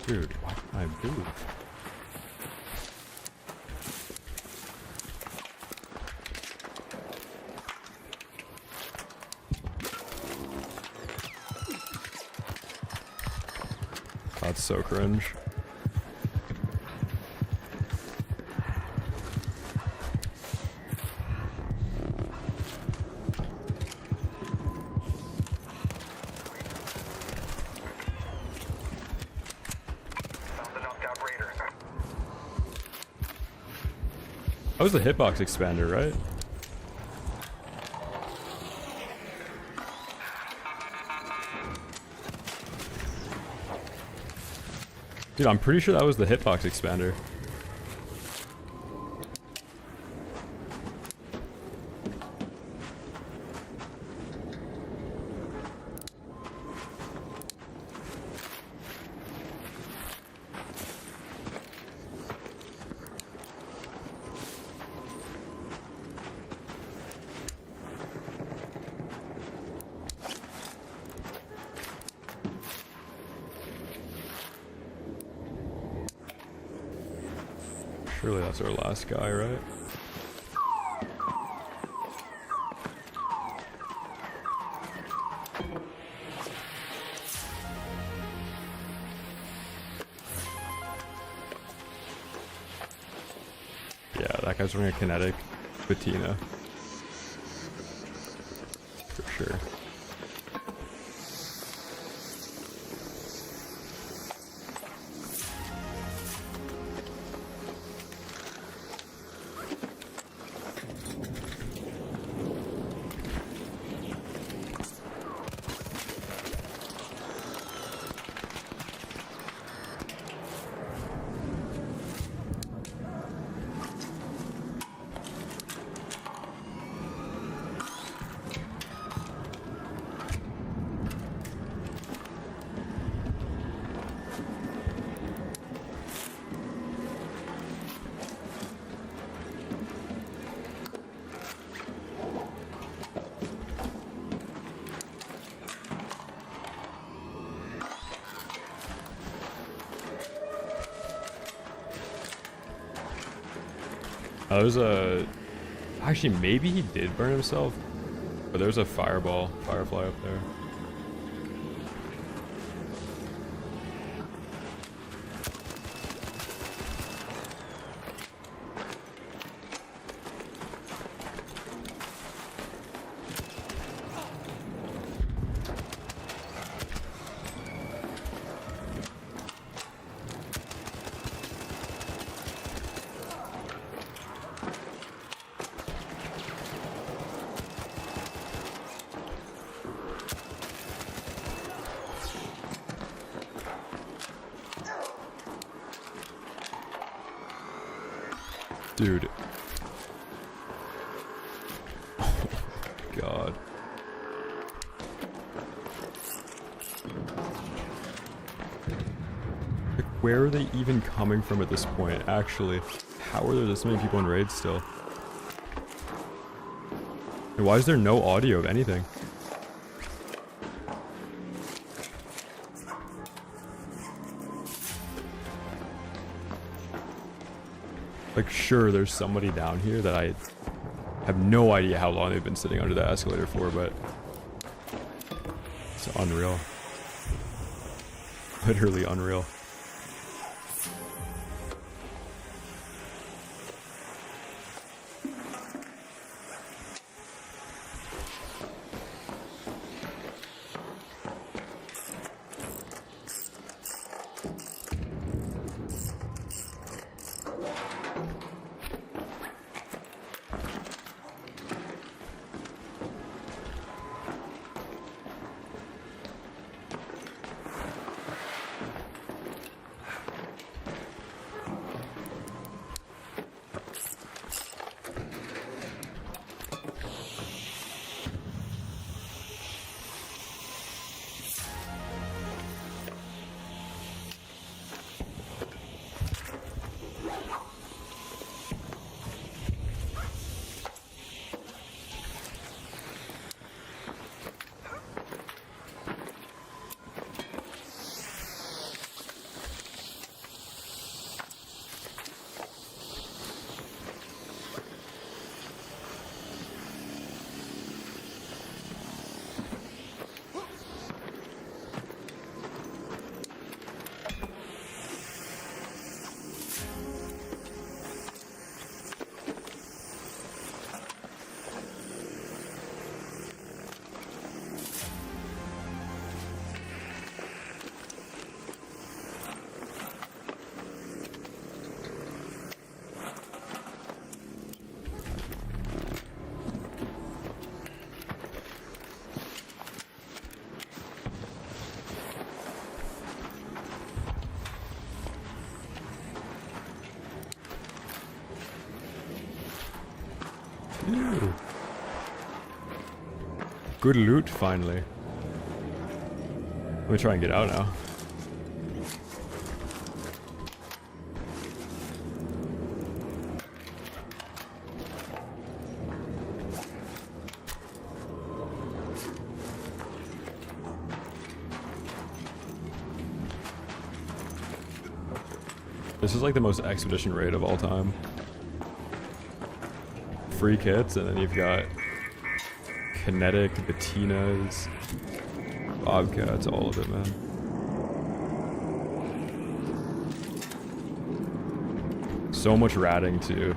Dude, why can't I move? That's so cringe. That was the hitbox expander, right? Dude, I'm pretty sure that was the hitbox expander. Surely that's our last guy, right? Yeah, that guy's running a kinetic patina. For sure. There's a... Actually, maybe he did burn himself. But there's a firefly up there. Dude. Oh my god. Like, where are they even coming from at this point? Actually, how are there this many people in raids still? And why is there no audio of anything? Like, sure, there's somebody down here that I have no idea how long they've been sitting under the escalator for, but it's unreal. Literally unreal. Ew. Good loot, finally. Let me try and get out now. This is like the most expedition raid of all time. Free kits, and then you've got kinetic, Bettinas, Bobcats, all of it, man. So much ratting too.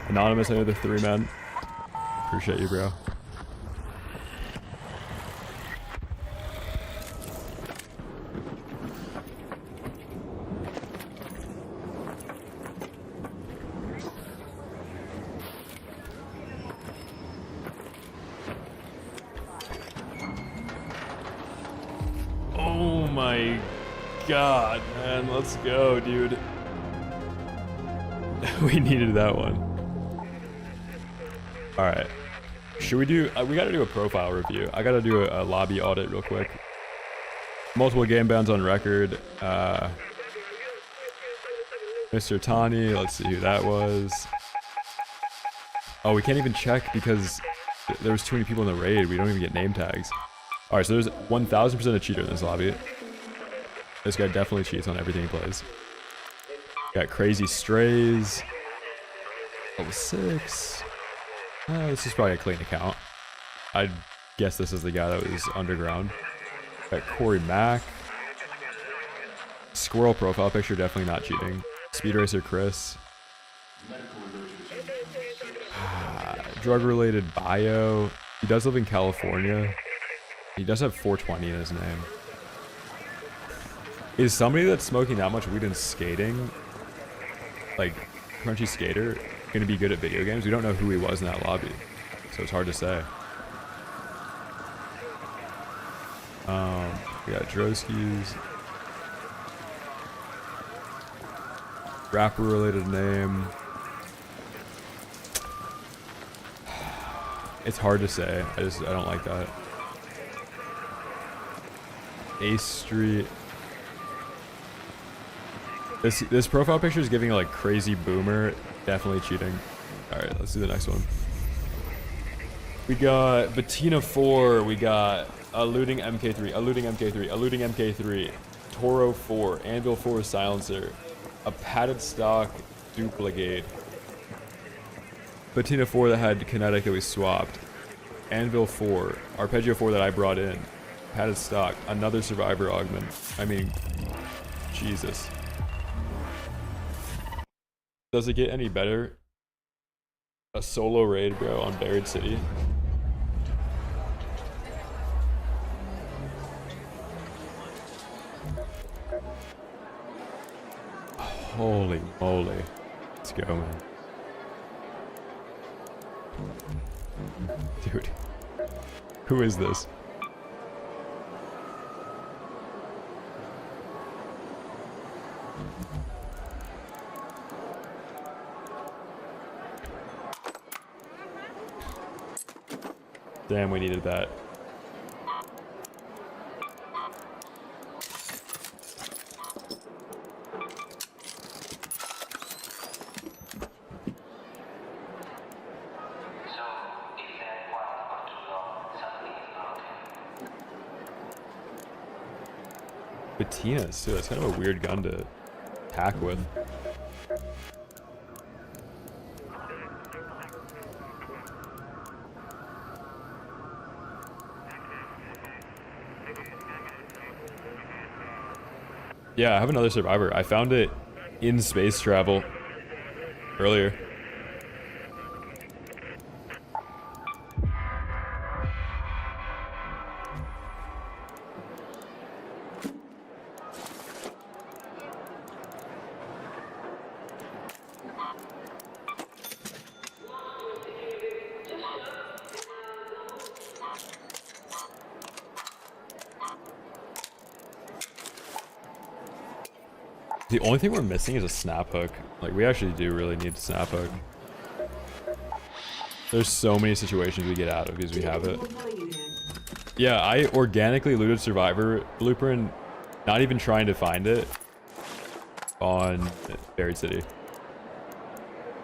Anonymous, another 3 men. Appreciate you, bro. Oh my god, man. Let's go, dude. We needed that one. Alright. Should we do... we gotta do a profile review. I gotta do a lobby audit real quick. Multiple game bans on record. Mr. Tani, let's see who that was. Oh, we can't even check because there was too many people in the raid. We don't even get name tags. Alright, so there's 1000% a cheater in this lobby. This guy definitely cheats on everything he plays. Got Crazy Strays. Level 6. This is probably a clean account. I'd guess this is the guy that was underground. Got Corey Mack. Squirrel profile picture, definitely not cheating. Speed Racer Chris. drug-related bio. He does live in California. He does have 420 in his name. Is somebody that's smoking that much weed and skating, like Crunchy Skater, going to be good at video games? We don't know who he was in that lobby, so it's hard to say. We got Droski's. Rapper-related name. It's hard to say. I don't like that. Ace Street. This profile picture is giving like crazy boomer. Definitely cheating. All right, let's do the next one. We got Bettina 4. We got a looting MK3. A looting MK3. A looting MK3. Toro 4. Anvil 4 silencer. A padded stock duplicate. Bettina 4 that had kinetic that we swapped. Anvil 4. Arpeggio 4 that I brought in. Padded stock. Another survivor augment. I mean, Jesus. Does it get any better? A solo raid, bro, on Buried City. Holy moly. Let's go, man. Dude. Who is this? Damn, we needed that. Bettina's too. That's kind of a weird gun to pack with. Yeah, I have another survivor. I found it in space travel earlier. The only thing we're missing is a snap hook. Like, we actually do really need a snap hook. There's so many situations we get out of because we have it. Yeah, I organically looted Survivor Blueprint, not even trying to find it, on Buried City.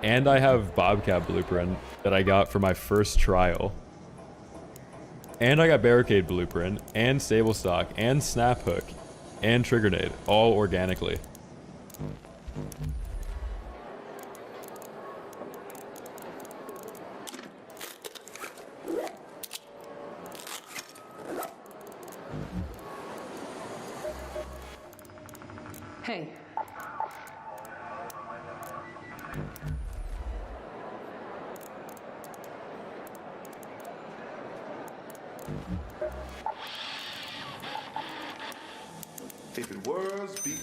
And I have Bobcat Blueprint that I got for my first trial. And I got Barricade Blueprint, and Stable Stock, and Snap Hook, and Trigger Nade, all organically. Hey. If it was beat.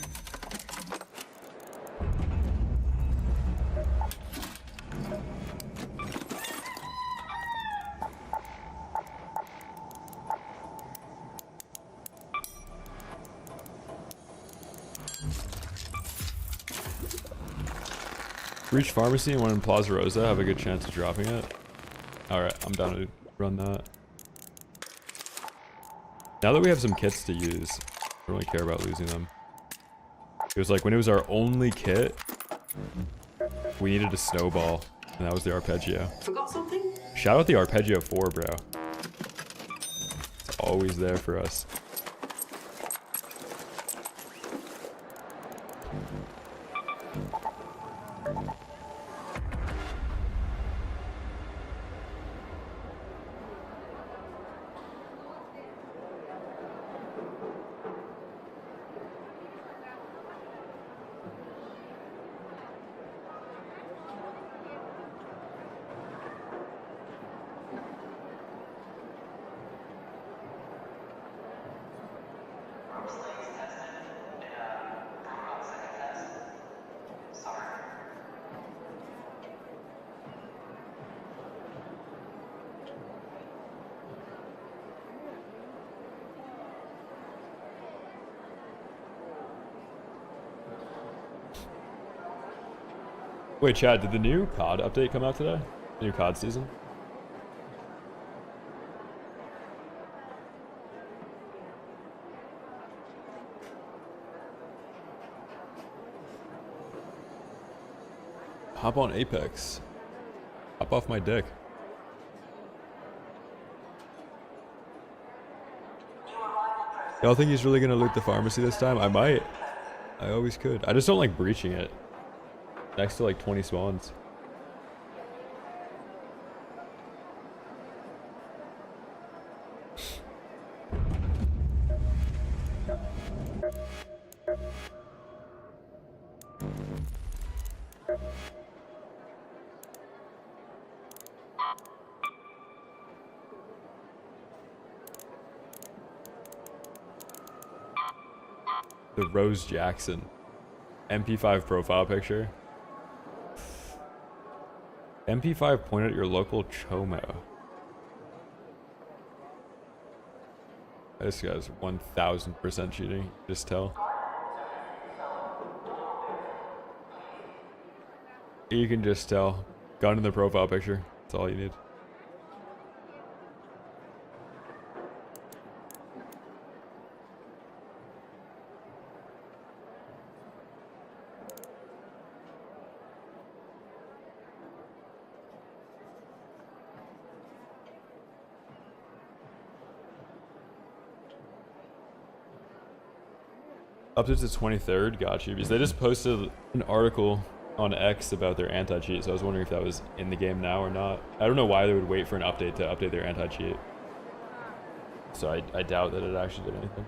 Reach Pharmacy and one in Plaza Rosa have a good chance of dropping it. Alright, I'm down to run that. Now that we have some kits to use, I don't really care about losing them. It was like when it was our only kit, we needed a snowball, and that was the Arpeggio. Forgot something? Shout out the Arpeggio 4, bro. It's always there for us. Wait, Chad, did the new COD update come out today? The new COD season? Hop on Apex. Hop off my dick. Y'all think he's really gonna loot the pharmacy this time? I might. I always could. I just don't like breaching it. Next to like 20 spawns. The Rose Jackson MP5 profile picture. MP5 point at your local chomo. This guy's 1000% cheating. Just tell. You can just tell. Gun in the profile picture. That's all you need. Up to the 23rd, got you. Because they just posted an article on X about their anti-cheat, so I was wondering if that was in the game now or not. I don't know why they would wait for an update to update their anti-cheat. So I doubt that it actually did anything.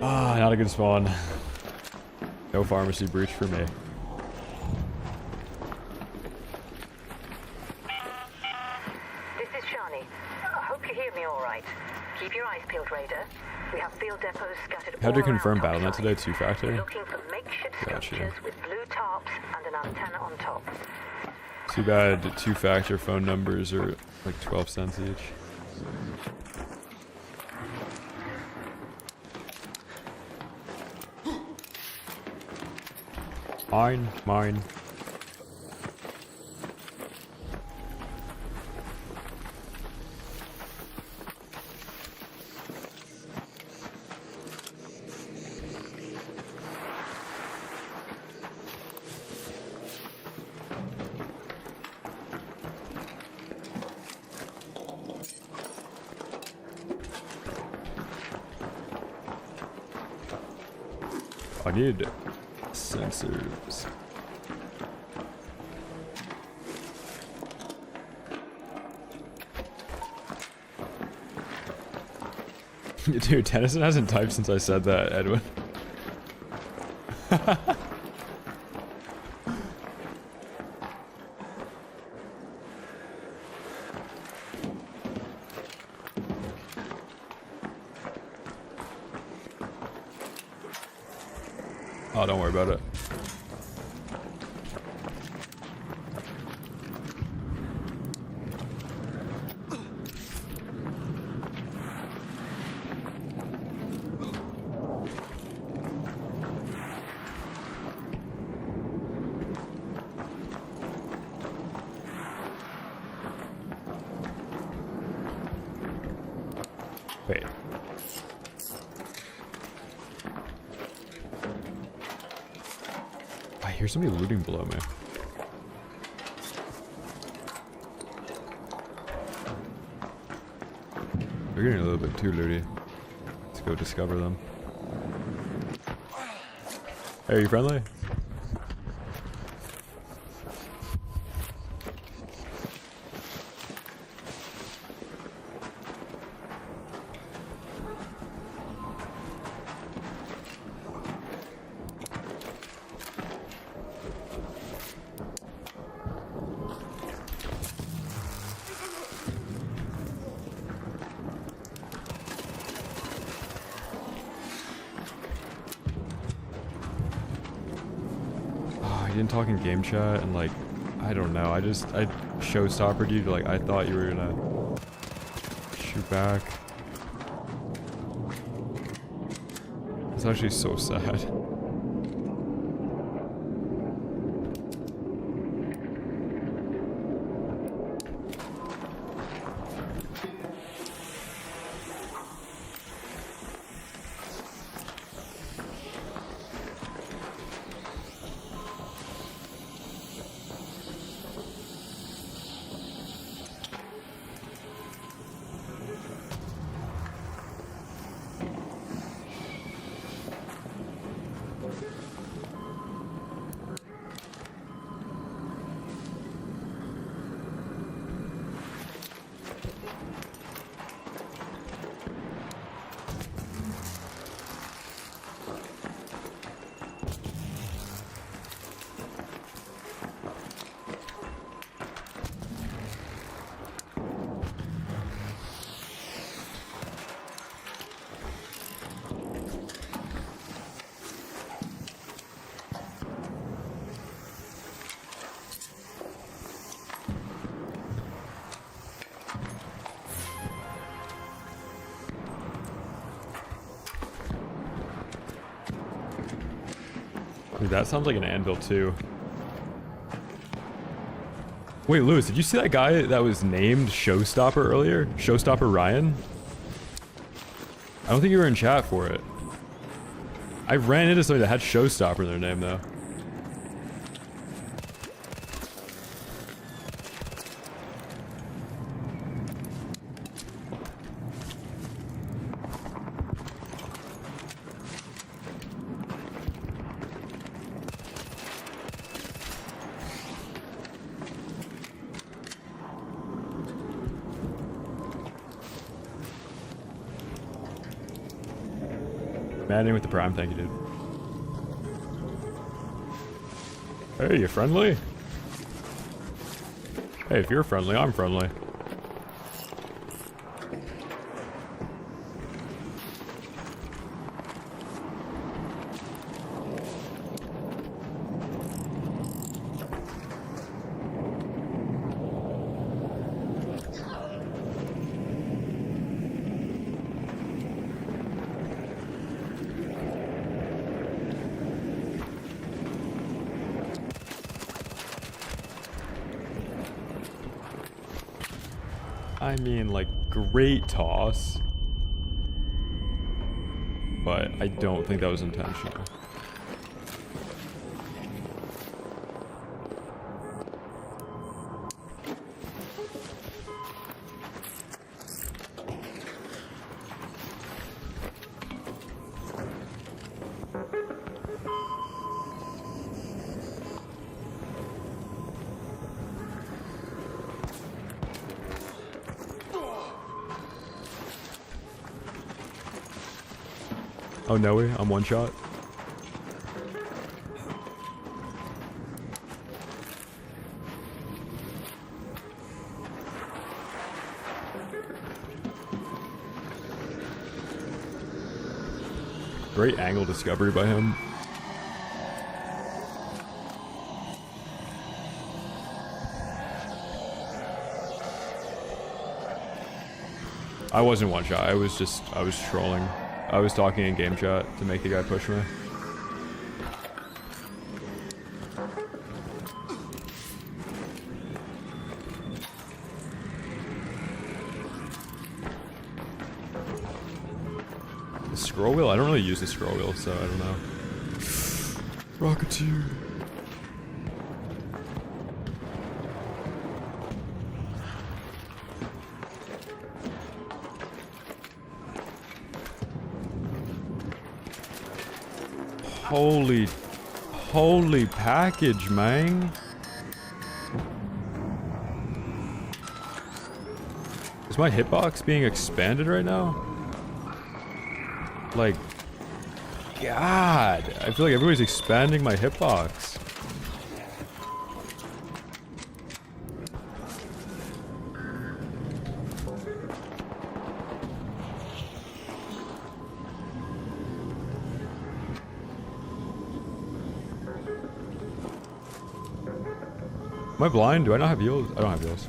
Ah, not a good spawn. No pharmacy breach for me. This is Shani. I hope you hear me all right. Keep your eyes peeled, Raider. We have field depots scattered How'd you all around confirm BattleNet topside. today? Two-factor? Looking for makeshift Gotcha. structures with blue tarps and an antenna on top. Too bad two-factor phone numbers are like 12 cents each. Mine. I need sensors. Dude, Tennyson hasn't typed since I said that, Edwin. Oh, don't worry about it. Wait. I hear somebody looting below me. They're getting a little bit too looty. Let's go discover them. Hey, are you friendly? he didn't talk in game chat, and like, I don't know. I showstoppered you. Like, I thought you were gonna shoot back. It's actually so sad. Dude, that sounds like an anvil too. Wait, Lewis, did you see that guy that was named Showstopper earlier? Showstopper Ryan? I don't think you were in chat for it. I ran into somebody that had Showstopper in their name though. Maddening with the prime, thank you, dude. Hey, you friendly? Hey, if you're friendly, I'm friendly. I mean, like, great toss. But I don't think that was intentional. Oh no way, I'm one shot. Great angle discovery by him. I wasn't one shot, I was trolling. I was talking in game chat to make the guy push me. The scroll wheel? I don't really use the scroll wheel, so I don't know. Rocketeer. Holy package, man. Is my hitbox being expanded right now? Like, God, I feel like everybody's expanding my hitbox. Am I blind? Do I not have yields? I don't have yields.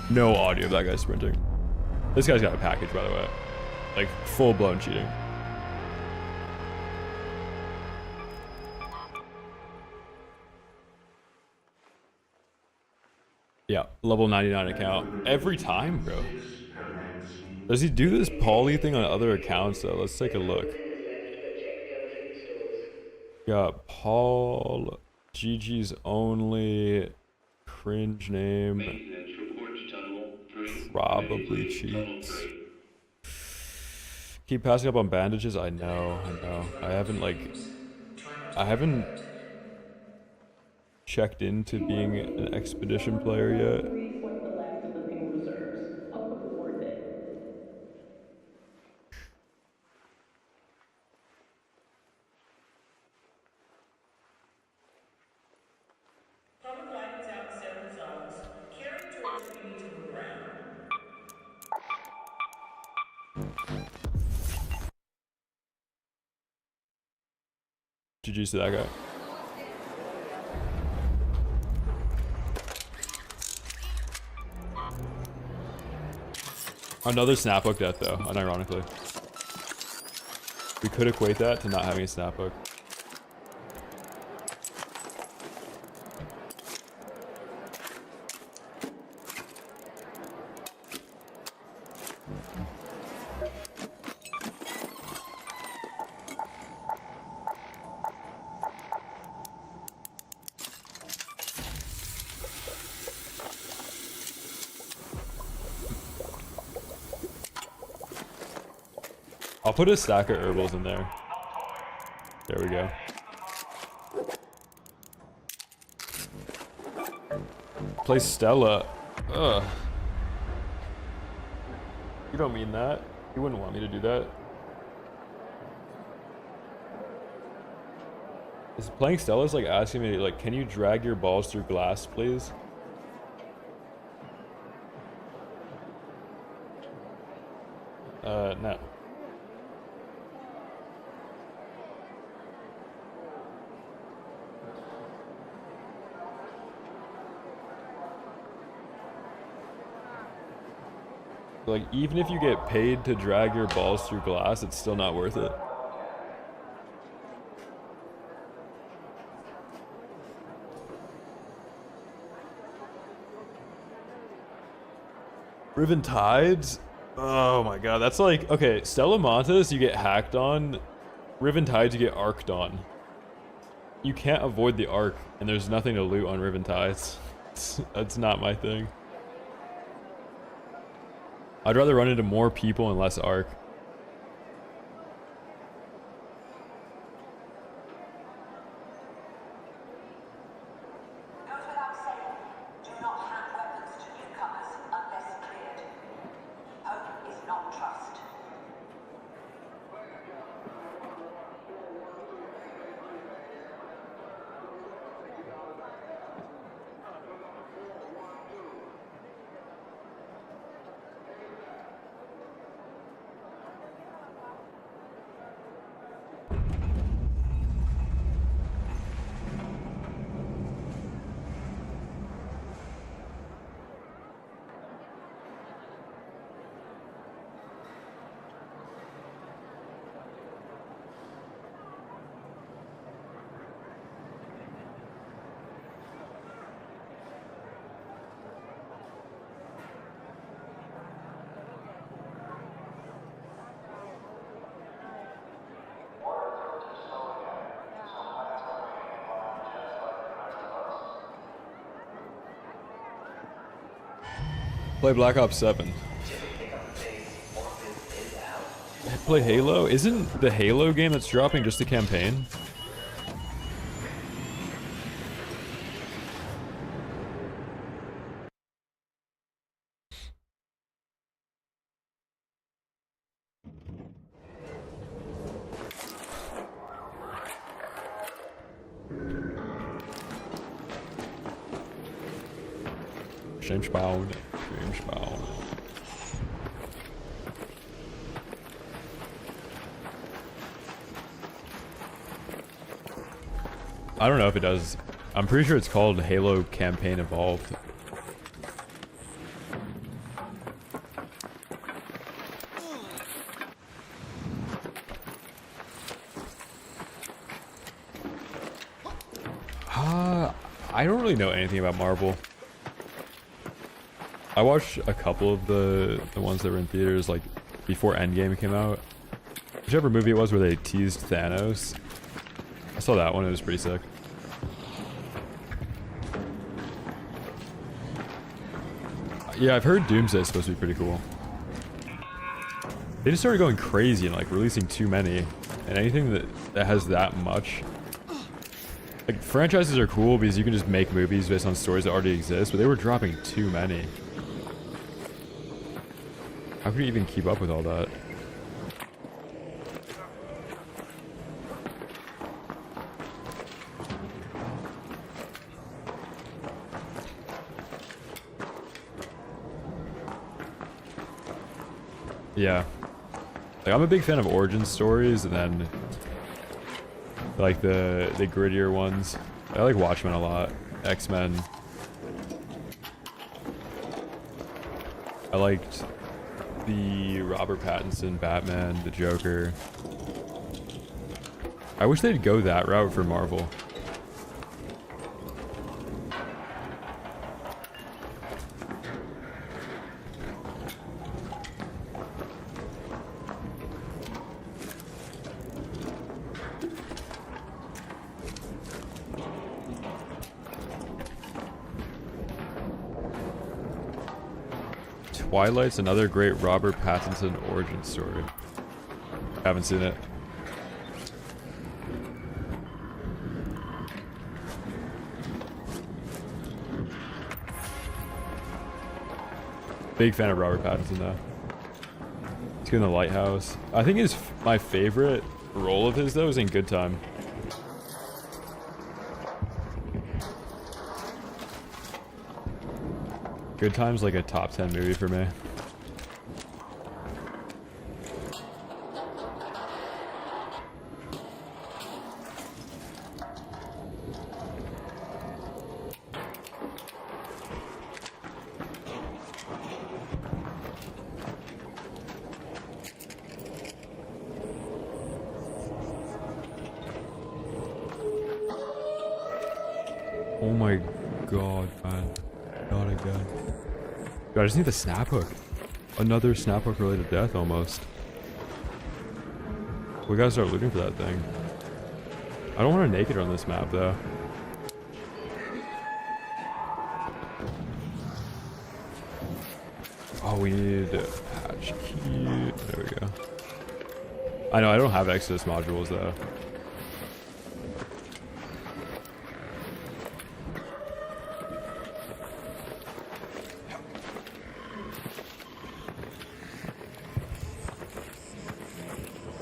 No audio of that guy sprinting. This guy's got a package, by the way. Like, full-blown cheating. Yeah, level 99 account. Every time, bro. Does he do this Pauly thing on other accounts, though? Let's take a look. Got Paul, GG's only, cringe name, probably cheats. Keep passing up on bandages. I know. I haven't checked into being an expedition player yet. Reflect the last of the fuel reserves. Hope it was worth it. Public light is out in several zones. Carry a torch if you need to move around. GG's to that guy. Another snap hook death, though, unironically. We could equate that to not having a snap hook. I'll put a stack of herbals in there. There we go. Play Stella. Ugh. You don't mean that. You wouldn't want me to do that. Is playing Stella's like asking me, like, can you drag your balls through glass, please? No. Like, even if you get paid to drag your balls through glass, it's still not worth it. Riven Tides? Oh my god, that's like... Okay, Stella Montes you get hacked on. Riven Tides you get arced on. You can't avoid the arc, and there's nothing to loot on Riven Tides. That's not my thing. I'd rather run into more people and less arc. Goes without saying, do not hand weapons to newcomers unless cleared. Hope is not trust. Play Black Ops 7. Play Halo? Isn't the Halo game that's dropping just a campaign? James Bond. James Bond. I don't know if it does. I'm pretty sure it's called Halo Campaign Evolved. I don't really know anything about Marvel. I watched a couple of the ones that were in theaters, like, before Endgame came out. Whichever movie it was where they teased Thanos. I saw that one, it was pretty sick. Yeah, I've heard Doomsday is supposed to be pretty cool. They just started going crazy and, like, releasing too many. And anything that has that much... Like, franchises are cool because you can just make movies based on stories that already exist, but they were dropping too many. How can you even keep up with all that? Yeah. Like, I'm a big fan of origin stories, and then like the grittier ones. I like Watchmen a lot. X-Men. I liked the Robert Pattinson Batman, the Joker. I wish they'd go that route for Marvel. Twilight's another great Robert Pattinson origin story. Haven't seen it. Big fan of Robert Pattinson though. He's good in The Lighthouse. I think my favorite role of his though is in Good Time. Good Time's like a top 10 movie for me. Oh my god, man. Not again. Dude, I just need the snap hook. Another snap hook related death almost. We gotta start looting for that thing. I don't want to naked on this map though. Oh, we need a patch key. There we go. I know I don't have Exodus modules though.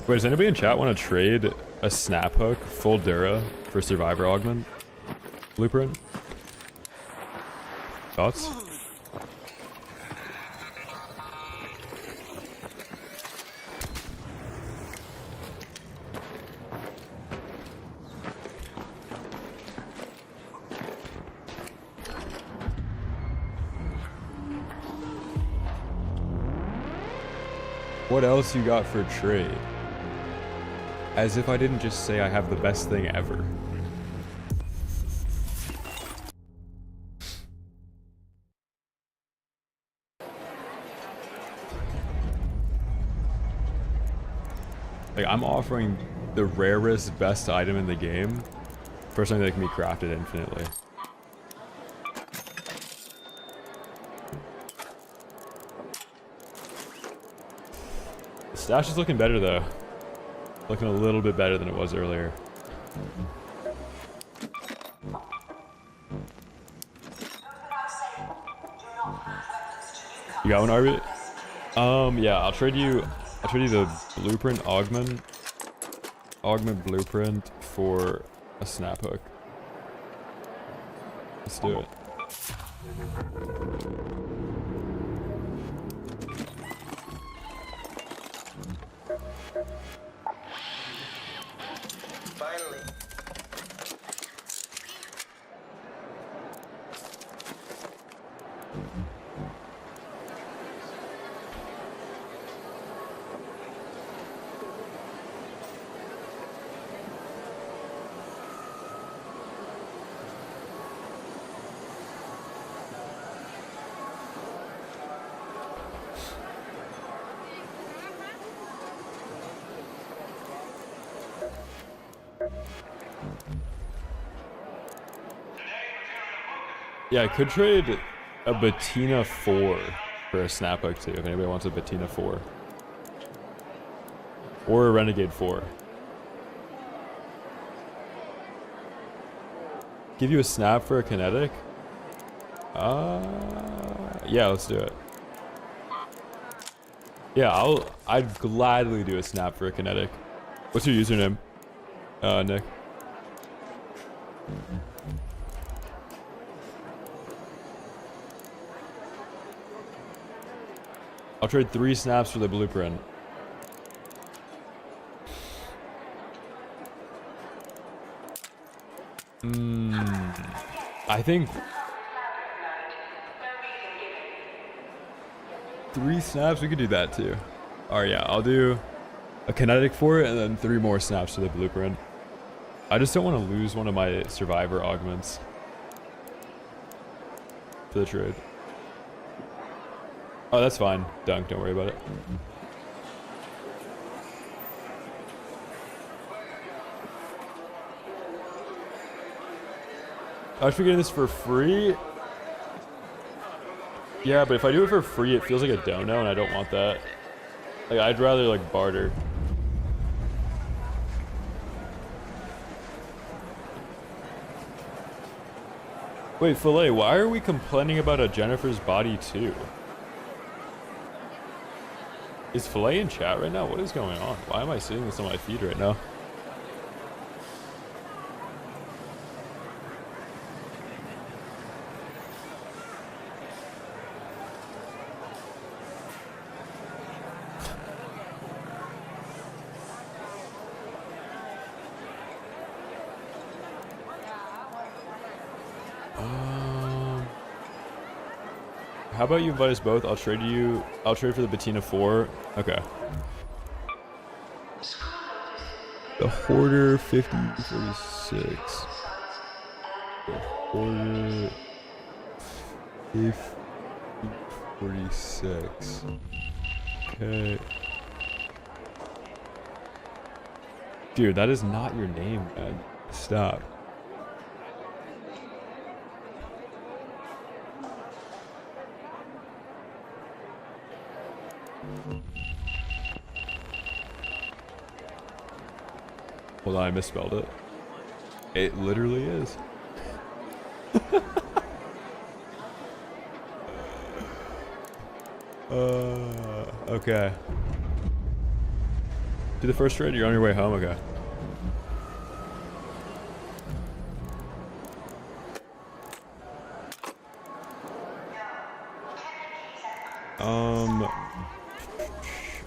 Wait, does anybody in chat want to trade a snap hook full Dura for Survivor Augment blueprint? Thoughts? What else you got for trade? As if I didn't just say I have the best thing ever. Like, I'm offering the rarest, best item in the game for something that can be crafted infinitely. stash is looking better though. Looking a little bit better than it was earlier. You got one, Arbit? Yeah, I'll trade you the blueprint augment blueprint for a snap hook. Let's do it. Finally. Yeah, I could trade a Bettina 4 for a snap hook too, if anybody wants a Bettina 4. Or a Renegade 4. Give you a snap for a kinetic? Yeah, let's do it. Yeah, I'd gladly do a snap for a kinetic. What's your username? Nick. I'll trade 3 snaps for the blueprint. I think 3 snaps, we could do that too. Alright, yeah, I'll do a kinetic for it and then 3 more snaps for the blueprint. I just don't want to lose one of my survivor augments for the trade. Oh, that's fine. Dunk, don't worry about it. I should be getting this for free. Yeah, but if I do it for free, it feels like a dono, and I don't want that. Like, I'd rather, like, barter. Wait, Filet, why are we complaining about a Jennifer's body too? Is Filet in chat right now? What is going on? Why am I seeing this on my feed right now? How about you invite us both? I'll trade for the Bettina 4. Okay. The Hoarder 5046. The Hoarder 5046. Okay. Dude, that is not your name, man. Stop. Hold on, I misspelled it. It literally is. Okay. Do the first trade, you're on your way home? Okay.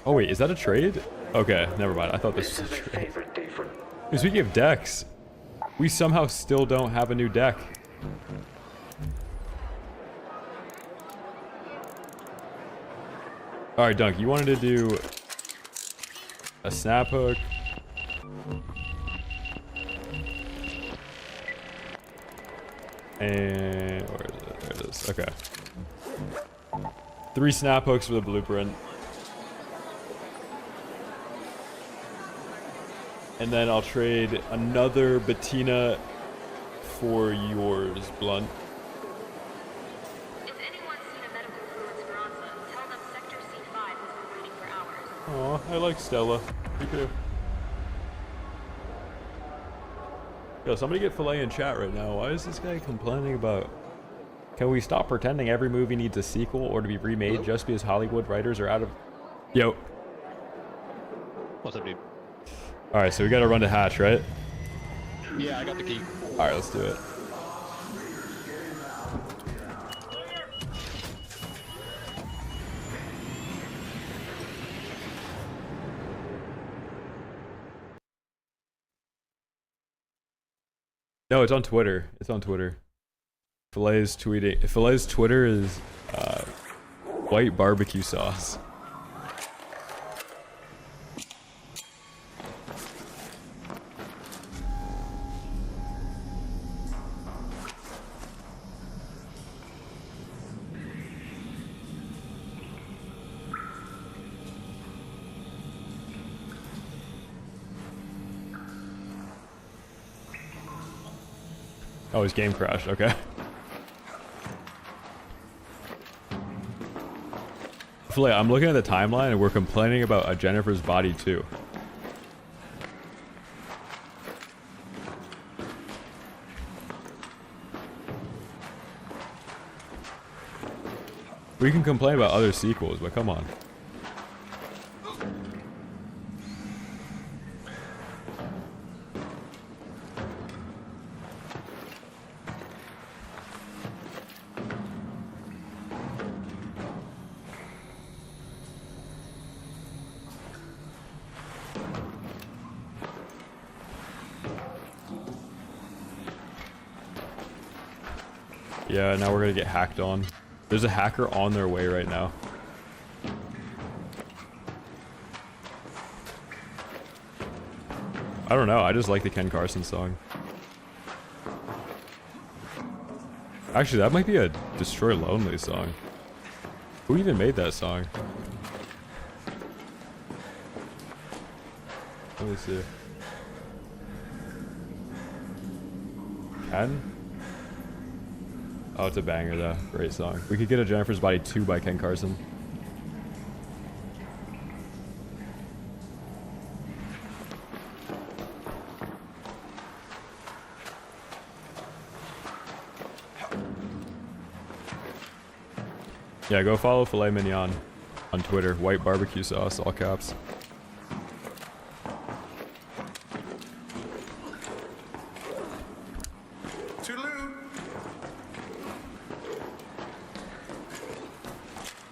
Oh wait, is that a trade? Okay, never mind. I thought this was a trade. Speaking of decks, we somehow still don't have a new deck. Alright, Dunk, you wanted to do a snap hook. And where is it? There it is. Okay. 3 snap hooks for the blueprint. And then I'll trade another Bettina for yours, Blunt. If anyone's seen a medical fluid Speranza, tell them Sector C5 has been waiting for hours. Aw, I like Stella. Me too. Yo, somebody get Filet in chat right now. Why is this guy complaining about... Can we stop pretending every movie needs a sequel or to be remade just because Hollywood writers are out of... Yo. What's up, dude? Alright, so we gotta run to hatch, right? Yeah, I got the key. Alright, let's do it. No, it's on Twitter. It's on Twitter. Filet's tweeting. Filet's Twitter is white barbecue sauce. Oh, his game crashed. Okay. Filet, I'm looking at the timeline and we're complaining about a Jennifer's body too. We can complain about other sequels, but come on. Yeah, now we're gonna get hacked on. There's a hacker on their way right now. I don't know, I just like the Ken Carson song. Actually, that might be a Destroy Lonely song. Who even made that song? Let me see. Ken? Oh, it's a banger though. Great song. We could get a Jennifer's Body 2 by Ken Carson. Yeah, go follow Filet Mignon on Twitter. White barbecue sauce, all caps.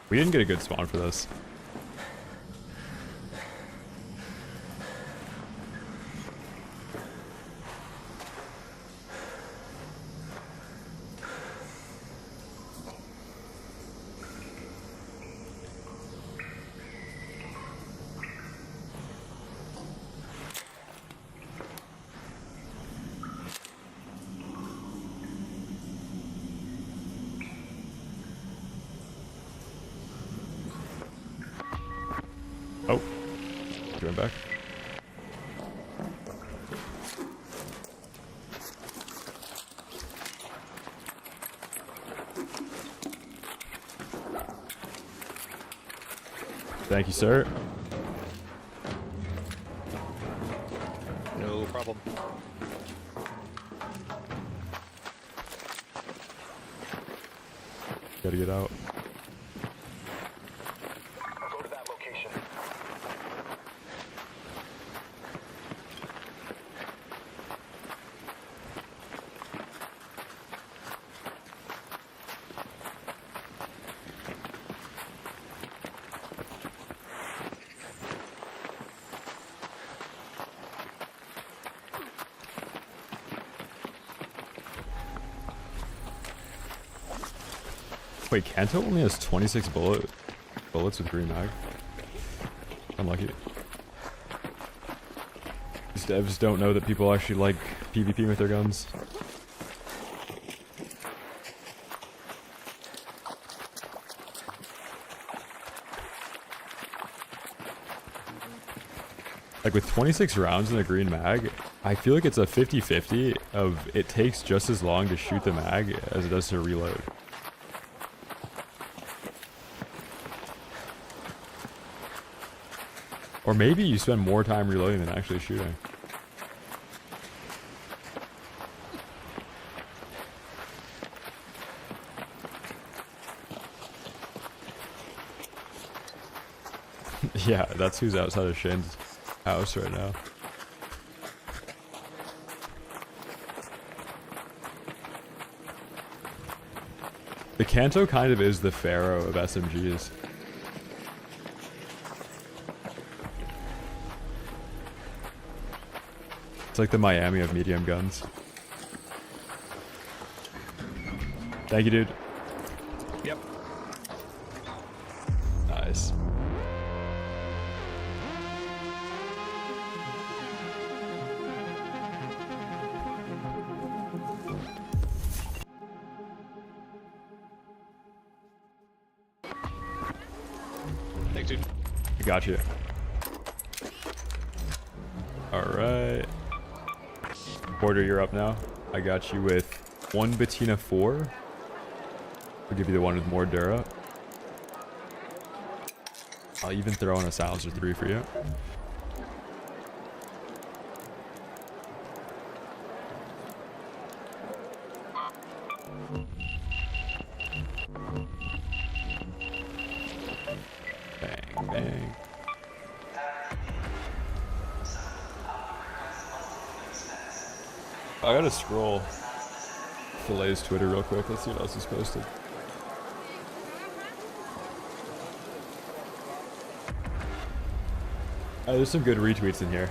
We didn't get a good spawn for this. Oh, going back. Thank you, sir. No problem. Gotta get out. Go to that location. Wait, Kanto only has 26 bullets with green mag. Unlucky. These devs don't know that people actually like PvP with their guns. Like with 26 rounds in a green mag, I feel like it's a 50-50 of it takes just as long to shoot the mag as it does to reload. Or maybe you spend more time reloading than actually shooting. Yeah, that's who's outside of Shane's house right now. The Kanto kind of is the Pharaoh of SMGs. It's like the Miami of medium guns. Thank you, dude. Yep. Nice. Thanks, dude. I got you. Alright. Porter, you're up now. I got you with 1 Bettina 4. I'll give you the one with more Dura. I'll even throw in a silencer 3 for you. Bang, bang. I gotta scroll Filet's Twitter real quick. Let's see what else he's posted. There's some good retweets in here.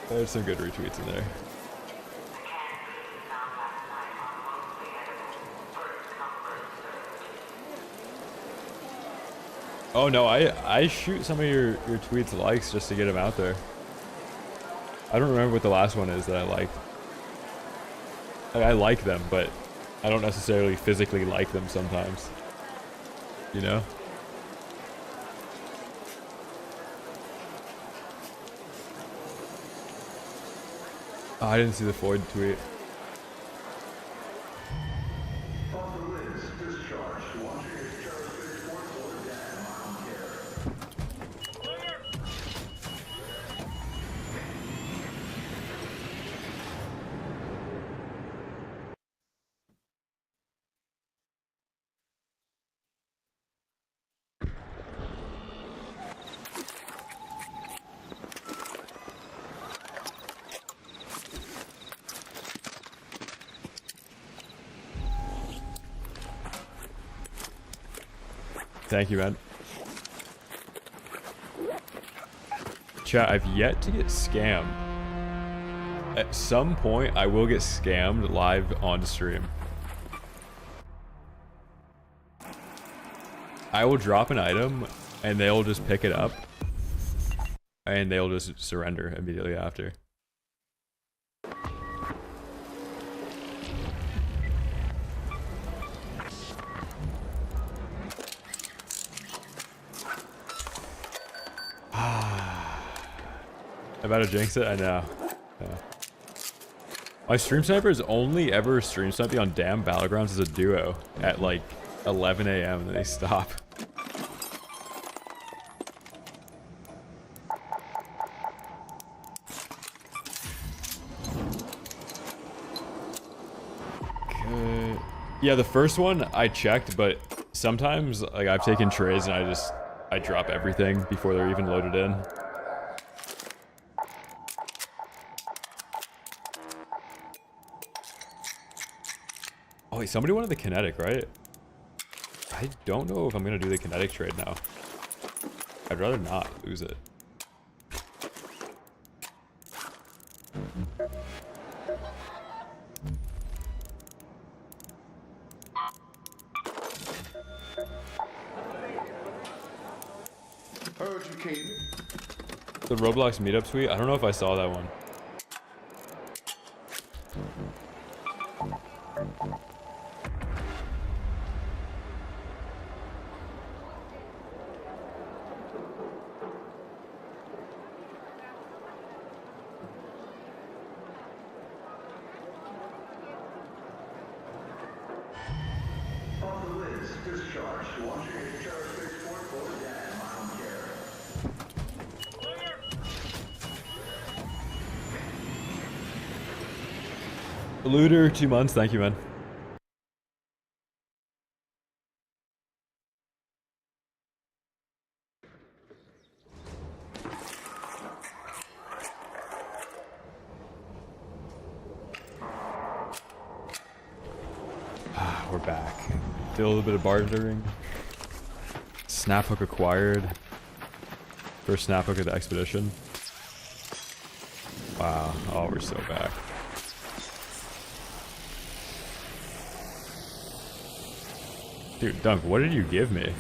There's some good retweets in there. Oh no, I shoot some of your tweets likes just to get them out there. I don't remember what the last one is that I liked. Like, I like them, but I don't necessarily physically like them sometimes. You know? Oh, I didn't see the Floyd tweet. Thank you, man. Chat, I've yet to get scammed. At some point, I will get scammed live on stream. I will drop an item, and they'll just pick it up, and they'll just surrender immediately after. About to jinx it? I know. Yeah. My stream sniper is only ever stream sniping on damn battlegrounds as a duo at like 11 a.m. and then they stop. Okay. Yeah, the first one I checked, but sometimes like I've taken trays and I drop everything before they're even loaded in. Oh wait, somebody wanted the kinetic, right? I don't know if I'm gonna do the kinetic trade now. I'd rather not lose it. Heard you, Katie. The Roblox meetup tweet? I don't know if I saw that one. Looter, 2 months. Thank you, man. We're back. Did a little bit of bartering. Snap hook acquired. First snap hook of the expedition. Wow. Oh, we're so back. Dude, Dunk, what did you give me?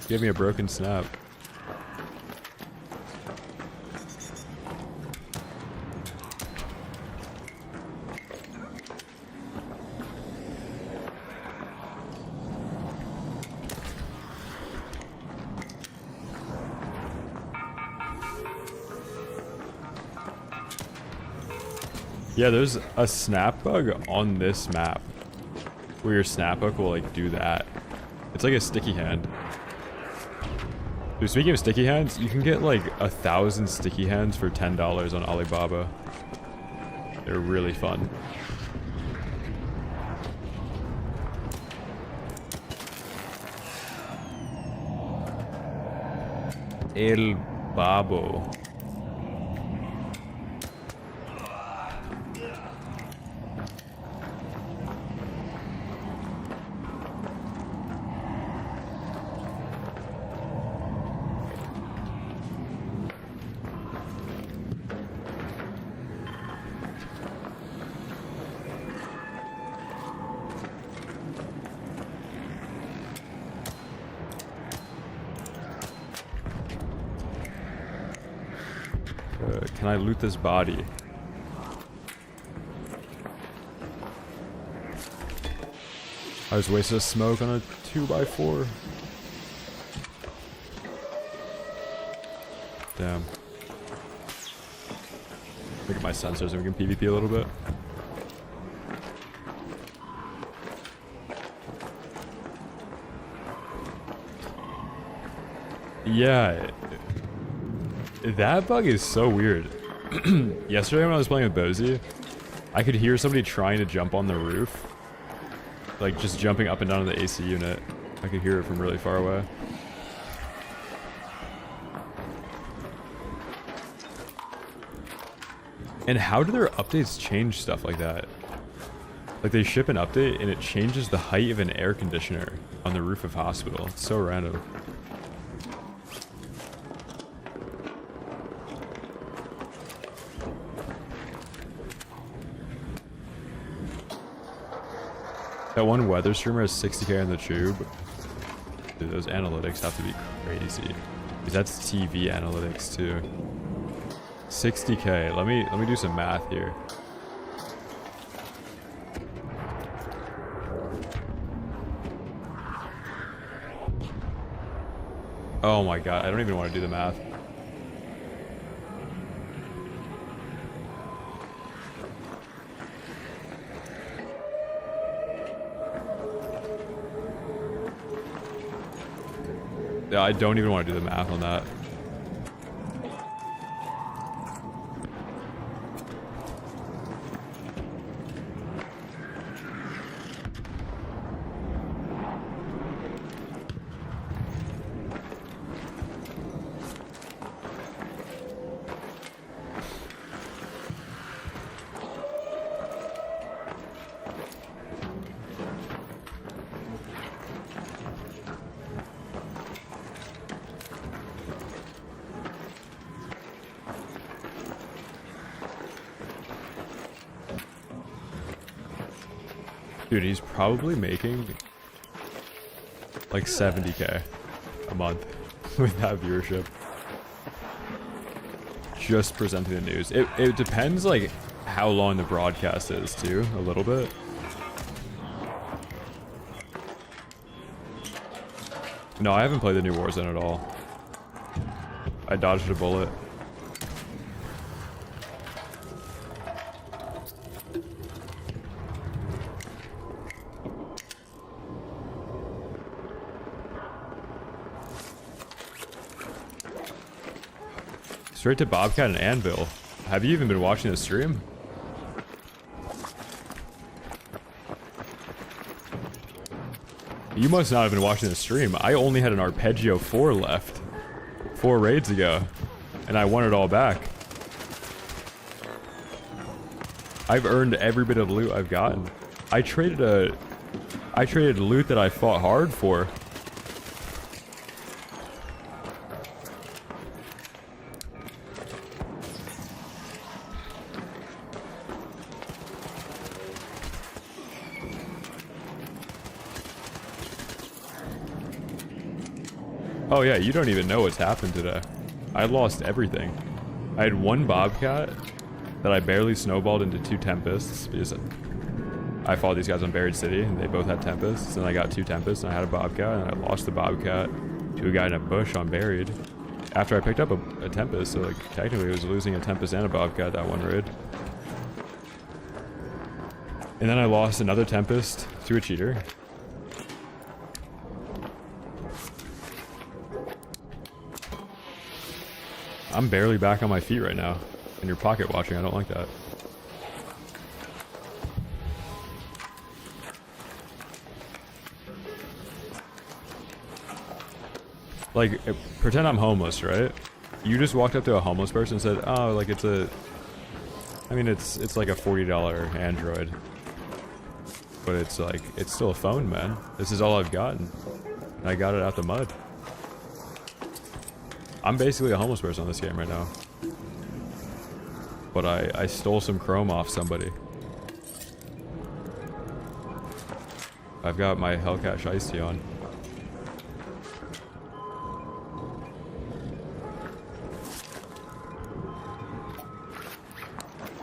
Give me a broken snap. Yeah, there's a snap bug on this map where your snap hook will like do that. It's like a sticky hand. Dude, speaking of sticky hands, you can get like 1,000 sticky hands for $10 on Alibaba. They're really fun. El Babo. Can I loot this body? I was wasting smoke on a 2x4. Damn. Look at my sensors and we can PvP a little bit. Yeah. That bug is so weird. Yesterday when I was playing with Bozy, I could hear somebody trying to jump on the roof. Like just jumping up and down on the AC unit. I could hear it from really far away. And how do their updates change stuff like that? Like they ship an update and it changes the height of an air conditioner on the roof of hospital. It's so random. That one weather streamer has 60k on the tube. Dude, those analytics have to be crazy. Because that's TV analytics too. 60k. Let me do some math here. Oh my god, I don't even want to do the math. Yeah, I don't even want to do the math on that. Dude, he's probably making like 70k a month with that viewership. Just presenting the news. It depends like how long the broadcast is too, a little bit. No, I haven't played the new Warzone at all. I dodged a bullet. Straight to Bobcat and Anvil. Have you even been watching the stream? You must not have been watching the stream. I only had an Arpeggio 4 left 4 raids ago, and I won it all back. I've earned every bit of loot I've gotten. I traded loot that I fought hard for. Oh yeah, you don't even know what's happened today. I lost everything. I had 1 Bobcat that I barely snowballed into 2 Tempests because I fought these guys on Buried City and they both had Tempests, and I got 2 Tempests and I had a Bobcat, and I lost the Bobcat to a guy in a bush on Buried after I picked up a Tempest, so like technically I was losing a Tempest and a Bobcat that one raid. And then I lost another Tempest to a cheater. I'm barely back on my feet right now, and you're pocket watching. I don't like that. Like, pretend I'm homeless, right? You just walked up to a homeless person and said, oh, like it's a... I mean, it's like a $40 Android. But it's like, it's still a phone, man. This is all I've gotten. And I got it out the mud. I'm basically a homeless person on this game right now. But I stole some chrome off somebody. I've got my Hellcat Shiesty on.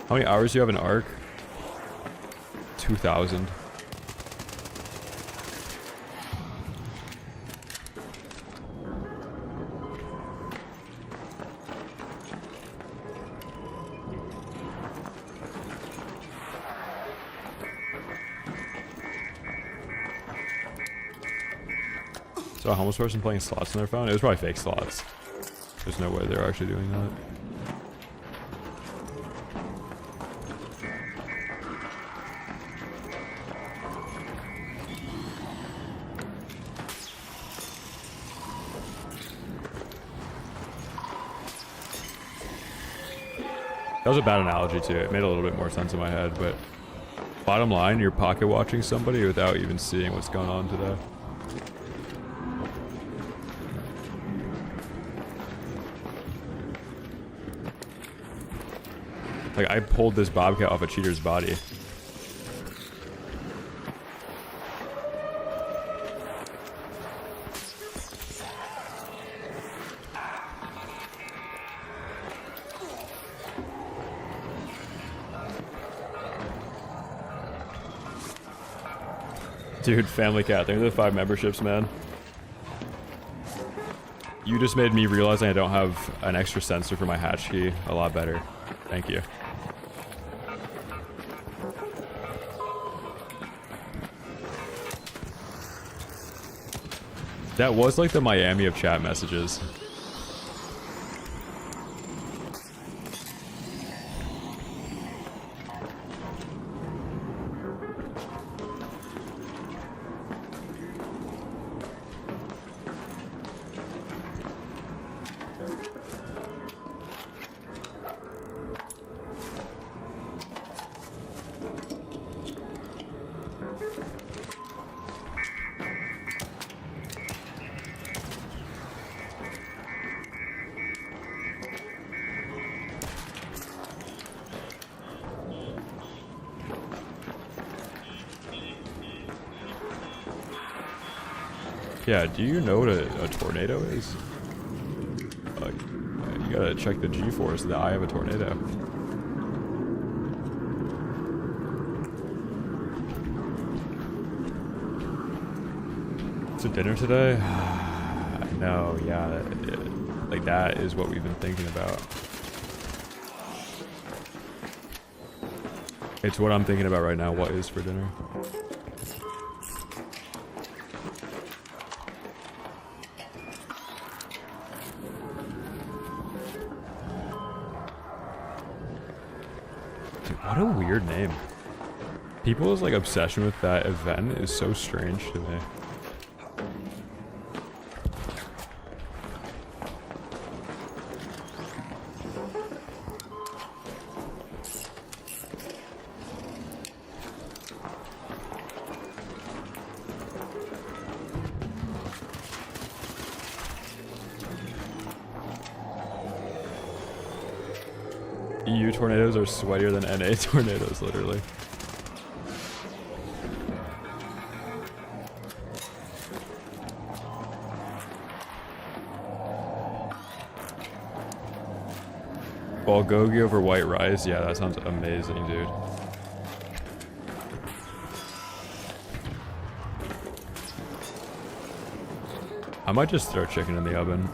How many hours do you have in ARC? 2,000. So a homeless person playing slots on their phone? It was probably fake slots. There's no way they're actually doing that. That was a bad analogy too. It made a little bit more sense in my head, but bottom line, you're pocket watching somebody without even seeing what's going on today. Like, I pulled this Bobcat off a cheater's body. Dude, Family Cat, thank you for the 5 memberships, man. You just made me realize I don't have an extra sensor for my hatch key a lot better. Thank you. That was like the Miami of chat messages. Yeah, do you know what a tornado is? Like, you gotta check the G-force, the eye of a tornado. So dinner today? No, yeah, like that is what we've been thinking about. It's what I'm thinking about right now. What is for dinner? What a weird name. People's like obsession with that event is so strange to me. EU tornadoes are sweatier than NA tornadoes, literally. Bulgogi over white rice? Yeah, that sounds amazing, dude. I might just throw chicken in the oven.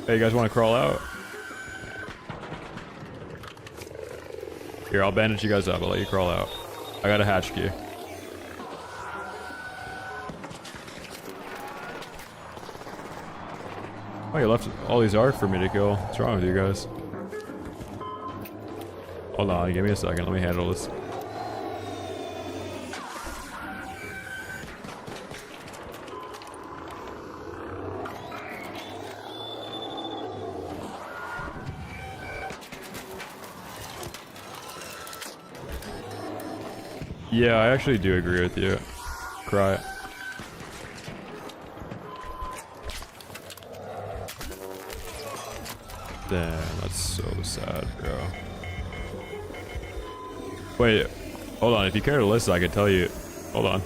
Hey, you guys want to crawl out? Here, I'll bandage you guys up. I'll let you crawl out. I got a hatch key. Oh, you left all these arc for me to kill. What's wrong with you guys? Hold on, give me a second. Let me handle this. Yeah, I actually do agree with you. Cry. Damn, that's so sad, bro. Wait, hold on. If you care to listen, I could tell you. Hold on.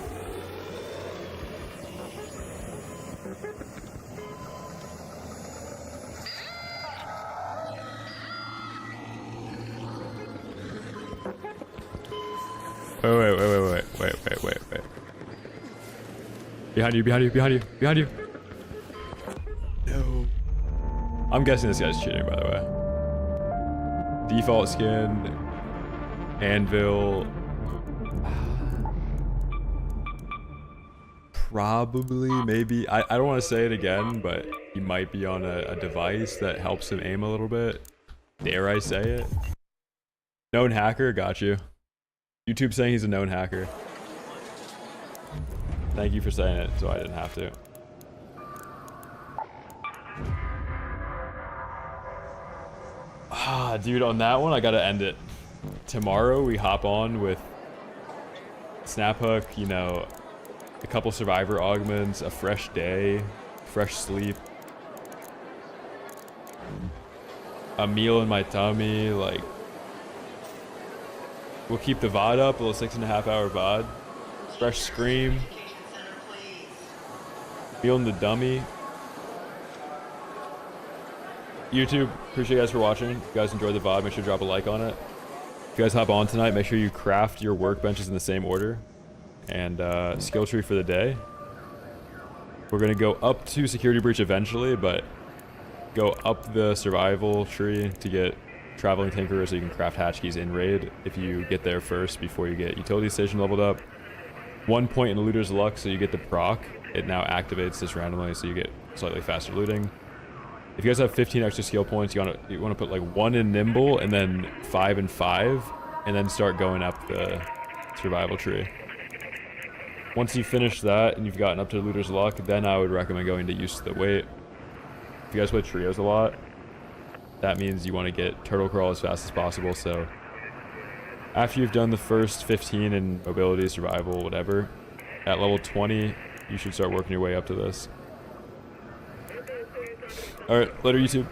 Wait. Behind you. No. I'm guessing this guy's cheating, by the way. Default skin. Anvil. Probably, maybe. I don't want to say it again, but he might be on a device that helps him aim a little bit. Dare I say it? Known hacker, got you. YouTube saying he's a known hacker. Thank you for saying it, so I didn't have to. Ah, dude, on that one, I gotta end it. Tomorrow, we hop on with Snap Hook, you know, a couple survivor augments, a fresh day, fresh sleep, a meal in my tummy, like, we'll keep the VOD up, a little 6.5 hour VOD. Fresh scream. Feeling the dummy. YouTube, appreciate you guys for watching. If you guys enjoyed the VOD, make sure to drop a like on it. If you guys hop on tonight, make sure you craft your workbenches in the same order. And skill tree for the day. We're going to go up to security breach eventually, but go up the survival tree to get traveling tinkerer so you can craft hatch keys in raid if you get there first before you get utility station leveled up. 1 point in the looter's luck, so you get the proc. It now activates this randomly, so you get slightly faster looting. If you guys have 15 extra skill points, you want to put like 1 in nimble and then 5 in 5, and then start going up the survival tree. Once you finish that and you've gotten up to looter's luck, then I would recommend going to use the weight. If you guys play trios a lot, that means you want to get turtle crawl as fast as possible. So after you've done the first 15 in mobility, survival, whatever, at level 20, you should start working your way up to this. Alright, later YouTube.